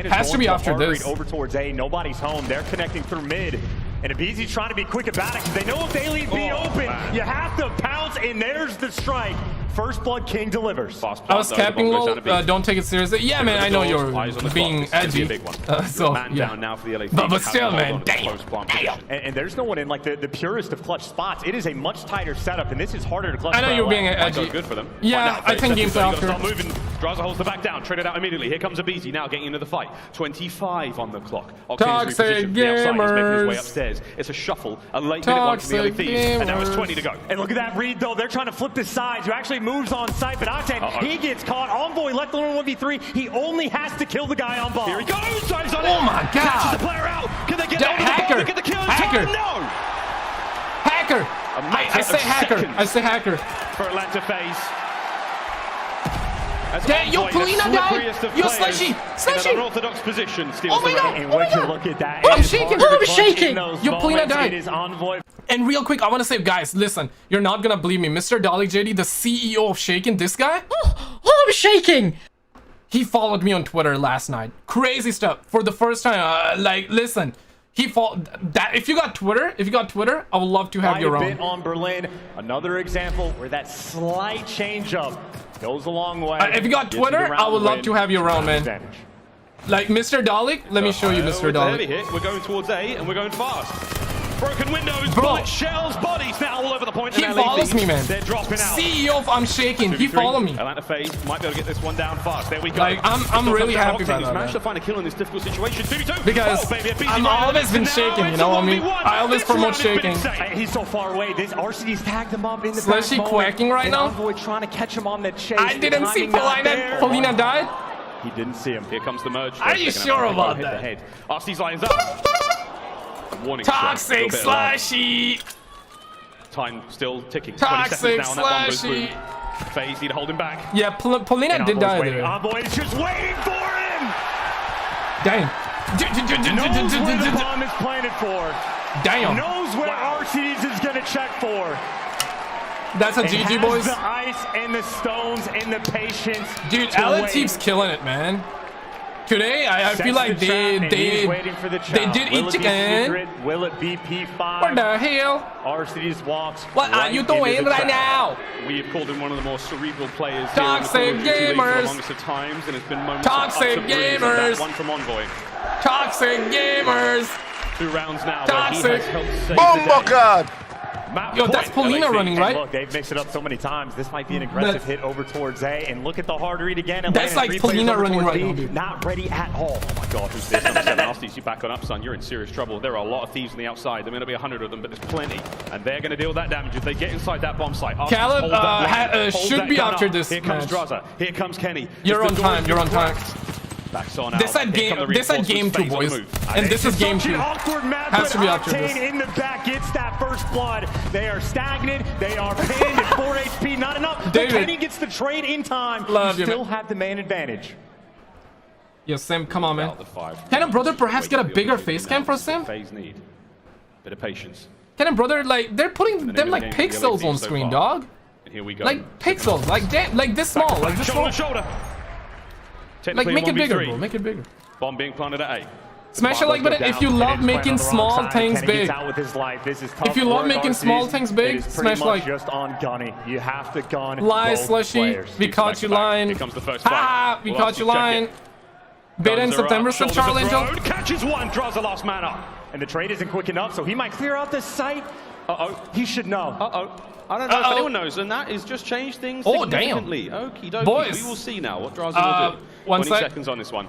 Has to be after this. Over towards A, nobody's home. They're connecting through mid. And Abizi's trying to be quick about it because they know if they leave B open, you have to pounce, and there's the strike. First Blood King delivers. I was capping low, don't take it seriously. Yeah, man, I know you're being edgy. So, yeah. But still, man, damn. And there's no one in like the purest of clutch spots. It is a much tighter setup, and this is harder to clutch. I know you're being edgy. Good for them. Yeah, I think gameplay after. Start moving. Draza holds the back down, trade it out immediately. Here comes Abizi now getting into the fight. 25 on the clock. Toxic gamers. He's making his way upstairs. It's a shuffle, a late minute one from the LA Thieves, and now it's 20 to go. And look at that read, though. They're trying to flip the sides. You actually moves on site, but Octane, he gets caught. Envoy left alone 1v3. He only has to kill the guy on ball. Here he goes. Oh my God. Catches the player out. Can they get hacker. Look at the kill. Hacker. No. Hacker. I say hacker. I say hacker. For Atlanta FaZe. Damn, yo, Polina died! Yo, Slushy! Slushy! In an unorthodox position, oh my God! And when you look at that, I'm shaking! I'm shaking! Yo, Polina died! It is Envoy. And real quick, I want to say, guys, listen, you're not gonna believe me. Mr. Dolly JD, the CEO of Shaken, this guy? Oh, I'm shaking! He followed me on Twitter last night. Crazy stuff. For the first time, like, listen. He if you got Twitter, I would love to have your own. On Berlin, another example where that slight change up goes a long way. If you got Twitter, I would love to have your own, man. Like Mr. Dalek, let me show you Mr. Dalek. We're going towards A and we're going fast. Broken windows, bullet shells, bodies now all over the point. He follows me, man. They're dropping out. CEO of I'm Shaking, he followed me. Atlanta FaZe might be able to get this one down fast. There we go. Like, I'm really happy about that. He's managed to find a kill in this difficult situation. 2v2. Because I'm always been shaking, you know what I mean? I always promote shaking. He's so far away. This RCD's tagged him up in the Slushy quacking right now. Envoy trying to catch him on the chase. I didn't see Polina. Polina died. He didn't see him. Here comes the merge. Are you sure about that? RC's lines up. Warning Toxic Slushy. Time still ticking. Toxic Slushy. FaZe need to hold him back. Yeah, Polina did die there. Envoy is just waiting for him. Dang. Knows where the bomb is planted for. Damn. Knows where RCDs is going to check for. That's a GG, boys. The ice and the stones and the patience. Dude, LA keeps killing it, man. Today, I feel like they did eat chicken. Will it be P5? What the hell? RCD's walks. What are you doing right now? We have called him one of the more cerebral players. Toxic gamers. Times, and it's been moments Toxic gamers. One from Envoy. Toxic gamers. 2 rounds now. Toxic. Bomb. Yo, that's Polina running, right? Look, they've mixed it up so many times. This might be an aggressive hit over towards A. And look at the hard read again. That's like Polina running right now, dude. Not ready at all. Oh my God, who's this? Nasties, you back on up, son. You're in serious trouble. There are a lot of thieves on the outside. There may not be 100 of them, but there's plenty. And they're going to deal that damage if they get inside that bomb site. Caleb should be after this match. Here comes Draza. Here comes Kenny. You're on time. You're on time. This said game 2, boys. And this is game 2. Has to be after this. In the back gets that first blood. They are stagnant. They are pinned at 4 HP. Not enough. But Kenny gets the trade in time. You still have the main advantage. Yo, Sim, come on, man. Can a brother perhaps get a bigger face cam for Sim? Bit of patience. Can a brother, like, they're putting them like pixels on screen, dog. And here we go. Like pixels, like this small, like this small. Shoulder. Like, make it bigger, bro. Make it bigger. Bomb being planted at A. Smash a like button if you love making small things big. If you love making small things big, smash like. Just on gunning. You have to gun. Lie, Slushy. We caught you lying. Ha! We caught you lying. Beta in September, so Charlie Angel. Catches one, draws the last mana. And the trade isn't quick enough, so he might clear out this site. He should know. I don't know if anyone knows, and that has just changed things significantly. Okie dokie. Boys. We will see now what Draza will do. 20 seconds on this one.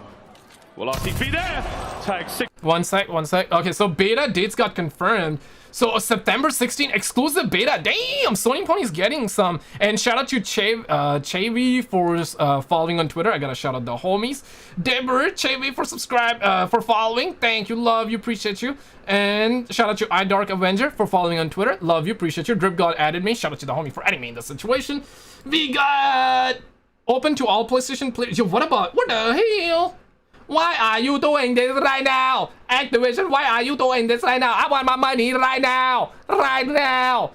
Will RTP there? Tag 6. One sec. Okay, so beta dates got confirmed. So September 16 exclusive beta. Damn, Sony Pony's getting some. And shout out to Chavy for following on Twitter. I gotta shout out the homies. Deborah, Chavy for following. Thank you, love you, appreciate you. And shout out to iDark Avenger for following on Twitter. Love you, appreciate you. Drip God added me. Shout out to the homie for adding me in the situation. We got open to all PlayStation players. Yo, what the hell? Why are you doing this right now? Activision, why are you doing this right now? I want my money right now. Right now.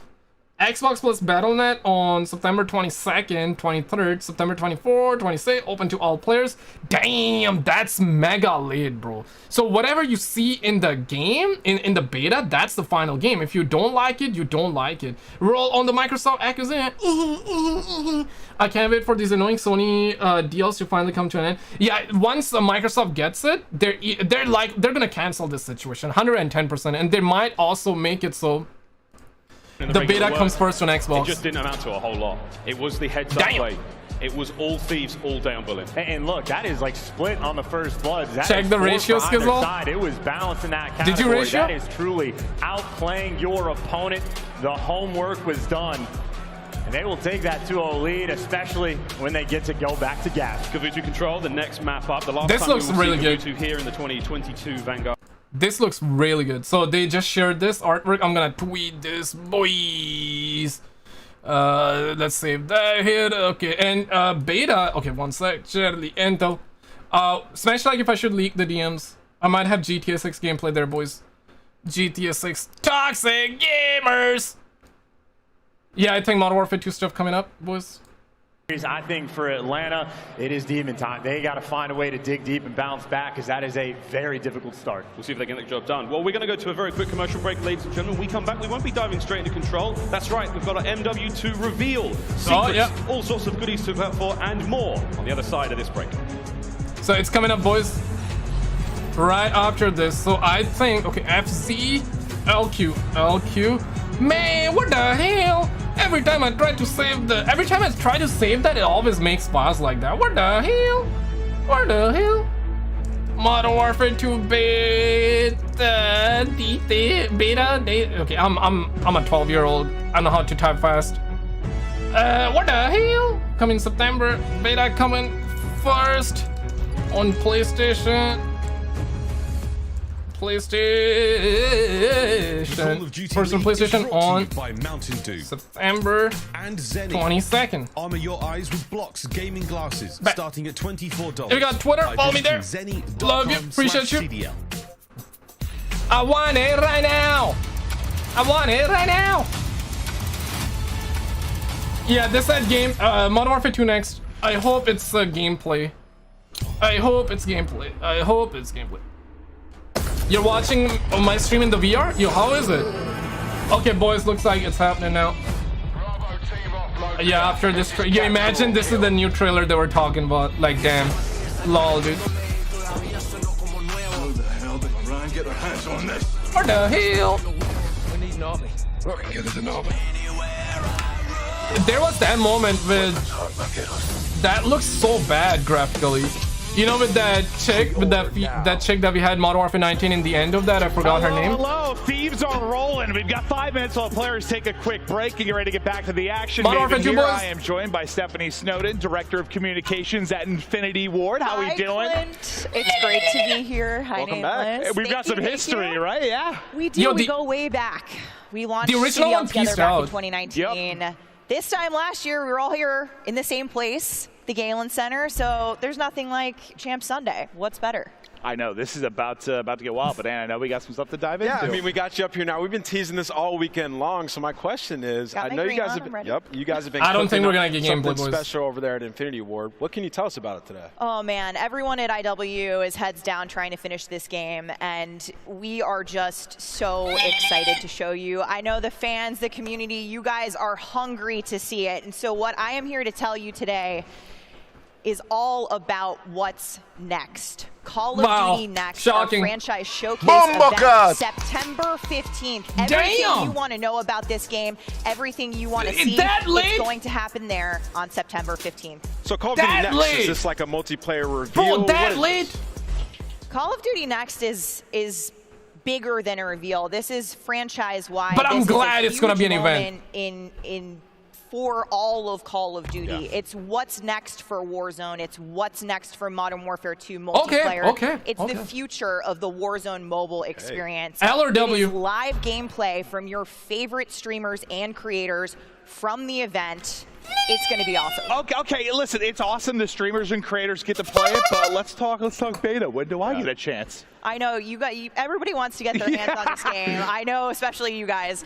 Xbox plus Battle.net on September 22nd, 23rd, September 24, 26, open to all players. Damn, that's mega late, bro. So whatever you see in the game, in the beta, that's the final game. If you don't like it, you don't like it. Roll on the Microsoft acquisition. I can't wait for these annoying Sony deals to finally come to an end. Yeah, once Microsoft gets it, they're gonna cancel this situation 110%, and they might also make it so the beta comes first on Xbox. It just didn't amount to a whole lot. It was the heads-up play. It was all thieves, all day on bullet. And look, that is like split on the first blood. Check the ratio, Skizzle. It was balanced in that category. Did you ratio? That is truly outplaying your opponent. The homework was done. And they will take that 2-0 lead, especially when they get to go back to gas. MW2 control, the next map up. The last this time looks really good. Here in the 2022 Vanguard. This looks really good. So they just shared this artwork. I'm gonna tweet this, boys. Let's save that here. Okay, and beta. Okay, one sec. Charlie Ento. Smash like if I should leak the DMs. I might have GTA 6 gameplay there, boys. GTA 6 toxic gamers. Yeah, I think Modern Warfare 2 stuff coming up, boys. I think for Atlanta, it is demon time. They got to find a way to dig deep and bounce back, because that is a very difficult start. We'll see if they can get the job done. Well, we're going to go to a very quick commercial break, ladies and gentlemen. When we come back, we won't be diving straight into control. That's right, we've got our MW2 reveal. Secrets, all sorts of goodies to look out for, and more on the other side of this break. So it's coming up, boys, right after this. So I think, okay, FZ, LQ. Man, what the hell? Every time I try to save that, it always makes files like that. What the hell? What the hell? Modern Warfare 2 beta. Okay, I'm a 12-year-old. I know how to type fast. What the hell? Coming September. Beta coming first on PlayStation. First on PlayStation on September and 22nd. Armor your eyes with Blocks gaming glasses starting at $24. You got Twitter, follow me there. Love you, appreciate you. CDL. I want it right now. I want it right now. Yeah, this that game, Modern Warfare 2 next. I hope it's gameplay. I hope it's gameplay. You're watching my stream in the VR? Yo, how is it? Okay, boys, looks like it's happening now. Yeah, after this you imagine this is the new trailer they were talking about. Like, damn. Lol, dude. What the hell? We need an army. Get us an army. There was that moment with... That looks so bad graphically. You know, with that chick, that chick that we had Modern Warfare 19 in the end of that, I forgot her name. Hello, thieves are rolling. We've got 5 minutes while players take a quick break and get ready to get back to the action. Modern Warfare 2 boys. I am joined by Stephanie Snowden, Director of Communications at Infinity Ward. How are we doing? Clint. It's great to be here. Hi, welcome back. We've got some history, right? Yeah. We do. We go way back. We launched the original one together back out in 2019. Yep. This time last year, we were all here in the same place, the Galen Center, so there's nothing like Champ Sunday. What's better? I know this is about to get wild, but I know we got some stuff to dive into. Yeah, I mean, we got you up here now. We've been teasing this all weekend long. So my question is, I know you guys have been. Yep, you guys have been. I don't think we're gonna get something gameplay, boys. special over there at Infinity Ward. What can you tell us about it today? Oh man, everyone at IW is heads down trying to finish this game, and we are just so excited to show you. I know the fans, the community, you guys are hungry to see it, and so what I am here to tell you today is all about what's next. Call of Duty Next, shocking. our franchise showcase event, September 15th. Everything you want to know about this game, everything you want to see, it's going to happen there on September 15th. So Call of Duty Next, is this like a multiplayer reveal? Bro, that late? Call of Duty Next is bigger than a reveal. This is franchise-wide. But I'm glad it's going to be an event. For all of Call of Duty. Yeah. It's what's next for Warzone. It's what's next for Modern Warfare 2 multiplayer. It's the future of the Warzone mobile experience. L or W. It is live gameplay from your favorite streamers and creators from the event. It's going to be awesome. Okay, listen, it's awesome the streamers and creators get to play it, but let's talk beta. When do I get a chance? I know everybody wants to get their hands on this game. I know, especially you guys.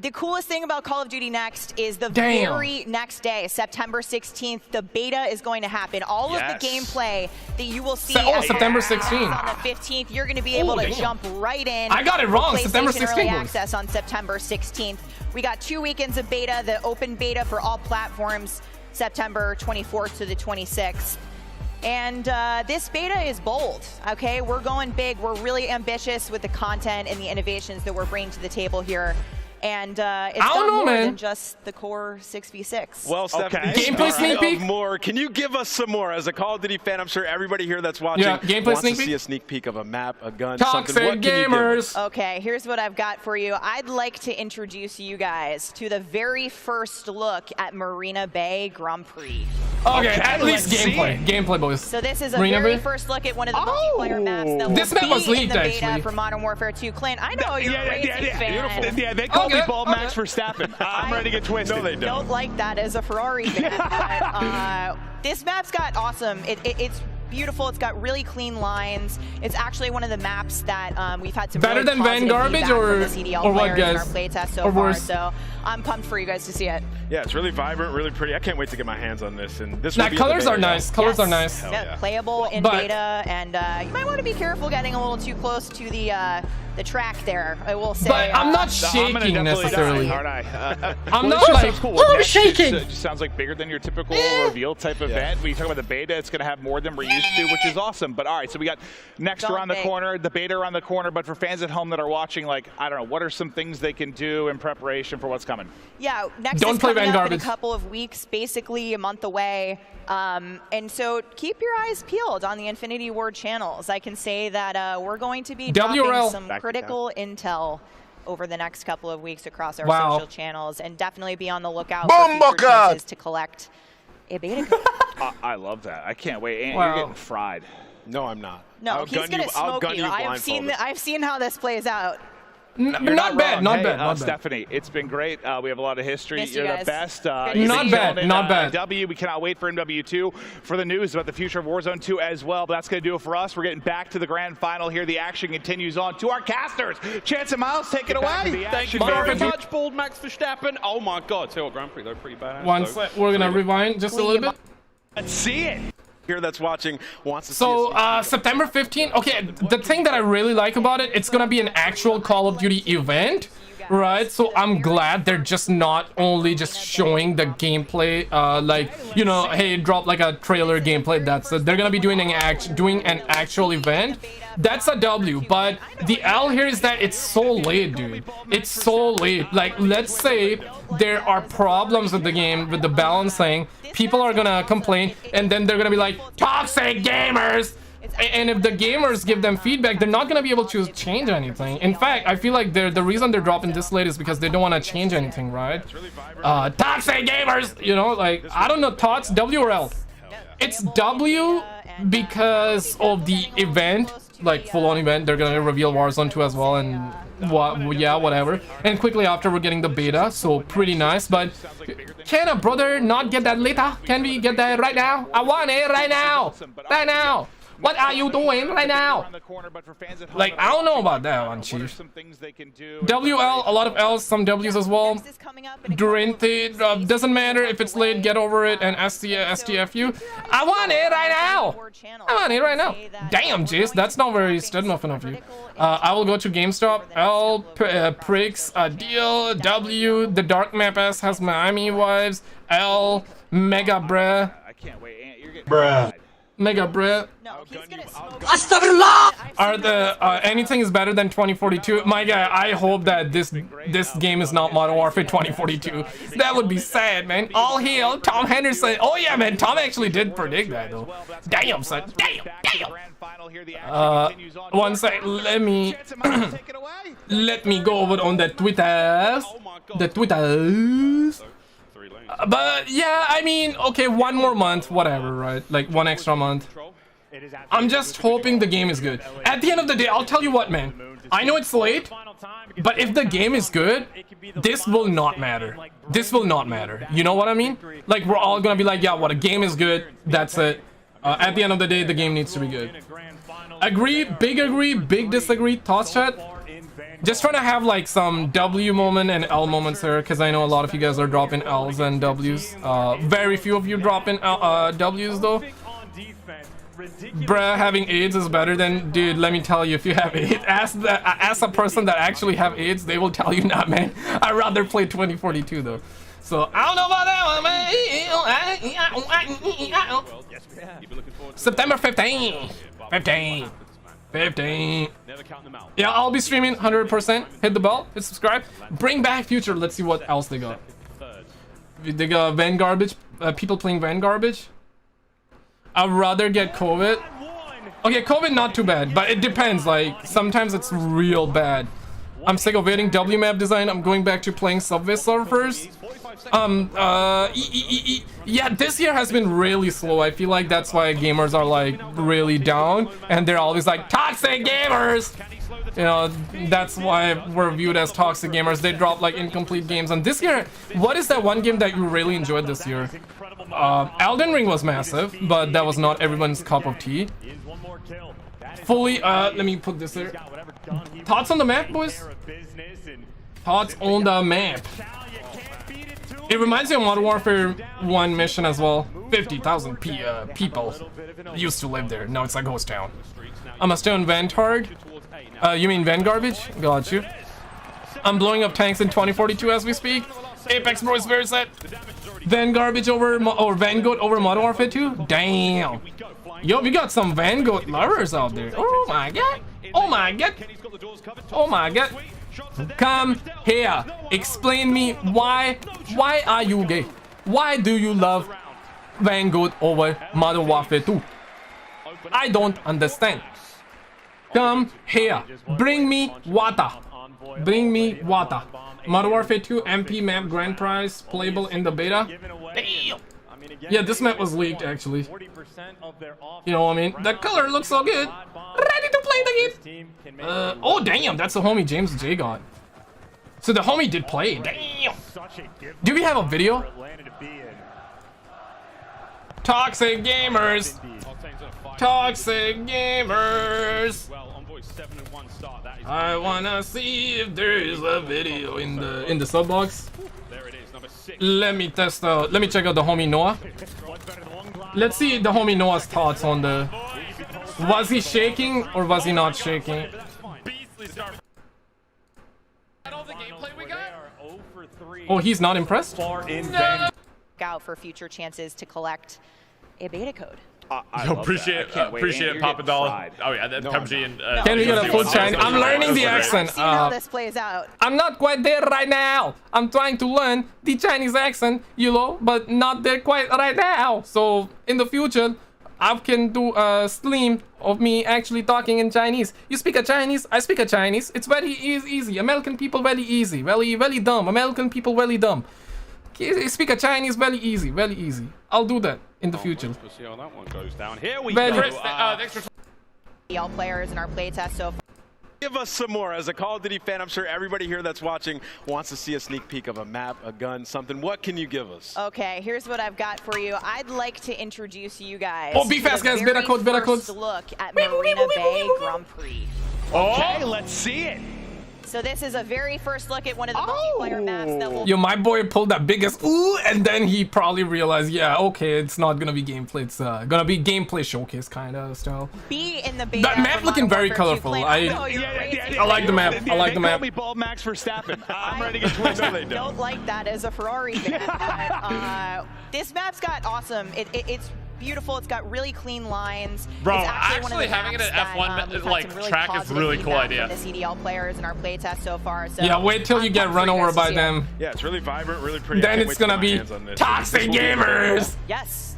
The coolest thing about Call of Duty Next is the very next day, September 16th, the beta is going to happen. All of the gameplay that you will see September 16th. On the 15th, you're going to be able to jump right in. I got it wrong, September 16th. Early access on September 16th. We got 2 weekends of beta, the open beta for all platforms, September 24th to the 26th. And this beta is bold, okay? We're going big. We're really ambitious with the content and the innovations that we're bringing to the table here. And it's done more than just the core 6v6. Well, Stephanie, gameplay sneak peek? More. Can you give us some more? As a Call of Duty fan, I'm sure everybody here that's watching wants to see a sneak peek of a map, a gun, Toxic something. What gamers. Okay, here's what I've got for you. I'd like to introduce you guys to the very first look at Marina Bay Grand Prix. Okay, at least gameplay. Gameplay, boys. So this is a very first look at one of the multiplayer maps that will this map was be in leaked, the beta actually. for Modern Warfare 2. Clint, I know you're a racing fan. Yeah, they call me Bald Max Verstappen. I'm ready to get twisted. No, they don't. Like that as a Ferrari fan. But, this map's got awesome. It's beautiful. It's got really clean lines. It's actually one of the maps that we've had some better really than Van Garbage or what, guys? In our playtest so far. So I'm pumped for you guys to see it. Yeah, it's really vibrant, really pretty. I can't wait to get my hands on this. And this. Colors are nice. Colors are nice. Yeah, playable in beta, and you might want to be careful getting a little too close to the track there. I will say. But I'm not shaking necessarily. I'm not like, cool. I'm shaking. It just sounds like bigger than your typical reveal type event. When you talk about the beta, it's going to have more than we're used to, which is awesome. But all right, so we got next around the corner, the beta around the corner. But for fans at home that are watching, like, I don't know, what are some things they can do in preparation for what's coming? Yeah, next is coming up in a couple of weeks, basically a month away. And so keep your eyes peeled on the Infinity Ward channels. I can say that we're going to be dropping some critical intel over the next couple of weeks across our social channels, and definitely be on the lookout for future chances to collect a beta code. I love that. I can't wait. And you're getting fried. No, I'm not. No, he's going to smoke you. I've seen how this plays out. Not bad. Stephanie, it's been great. We have a lot of history. You're the best. Not bad. We cannot wait for MW2 for the news about the future of Warzone 2 as well. But that's going to do it for us. We're getting back to the grand final here. The action continues on. To our casters, Chance and Miles, take it away. Thank you very much, Bald Max Verstappen. Oh my God, tell what Grand Prix, they're pretty badass. Once we're gonna rewind just a little bit. Let's see it. Here that's watching wants to see September 15th. Okay, the thing that I really like about it, it's gonna be an actual Call of Duty event, right? So I'm glad they're just not only just showing the gameplay, like, you know, hey, drop like a trailer gameplay. That's it. They're gonna be doing an actual event. That's a W. But the L here is that it's so late, dude. It's so late. Like, let's say there are problems with the game, with the balancing. People are gonna complain, and then they're gonna be like, toxic gamers. And if the gamers give them feedback, they're not gonna be able to change anything. In fact, I feel like the reason they're dropping this late is because they don't want to change anything, right? Toxic gamers, you know, like, I don't know, thoughts, W or L? It's W because of the event, like full-on event. They're gonna reveal Warzone 2 as well, and whatever. And quickly after, we're getting the beta, so pretty nice. But can a brother not get that later? Can we get that right now? I want it right now. What are you doing right now? Like, I don't know about that one, Chief. WL, a lot of L's, some W's as well. Tate, doesn't matter if it's late, get over it, and STFU. I want it right now. I want it right now. Damn, Jace, that's not very stud-muffin of you. I will go to GameStop. L, Pricks, Deal, W, the Dark Map S has Miami vibes. L, Mega Bruh. I can't wait. You're getting Bruh. Mega Bruh. No, he's gonna smoke. Are the anything is better than 2042? My guy, I hope that this game is not Modern Warfare 2042. That would be sad, man. All hail Tom Henderson. Oh yeah, man. Tom actually did predict that though. Damn, son. Damn. One sec. Let me go over on the Twitters. The Twitters. But yeah, I mean, okay, one more month, whatever, right? Like one extra month. I'm just hoping the game is good. At the end of the day, I'll tell you what, man. I know it's late, but if the game is good, this will not matter. This will not matter. You know what I mean? Like, we're all gonna be like, yeah, what, a game is good, that's it. At the end of the day, the game needs to be good. Agree, big disagree, thoughts chat? Just trying to have like some W moment and L moments here, because I know a lot of you guys are dropping L's and W's. Very few of you dropping W's though. Bruh, having AIDS is better than, dude, let me tell you, if you have AIDS, ask a person that actually have AIDS, they will tell you not, man. I'd rather play 2042 though. So I don't know about that one, man. September 15. 15. Yeah, I'll be streaming 100%. Hit the bell, hit subscribe. Bring back Future. Let's see what else they got. They got Van Garbage. People playing Van Garbage. I'd rather get COVID. Okay, COVID not too bad, but it depends. Like, sometimes it's real bad. I'm sick of waiting. W map design. I'm going back to playing Subway Surfers. Yeah, this year has been really slow. I feel like that's why gamers are like really down, and they're always like toxic gamers. You know, that's why we're viewed as toxic gamers. They drop like incomplete games. And this year, what is that one game that you really enjoyed this year? Elden Ring was massive, but that was not everyone's cup of tea. Fully, let me put this here. Thoughts on the map, boys? Thoughts on the map? It reminds me of Modern Warfare 1 mission as well. 50,000 people used to live there. Now it's a ghost town. I'm a stone Vantard. You mean Van Garbage? Got you. I'm blowing up tanks in 2042 as we speak. Apex Bro is very set. Van Garbage over, or Vanguard over Modern Warfare 2? Damn. Yo, we got some Vanguard lovers out there. Oh my god. Oh my god. Oh my god. Come here. Explain me why are you gay? Why do you love Vanguard over Modern Warfare 2? I don't understand. Come here. Bring me water. Bring me water. Modern Warfare 2 MP map grand prize playable in the beta. Damn. Yeah, this map was leaked actually. You know what I mean? The color looks so good. Ready to play the game. Oh damn, that's the homie James J got. So the homie did play. Damn. Do we have a video? Toxic gamers. Toxic gamers. I wanna see if there is a video in the sub box. Let me test out. Let me check out the homie Noah. Let's see the homie Noah's thoughts on the. Was he shaking or was he not shaking? Oh, he's not impressed? No. Out for future chances to collect a beta code. I appreciate it, Papa Doll. Oh yeah, that PUBG and can we get a full Chinese? I'm learning the accent. See how this plays out. I'm not quite there right now. I'm trying to learn the Chinese accent, you know, but not there quite right now. So in the future, I can do a stream of me actually talking in Chinese. You speak a Chinese, I speak a Chinese. It's very easy. American people very easy, very dumb. American people very dumb. You speak a Chinese very easy, very easy. I'll do that in the future. We'll see how that one goes down. Here we go. All players in our playtest so far. Give us some more. As a Call of Duty fan, I'm sure everybody here that's watching wants to see a sneak peek of a map, a gun, something. What can you give us? Okay, here's what I've got for you. I'd like to introduce you guys. Oh, be fast, guys. Beta code, beta code. Look at Marina Bay Grand Prix. Okay, let's see it. So this is a very first look at one of the multiplayer maps that will... Yo, my boy pulled that biggest ooh, and then he probably realized, yeah, okay, it's not gonna be gameplay. It's gonna be gameplay showcase kind of style. Be in the beta. That map looking very colorful. I like the map. I like the map. Call me Bald Max Verstappen. I'm ready to get twisted. I don't like that as a Ferrari fan, but this map's got awesome. It's beautiful. It's got really clean lines. Bro, it's actually having it at F1 like track is a really cool idea. The CDL players in our playtest so far. So yeah, wait till you get run over by them. Yeah, it's really vibrant, really pretty. Then it's gonna be toxic gamers. Yes.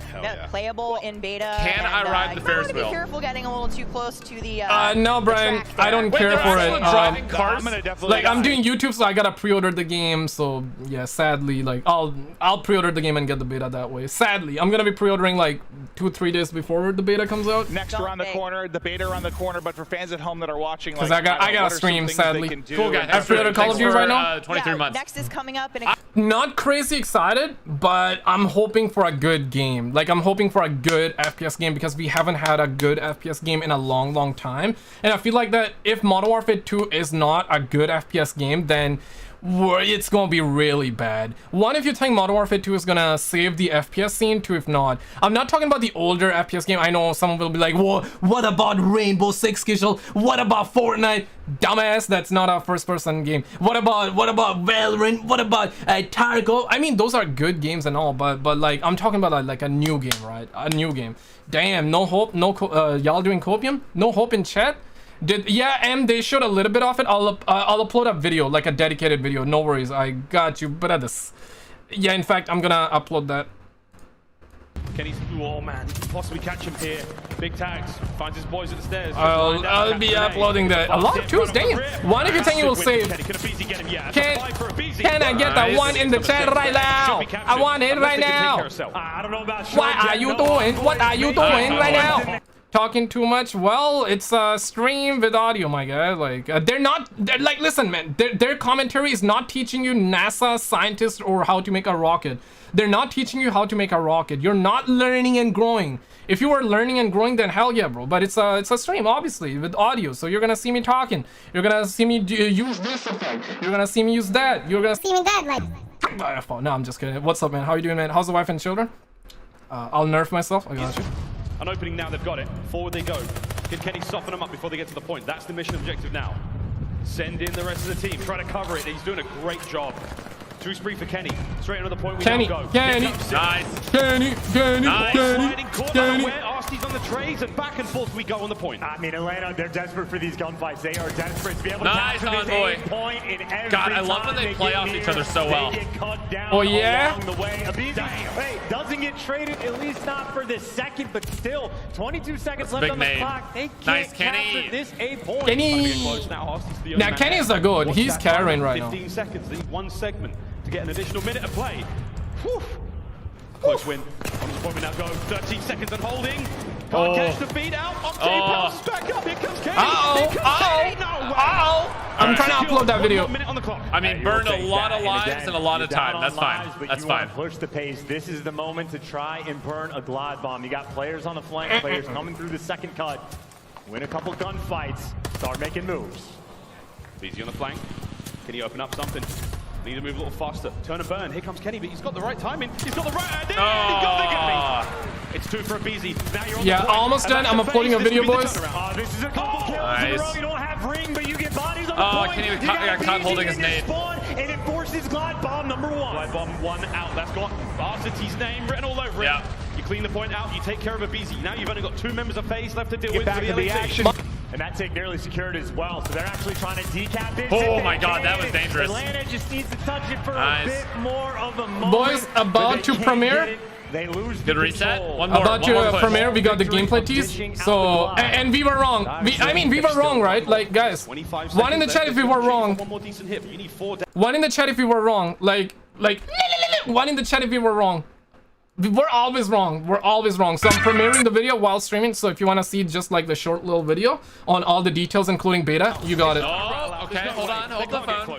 Playable in beta. Can I ride the Ferris wheel? Be careful getting a little too close to the. No, Brian, I don't care for it. Driving cars? Like I'm doing YouTube, so I gotta pre-order the game. So yeah, sadly, like I'll pre-order the game and get the beta that way. Sadly, I'm gonna be pre-ordering like 2-3 days before the beta comes out. Next around the corner, the beta around the corner. But for fans at home that are watching, because like, I gotta stream. Sadly, cool guys. I pre-ordered Call of Duty right now. 23 months. Next is coming up. Not crazy excited, but I'm hoping for a good game. Like I'm hoping for a good FPS game because we haven't had a good FPS game in a long time. And I feel like that if Modern Warfare 2 is not a good FPS game, then it's gonna be really bad. One, if you think Modern Warfare 2 is gonna save the FPS scene, two, if not. I'm not talking about the older FPS game. I know someone will be like, whoa, what about Rainbow Six Siege? What about Fortnite? Dumbass, that's not a first-person game. What about Valorant? What about Tarkov? I mean, those are good games and all, but like I'm talking about like a new game, right? A new game. Damn, no hope, y'all doing copium? No hope in chat? They showed a little bit of it. I'll upload a video, like a dedicated video. No worries, I got you, brothers. Yeah, in fact, I'm gonna upload that. Kenny's, oh man, possibly catch him here. Big tags, finds his boys at the stairs. I'll be uploading that. A lot of twos, damn. One if you think you will save. Can I get that one in the chat right now? I want it right now. I don't know about what are you doing? What are you doing right now? Talking too much? Well, it's a stream with audio, my guy. Like they're like, listen, man, their commentary is not teaching you NASA scientists or how to make a rocket. They're not teaching you how to make a rocket. You're not learning and growing. If you were learning and growing, then hell yeah, bro. But it's a stream, obviously, with audio. So you're gonna see me talking. You're gonna see me use this effect. You're gonna see me use that. You're gonna see me that, like. No, I'm just kidding. What's up, man? How you doing, man? How's the wife and children? I'll nerf myself. I got you. An opening now, they've got it. Forward they go. Can Kenny soften them up before they get to the point? That's the mission objective now. Send in the rest of the team. Try to cover it. He's doing a great job. Two spree for Kenny. Straight into the point we now go. Kenny. Nice. Kenny. Sliding corner where Arsty's on the trays and back and forth we go on the point. I mean, Atlanta, they're desperate for these gunfights. They are desperate to be able to capture this boy. point in every God, I love when they play off each other so well. Oh yeah? Along the way. Hey, doesn't get traded, at least not for this second, but still 22 seconds left on the clock. They can't capture this A point. Kenny. Now Kenny's a good. He's carrying right now. 15 seconds, leave one segment to get an additional minute of play. Whew. Close win. On the point we now go. 13 seconds and holding. Can't catch the feed out. Passes back up. Here comes Kenny. I'm trying to upload that video. 1 minute on the clock. I mean, burned a lot of lives and a lot of time. That's fine. That's fine. Push the pace. This is the moment to try and burn a glide bomb. You got players on the flank, players coming through the second cut. Win a couple gunfights. Start making moves. Easy on the flank. Can he open up something? Need to move a little faster. Turn and burn. Here comes Kenny, but he's got the right timing. He's got the right idea. He got the Kenny. It's two for a BZ. Now you're on the almost done. I'm uploading a video, boys. This is a couple kills in a row. You don't have ring, but you get bodies on the point. Kenny got caught holding his nade. And it forces glide bomb number one. Glide bomb one out. That's got Arcity's name written all over it. Yeah. You clean the point out. You take care of a BZ. Now you've only got 2 members of FaZe left to deal with. Get back to the action. And that take nearly secured as well. So they're actually trying to decap this. Oh my God, that was dangerous. Atlanta just needs to touch it for a bit more of a moment. Boys, about to premiere. They lose good reset. One more. About to premiere, we got the gameplay tease. So, and we were wrong. I mean, we were wrong, right? Like, guys, one in the chat if we were wrong. One in the chat if we were wrong. Like, one in the chat if we were wrong. We're always wrong. We're always wrong. So I'm premiering the video while streaming. So if you want to see just like the short little video on all the details, including beta, you got it. Oh, okay. Hold on. Hold the phone.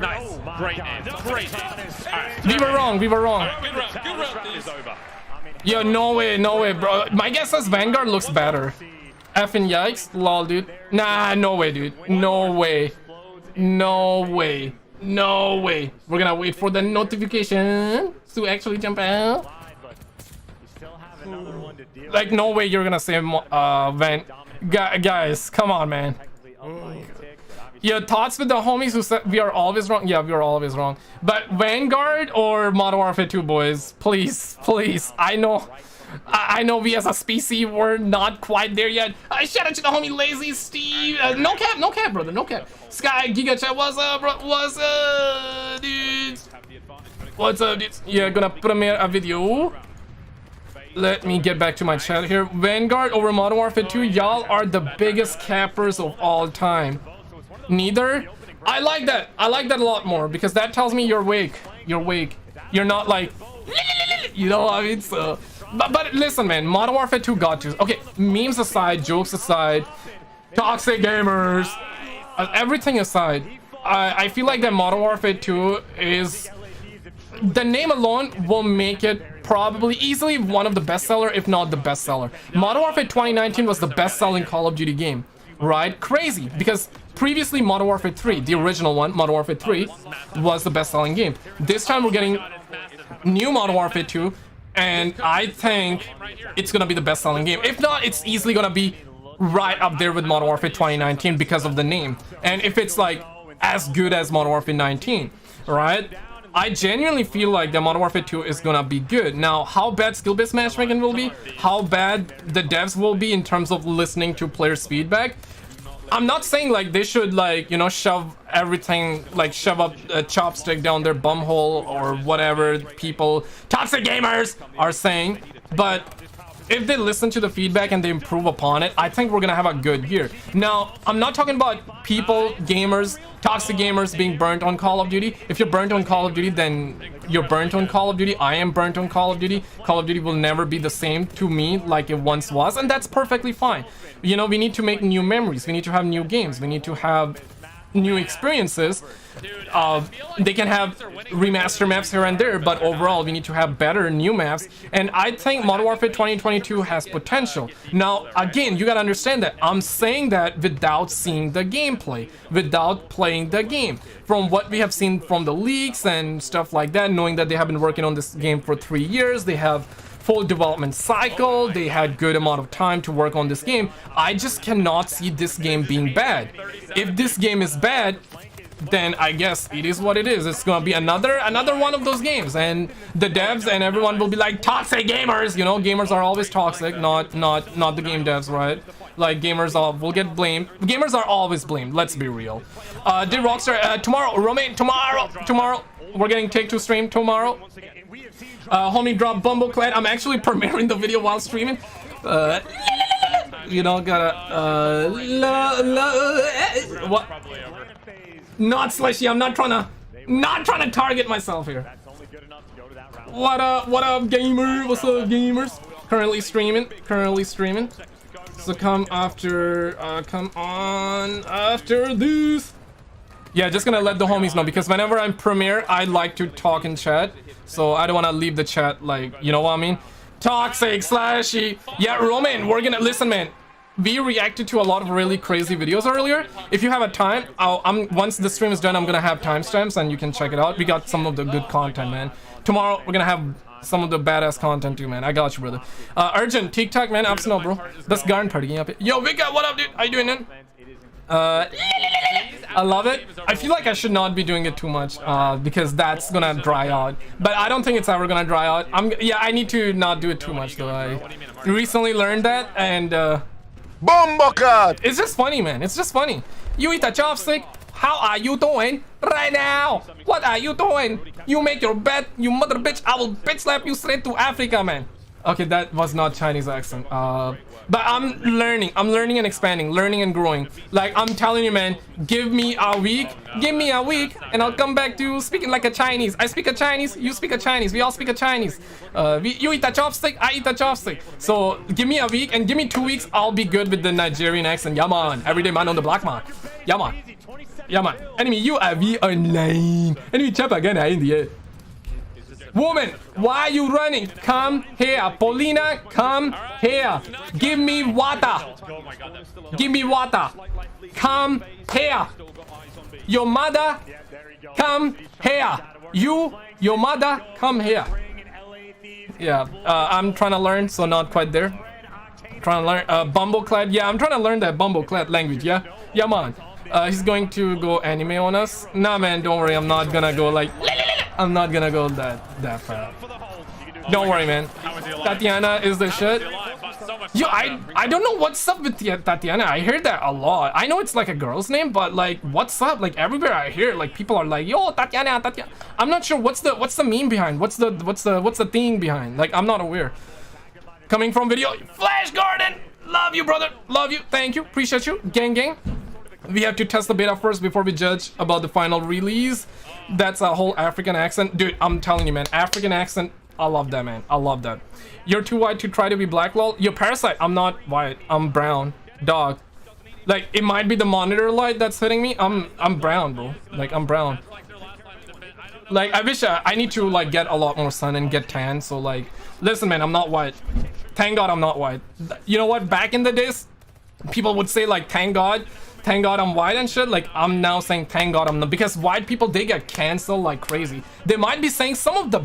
Nice. Great name. Great name. Right. We were wrong. We were wrong. Good run. Is over. Yo, no way, bro. My guess is Vanguard looks better. Effing yikes. Lol, dude. Nah, no way, dude. No way. No way. No way. We're gonna wait for the notification to actually jump out. Like, no way you're gonna say Van. Guys, come on, man. Your thoughts with the homies who said we are always wrong? Yeah, we are always wrong. But Vanguard or Modern Warfare 2, boys? Please, please. I know we as a species were not quite there yet. Shout out to the homie Lazy Steve. No cap, brother, no cap. Sky Giga Chat, what's up, bro? What's up, dudes? What's up, dudes? Yeah, gonna premiere a video. Let me get back to my chat here. Vanguard over Modern Warfare 2, y'all are the biggest cappers of all time. Neither? I like that. I like that a lot more because that tells me you're awake. You're awake. You're not like, you know what I mean? So, but listen, man, Modern Warfare 2 got to. Okay, memes aside, jokes aside, toxic gamers, everything aside, I feel like that Modern Warfare 2 is, the name alone will make it probably easily one of the bestseller, if not the bestseller. Modern Warfare 2019 was the best-selling Call of Duty game, right? Crazy, because previously Modern Warfare 3, the original one, Modern Warfare 3, was the best-selling game. This time we're getting new Modern Warfare 2, and I think it's gonna be the best-selling game. If not, it's easily gonna be right up there with Modern Warfare 2019 because of the name. And if it's like as good as Modern Warfare 19, right? I genuinely feel like the Modern Warfare 2 is gonna be good. Now, how bad skill-based matchmaking will be, how bad the devs will be in terms of listening to players' feedback, I'm not saying like they should like, you know, shove everything, like shove up a chopstick down their bumhole or whatever people, toxic gamers, are saying, but if they listen to the feedback and they improve upon it, I think we're gonna have a good year. Now, I'm not talking about people, gamers, toxic gamers being burnt on Call of Duty. If you're burnt on Call of Duty, then you're burnt on Call of Duty. I am burnt on Call of Duty. Call of Duty will never be the same to me like it once was, and that's perfectly fine. You know, we need to make new memories. We need to have new games. We need to have new experiences. They can have remaster maps here and there, but overall we need to have better new maps, and I think Modern Warfare 2022 has potential. Now again, you gotta understand that I'm saying that without seeing the gameplay, without playing the game. From what we have seen from the leaks and stuff like that, knowing that they have been working on this game for 3 years, they have full development cycle, they had good amount of time to work on this game. I just cannot see this game being bad. If this game is bad, then I guess it is what it is. It's gonna be another one of those games, and the devs and everyone will be like toxic gamers. You know, gamers are always toxic, not the game devs, right? Like gamers will get blamed. Gamers are always blamed. Let's be real. Did Rockstar tomorrow? Romain, tomorrow. We're getting Take-Two stream tomorrow. Homie drop Bumbleclad. I'm actually premiering the video while streaming. You know, gotta what? Not slushy. I'm not trying to target myself here. What up, gamer? What's up, gamers? Currently streaming. So come on after this. Yeah, just gonna let the homies know, because whenever I'm premiere, I like to talk in chat. So I don't want to leave the chat like, you know what I mean? Toxic, slashy. Yeah, Roman, we're gonna listen, man. We reacted to a lot of really crazy videos earlier. If you have a time, once the stream is done, I'm gonna have timestamps and you can check it out. We got some of the good content, man. Tomorrow we're gonna have some of the badass content too, man. I got you, brother. Urgent, TikTok, man. Up snow, bro. Best garden party up here. Yo, Vika, what up, dude? How you doing, man? I love it. I feel like I should not be doing it too much because that's gonna dry out, but I don't think it's ever gonna dry out. I need to not do it too much though. I recently learned that, and it's just funny, man. It's just funny. You eat a chopstick. How are you doing right now? What are you doing? You make your bed, you mother bitch. I will bitch slap you straight to Africa, man. Okay, that was not Chinese accent. But I'm learning and expanding, learning and growing. Like, I'm telling you, man, give me a week, and I'll come back to speaking like a Chinese. I speak a Chinese, you speak a Chinese, we all speak a Chinese. You eat a chopstick, I eat a chopstick. So give me a week, and give me 2 weeks, I'll be good with the Nigerian accent. Yeah, man. Everyday man on the block, man. Yeah, man. Yeah, man. Enemy UAV online. Enemy chopper again in the air. Woman, why are you running? Come here. Paulina, come here. Give me water. Give me water. Come here. Your mother, come here. Your mother, come here. Yeah, I'm trying to learn, so not quite there. Trying to learn Bumbleclad. Yeah, I'm trying to learn that Bumbleclad language. Yeah, yeah, man. He's going to go anime on us. Nah, man, don't worry. I'm not gonna go like. I'm not gonna go that far. Don't worry, man. Tatiana is the shit. Yo, I don't know what's up with Tatiana. I hear that a lot. I know it's like a girl's name, but like, what's up? Like everywhere I hear, like people are like, yo, Tatiana. I'm not sure what's the meme behind. What's the thing behind? Like, I'm not aware. Coming from video, Flash Garden. Love you, brother. Love you. Thank you. Appreciate you. Gang. We have to test the beta first before we judge about the final release. That's a whole African accent. Dude, I'm telling you, man. African accent. I love that, man. I love that. You're too white to try to be black, lol. Yo, Parasite. I'm not white. I'm brown. Dog. Like, it might be the monitor light that's hitting me. I'm brown, bro. Like, I'm brown. Like, I wish I need to, like, get a lot more sun and get tan. So, like, listen, man. I'm not white. Thank God I'm not white. You know what? Back in the days, people would say, like, thank God I'm white and shit. Like, I'm now saying thank God I'm not, because white people, they get canceled like crazy. They might be saying some of the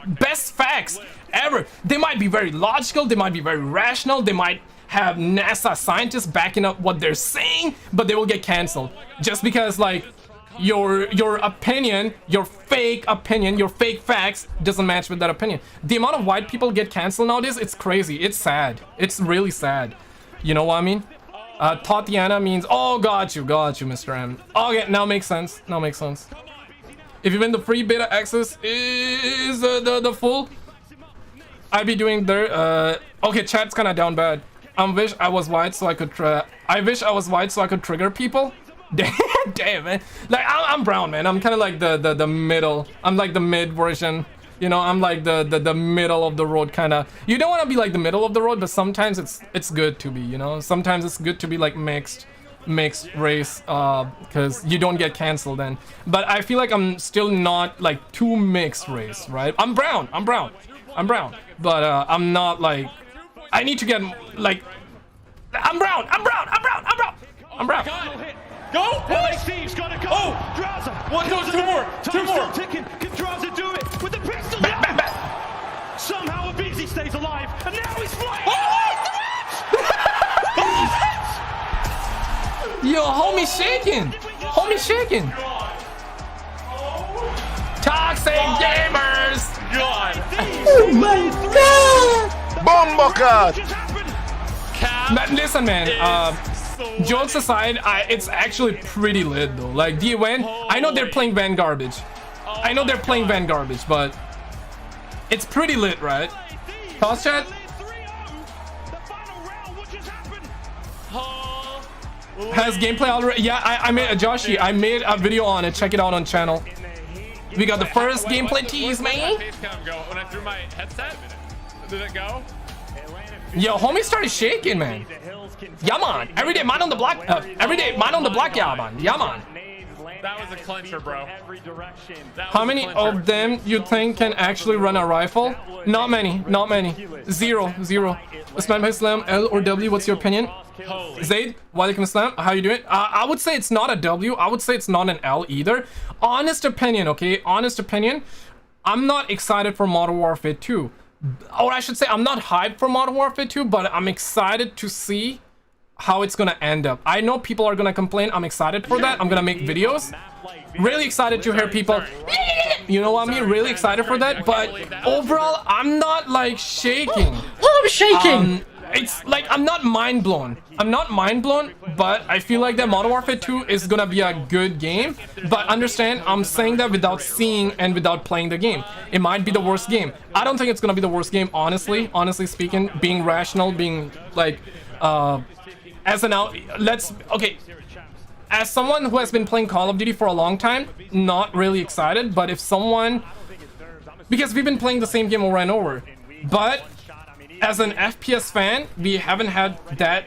best facts ever. They might be very logical, they might be very rational, they might have NASA scientists backing up what they're saying, but they will get canceled just because, like, your opinion, your fake facts doesn't match with that opinion. The amount of white people get canceled nowadays, it's crazy. It's sad. It's really sad. You know what I mean? Tatiana means, oh, got you, Mr. M. Okay, now makes sense. If even the free beta access is the full, I'd be doing there. Okay, chat's kind of down bad. I wish I was white so I could trigger people. Damn, man. Like, I'm brown, man. I'm kind of like the middle. I'm like the mid version. You know, I'm like the middle of the road kind of. You don't want to be like the middle of the road, but sometimes it's good to be, you know. Sometimes it's good to be like mixed race, because you don't get canceled then. But I feel like I'm still not like too mixed race, right? I'm brown. But I'm not like. I need to get like. I'm brown. Go! LAC's gotta go! Oh! Draza! One, no, two more! Ticking. Can Draza do it with the pistol? Back. Somehow Abizi stays alive, and now he's flying! Oh! Yo, homie shaking! Toxic gamers! God! Oh my God! But listen, man, jokes aside, it's actually pretty lit though. Like, I know they're playing Van Garbage. But it's pretty lit, right? Toss chat? Has gameplay already? Yeah, I made a Joshi. I made a video on it. Check it out on channel. We got the first gameplay tease, man. When I threw my headset, did it go? Yo, homie started shaking, man. Yeah, man. Everyday man on the block. Yeah, man. That was a clincher, bro. How many of them you think can actually run a rifle? Not many. Zero. Usman by Islam, L or W, what's your opinion? Zaid, Walaikum Assalam, how you doing? I would say it's not a W. I would say it's not an L either. Honest opinion, okay? I'm not excited for Modern Warfare 2. Or I should say, I'm not hyped for Modern Warfare 2, but I'm excited to see how it's gonna end up. I know people are gonna complain. I'm excited for that. I'm gonna make videos. Really excited to hear people, you know what I mean? Really excited for that. But overall, I'm not like shaking. I'm shaking. it's like I'm not mind blown. But I feel like that Modern Warfare 2 is gonna be a good game. But understand, I'm saying that without seeing and without playing the game. It might be the worst game. I don't think it's gonna be the worst game, honestly speaking, being rational, being like as someone who has been playing Call of Duty for a long time, not really excited. But if someone, because we've been playing the same game over and over, but as an FPS fan, we haven't had that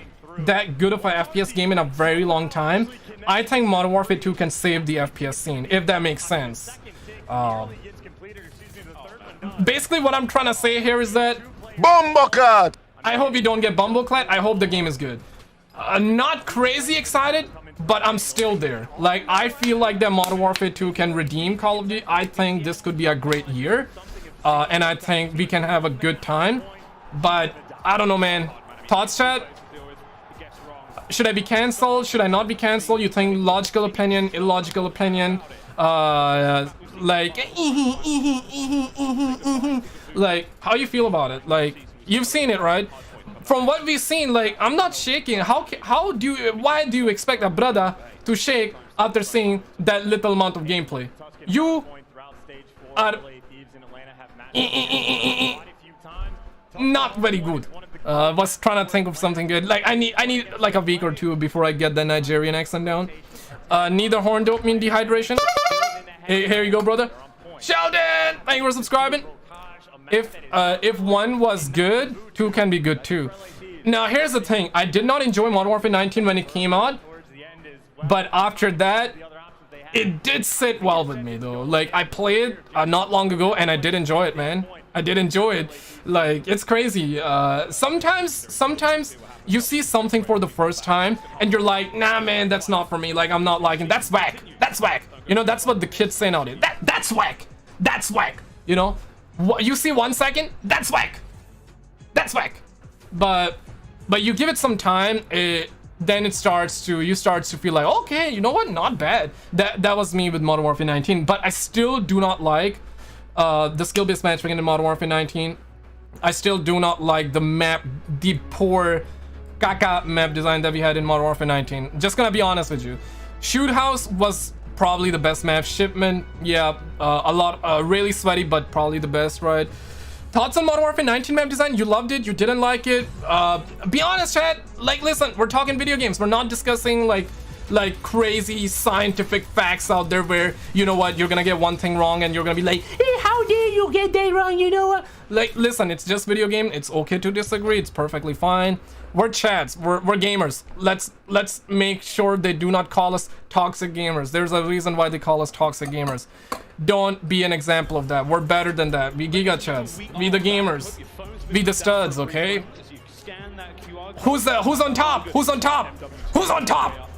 good of a FPS game in a very long time. I think Modern Warfare 2 can save the FPS scene, if that makes sense. Basically what I'm trying to say here is that Bumbleclad! I hope you don't get Bumbleclad. I hope the game is good. Not crazy excited, but I'm still there. Like, I feel like that Modern Warfare 2 can redeem Call of Duty. I think this could be a great year, and I think we can have a good time. But I don't know, man. Thoughts, chat? Should I be cancelled? Should I not be cancelled? You think logical opinion, illogical opinion? Like, how you feel about it? Like, you've seen it, right? From what we've seen, like, I'm not shaking. Why do you expect a brother to shake after seeing that little amount of gameplay? You are not very good. Was trying to think of something good. Like, I need like a week or two before I get the Nigerian accent down. Neither horn dopamine dehydration. Hey, here you go, brother. Sheldon, thank you for subscribing. If one was good, two can be good too. Now here's the thing, I did not enjoy Modern Warfare 19 when it came out, but after that it did sit well with me though. Like, I played not long ago and I did enjoy it, man. I did enjoy it. Like, it's crazy. Sometimes you see something for the first time and you're like, nah man, that's not for me. Like, I'm not liking, that's whack, that's whack. You know, that's what the kids say nowadays. That's whack, that's whack. You know, you see 1 second, that's whack, that's whack. But you give it some time, then you start to feel like, okay, you know what, not bad. That was me with Modern Warfare 19. But I still do not like the skill-based matchmaking in Modern Warfare 19. I still do not like the poor caca map design that we had in Modern Warfare 19. Just gonna be honest with you. Shoot House was probably the best map. Shipment, yeah, a lot, really sweaty, but probably the best, right? Thoughts on Modern Warfare 19 map design? You loved it, you didn't like it. Be honest, chat. Like, listen, we're talking video games. We're not discussing like crazy scientific facts out there where, you know what, you're gonna get one thing wrong and you're gonna be like, hey, how dare you get that wrong, you know what? Like, listen, it's just video game. It's okay to disagree. It's perfectly fine. We're chats. We're gamers. Let's make sure they do not call us toxic gamers. There's a reason why they call us toxic gamers. Don't be an example of that. We're better than that. We giga chats. We the gamers. We the studs, okay? Who's on top? Who's on top? Who's on top?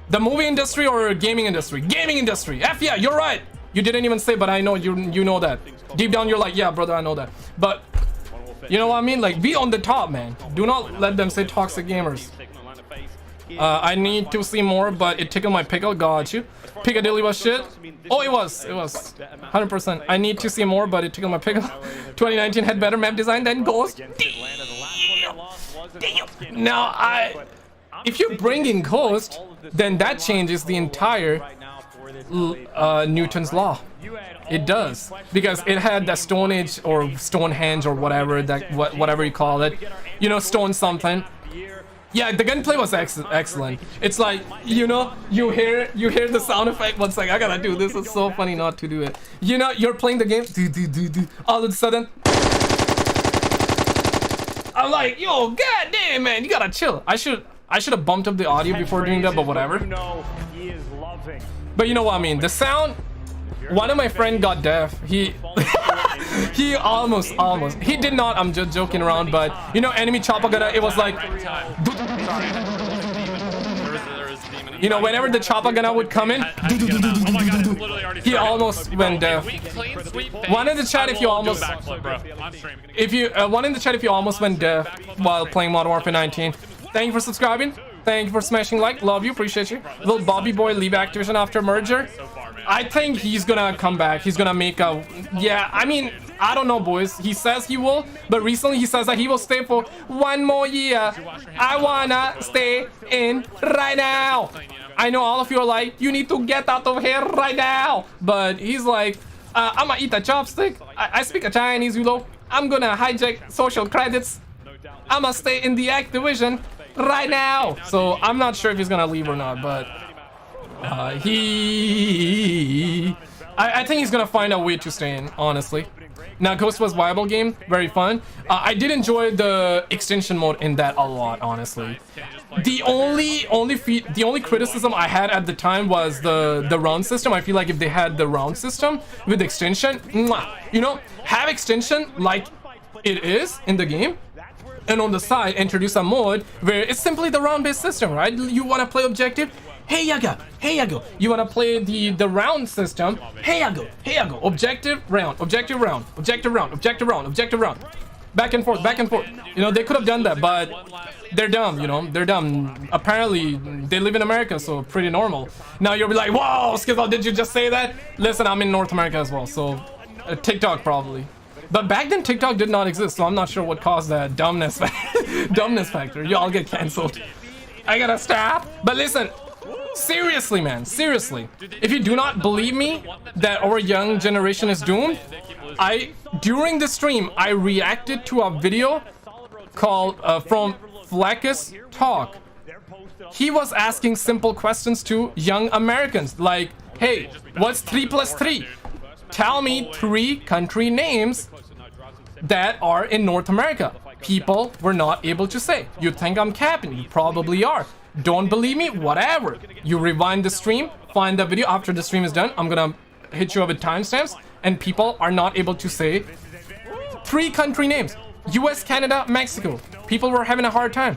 The movie industry or gaming industry? Gaming industry. F yeah, you're right. You didn't even say, but I know you know that. Deep down you're like, yeah, brother, I know that. But you know what I mean? Like, be on the top, man. Do not let them say toxic gamers. I need to see more, but it tickled my pickle. Got you. Piccadilly was shit. Oh, it was 100%. I need to see more, but it tickled my pickle. 2019 had better map design than Ghost. Damn. Now, if you bring in Ghost, then that changes the entire Newton's law. It does, because it had the Stone Age or Stonehenge or whatever whatever you call it, you know, stone something. Yeah, the gunplay was excellent. It's like, you know, you hear the sound effect. One second, I gotta do this. It's so funny not to do it. You know, you're playing the game, all of a sudden I'm like, yo, goddamn, man, you gotta chill. I should have bumped up the audio before doing that, but whatever. But you know what I mean, the sound. One of my friend got deaf. He almost. He did not. I'm just joking around, but you know, enemy chopper gunner. It was like, you know, whenever the chopper gunner would come in, he almost went deaf. One in the chat if you almost, one in the chat if you almost went deaf while playing Modern Warfare 19. Thank you for subscribing. Thank you for smashing like. Love you. Appreciate you. Will Bobby Boy leave Activision after merger? I think he's gonna come back. He's gonna make a... Yeah, I mean, I don't know, boys. He says he will, but recently he says that he will stay for 1 more year. I wanna stay in right now. I know all of you are like, you need to get out of here right now. But he's like, I'm gonna eat a chopstick. I speak a Chinese, you know. I'm gonna hijack social credits. I'm gonna stay in the Activision right now. So I'm not sure if he's gonna leave or not, but I think he's gonna find a way to stay in, honestly. Now, Ghost was viable game, very fun. I did enjoy the extension mode in that a lot, honestly. The only criticism I had at the time was the round system. I feel like if they had the round system with extension, you know, have extension like it is in the game, and on the side introduce a mode where it's simply the round-based system, right? You want to play objective? Hey ya go. You want to play the round system? Hey ya go. Objective round. Back and forth. You know, they could have done that, but they're dumb, you know, they're dumb. Apparently, they live in America, so pretty normal. Now you'll be like, whoa, Skizzle, did you just say that? Listen, I'm in North America as well, so TikTok probably. But back then, TikTok did not exist, so I'm not sure what caused that dumbness factor. Y'all get canceled. I gotta stop. But listen, seriously, man, seriously. If you do not believe me that our young generation is doomed, during the stream, I reacted to a video called from Flackus Talk. He was asking simple questions to young Americans like, hey, what's 3 + 3? Tell me 3 country names that are in North America. People were not able to say. You think I'm capping? You probably are. Don't believe me? Whatever. You rewind the stream, find the video. After the stream is done, I'm gonna hit you up with timestamps, and people are not able to say 3 country names. US, Canada, Mexico. People were having a hard time.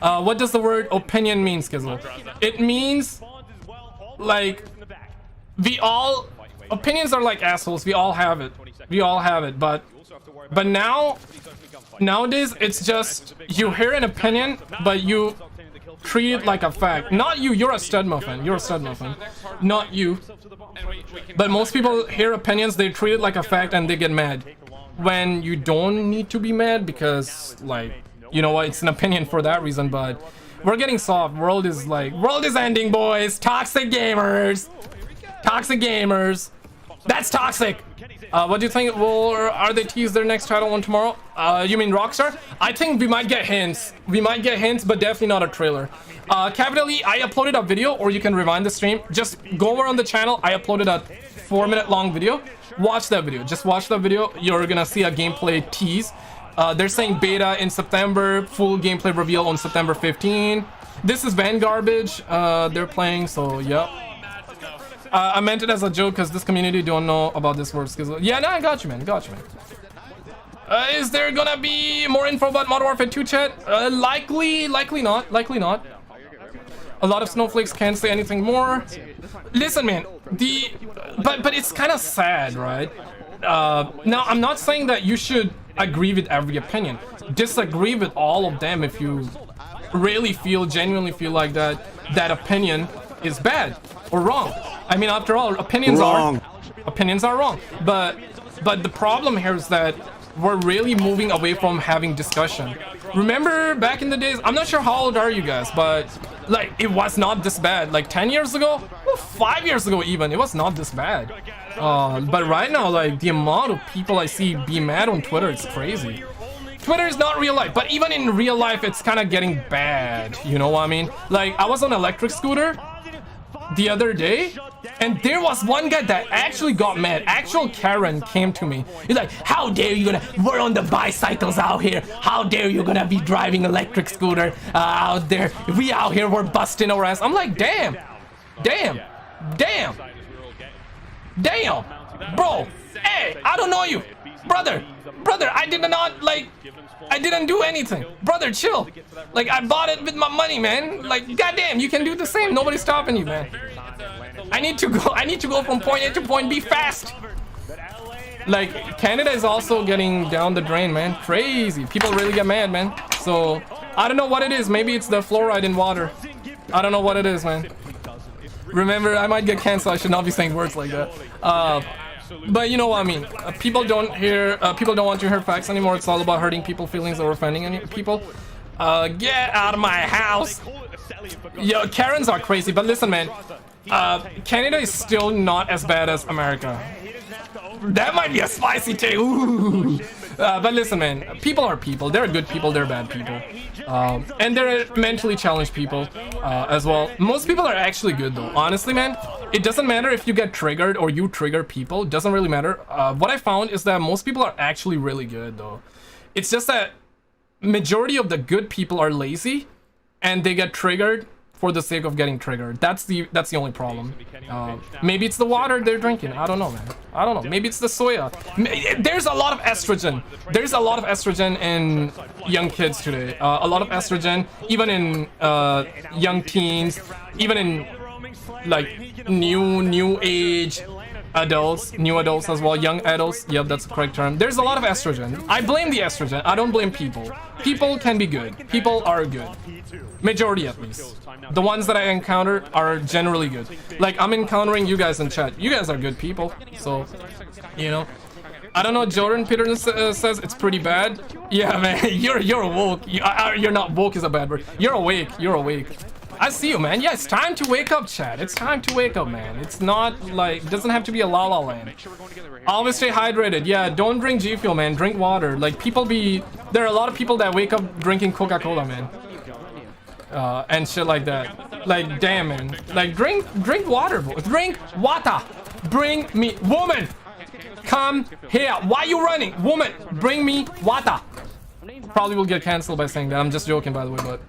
What does the word opinion mean, Skizzle? It means like opinions are like assholes. We all have it. But nowadays it's just you hear an opinion, but you treat it like a fact. Not you. You're a stud muffin. Not you. But most people hear opinions, they treat it like a fact, and they get mad. When you don't need to be mad, because like, you know what, it's an opinion for that reason. But we're getting soft. World is ending, boys. Toxic gamers. That's toxic. What do you think? Are they tease their next title one tomorrow? You mean Rockstar? I think we might get hints. But definitely not a trailer. Capital E, I uploaded a video, or you can rewind the stream. Just go over on the channel. I uploaded a 4-minute long video. Watch that video. Just watch the video. You're gonna see a gameplay tease. They're saying beta in September, full gameplay reveal on September 15. This is Van Garbage. They're playing, so yep. I meant it as a joke because this community don't know about this word. Yeah, no, I got you, man. Is there gonna be more info about Modern Warfare 2 chat? Likely not. A lot of snowflakes can't say anything more. Listen, man, but it's kind of sad, right? Now, I'm not saying that you should agree with every opinion. Disagree with all of them if you really genuinely feel like that opinion is bad or wrong. I mean, after all, opinions are wrong. But the problem here is that we're really moving away from having discussion. Remember back in the days, I'm not sure how old are you guys, but like it was not this bad. Like 10 years ago, well, 5 years ago even, it was not this bad. But right now, like the amount of people I see be mad on Twitter, it's crazy. Twitter is not real life, but even in real life, it's kind of getting bad. You know what I mean? Like I was on an electric scooter the other day, and there was one guy that actually got mad. Actual Karen came to me. He's like, how dare you we're on the bicycles out here. How dare you gonna be driving electric scooter out there. We out here, we're busting our ass. I'm like, damn. Bro, hey, I don't know you. Brother, I didn't do anything. Brother, chill. Like, I bought it with my money, man. Like, goddamn, you can do the same. Nobody's stopping you, man. I need to go from point A to point B fast. Like, Canada is also getting down the drain, man. Crazy. People really get mad, man. So, I don't know what it is. Maybe it's the fluoride in water. I don't know what it is, man. Remember, I might get canceled. I should not be saying words like that. But you know what I mean. People don't want to hear facts anymore. It's all about hurting people's feelings or offending any people. Get out of my house. Yo, Karens are crazy, but listen, man. Canada is still not as bad as America. That might be a spicy take. Ooh. But listen, man. People are people. There are good people. There are bad people. And there are mentally challenged people as well. Most people are actually good, though. Honestly, man. It doesn't matter if you get triggered or you trigger people. It doesn't really matter. What I found is that most people are actually really good, though. It's just that majority of the good people are lazy and they get triggered for the sake of getting triggered. That's the only problem. Maybe it's the water they're drinking. I don't know, man. I don't know. Maybe it's the soya. There's a lot of estrogen. There's a lot of estrogen in young kids today. A lot of estrogen, even in young teens, even in like new age adults, new adults as well, young adults. Yep, that's the correct term. There's a lot of estrogen. I blame the estrogen. I don't blame people. People can be good. People are good. Majority, at least. The ones that I encounter are generally good. Like, I'm encountering you guys in chat. You guys are good people. So, you know. I don't know, Jordan Peterson says it's pretty bad. Yeah, man, you're woke. You're not woke is a bad word. You're awake. You're awake. I see you, man. Yeah, it's time to wake up, chat. It's time to wake up, man. It's not like, it doesn't have to be a la la land. Always stay hydrated. Yeah, don't drink G Fuel, man. Drink water. Like, there are a lot of people that wake up drinking Coca-Cola, man. And shit like that. Like, damn, man. Like, drink water, bro. Drink water. Bring me, woman. Come here. Why are you running? Woman, bring me water. Probably will get cancelled by saying that. I'm just joking, by the way, but.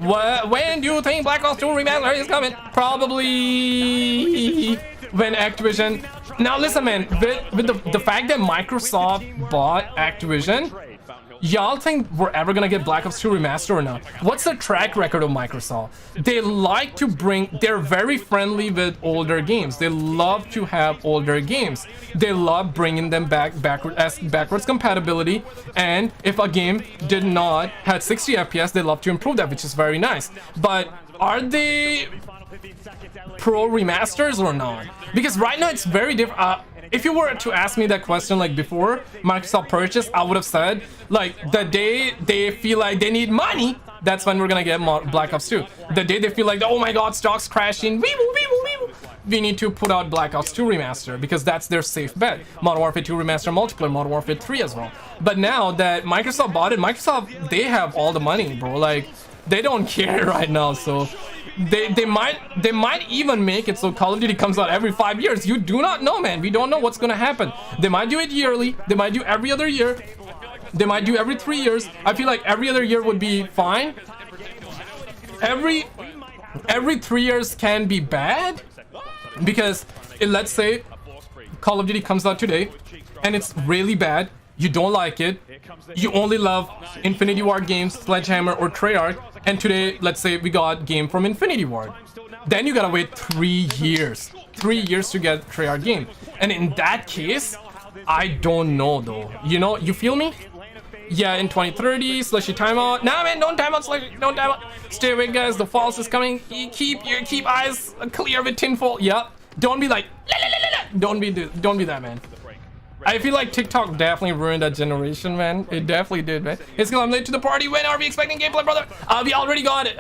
When do you think Black Ops 2 Remaster is coming? Probably when Activision. Now listen, man, with the fact that Microsoft bought Activision, y'all think we're ever gonna get Black Ops 2 Remaster or not? What's the track record of Microsoft? They like to they're very friendly with older games. They love to have older games. They love bringing them backwards compatibility. And if a game did not have 60 FPS, they love to improve that, which is very nice. But are they pro remasters or not? Because right now it's very different. If you were to ask me that question like before Microsoft purchase, I would have said like the day they feel like they need money, that's when we're gonna get Black Ops 2. The day they feel like, oh my god, stock's crashing, we need to put out Black Ops 2 Remaster because that's their safe bet. Modern Warfare 2 Remaster multiplayer, Modern Warfare 3 as well. But now that Microsoft bought it, Microsoft, they have all the money, bro. Like, they don't care right now, so they might even make it so Call of Duty comes out every 5 years. You do not know, man. We don't know what's gonna happen. They might do it yearly. They might do every other year. They might do every 3 years. I feel like every other year would be fine. Every 3 years can be bad because let's say Call of Duty comes out today and it's really bad. You don't like it. You only love Infinity Ward games, Sledgehammer or Treyarch. And today, let's say we got game from Infinity Ward. Then you gotta wait 3 years. 3 years to get Treyarch game. And in that case, I don't know though. You know, you feel me? Yeah, in 2030, slushy timeout. Nah, man, don't timeout, slushy, don't timeout. Stay awake, guys. The false is coming. Keep eyes clear with tinfoil. Yep. Don't be like, don't be that, man. I feel like TikTok definitely ruined that generation, man. It definitely did, man. It's gonna, I'm late to the party. When are we expecting gameplay, brother? We already got it.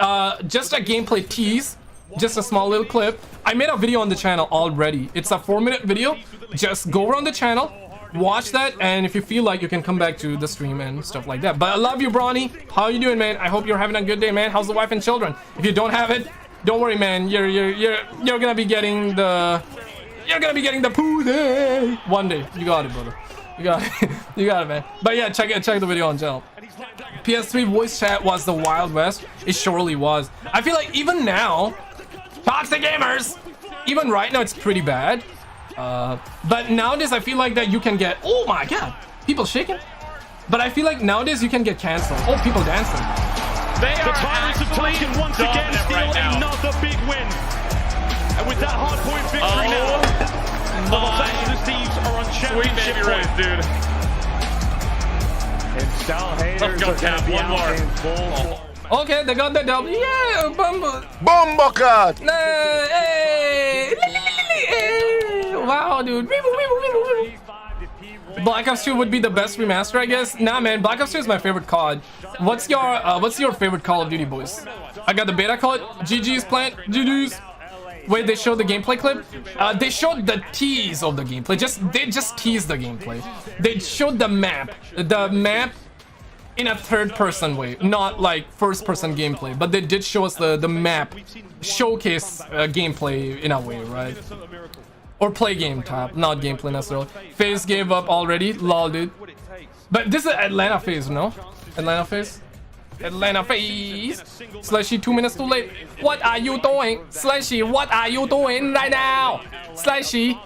Just a gameplay tease. Just a small little clip. I made a video on the channel already. It's a 4-minute video. Just go around the channel, watch that, and if you feel like, you can come back to the stream and stuff like that. But I love you, Bronny. How you doing, man? I hope you're having a good day, man. How's the wife and children? If you don't have it, don't worry, man. You're gonna be getting the... You're gonna be getting the poo day one day. You got it, brother. You got it. You got it, man. But yeah, check the video on channel. PS3 voice chat was the Wild West. It surely was. I feel like even now, toxic gamers, even right now it's pretty bad. But nowadays I feel like that you can get, oh my god, people shaking. But I feel like nowadays you can get canceled. Oh, people dancing. The Tyrants have taken once again, steal another big win. And with that hardpoint victory now, the Los Angeles Thieves are on championship point, dude. And Sal haters are going to be out in full. Okay, they got the W. Yeah, Bombo card. Hey. wow, dude. Black Ops 2 would be the best remaster, I guess. Nah, man, Black Ops 2 is my favorite COD. What's your favorite Call of Duty, boys? I got the beta code. GG's plant. GG's. Wait, they showed the gameplay clip? They showed the tease of the gameplay. They just teased the gameplay. They showed the map. The map in a third-person way, not like first-person gameplay. But they did show us the map, showcase gameplay in a way, right? Or play game type, not gameplay necessarily. FaZe gave up already. Lol, dude. But this is Atlanta FaZe, no? Atlanta FaZe? Atlanta FaZe. Slushy, 2 minutes too late. What are you doing? Slushy, what are you doing right now? Slushy,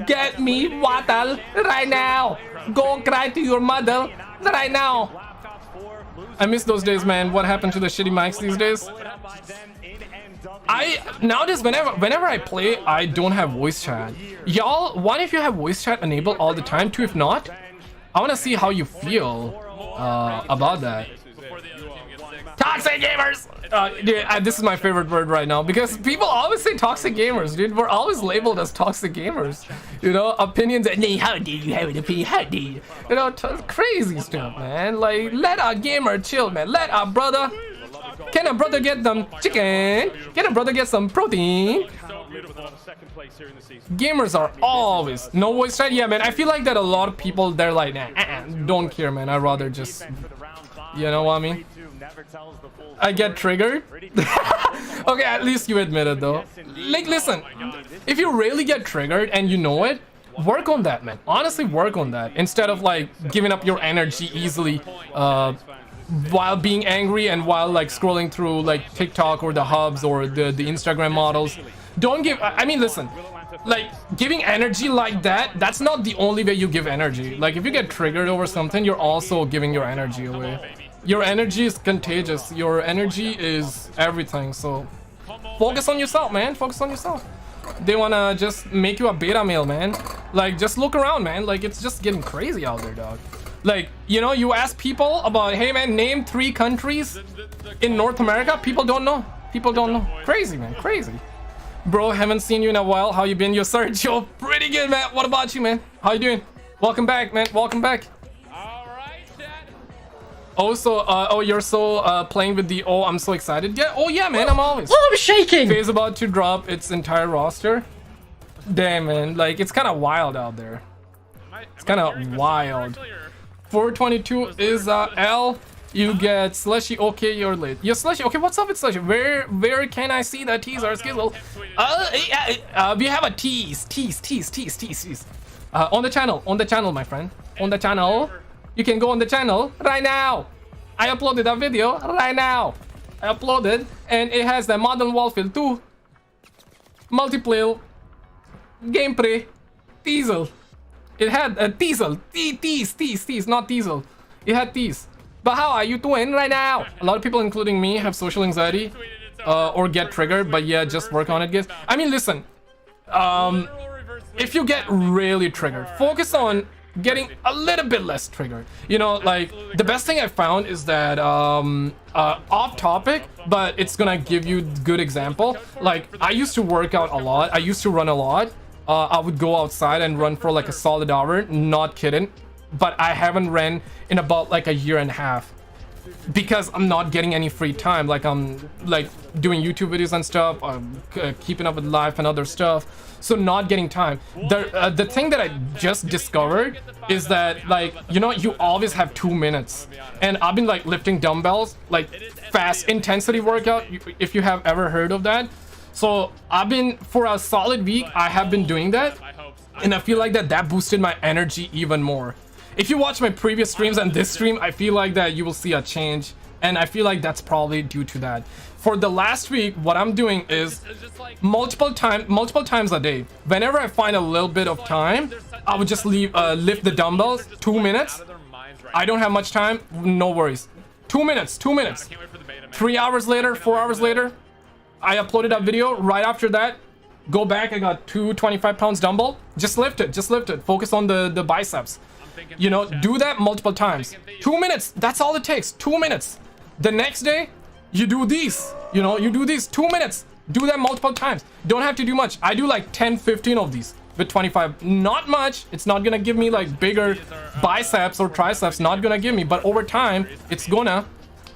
get me water right now. Go cry to your mother right now. I miss those days, man. What happened to the shitty mics these days? Nowadays, whenever I play, I don't have voice chat. Y'all, one, if you have voice chat enabled all the time, two, if not, I want to see how you feel about that. Toxic gamers! Dude, this is my favorite word right now because people always say toxic gamers, dude. We're always labeled as toxic gamers. You know, opinions and how do you have an opinion? How do you? You know, crazy stuff, man. Like, let a gamer chill, man. Let a brother. Can a brother get some chicken? Can a brother get some protein? Gamers are always no voice chat. Yeah, man. I feel like that a lot of people, they're like, don't care, man. I'd rather just, you know what I mean? I get triggered. Okay, at least you admit it though. Like, listen, if you really get triggered and you know it, work on that, man. Honestly, work on that instead of like giving up your energy easily while being angry and while like scrolling through like TikTok or the hubs or the Instagram models. Don't give, I mean, listen, like giving energy like that, that's not the only way you give energy. Like if you get triggered over something, you're also giving your energy away. Your energy is contagious. Your energy is everything. So focus on yourself, man. Focus on yourself. They wanna just make you a beta male, man. Like just look around, man. Like it's just getting crazy out there, dog. Like, you know, you ask people about, hey man, name 3 countries in North America. People don't know. People don't know. Crazy, man. Crazy. Bro, haven't seen you in a while. How you been? Yo, Sergio, pretty good, man. What about you, man? How you doing? Welcome back, man. Welcome back. Also, oh, you're so playing with the, oh, I'm so excited. Yeah, oh yeah, man, I'm always. Oh, I'm shaking. FaZe about to drop its entire roster. Damn, man, like it's kind of wild out there. It's kind of wild. 422 is L. You get Slushy. Okay, you're late. You're Slushy. Okay, what's up with Slushy? Where can I see that teaser skizzle? We have a tease. On the channel, my friend. On the channel. You can go on the channel right now. I uploaded a video right now. I uploaded and it has the Modern Warfare 2 multiplayer gameplay teaser. It had a teaser. Tease, not teaser. It had tease. But how are you doing right now? A lot of people, including me, have social anxiety or get triggered. But yeah, just work on it, guys. I mean, listen. If you get really triggered, focus on getting a little bit less triggered. You know, like the best thing I found is that off topic, but it's gonna give you good example. Like I used to work out a lot. I used to run a lot. I would go outside and run for like a solid hour, not kidding. But I haven't ran in about like a year and a half because I'm not getting any free time. Like I'm like doing YouTube videos and stuff, keeping up with life and other stuff. So not getting time. The thing that I just discovered is that, like, you know, you always have 2 minutes. And I've been like lifting dumbbells, like fast intensity workout, if you have ever heard of that. So I've been, for a solid week, I have been doing that. And I feel like that boosted my energy even more. If you watch my previous streams and this stream, I feel like that you will see a change. And I feel like that's probably due to that. For the last week, what I'm doing is multiple times a day. Whenever I find a little bit of time, I would just lift the dumbbells. 2 minutes. I don't have much time. No worries. 2 minutes. 2 minutes. 3 hours later, 4 hours later, I uploaded a video. Right after that, go back. I got 2 25-pound dumbbell. Just lift it. Just lift it. Focus on the biceps. You know, do that multiple times. 2 minutes. That's all it takes. 2 minutes. The next day, you do these. You know, you do these 2 minutes. Do that multiple times. Don't have to do much. I do like 10, 15 of these. with 25. Not much. It's not gonna give me like bigger biceps or triceps. Not gonna give me, but over time, it's gonna.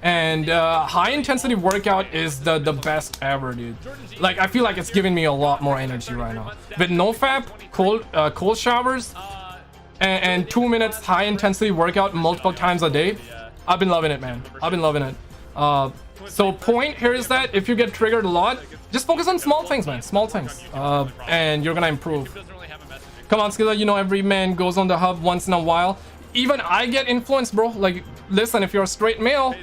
And high intensity workout is the best ever, dude. Like, I feel like it's giving me a lot more energy right now. With nofap, cold showers, and 2 minutes high intensity workout multiple times a day, I've been loving it, man. I've been loving it. So point here is that if you get triggered a lot, just focus on small things, man. Small things. And you're gonna improve. Come on, Skilla, you know every man goes on the hub once in a while. Even I get influenced, bro. Like, listen, if you're a straight male,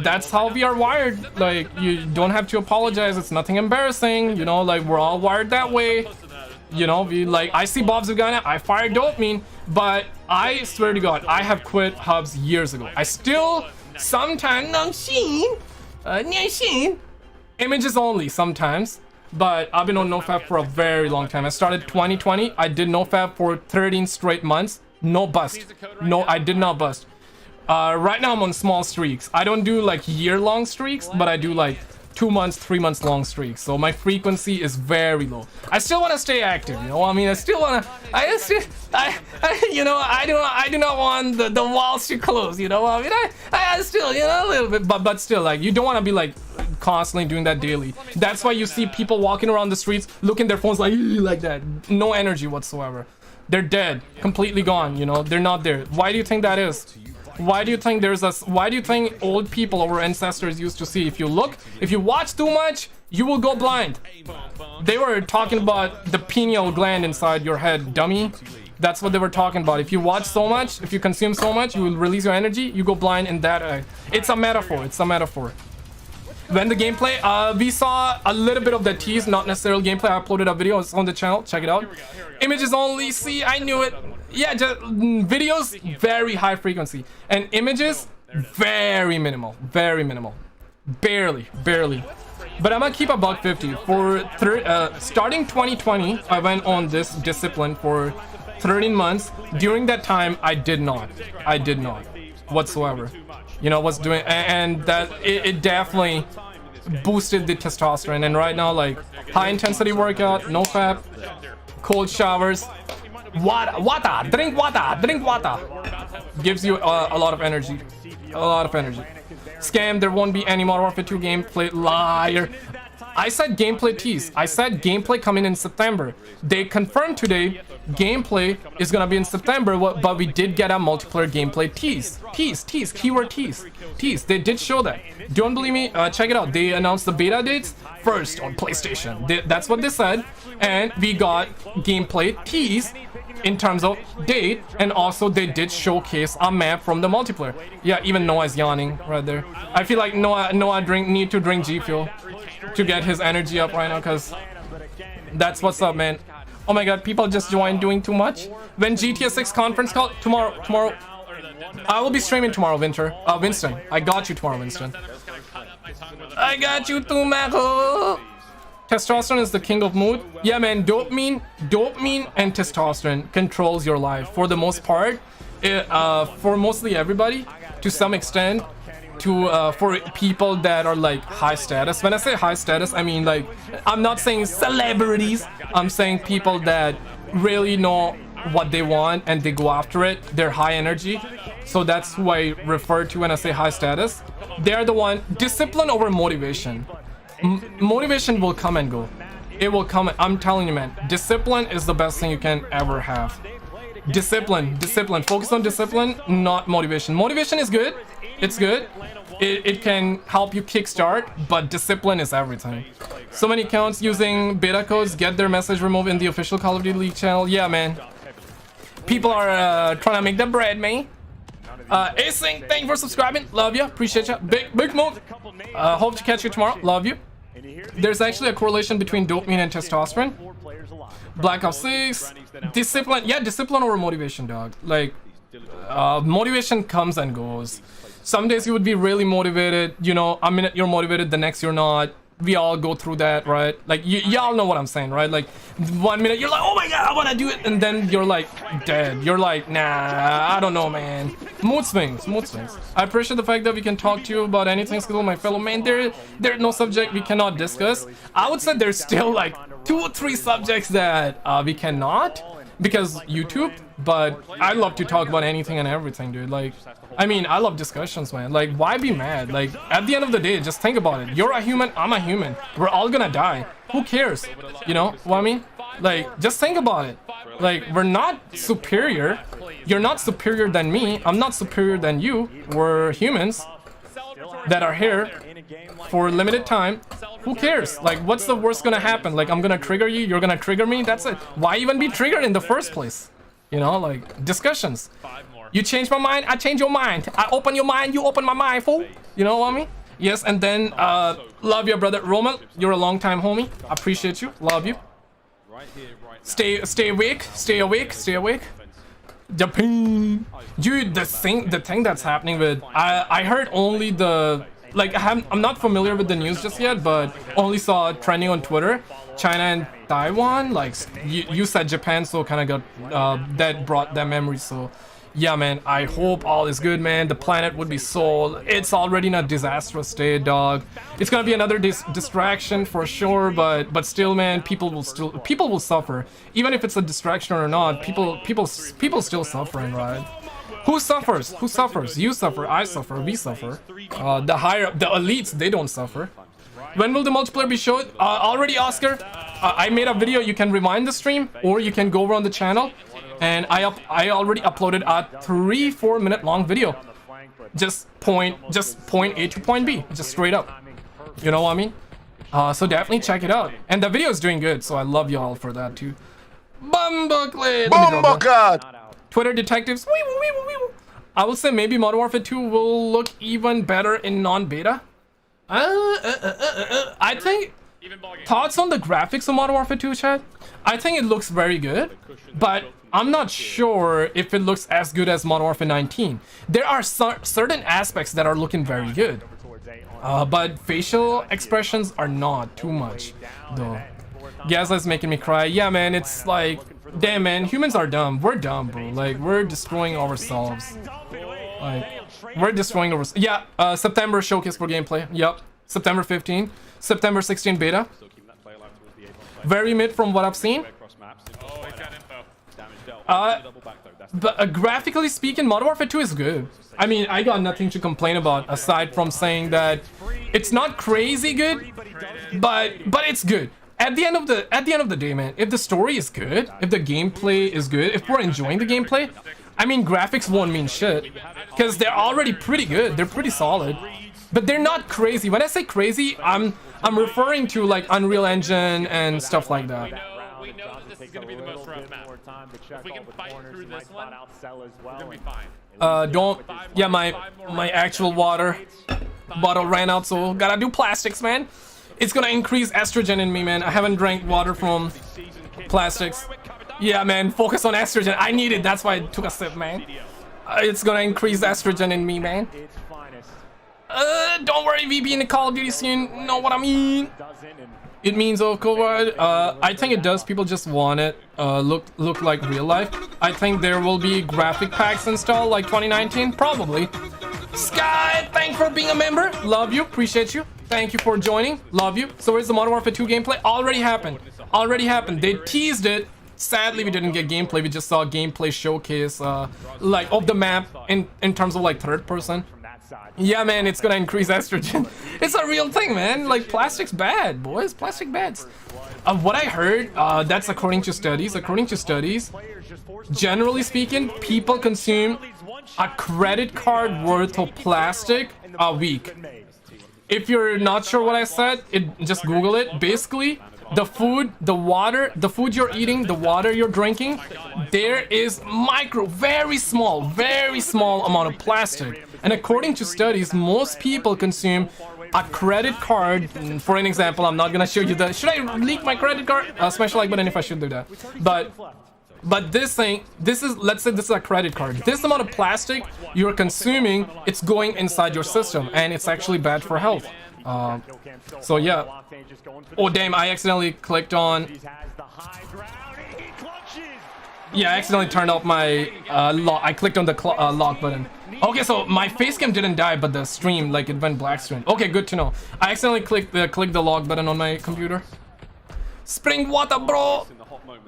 that's how we are wired. Like, you don't have to apologize. It's nothing embarrassing. You know, like, we're all wired that way. You know, we like, I see Bob's Vagina, I fire dopamine, but I swear to God, I have quit hubs years ago. I still sometimes images only sometimes, but I've been on nofap for a very long time. I started 2020. I did nofap for 13 straight months. No bust. No, I did not bust. Right now I'm on small streaks. I don't do like year-long streaks, but I do like 2 months, 3 months long streaks. So my frequency is very low. I still want to stay active, you know. I mean, I still want to. You know, I do not want the walls to close. You know, I mean, I still, you know, a little bit, but still, like, you don't want to be like constantly doing that daily. That's why you see people walking around the streets, looking their phones like that. No energy whatsoever. They're dead, completely gone. You know, they're not there. Why do you think that is? Why do you think why do you think old people, our ancestors, used to see? If you watch too much, you will go blind. They were talking about the pineal gland inside your head, dummy. That's what they were talking about. If you watch so much, if you consume so much, you will release your energy, you go blind in that eye. It's a metaphor, it's a metaphor. When the gameplay, we saw a little bit of the tease, not necessarily gameplay. I uploaded a video, it's on the channel, check it out. Images only, see, I knew it. Yeah, just videos, very high frequency. And images, very minimal, barely. But I'm gonna keep a $150. For starting 2020, I went on this discipline for 13 months. During that time, I did not whatsoever. You know what's doing, and that it definitely boosted the testosterone. And right now, like, high intensity workout, nofap, cold showers, drink water, gives you a lot of energy, Scam, there won't be any Modern Warfare 2 gameplay. Liar. I said gameplay tease. I said gameplay coming in September. They confirmed today gameplay is gonna be in September, but we did get a multiplayer gameplay tease. Keyword tease. They did show that. Don't believe me? Check it out. They announced the beta dates first on PlayStation. That's what they said. And we got gameplay tease in terms of date, and also they did showcase a map from the multiplayer. Yeah, even Noah is yawning right there. I feel like Noah need to drink G Fuel to get his energy up right now, because that's what's up, man. Oh my god, people just joined doing too much. When GTA 6 conference call tomorrow, I will be streaming tomorrow, Winston. I got you tomorrow, Winston. I got you too, Mako. Testosterone is the king of mood. Yeah, man, dopamine and testosterone controls your life for the most part. For mostly everybody, to some extent. For people that are like high status. When I say high status, I mean, like, I'm not saying celebrities. I'm saying people that really know what they want and they go after it. They're high energy. So that's who I refer to when I say high status. They're the one. Discipline over motivation. Motivation will come and go. It will come. I'm telling you, man. Discipline is the best thing you can ever have. Discipline. Focus on discipline, not motivation. Motivation is good. It's good. It can help you kickstart, but discipline is everything. So many accounts using beta codes get their message removed in the official Call of Duty League channel. Yeah, man. People are trying to make the bread, man. Async, thank you for subscribing. Love you. Appreciate you. Big move. Hope to catch you tomorrow. Love you. There's actually a correlation between dopamine and testosterone. Black Ops 6. Discipline. Yeah, discipline over motivation, dog. Like, motivation comes and goes. Some days you would be really motivated, you know, a minute you're motivated, the next you're not. we all go through that, right? Like y'all know what I'm saying, right? Like 1 minute you're like, oh my god, I want to do it, and then you're like dead. You're like, nah, I don't know, man. Mood swings, mood swings. I appreciate the fact that we can talk to you about anything, Skill, my fellow man. There's no subject we cannot discuss. I would say there's still like 2 or 3 subjects that we cannot, because YouTube, but I love to talk about anything and everything, dude. Like, I mean, I love discussions, man. Like, why be mad? Like, at the end of the day, just think about it. You're a human, I'm a human. We're all gonna die. Who cares? You know what I mean? Like, just think about it. Like, we're not superior. You're not superior than me. I'm not superior than you. We're humans that are here for a limited time. Who cares? Like, what's the worst gonna happen? Like, I'm gonna trigger you, you're gonna trigger me. That's it. Why even be triggered in the first place? You know, like, discussions. You change my mind, I change your mind. I open your mind, you open my mind, fool. You know what I mean? Yes, and then love your brother Roman. You're a long time homie. I appreciate you. Love you. Stay awake. Stay awake. Stay awake. Japan. Dude, the thing that's happening with I heard only the, like, I'm not familiar with the news just yet, but only saw it trending on Twitter. China and Taiwan, like, you said Japan, so kind of got that brought that memory. So yeah, man, I hope all is good, man. The planet would be sold. It's already in a disastrous state, dog. It's gonna be another distraction for sure, but still, man, people will suffer. Even if it's a distraction or not, people still suffering, right? Who suffers? Who suffers? You suffer, I suffer, we suffer. The higher up, the elites, they don't suffer. When will the multiplayer be showed? Already, Oscar. I made a video. You can rewind the stream, or you can go over on the channel, and I already uploaded a 3-4 minute long video. Just point A to point B, just straight up. You know what I mean? So definitely check it out. And the video is doing good, so I love you all for that too. Bumbleclad! Twitter detectives. I would say maybe Modern Warfare 2 will look even better in non-beta. I think, thoughts on the graphics of Modern Warfare 2, chat? I think it looks very good, but I'm not sure if it looks as good as Modern Warfare 19. There are certain aspects that are looking very good, but facial expressions are not too much, though. Gazla's making me cry. Yeah, man, it's like, damn, man, humans are dumb. We're dumb, bro. Like, we're destroying ourselves. Like, we're destroying ourselves. Yeah, September showcase for gameplay. Yep, September 15. September 16 beta. Very mid from what I've seen. But graphically speaking, Modern Warfare 2 is good. I mean, I got nothing to complain about aside from saying that it's not crazy good, but it's good. At the end of the day, man, if the story is good, if the gameplay is good, if we're enjoying the gameplay, I mean, graphics won't mean shit, because they're already pretty good. They're pretty solid, but they're not crazy. When I say crazy, I'm referring to like Unreal Engine and stuff like that. We know that this is going to be the most rough map. If we can fight through this one, we're going to be fine. Don't. Yeah, my actual water bottle ran out, so gotta do plastics, man. It's gonna increase estrogen in me, man. I haven't drank water from plastics. Yeah, man, focus on estrogen. I need it, that's why I took a sip, man. It's gonna increase estrogen in me, man. Don't worry, VB in the Call of Duty scene. Know what I mean? It means, oh, covered. I think it does. People just want it. Look like real life. I think there will be graphic packs installed like 2019, probably. Sky, thanks for being a member. Love you, appreciate you. Thank you for joining. Love you. So where's the Modern Warfare 2 gameplay? Already happened. Already happened. They teased it. Sadly, we didn't get gameplay. We just saw a gameplay showcase, like of the map in terms of like third person. Yeah, man, it's gonna increase estrogen. It's a real thing, man. Like, plastic's bad, boys. Plastic bad. What I heard, that's according to studies. According to studies, generally speaking, people consume a credit card worth of plastic a week. If you're not sure what I said, just Google it. Basically, the food, the water, the food you're eating, the water you're drinking, there is very small amount of plastic. And according to studies, most people consume a credit card. For an example, I'm not gonna show you the. Should I leak my credit card? Smash the like button if I should do that. But this is, let's say this is a credit card. This amount of plastic you're consuming, it's going inside your system, and it's actually bad for health. So yeah. Oh damn, I accidentally clicked on. Yeah, I accidentally turned off my lock. I clicked on the lock button. Okay, so my face cam didn't die, but the stream, like, it went black screen. Okay, good to know. I accidentally clicked the lock button on my computer. Spring water, bro.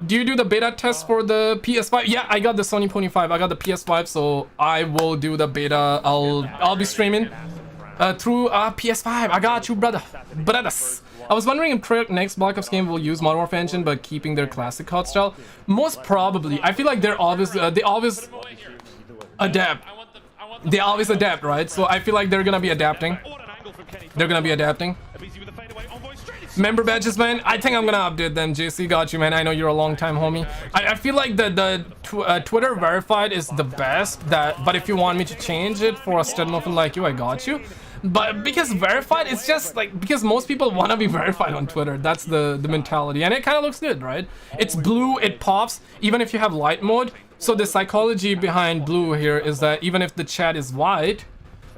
Do you do the beta test for the PS5? Yeah, I got the Sony Pony 5. I got the PS5, so I will do the beta. I'll be streaming through PS5. I got you, brother. Brothers. I was wondering if next Black Ops game will use Modern Warfare engine but keeping their classic COD style. Most probably. I feel like they always adapt. They always adapt, right? So I feel like they're gonna be adapting. Member badges, man. I think I'm gonna update them. JC, got you, man. I know you're a long time homie. I feel like the Twitter verified is the best. But if you want me to change it for a stud muffin like you, I got you. But because verified, it's just like, because most people want to be verified on Twitter. That's the mentality, and it kind of looks good, right? It's blue, it pops even if you have light mode. So the psychology behind blue here is that even if the chat is white,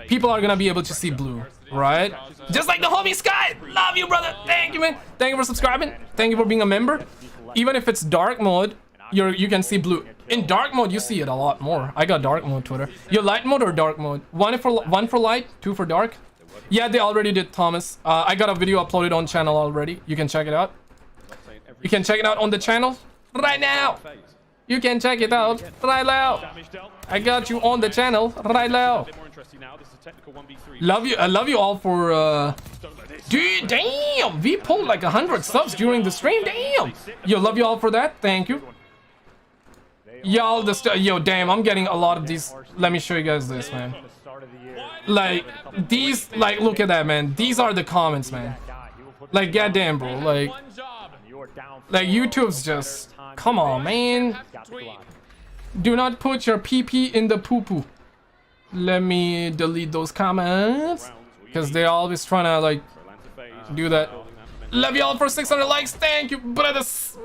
people are gonna be able to see blue, right? Just like the homie Sky. Love you, brother. Thank you, man. Thank you for subscribing. Thank you for being a member. Even if it's dark mode, you can see blue. In dark mode, you see it a lot more. I got dark mode Twitter. Your light mode or dark mode? One for light, 2 for dark. Yeah, they already did, Thomas. I got a video uploaded on channel already. You can check it out. You can check it out on the channel right now. You can check it out right now. I got you on the channel right now. Love you. I love you all for dude, damn, we pulled like 100 subs during the stream. Damn. Yo, love you all for that. Thank you. Y'all, yo, damn, I'm getting a lot of these. Let me show you guys this, man. Like, these, like, look at that, man. These are the comments, man. Like, goddamn, bro. Like YouTube's just, come on, man. Do not put your PP in the poo-poo. Let me delete those comments, because they're always trying to, like, do that. Love y'all for 600 likes. Thank you, brothers.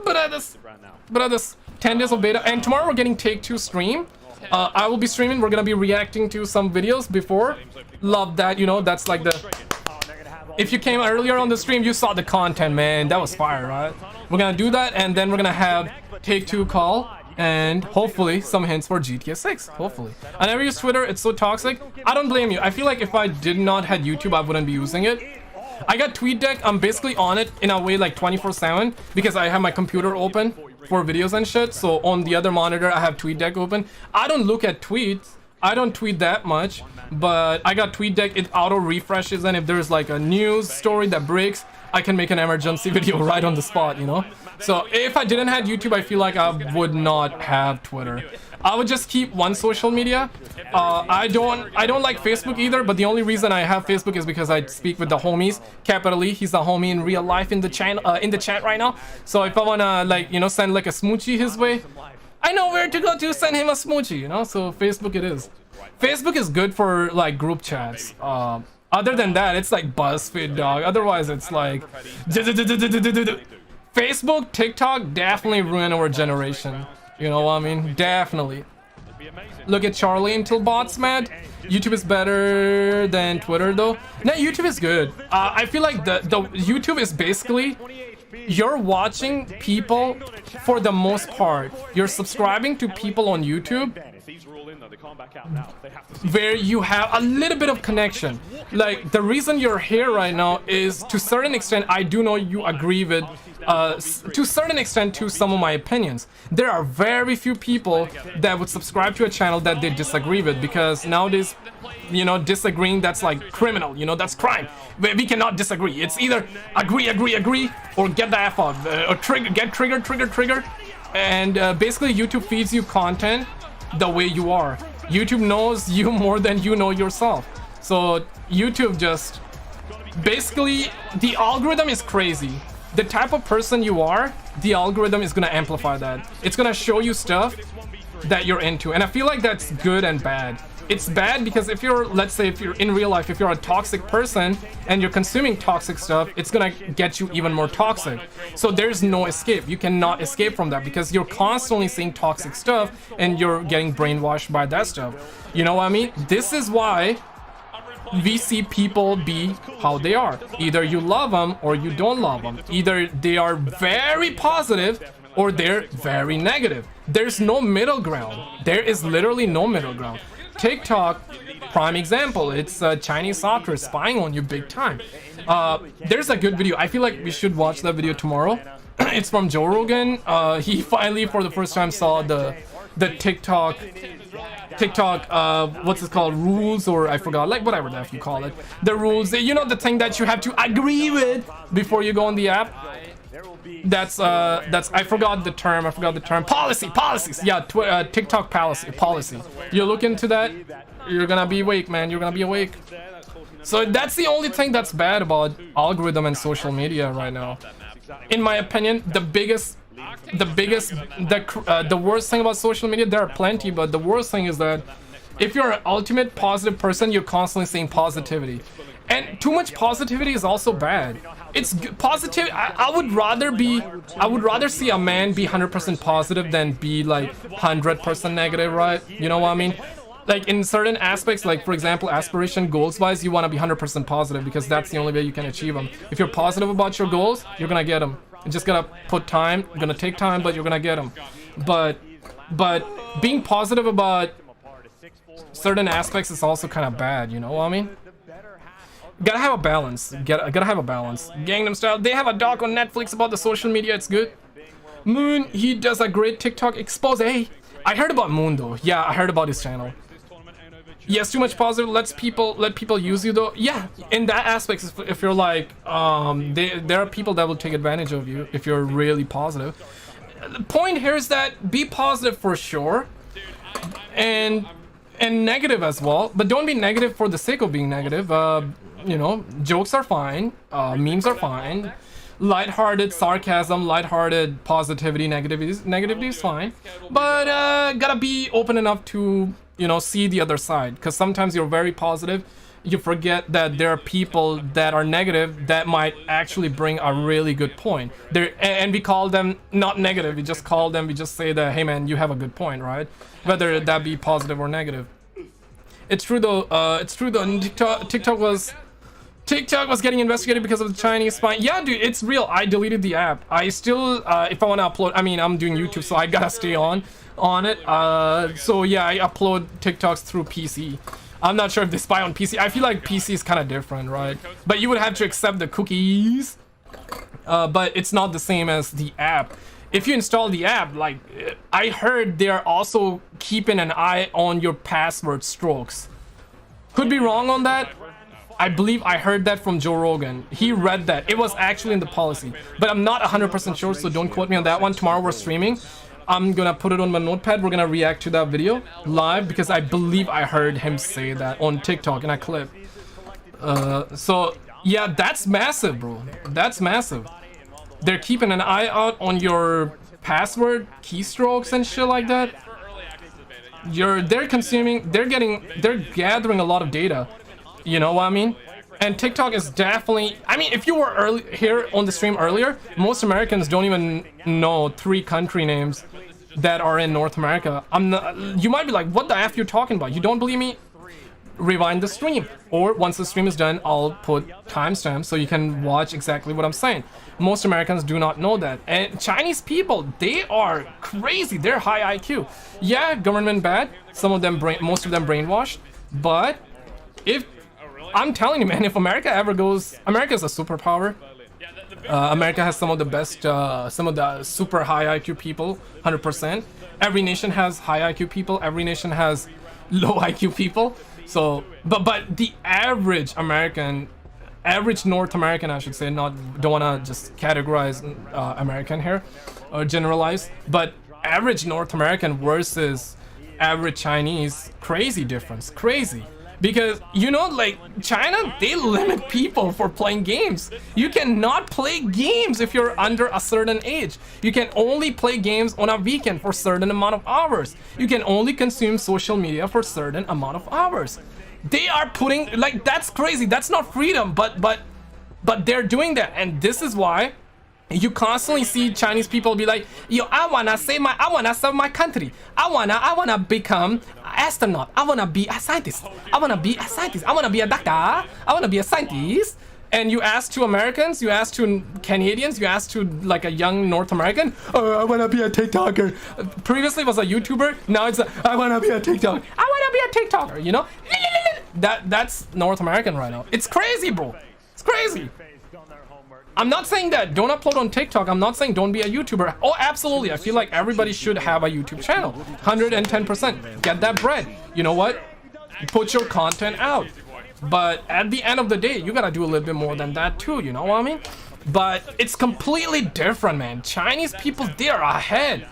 10 days of beta, and tomorrow we're getting Take 2 stream. I will be streaming. We're gonna be reacting to some videos before. Love that, you know, that's like the... If you came earlier on the stream, you saw the content, man. That was fire, right? We're gonna do that, and then we're gonna have Take 2 call, and hopefully some hints for GTA 6. Hopefully. I never use Twitter. It's so toxic. I don't blame you. I feel like if I did not have YouTube, I wouldn't be using it. I got TweetDeck. I'm basically on it in a way like 24/7 because I have my computer open for videos and shit. So on the other monitor, I have TweetDeck open. I don't look at tweets. I don't tweet that much, but I got TweetDeck. It auto refreshes, and if there's like a news story that breaks, I can make an emergency video right on the spot, you know? So if I didn't have YouTube, I feel like I would not have Twitter. I would just keep one social media. I don't like Facebook either, but the only reason I have Facebook is because I speak with the homies. Capital E, he's a homie in real life in the channel, in the chat right now. So if I wanna, like, you know, send like a smoochie his way, I know where to go to send him a smoochie, you know? So Facebook it is. Facebook is good for like group chats. Other than that, it's like BuzzFeed, dog. Otherwise, it's like Facebook, TikTok definitely ruin our generation. You know what I mean? Definitely. Look at Charlie until bots mad. YouTube is better than Twitter though. No, YouTube is good. I feel like the YouTube is basically you're watching people for the most part. You're subscribing to people on YouTube where you have a little bit of connection. Like the reason you're here right now is to a certain extent, I do know you agree with to a certain extent to some of my opinions. There are very few people that would subscribe to a channel that they disagree with, because nowadays, you know, disagreeing, that's like criminal, you know, that's crime. We cannot disagree. It's either agree or get the F out, or get triggered. And basically YouTube feeds you content the way you are. YouTube knows you more than you know yourself. So YouTube just basically, the algorithm is crazy. The type of person you are, the algorithm is gonna amplify that. It's gonna show you stuff that you're into, and I feel like that's good and bad. It's bad because if you're, let's say, if you're in real life, if you're a toxic person and you're consuming toxic stuff, it's gonna get you even more toxic. So there's no escape. You cannot escape from that because you're constantly seeing toxic stuff and you're getting brainwashed by that stuff. You know what I mean? This is why we see people be how they are. Either you love them or you don't love them. Either they are very positive or they're very negative. There's no middle ground. There is literally no middle ground. TikTok, prime example, it's Chinese software spying on you big time. There's a good video. I feel like we should watch that video tomorrow. It's from Joe Rogan. He finally for the first time saw the TikTok what's it called, rules, or I forgot, like whatever the F you call it, the rules, you know, the thing that you have to agree with before you go on the app. That's I forgot the term. Policies. Yeah, TikTok policy. You look into that, you're gonna be awake, man. You're gonna be awake. So that's the only thing that's bad about algorithm and social media right now. In my opinion, the worst thing about social media, there are plenty, but the worst thing is that if you're an ultimate positive person, you're constantly saying positivity. And too much positivity is also bad. It's positive. I would rather see a man be 100% positive than be like 100% negative, right? You know what I mean? Like in certain aspects, like for example, aspiration goals wise, you want to be 100% positive because that's the only way you can achieve them. If you're positive about your goals, you're gonna get them. You just gotta put time. You're gonna take time, but you're gonna get them. But being positive about certain aspects is also kind of bad. You know what I mean? Gotta have a balance. Gotta have a balance. Gangnam Style. They have a doc on Netflix about the social media. It's good. Moon, he does a great TikTok expose. I heard about Moon though. Yeah, I heard about his channel. Yes, too much positive. Let people use you though. Yeah, in that aspect, if you're like, there are people that will take advantage of you if you're really positive. The point here is that be positive for sure, and negative as well. But don't be negative for the sake of being negative. You know, jokes are fine. Memes are fine. Lighthearted sarcasm, lighthearted positivity, negativity is fine. But gotta be open enough to, you know, see the other side, because sometimes you're very positive, you forget that there are people that are negative that might actually bring a really good point. And we call them not negative, we just say that, hey man, you have a good point, right? Whether that be positive or negative. It's true though, TikTok was getting investigated because of the Chinese spy. Yeah, dude, it's real. I deleted the app. I still, if I want to upload, I mean, I'm doing YouTube, so I gotta stay on it. So yeah, I upload TikToks through PC. I'm not sure if they spy on PC. I feel like PC is kind of different, right? But you would have to accept the cookies. But it's not the same as the app. If you install the app, like, I heard they are also keeping an eye on your password strokes. Could be wrong on that. I believe I heard that from Joe Rogan. He read that. It was actually in the policy. But I'm not 100% sure, so don't quote me on that one. Tomorrow we're streaming. I'm gonna put it on my notepad. We're gonna react to that video live because I believe I heard him say that on TikTok in a clip. So yeah, that's massive, bro. That's massive. They're keeping an eye out on your password keystrokes and shit like that. They're gathering a lot of data. You know what I mean? And TikTok is definitely, I mean, if you were here on the stream earlier, most Americans don't even know 3 country names that are in North America. You might be like, what the F you're talking about? You don't believe me? Rewind the stream. Or once the stream is done, I'll put timestamps so you can watch exactly what I'm saying. Most Americans do not know that. And Chinese people, they are crazy. They're high IQ. Yeah, government bad. Most of them brainwashed. But if I'm telling you, man, if America ever goes, America's a superpower. America has some of the best, some of the super high IQ people, 100%. Every nation has high IQ people. Every nation has low IQ people. So, but the average American, average North American, I should say, don't wanna just categorize American here or generalize, but average North American versus average Chinese, crazy difference, crazy. Because, you know, like, China, they limit people for playing games. You cannot play games if you're under a certain age. You can only play games on a weekend for a certain amount of hours. You can only consume social media for a certain amount of hours. They are putting, like, that's crazy. That's not freedom, but they're doing that. And this is why you constantly see Chinese people be like, yo, I wanna serve my country. I wanna become astronaut. I wanna be a scientist. I wanna be a scientist. I wanna be a doctor. I wanna be a scientist. And you ask to Americans, you ask to Canadians, you ask to like a young North American, oh, I wanna be a TikToker. Previously it was a YouTuber, now it's I wanna be a TikToker. I wanna be a TikToker, you know? That's North American right now. It's crazy, bro. It's crazy. I'm not saying that don't upload on TikTok. I'm not saying don't be a YouTuber. Oh, absolutely. I feel like everybody should have a YouTube channel. 110%. Get that bread. You know what? Put your content out. But at the end of the day, you gotta do a little bit more than that too, you know what I mean? But it's completely different, man. Chinese people, they are ahead.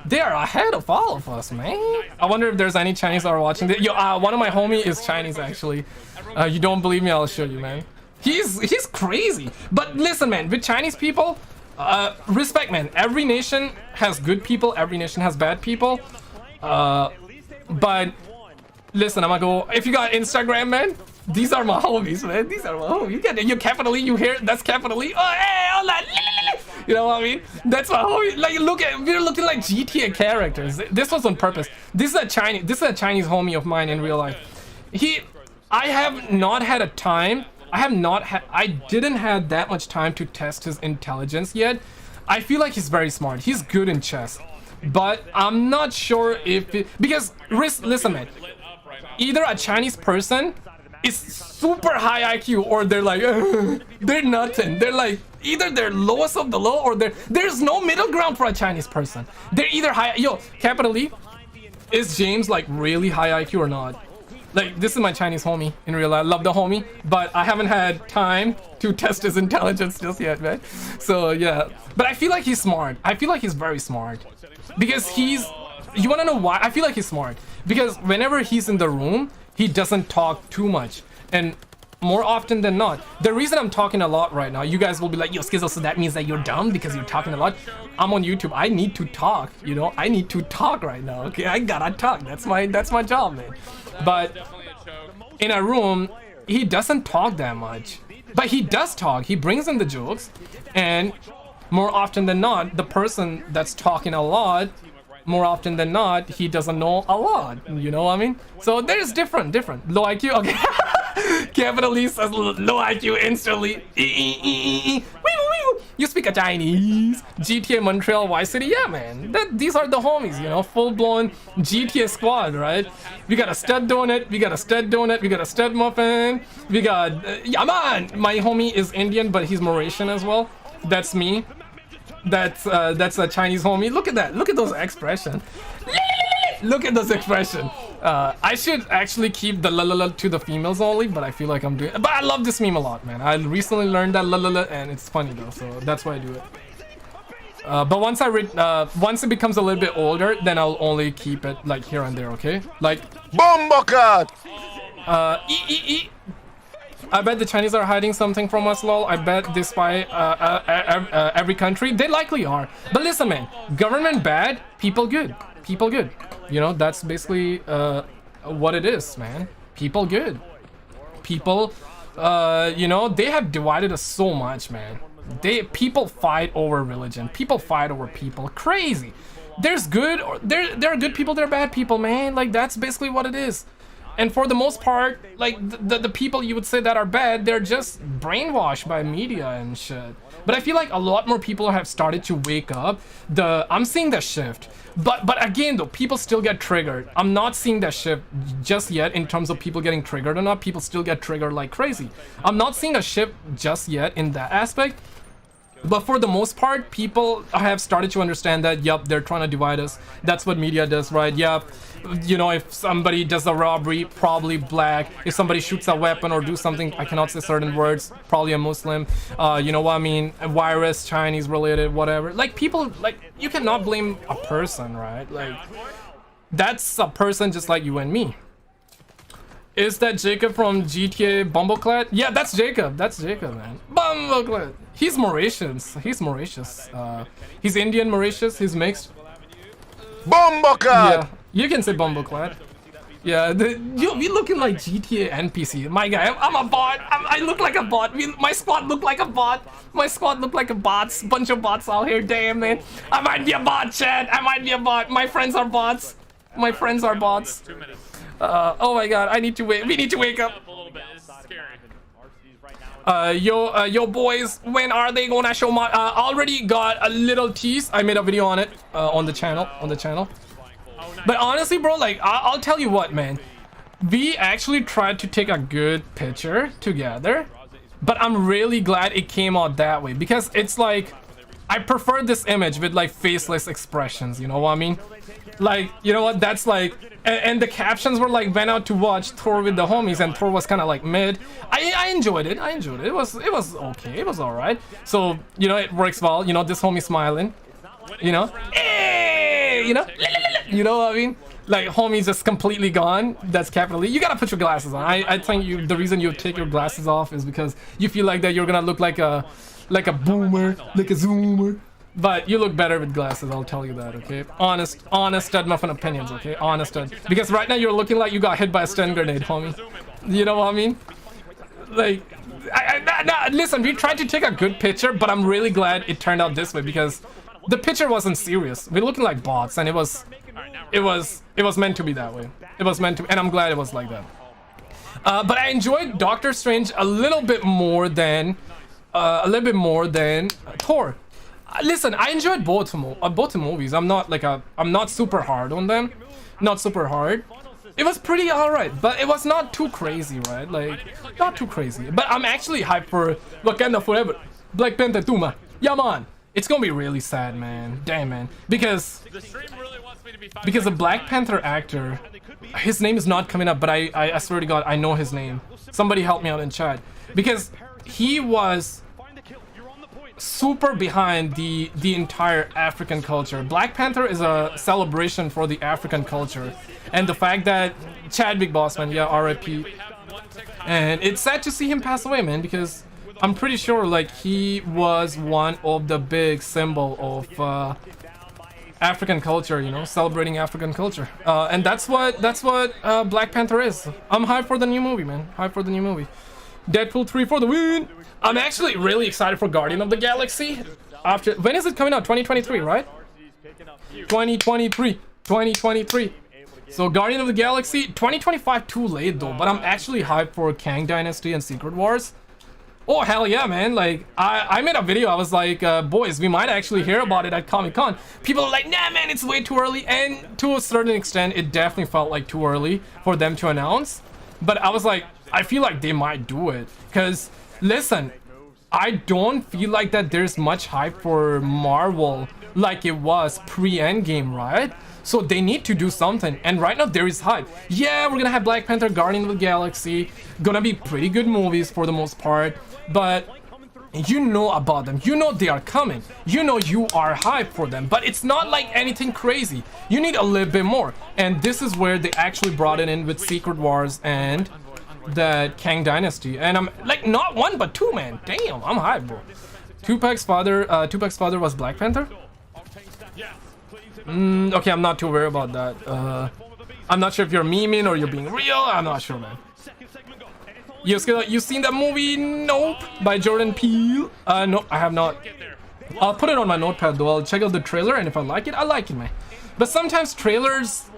They are ahead of all of us, man. I wonder if there's any Chinese that are watching this. Yo, one of my homie is Chinese, actually. You don't believe me, I'll show you, man. He's crazy. But listen, man, with Chinese people, respect, man. Every nation has good people, every nation has bad people. But listen, I'm gonna go, if you got Instagram, man, these are my homies, man. These are my homies. You get it. You capital E, you hear it? That's capital E. Oh, hey, all that. You know what I mean? That's my homie. Like, look at, we're looking like GTA characters. This was on purpose. This is a Chinese homie of mine in real life. I have not had a time. I didn't have that much time to test his intelligence yet. I feel like he's very smart. He's good in chess. But I'm not sure if because listen, man. Either a Chinese person is super high IQ or they're like they're nothing. They're like either they're lowest of the low or there's no middle ground for a Chinese person. They're either high. Yo, capital E, is James like really high IQ or not? Like, this is my Chinese homie in real life. I love the homie, but I haven't had time to test his intelligence just yet, man. So yeah, but I feel like he's smart. I feel like he's very smart because you wanna know why? I feel like he's smart because whenever he's in the room, he doesn't talk too much, and more often than not, the reason I'm talking a lot right now, you guys will be like, yo, Skizzo, so that means that you're dumb because you're talking a lot. I'm on YouTube. I need to talk, you know? I need to talk right now, okay? I gotta talk. That's my job, man. But in a room, he doesn't talk that much. But he does talk. He brings in the jokes, and more often than not, the person that's talking a lot, more often than not, he doesn't know a lot. You know what I mean? So there's different. Low IQ, okay. Capital E says low IQ instantly. You speak a Chinese. GTA Montreal Vice City, yeah, man. These are the homies, you know, full-blown GTA squad, right? We got a stud donut, we got a stud donut, we got a stud muffin, we got yeah, man. My homie is Indian, but he's Mauritian as well. That's me. That's a Chinese homie. Look at that. Look at those expressions. Look at those expressions. I should actually keep the la la la to the females only, but I feel like I'm doing. But I love this meme a lot, man. I recently learned that la la la, and it's funny though, so that's why I do it. But once once it becomes a little bit older, then I'll only keep it like here and there, okay? Like Bombocat. I bet the Chinese are hiding something from us, lol. I bet they spy every country. They likely are. But listen, man, government bad, people good. People good. You know, that's basically what it is, man. People good. People, you know, they have divided us so much, man. People fight over religion. People fight over people. Crazy. There's good, there are good people, there are bad people, man. Like, that's basically what it is. And for the most part, like, the people you would say that are bad, they're just brainwashed by media and shit. But I feel like a lot more people have started to wake up. I'm seeing the shift. But again, though, people still get triggered. I'm not seeing that shift just yet in terms of people getting triggered or not. People still get triggered like crazy. I'm not seeing a shift just yet in that aspect. But for the most part, people have started to understand that, yup, they're trying to divide us. That's what media does, right? Yup, you know, if somebody does a robbery, probably black. If somebody shoots a weapon or do something, I cannot say certain words, probably a Muslim. You know what I mean? A virus, Chinese related, whatever. Like, people, like, you cannot blame a person, right? Like, that's a person just like you and me. Is that Jacob from GTA Bumbleclad? Yeah, that's Jacob. That's Jacob, man. Bumbleclad. He's Mauritius. He's Mauritius. He's Indian Mauritius. He's mixed. Bumbleclad. Yeah, you can say Bumbleclad. Yeah, you'll be looking like GTA NPC. My guy, I'm a bot. I look like a bot. My squad look like a bot. My squad look like a bots. Bunch of bots out here. Damn, man. I might be a bot, Chad. I might be a bot. My friends are bots. My friends are bots. Oh my god, I need to wait. We need to wake up. Yo boys, when are they gonna show my already got a little tease. I made a video on it on the channel. But honestly, bro, like I'll tell you what, man. We actually tried to take a good picture together, but I'm really glad it came out that way, because it's like I prefer this image with like faceless expressions, you know what I mean? Like, you know what, that's like, and the captions were like, went out to watch Thor with the homies, and Thor was kind of like mid. I enjoyed it. It was okay. It was all right. So, you know, it works well. You know, this homie smiling, you know, hey, you know what I mean? Like, homie's just completely gone. That's capital E. You gotta put your glasses on. I think the reason you take your glasses off is because you feel like that you're gonna look like a boomer, like a zoomer. But you look better with glasses, I'll tell you that, okay? Honest Stud Muffin opinions, okay? Honest Stud. Because right now you're looking like you got hit by a stun grenade, homie. You know what I mean? Like, listen, we tried to take a good picture, but I'm really glad it turned out this way, because the picture wasn't serious. We're looking like bots, and it was meant to be that way. It was meant to, and I'm glad it was like that. But I enjoyed Doctor Strange a little bit more than Thor. Listen, I enjoyed both the movies. I'm not super hard on them. Not super hard. It was pretty alright, but it was not too crazy, right? Like, not too crazy. But I'm actually hyped for Wakanda Forever. Black Panther 2, man. Yeah, man. It's gonna be really sad, man. Damn, man. Because the Black Panther actor, his name is not coming up, but I swear to God, I know his name. Somebody help me out in chat. Because he was super behind the entire African culture. Black Panther is a celebration for the African culture, and the fact that Chadwick Boseman, yeah, R.I.P. And it's sad to see him pass away, man, because I'm pretty sure like he was one of the big symbol of African culture, you know, celebrating African culture, and that's what Black Panther is. I'm hyped for the new movie, man. Hyped for the new movie. Deadpool 3 for the win. I'm actually really excited for Guardian of the Galaxy. When is it coming out? 2023, right? 2023. So Guardian of the Galaxy 2025, too late though, but I'm actually hyped for Kang Dynasty and Secret Wars. Oh hell yeah, man. Like I made a video. I was like, boys, we might actually hear about it at Comic-Con. People are like, nah man, it's way too early, and to a certain extent it definitely felt like too early for them to announce. But I was like, I feel like they might do it, because listen, I don't feel like that there's much hype for Marvel like it was pre-Endgame, right? So they need to do something, and right now there is hype. Yeah, we're gonna have Black Panther, Guardian of the Galaxy, gonna be pretty good movies for the most part, but you know about them, you know they are coming, you know you are hyped for them, but it's not like anything crazy. You need a little bit more, and this is where they actually brought it in with Secret Wars and that Kang Dynasty, and I'm like, not one but two, man. Damn, I'm hyped, bro. Tupac's father was Black Panther. Okay, I'm not too worried about that. I'm not sure if you're memeing or you're being real. I'm not sure, man. You seen that movie Nope by Jordan Peele? No, I have not. I'll put it on my notepad though. I'll check out the trailer, and if I like it, man. But sometimes trailers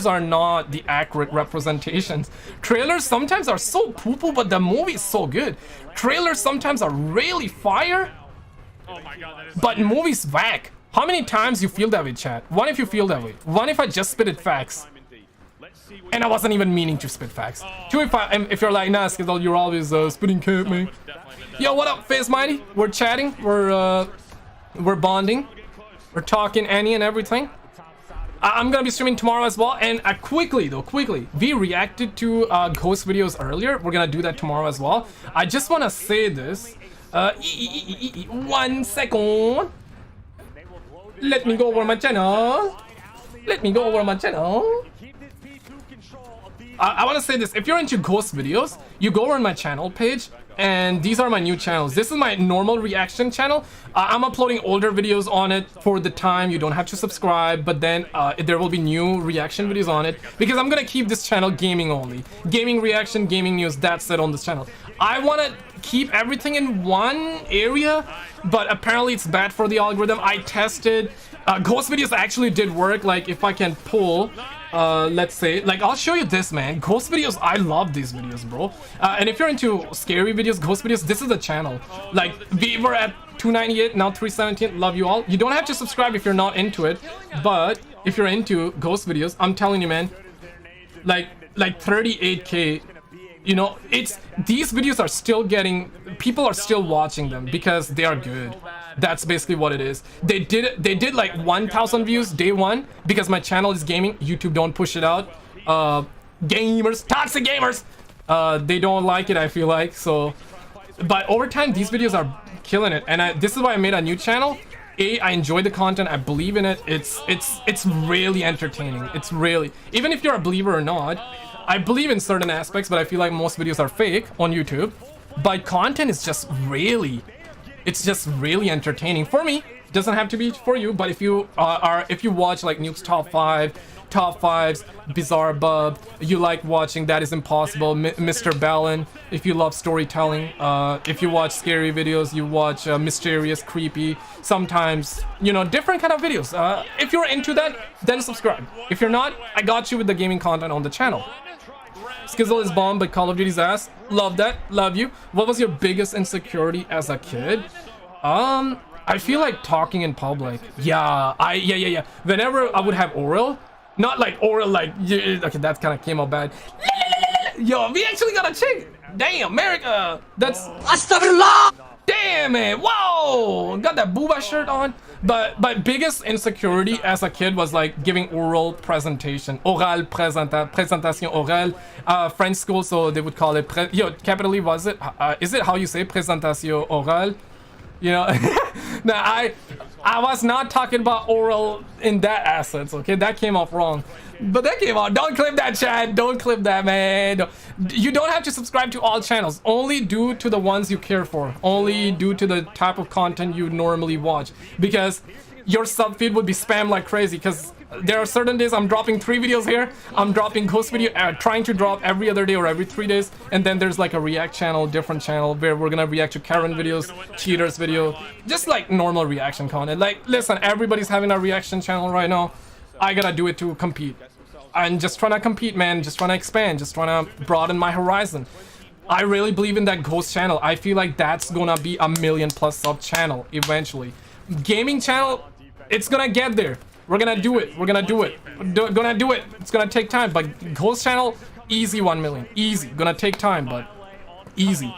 are not the accurate representations. Trailers sometimes are so poo-poo, but the movie is so good. Trailers sometimes are really fire, but movies whack. How many times you feel that way, chat? One if you feel that way. One if I just spitted facts, and I wasn't even meaning to spit facts. Two if you're like, nah, Skizzle, you're always spitting cap, man. Yo, what up, Face Mighty? We're chatting. We're bonding. We're talking any and everything. I'm gonna be streaming tomorrow as well, and quickly, we reacted to ghost videos earlier. We're gonna do that tomorrow as well. I just want to say this. 1 second. Let me go over my channel. I want to say this. If you're into ghost videos, you go over on my channel page, and these are my new channels. This is my normal reaction channel. I'm uploading older videos on it for the time. You don't have to subscribe, but then there will be new reaction videos on it, because I'm gonna keep this channel gaming only. Gaming reaction, gaming news, that's it on this channel. I want to keep everything in one area, but apparently it's bad for the algorithm. I tested. Ghost videos actually did work. Like, if I can pull let's say, like, I'll show you this, man. Ghost videos, I love these videos, bro. And if you're into scary videos, ghost videos, this is the channel. Like, we were at 298, now 317. Love you all. You don't have to subscribe if you're not into it, but if you're into ghost videos, I'm telling you, man, like 38K, you know, it's, these videos are still getting, people are still watching them because they are good. That's basically what it is. They did like 1,000 views day one because my channel is gaming. YouTube don't push it out. Gamers, toxic gamers, they don't like it, I feel like. So, but over time, these videos are killing it, and this is why I made a new channel. I enjoy the content, I believe in it. It's really entertaining. It's really, even if you're a believer or not, I believe in certain aspects, but I feel like most videos are fake on YouTube. But content is just really, it's just really entertaining for me. Doesn't have to be for you, but if you if you watch like Nuke's top 5s, Bizarre Bub, you like watching That Is Impossible, Mr. Ballin, if you love storytelling, if you watch scary videos, you watch mysterious, creepy, sometimes, you know, different kind of videos. If you're into that, then subscribe. If you're not, I got you with the gaming content on the channel. Skizzle is bomb, but Call of Duty's ass. Love that, love you. What was your biggest insecurity as a kid? I feel like talking in public. Yeah. Whenever I would have oral, not like oral, like, okay, that kind of came out bad. Yo, we actually got a chick. Damn, America. That's Astaghfirullah. Damn, man. Whoa, got that booba shirt on. But biggest insecurity as a kid was like giving oral presentation, presentation orale. French school, so they would call it capital E. Was it? Is it how you say presentation orale? You know, now I was not talking about oral in that assets, okay? That came off wrong. But that came out. Don't clip that, Chad. Don't clip that, man. You don't have to subscribe to all channels. Only do to the ones you care for. Only do to the type of content you normally watch. Because your sub feed would be spammed like crazy. Because there are certain days I'm dropping 3 videos here. I'm dropping ghost video, trying to drop every other day or every 3 days. And then there's like a react channel, different channel, where we're gonna react to Karen videos, cheaters video, just like normal reaction content. Like, listen, everybody's having a reaction channel right now. I gotta do it to compete. I'm just trying to compete, man. Just trying to expand, just trying to broaden my horizon. I really believe in that ghost channel. I feel like that's gonna be a 1 million+ sub channel eventually. Gaming channel, it's gonna get there. We're gonna do it. We're gonna do it. Gonna do it. It's gonna take time. But ghost channel, easy 1 million. Easy. Gonna take time, but easy.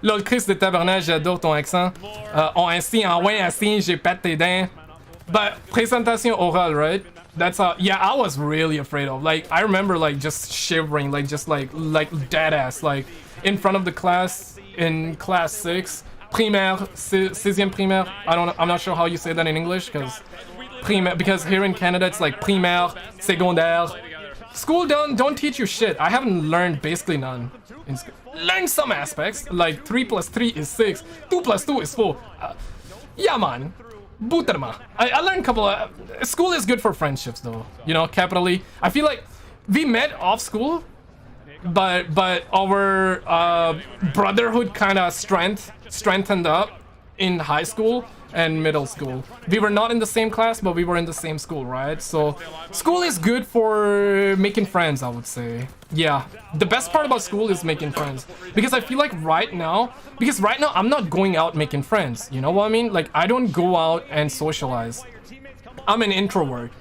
Lol, Chris de tabarnage, j'adore ton accent. Ainsi, en ouais, ainsi, j'ai pas tes dents. But présentation orale, right? That's yeah, I was really afraid of. Like, I remember like just shivering, like just like dead ass, like in front of the class in class 6, primaire, 6e primaire. I'm not sure how you say that in English, because here in Canada it's like primaire, secondaire. School don't teach you shit. I haven't learned basically none in school. Learned some aspects, like 3 + 3 is 6, 2 + 2 is 4. Yeah, man. Buterma. I learned a couple of... School is good for friendships, though. You know, capitally. I feel like we met off school, but our brotherhood kind of strengthened up in high school and middle school. We were not in the same class, but we were in the same school, right? So school is good for making friends, I would say. Yeah, the best part about school is making friends, because I feel like right now I'm not going out making friends, you know what I mean? Like, I don't go out and socialize. I'm an introvert,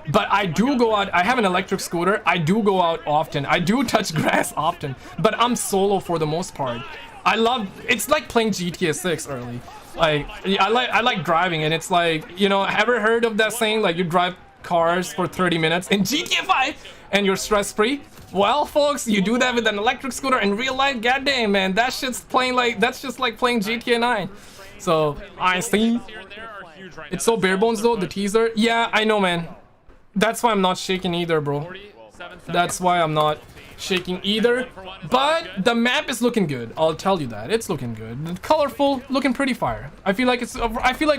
but I do go out. I have an electric scooter. I do go out often. I do touch grass often, but I'm solo for the most part. It's like playing GTA 6 early. Like, I like driving, and it's like, you know, ever heard of that saying, like, you drive cars for 30 minutes in GTA 5 and you're stress-free? Well, folks, you do that with an electric scooter in real life. Goddamn, man, that's just like playing GTA 9. So I see. It's so bare bones though, the teaser. Yeah, I know, man. That's why I'm not shaking either, bro. That's why I'm not shaking either. But the map is looking good. I'll tell you that. It's looking good. Colorful, looking pretty fire. I feel like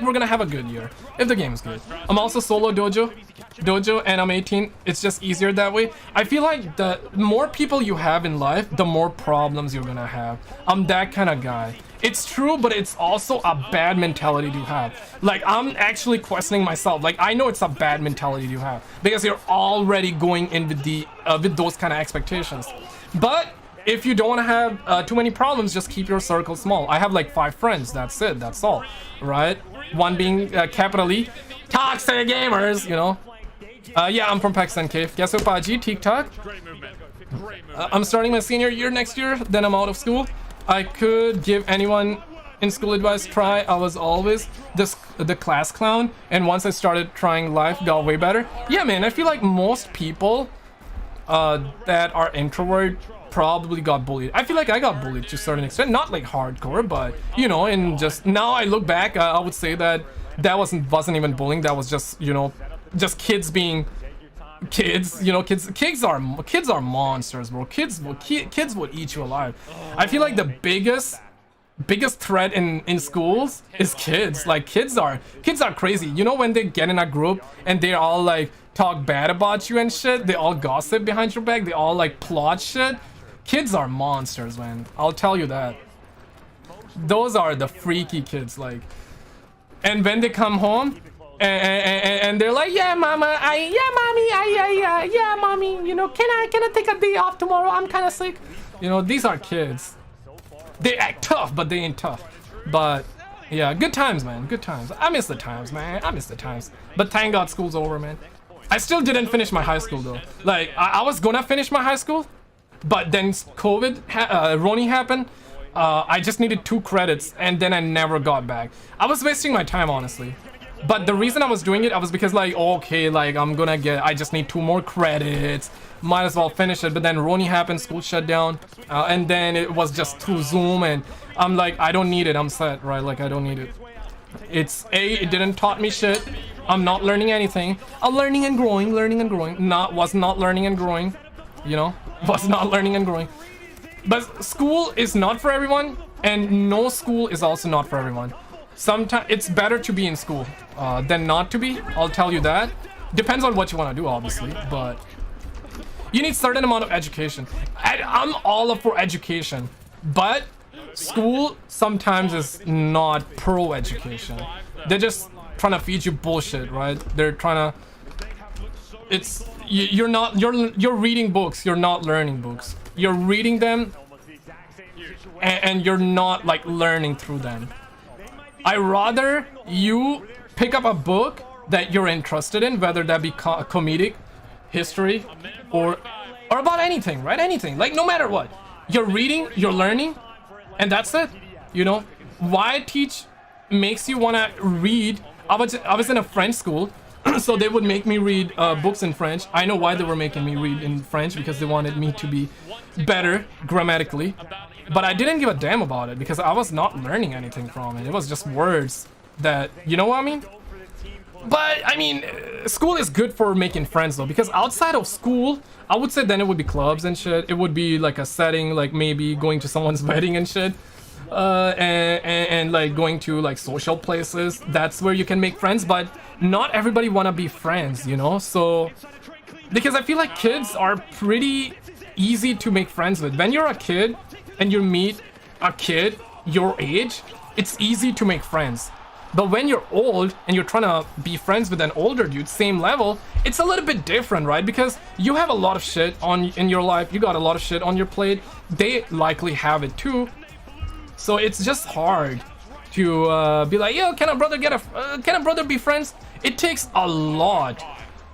we're gonna have a good year if the game is good. I'm also solo dojo. dojo and I'm 18. It's just easier that way. I feel like the more people you have in life, the more problems you're gonna have. I'm that kind of guy. It's true, but it's also a bad mentality to have. Like, I'm actually questioning myself. Like, I know it's a bad mentality to have because you're already going in with the with those kind of expectations. But if you don't want to have too many problems, just keep your circle small. I have like 5 friends. That's it. That's all. Right? One being capital E, toxic gamers. You know. Yeah, I'm from Pakistan, Cave. Guess what, Paji? TikTok. I'm starting my senior year next year. Then I'm out of school. I could give anyone in school advice try. I was always the class clown, and once I started trying life, got way better. Yeah, man, I feel like most people that are introvert probably got bullied. I feel like I got bullied to a certain extent, not like hardcore, but you know, and just now I look back, I would say that wasn't even bullying. That was just, you know, just kids being kids. You know, kids are monsters, bro. Kids would eat you alive. I feel like the biggest threat in schools is kids. Like, kids are crazy. You know, when they get in a group and they all like talk bad about you and shit, they all gossip behind your back, they all like plot shit. Kids are monsters, man. I'll tell you that. Those are the freaky kids, like. And when they come home and they're like, yeah, mama, yeah, mommy, you know, can I take a day off tomorrow? I'm kind of sick. You know, these are kids. They act tough, but they ain't tough. But yeah, good times, man. Good times. I miss the times, man. I miss the times. But thank God school's over, man. I still didn't finish my high school though. Like, I was gonna finish my high school, but then COVID, Roni happened. I just needed 2 credits, and then I never got back. I was wasting my time, honestly. But the reason I was doing it, I was because like, okay, like I just need 2 more credits. Might as well finish it. But then Roni happened, school shut down, and then it was just through Zoom, and I'm like, I don't need it. I'm set, right? Like, I don't need it. It didn't taught me shit. I'm not learning anything. I'm learning and growing. Was not learning and growing. You know, was not learning and growing. But school is not for everyone, and no school is also not for everyone. Sometimes it's better to be in school than not to be. I'll tell you that. Depends on what you want to do, obviously, but you need certain amount of education. I'm all up for education, but school sometimes is not pro education. They're just trying to feed you bullshit, right? They're trying to. You're reading books. You're not learning books. You're reading them, and you're not like learning through them. I rather you pick up a book that you're interested in, whether that be comedic, history, or about anything, right? Anything, like, no matter what. You're reading, you're learning, and that's it. You know, why teach makes you want to read. I was in a French school, so they would make me read books in French. I know why they were making me read in French, because they wanted me to be better grammatically. But I didn't give a damn about it because I was not learning anything from it. It was just words that, you know what I mean? But I mean, school is good for making friends though, because outside of school, I would say then it would be clubs and shit. It would be like a setting, like maybe going to someone's wedding and shit. And like going to like social places. That's where you can make friends, but not everybody wanna be friends, you know? So, because I feel like kids are pretty easy to make friends with. When you're a kid and you meet a kid your age, it's easy to make friends. But when you're old and you're trying to be friends with an older dude, same level, it's a little bit different, right? Because you have a lot of shit in your life. You got a lot of shit on your plate. They likely have it too. So it's just hard to be like, yo, can a brother be friends? It takes a lot.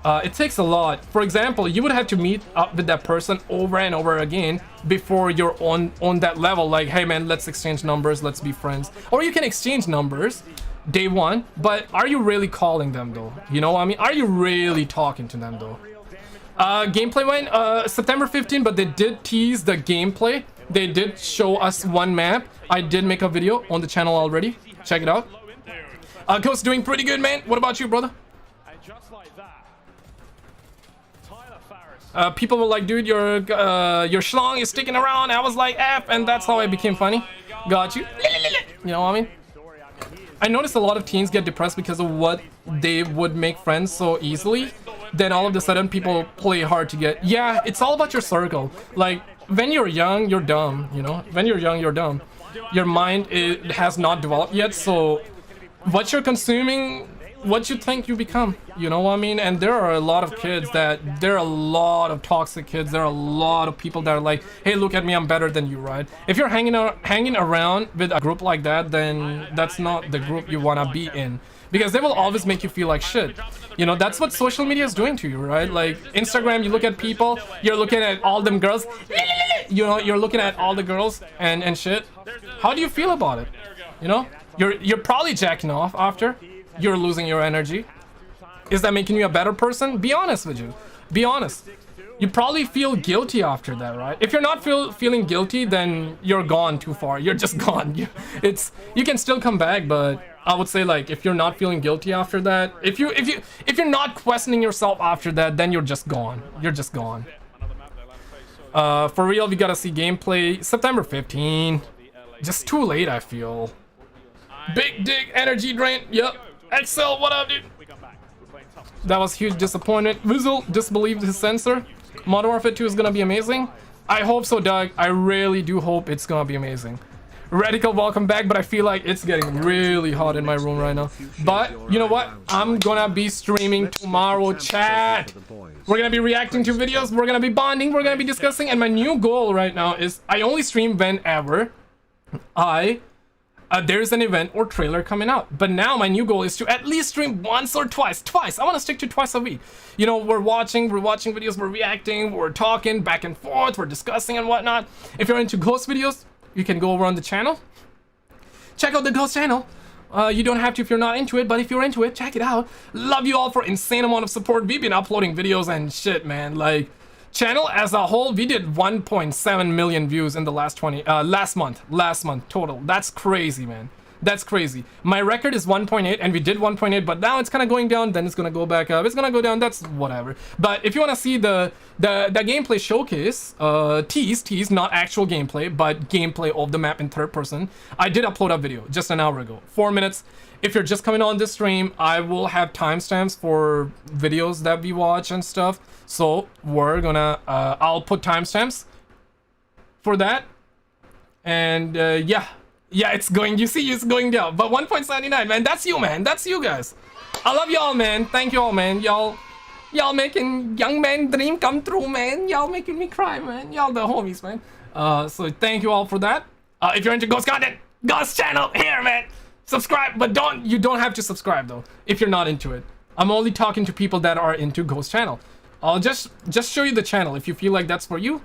It takes a lot. For example, you would have to meet up with that person over and over again before you're on that level. Like, hey man, let's exchange numbers, let's be friends. Or you can exchange numbers day one, but are you really calling them though? You know what I mean? Are you really talking to them though? Gameplay went September 15, but they did tease the gameplay. They did show us one map. I did make a video on the channel already. Check it out. Ghost doing pretty good, man. What about you, brother? People were like, dude, your schlong is sticking around. I was like, F, and that's how I became funny. Got you. You know what I mean? I noticed a lot of teens get depressed because of what they would make friends so easily. then all of a sudden people play hard to get. Yeah, it's all about your circle. Like, when you're young, you're dumb, you know? When you're young, you're dumb. Your mind, it has not developed yet, so what you're consuming, what you think you become, you know what I mean? And there are a lot of kids there are a lot of toxic kids, there are a lot of people that are like, hey, look at me, I'm better than you, right? If you're hanging around with a group like that, then that's not the group you want to be in, because they will always make you feel like shit. You know, that's what social media is doing to you, right? Like Instagram, you look at people, you're looking at all them girls, you know, you're looking at all the girls and shit. How do you feel about it? You know, you're probably jacking off after. You're losing your energy. Is that making you a better person? Be honest with you. Be honest. You probably feel guilty after that, right? If you're not feeling guilty, then you're gone too far. You're just gone. You can still come back, but I would say, like, if you're not feeling guilty after that, if you're not questioning yourself after that, then you're just gone. You're just gone. For real, we gotta see gameplay September 15. Just too late, I feel. Big dick energy drain. Yep. Excel, what up, dude? That was huge disappointment. Visual disbelieved his sensor. Modern Warfare 2 is gonna be amazing. I hope so, Doug. I really do hope it's gonna be amazing. Radical, welcome back, but I feel like it's getting really hot in my room right now. But you know what? I'm gonna be streaming tomorrow, chat. We're gonna be reacting to videos, we're gonna be bonding, we're gonna be discussing, and my new goal right now is I only stream whenever there's an event or trailer coming out. But now my new goal is to at least stream once or twice. I want to stick to twice a week. You know, we're watching videos, we're reacting, we're talking back and forth, we're discussing and whatnot. If you're into ghost videos, you can go over on the channel. Check out the ghost channel. You don't have to if you're not into it, but if you're into it, check it out. Love you all for insane amount of support. We've been uploading videos and shit, man. Like, channel as a whole, we did 1.7 million views in the last month total. That's crazy, man. That's crazy. My record is 1.8 and we did 1.8, but now it's kind of going down, then it's gonna go back up, it's gonna go down, that's whatever. But if you want to see the gameplay showcase, tease, not actual gameplay, but gameplay of the map in third person, I did upload a video just an hour ago, 4 minutes. If you're just coming on this stream, I will have timestamps for videos that we watch and stuff. So we're gonna, I'll put timestamps for that. And yeah, it's going, you see, it's going down. But 1.79, man, that's you, man. That's you guys. I love y'all, man. Thank you all, man. Y'all making young man dream come true, man. Y'all making me cry, man. Y'all the homies, man. So thank you all for that. If you're into ghost content, ghost channel here, man. Subscribe, but you don't have to subscribe though if you're not into it. I'm only talking to people that are into ghost channel. I'll just show you the channel if you feel like that's for you.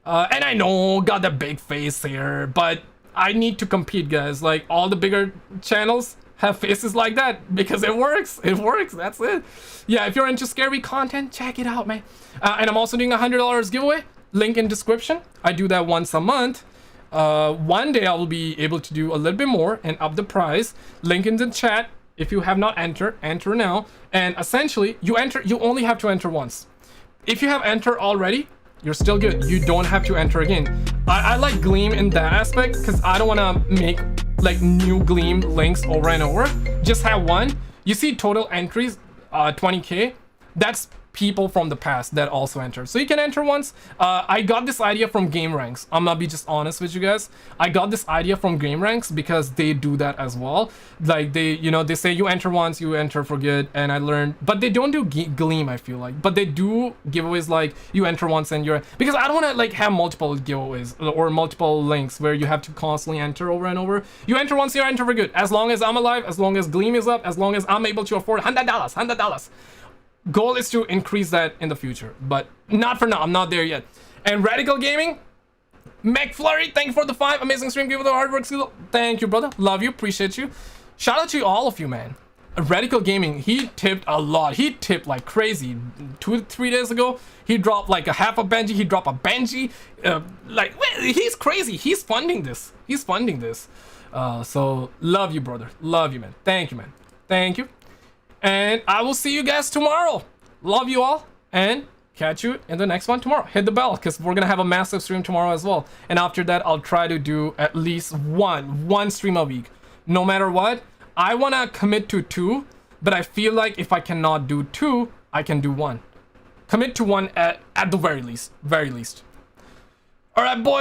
And I know, got the big face here, but I need to compete, guys. Like, all the bigger channels have faces like that because it works. It works. That's it. Yeah, if you're into scary content, check it out, man. And I'm also doing a $100 giveaway. Link in description. I do that once a month. One day I will be able to do a little bit more and up the price. Link in the chat. If you have not entered, enter now. And essentially, you only have to enter once. If you have entered already, you're still good. You don't have to enter again. I like Gleam in that aspect because I don't want to make like new Gleam links over and over. Just have one. You see total entries, 20K. That's people from the past that also enter. So you can enter once. I got this idea from Game Ranks. I'm gonna be just honest with you guys. I got this idea from Game Ranks because they do that as well. Like they say you enter once, you enter for good. And I learned, but they don't do Gleam, I feel like. But they do giveaways like you enter once and you're, because I don't want to like have multiple giveaways or multiple links where you have to constantly enter over and over. You enter once, you enter for good. As long as I'm alive, as long as Gleam is up, as long as I'm able to afford $100. Goal is to increase that in the future, but not for now. I'm not there yet. And Radical Gaming, McFlurry, thank you for the 5 amazing stream. Give it the hard work. Thank you, brother. Love you. Appreciate you. Shout out to all of you, man. Radical Gaming, he tipped a lot. He tipped like crazy. 2 to 3 days ago, he dropped like a half a Benji. He dropped a Benji. Like, he's crazy. He's funding this. He's funding this. So love you, brother. Love you, man. Thank you, man. Thank you. And I will see you guys tomorrow. Love you all. And catch you in the next one tomorrow. Hit the bell because we're going to have a massive stream tomorrow as well. And after that, I'll try to do at least one stream a week. No matter what, I want to commit to 2. but I feel like if I cannot do 2, I can do 1. Commit to 1 at the very least. All right, boys.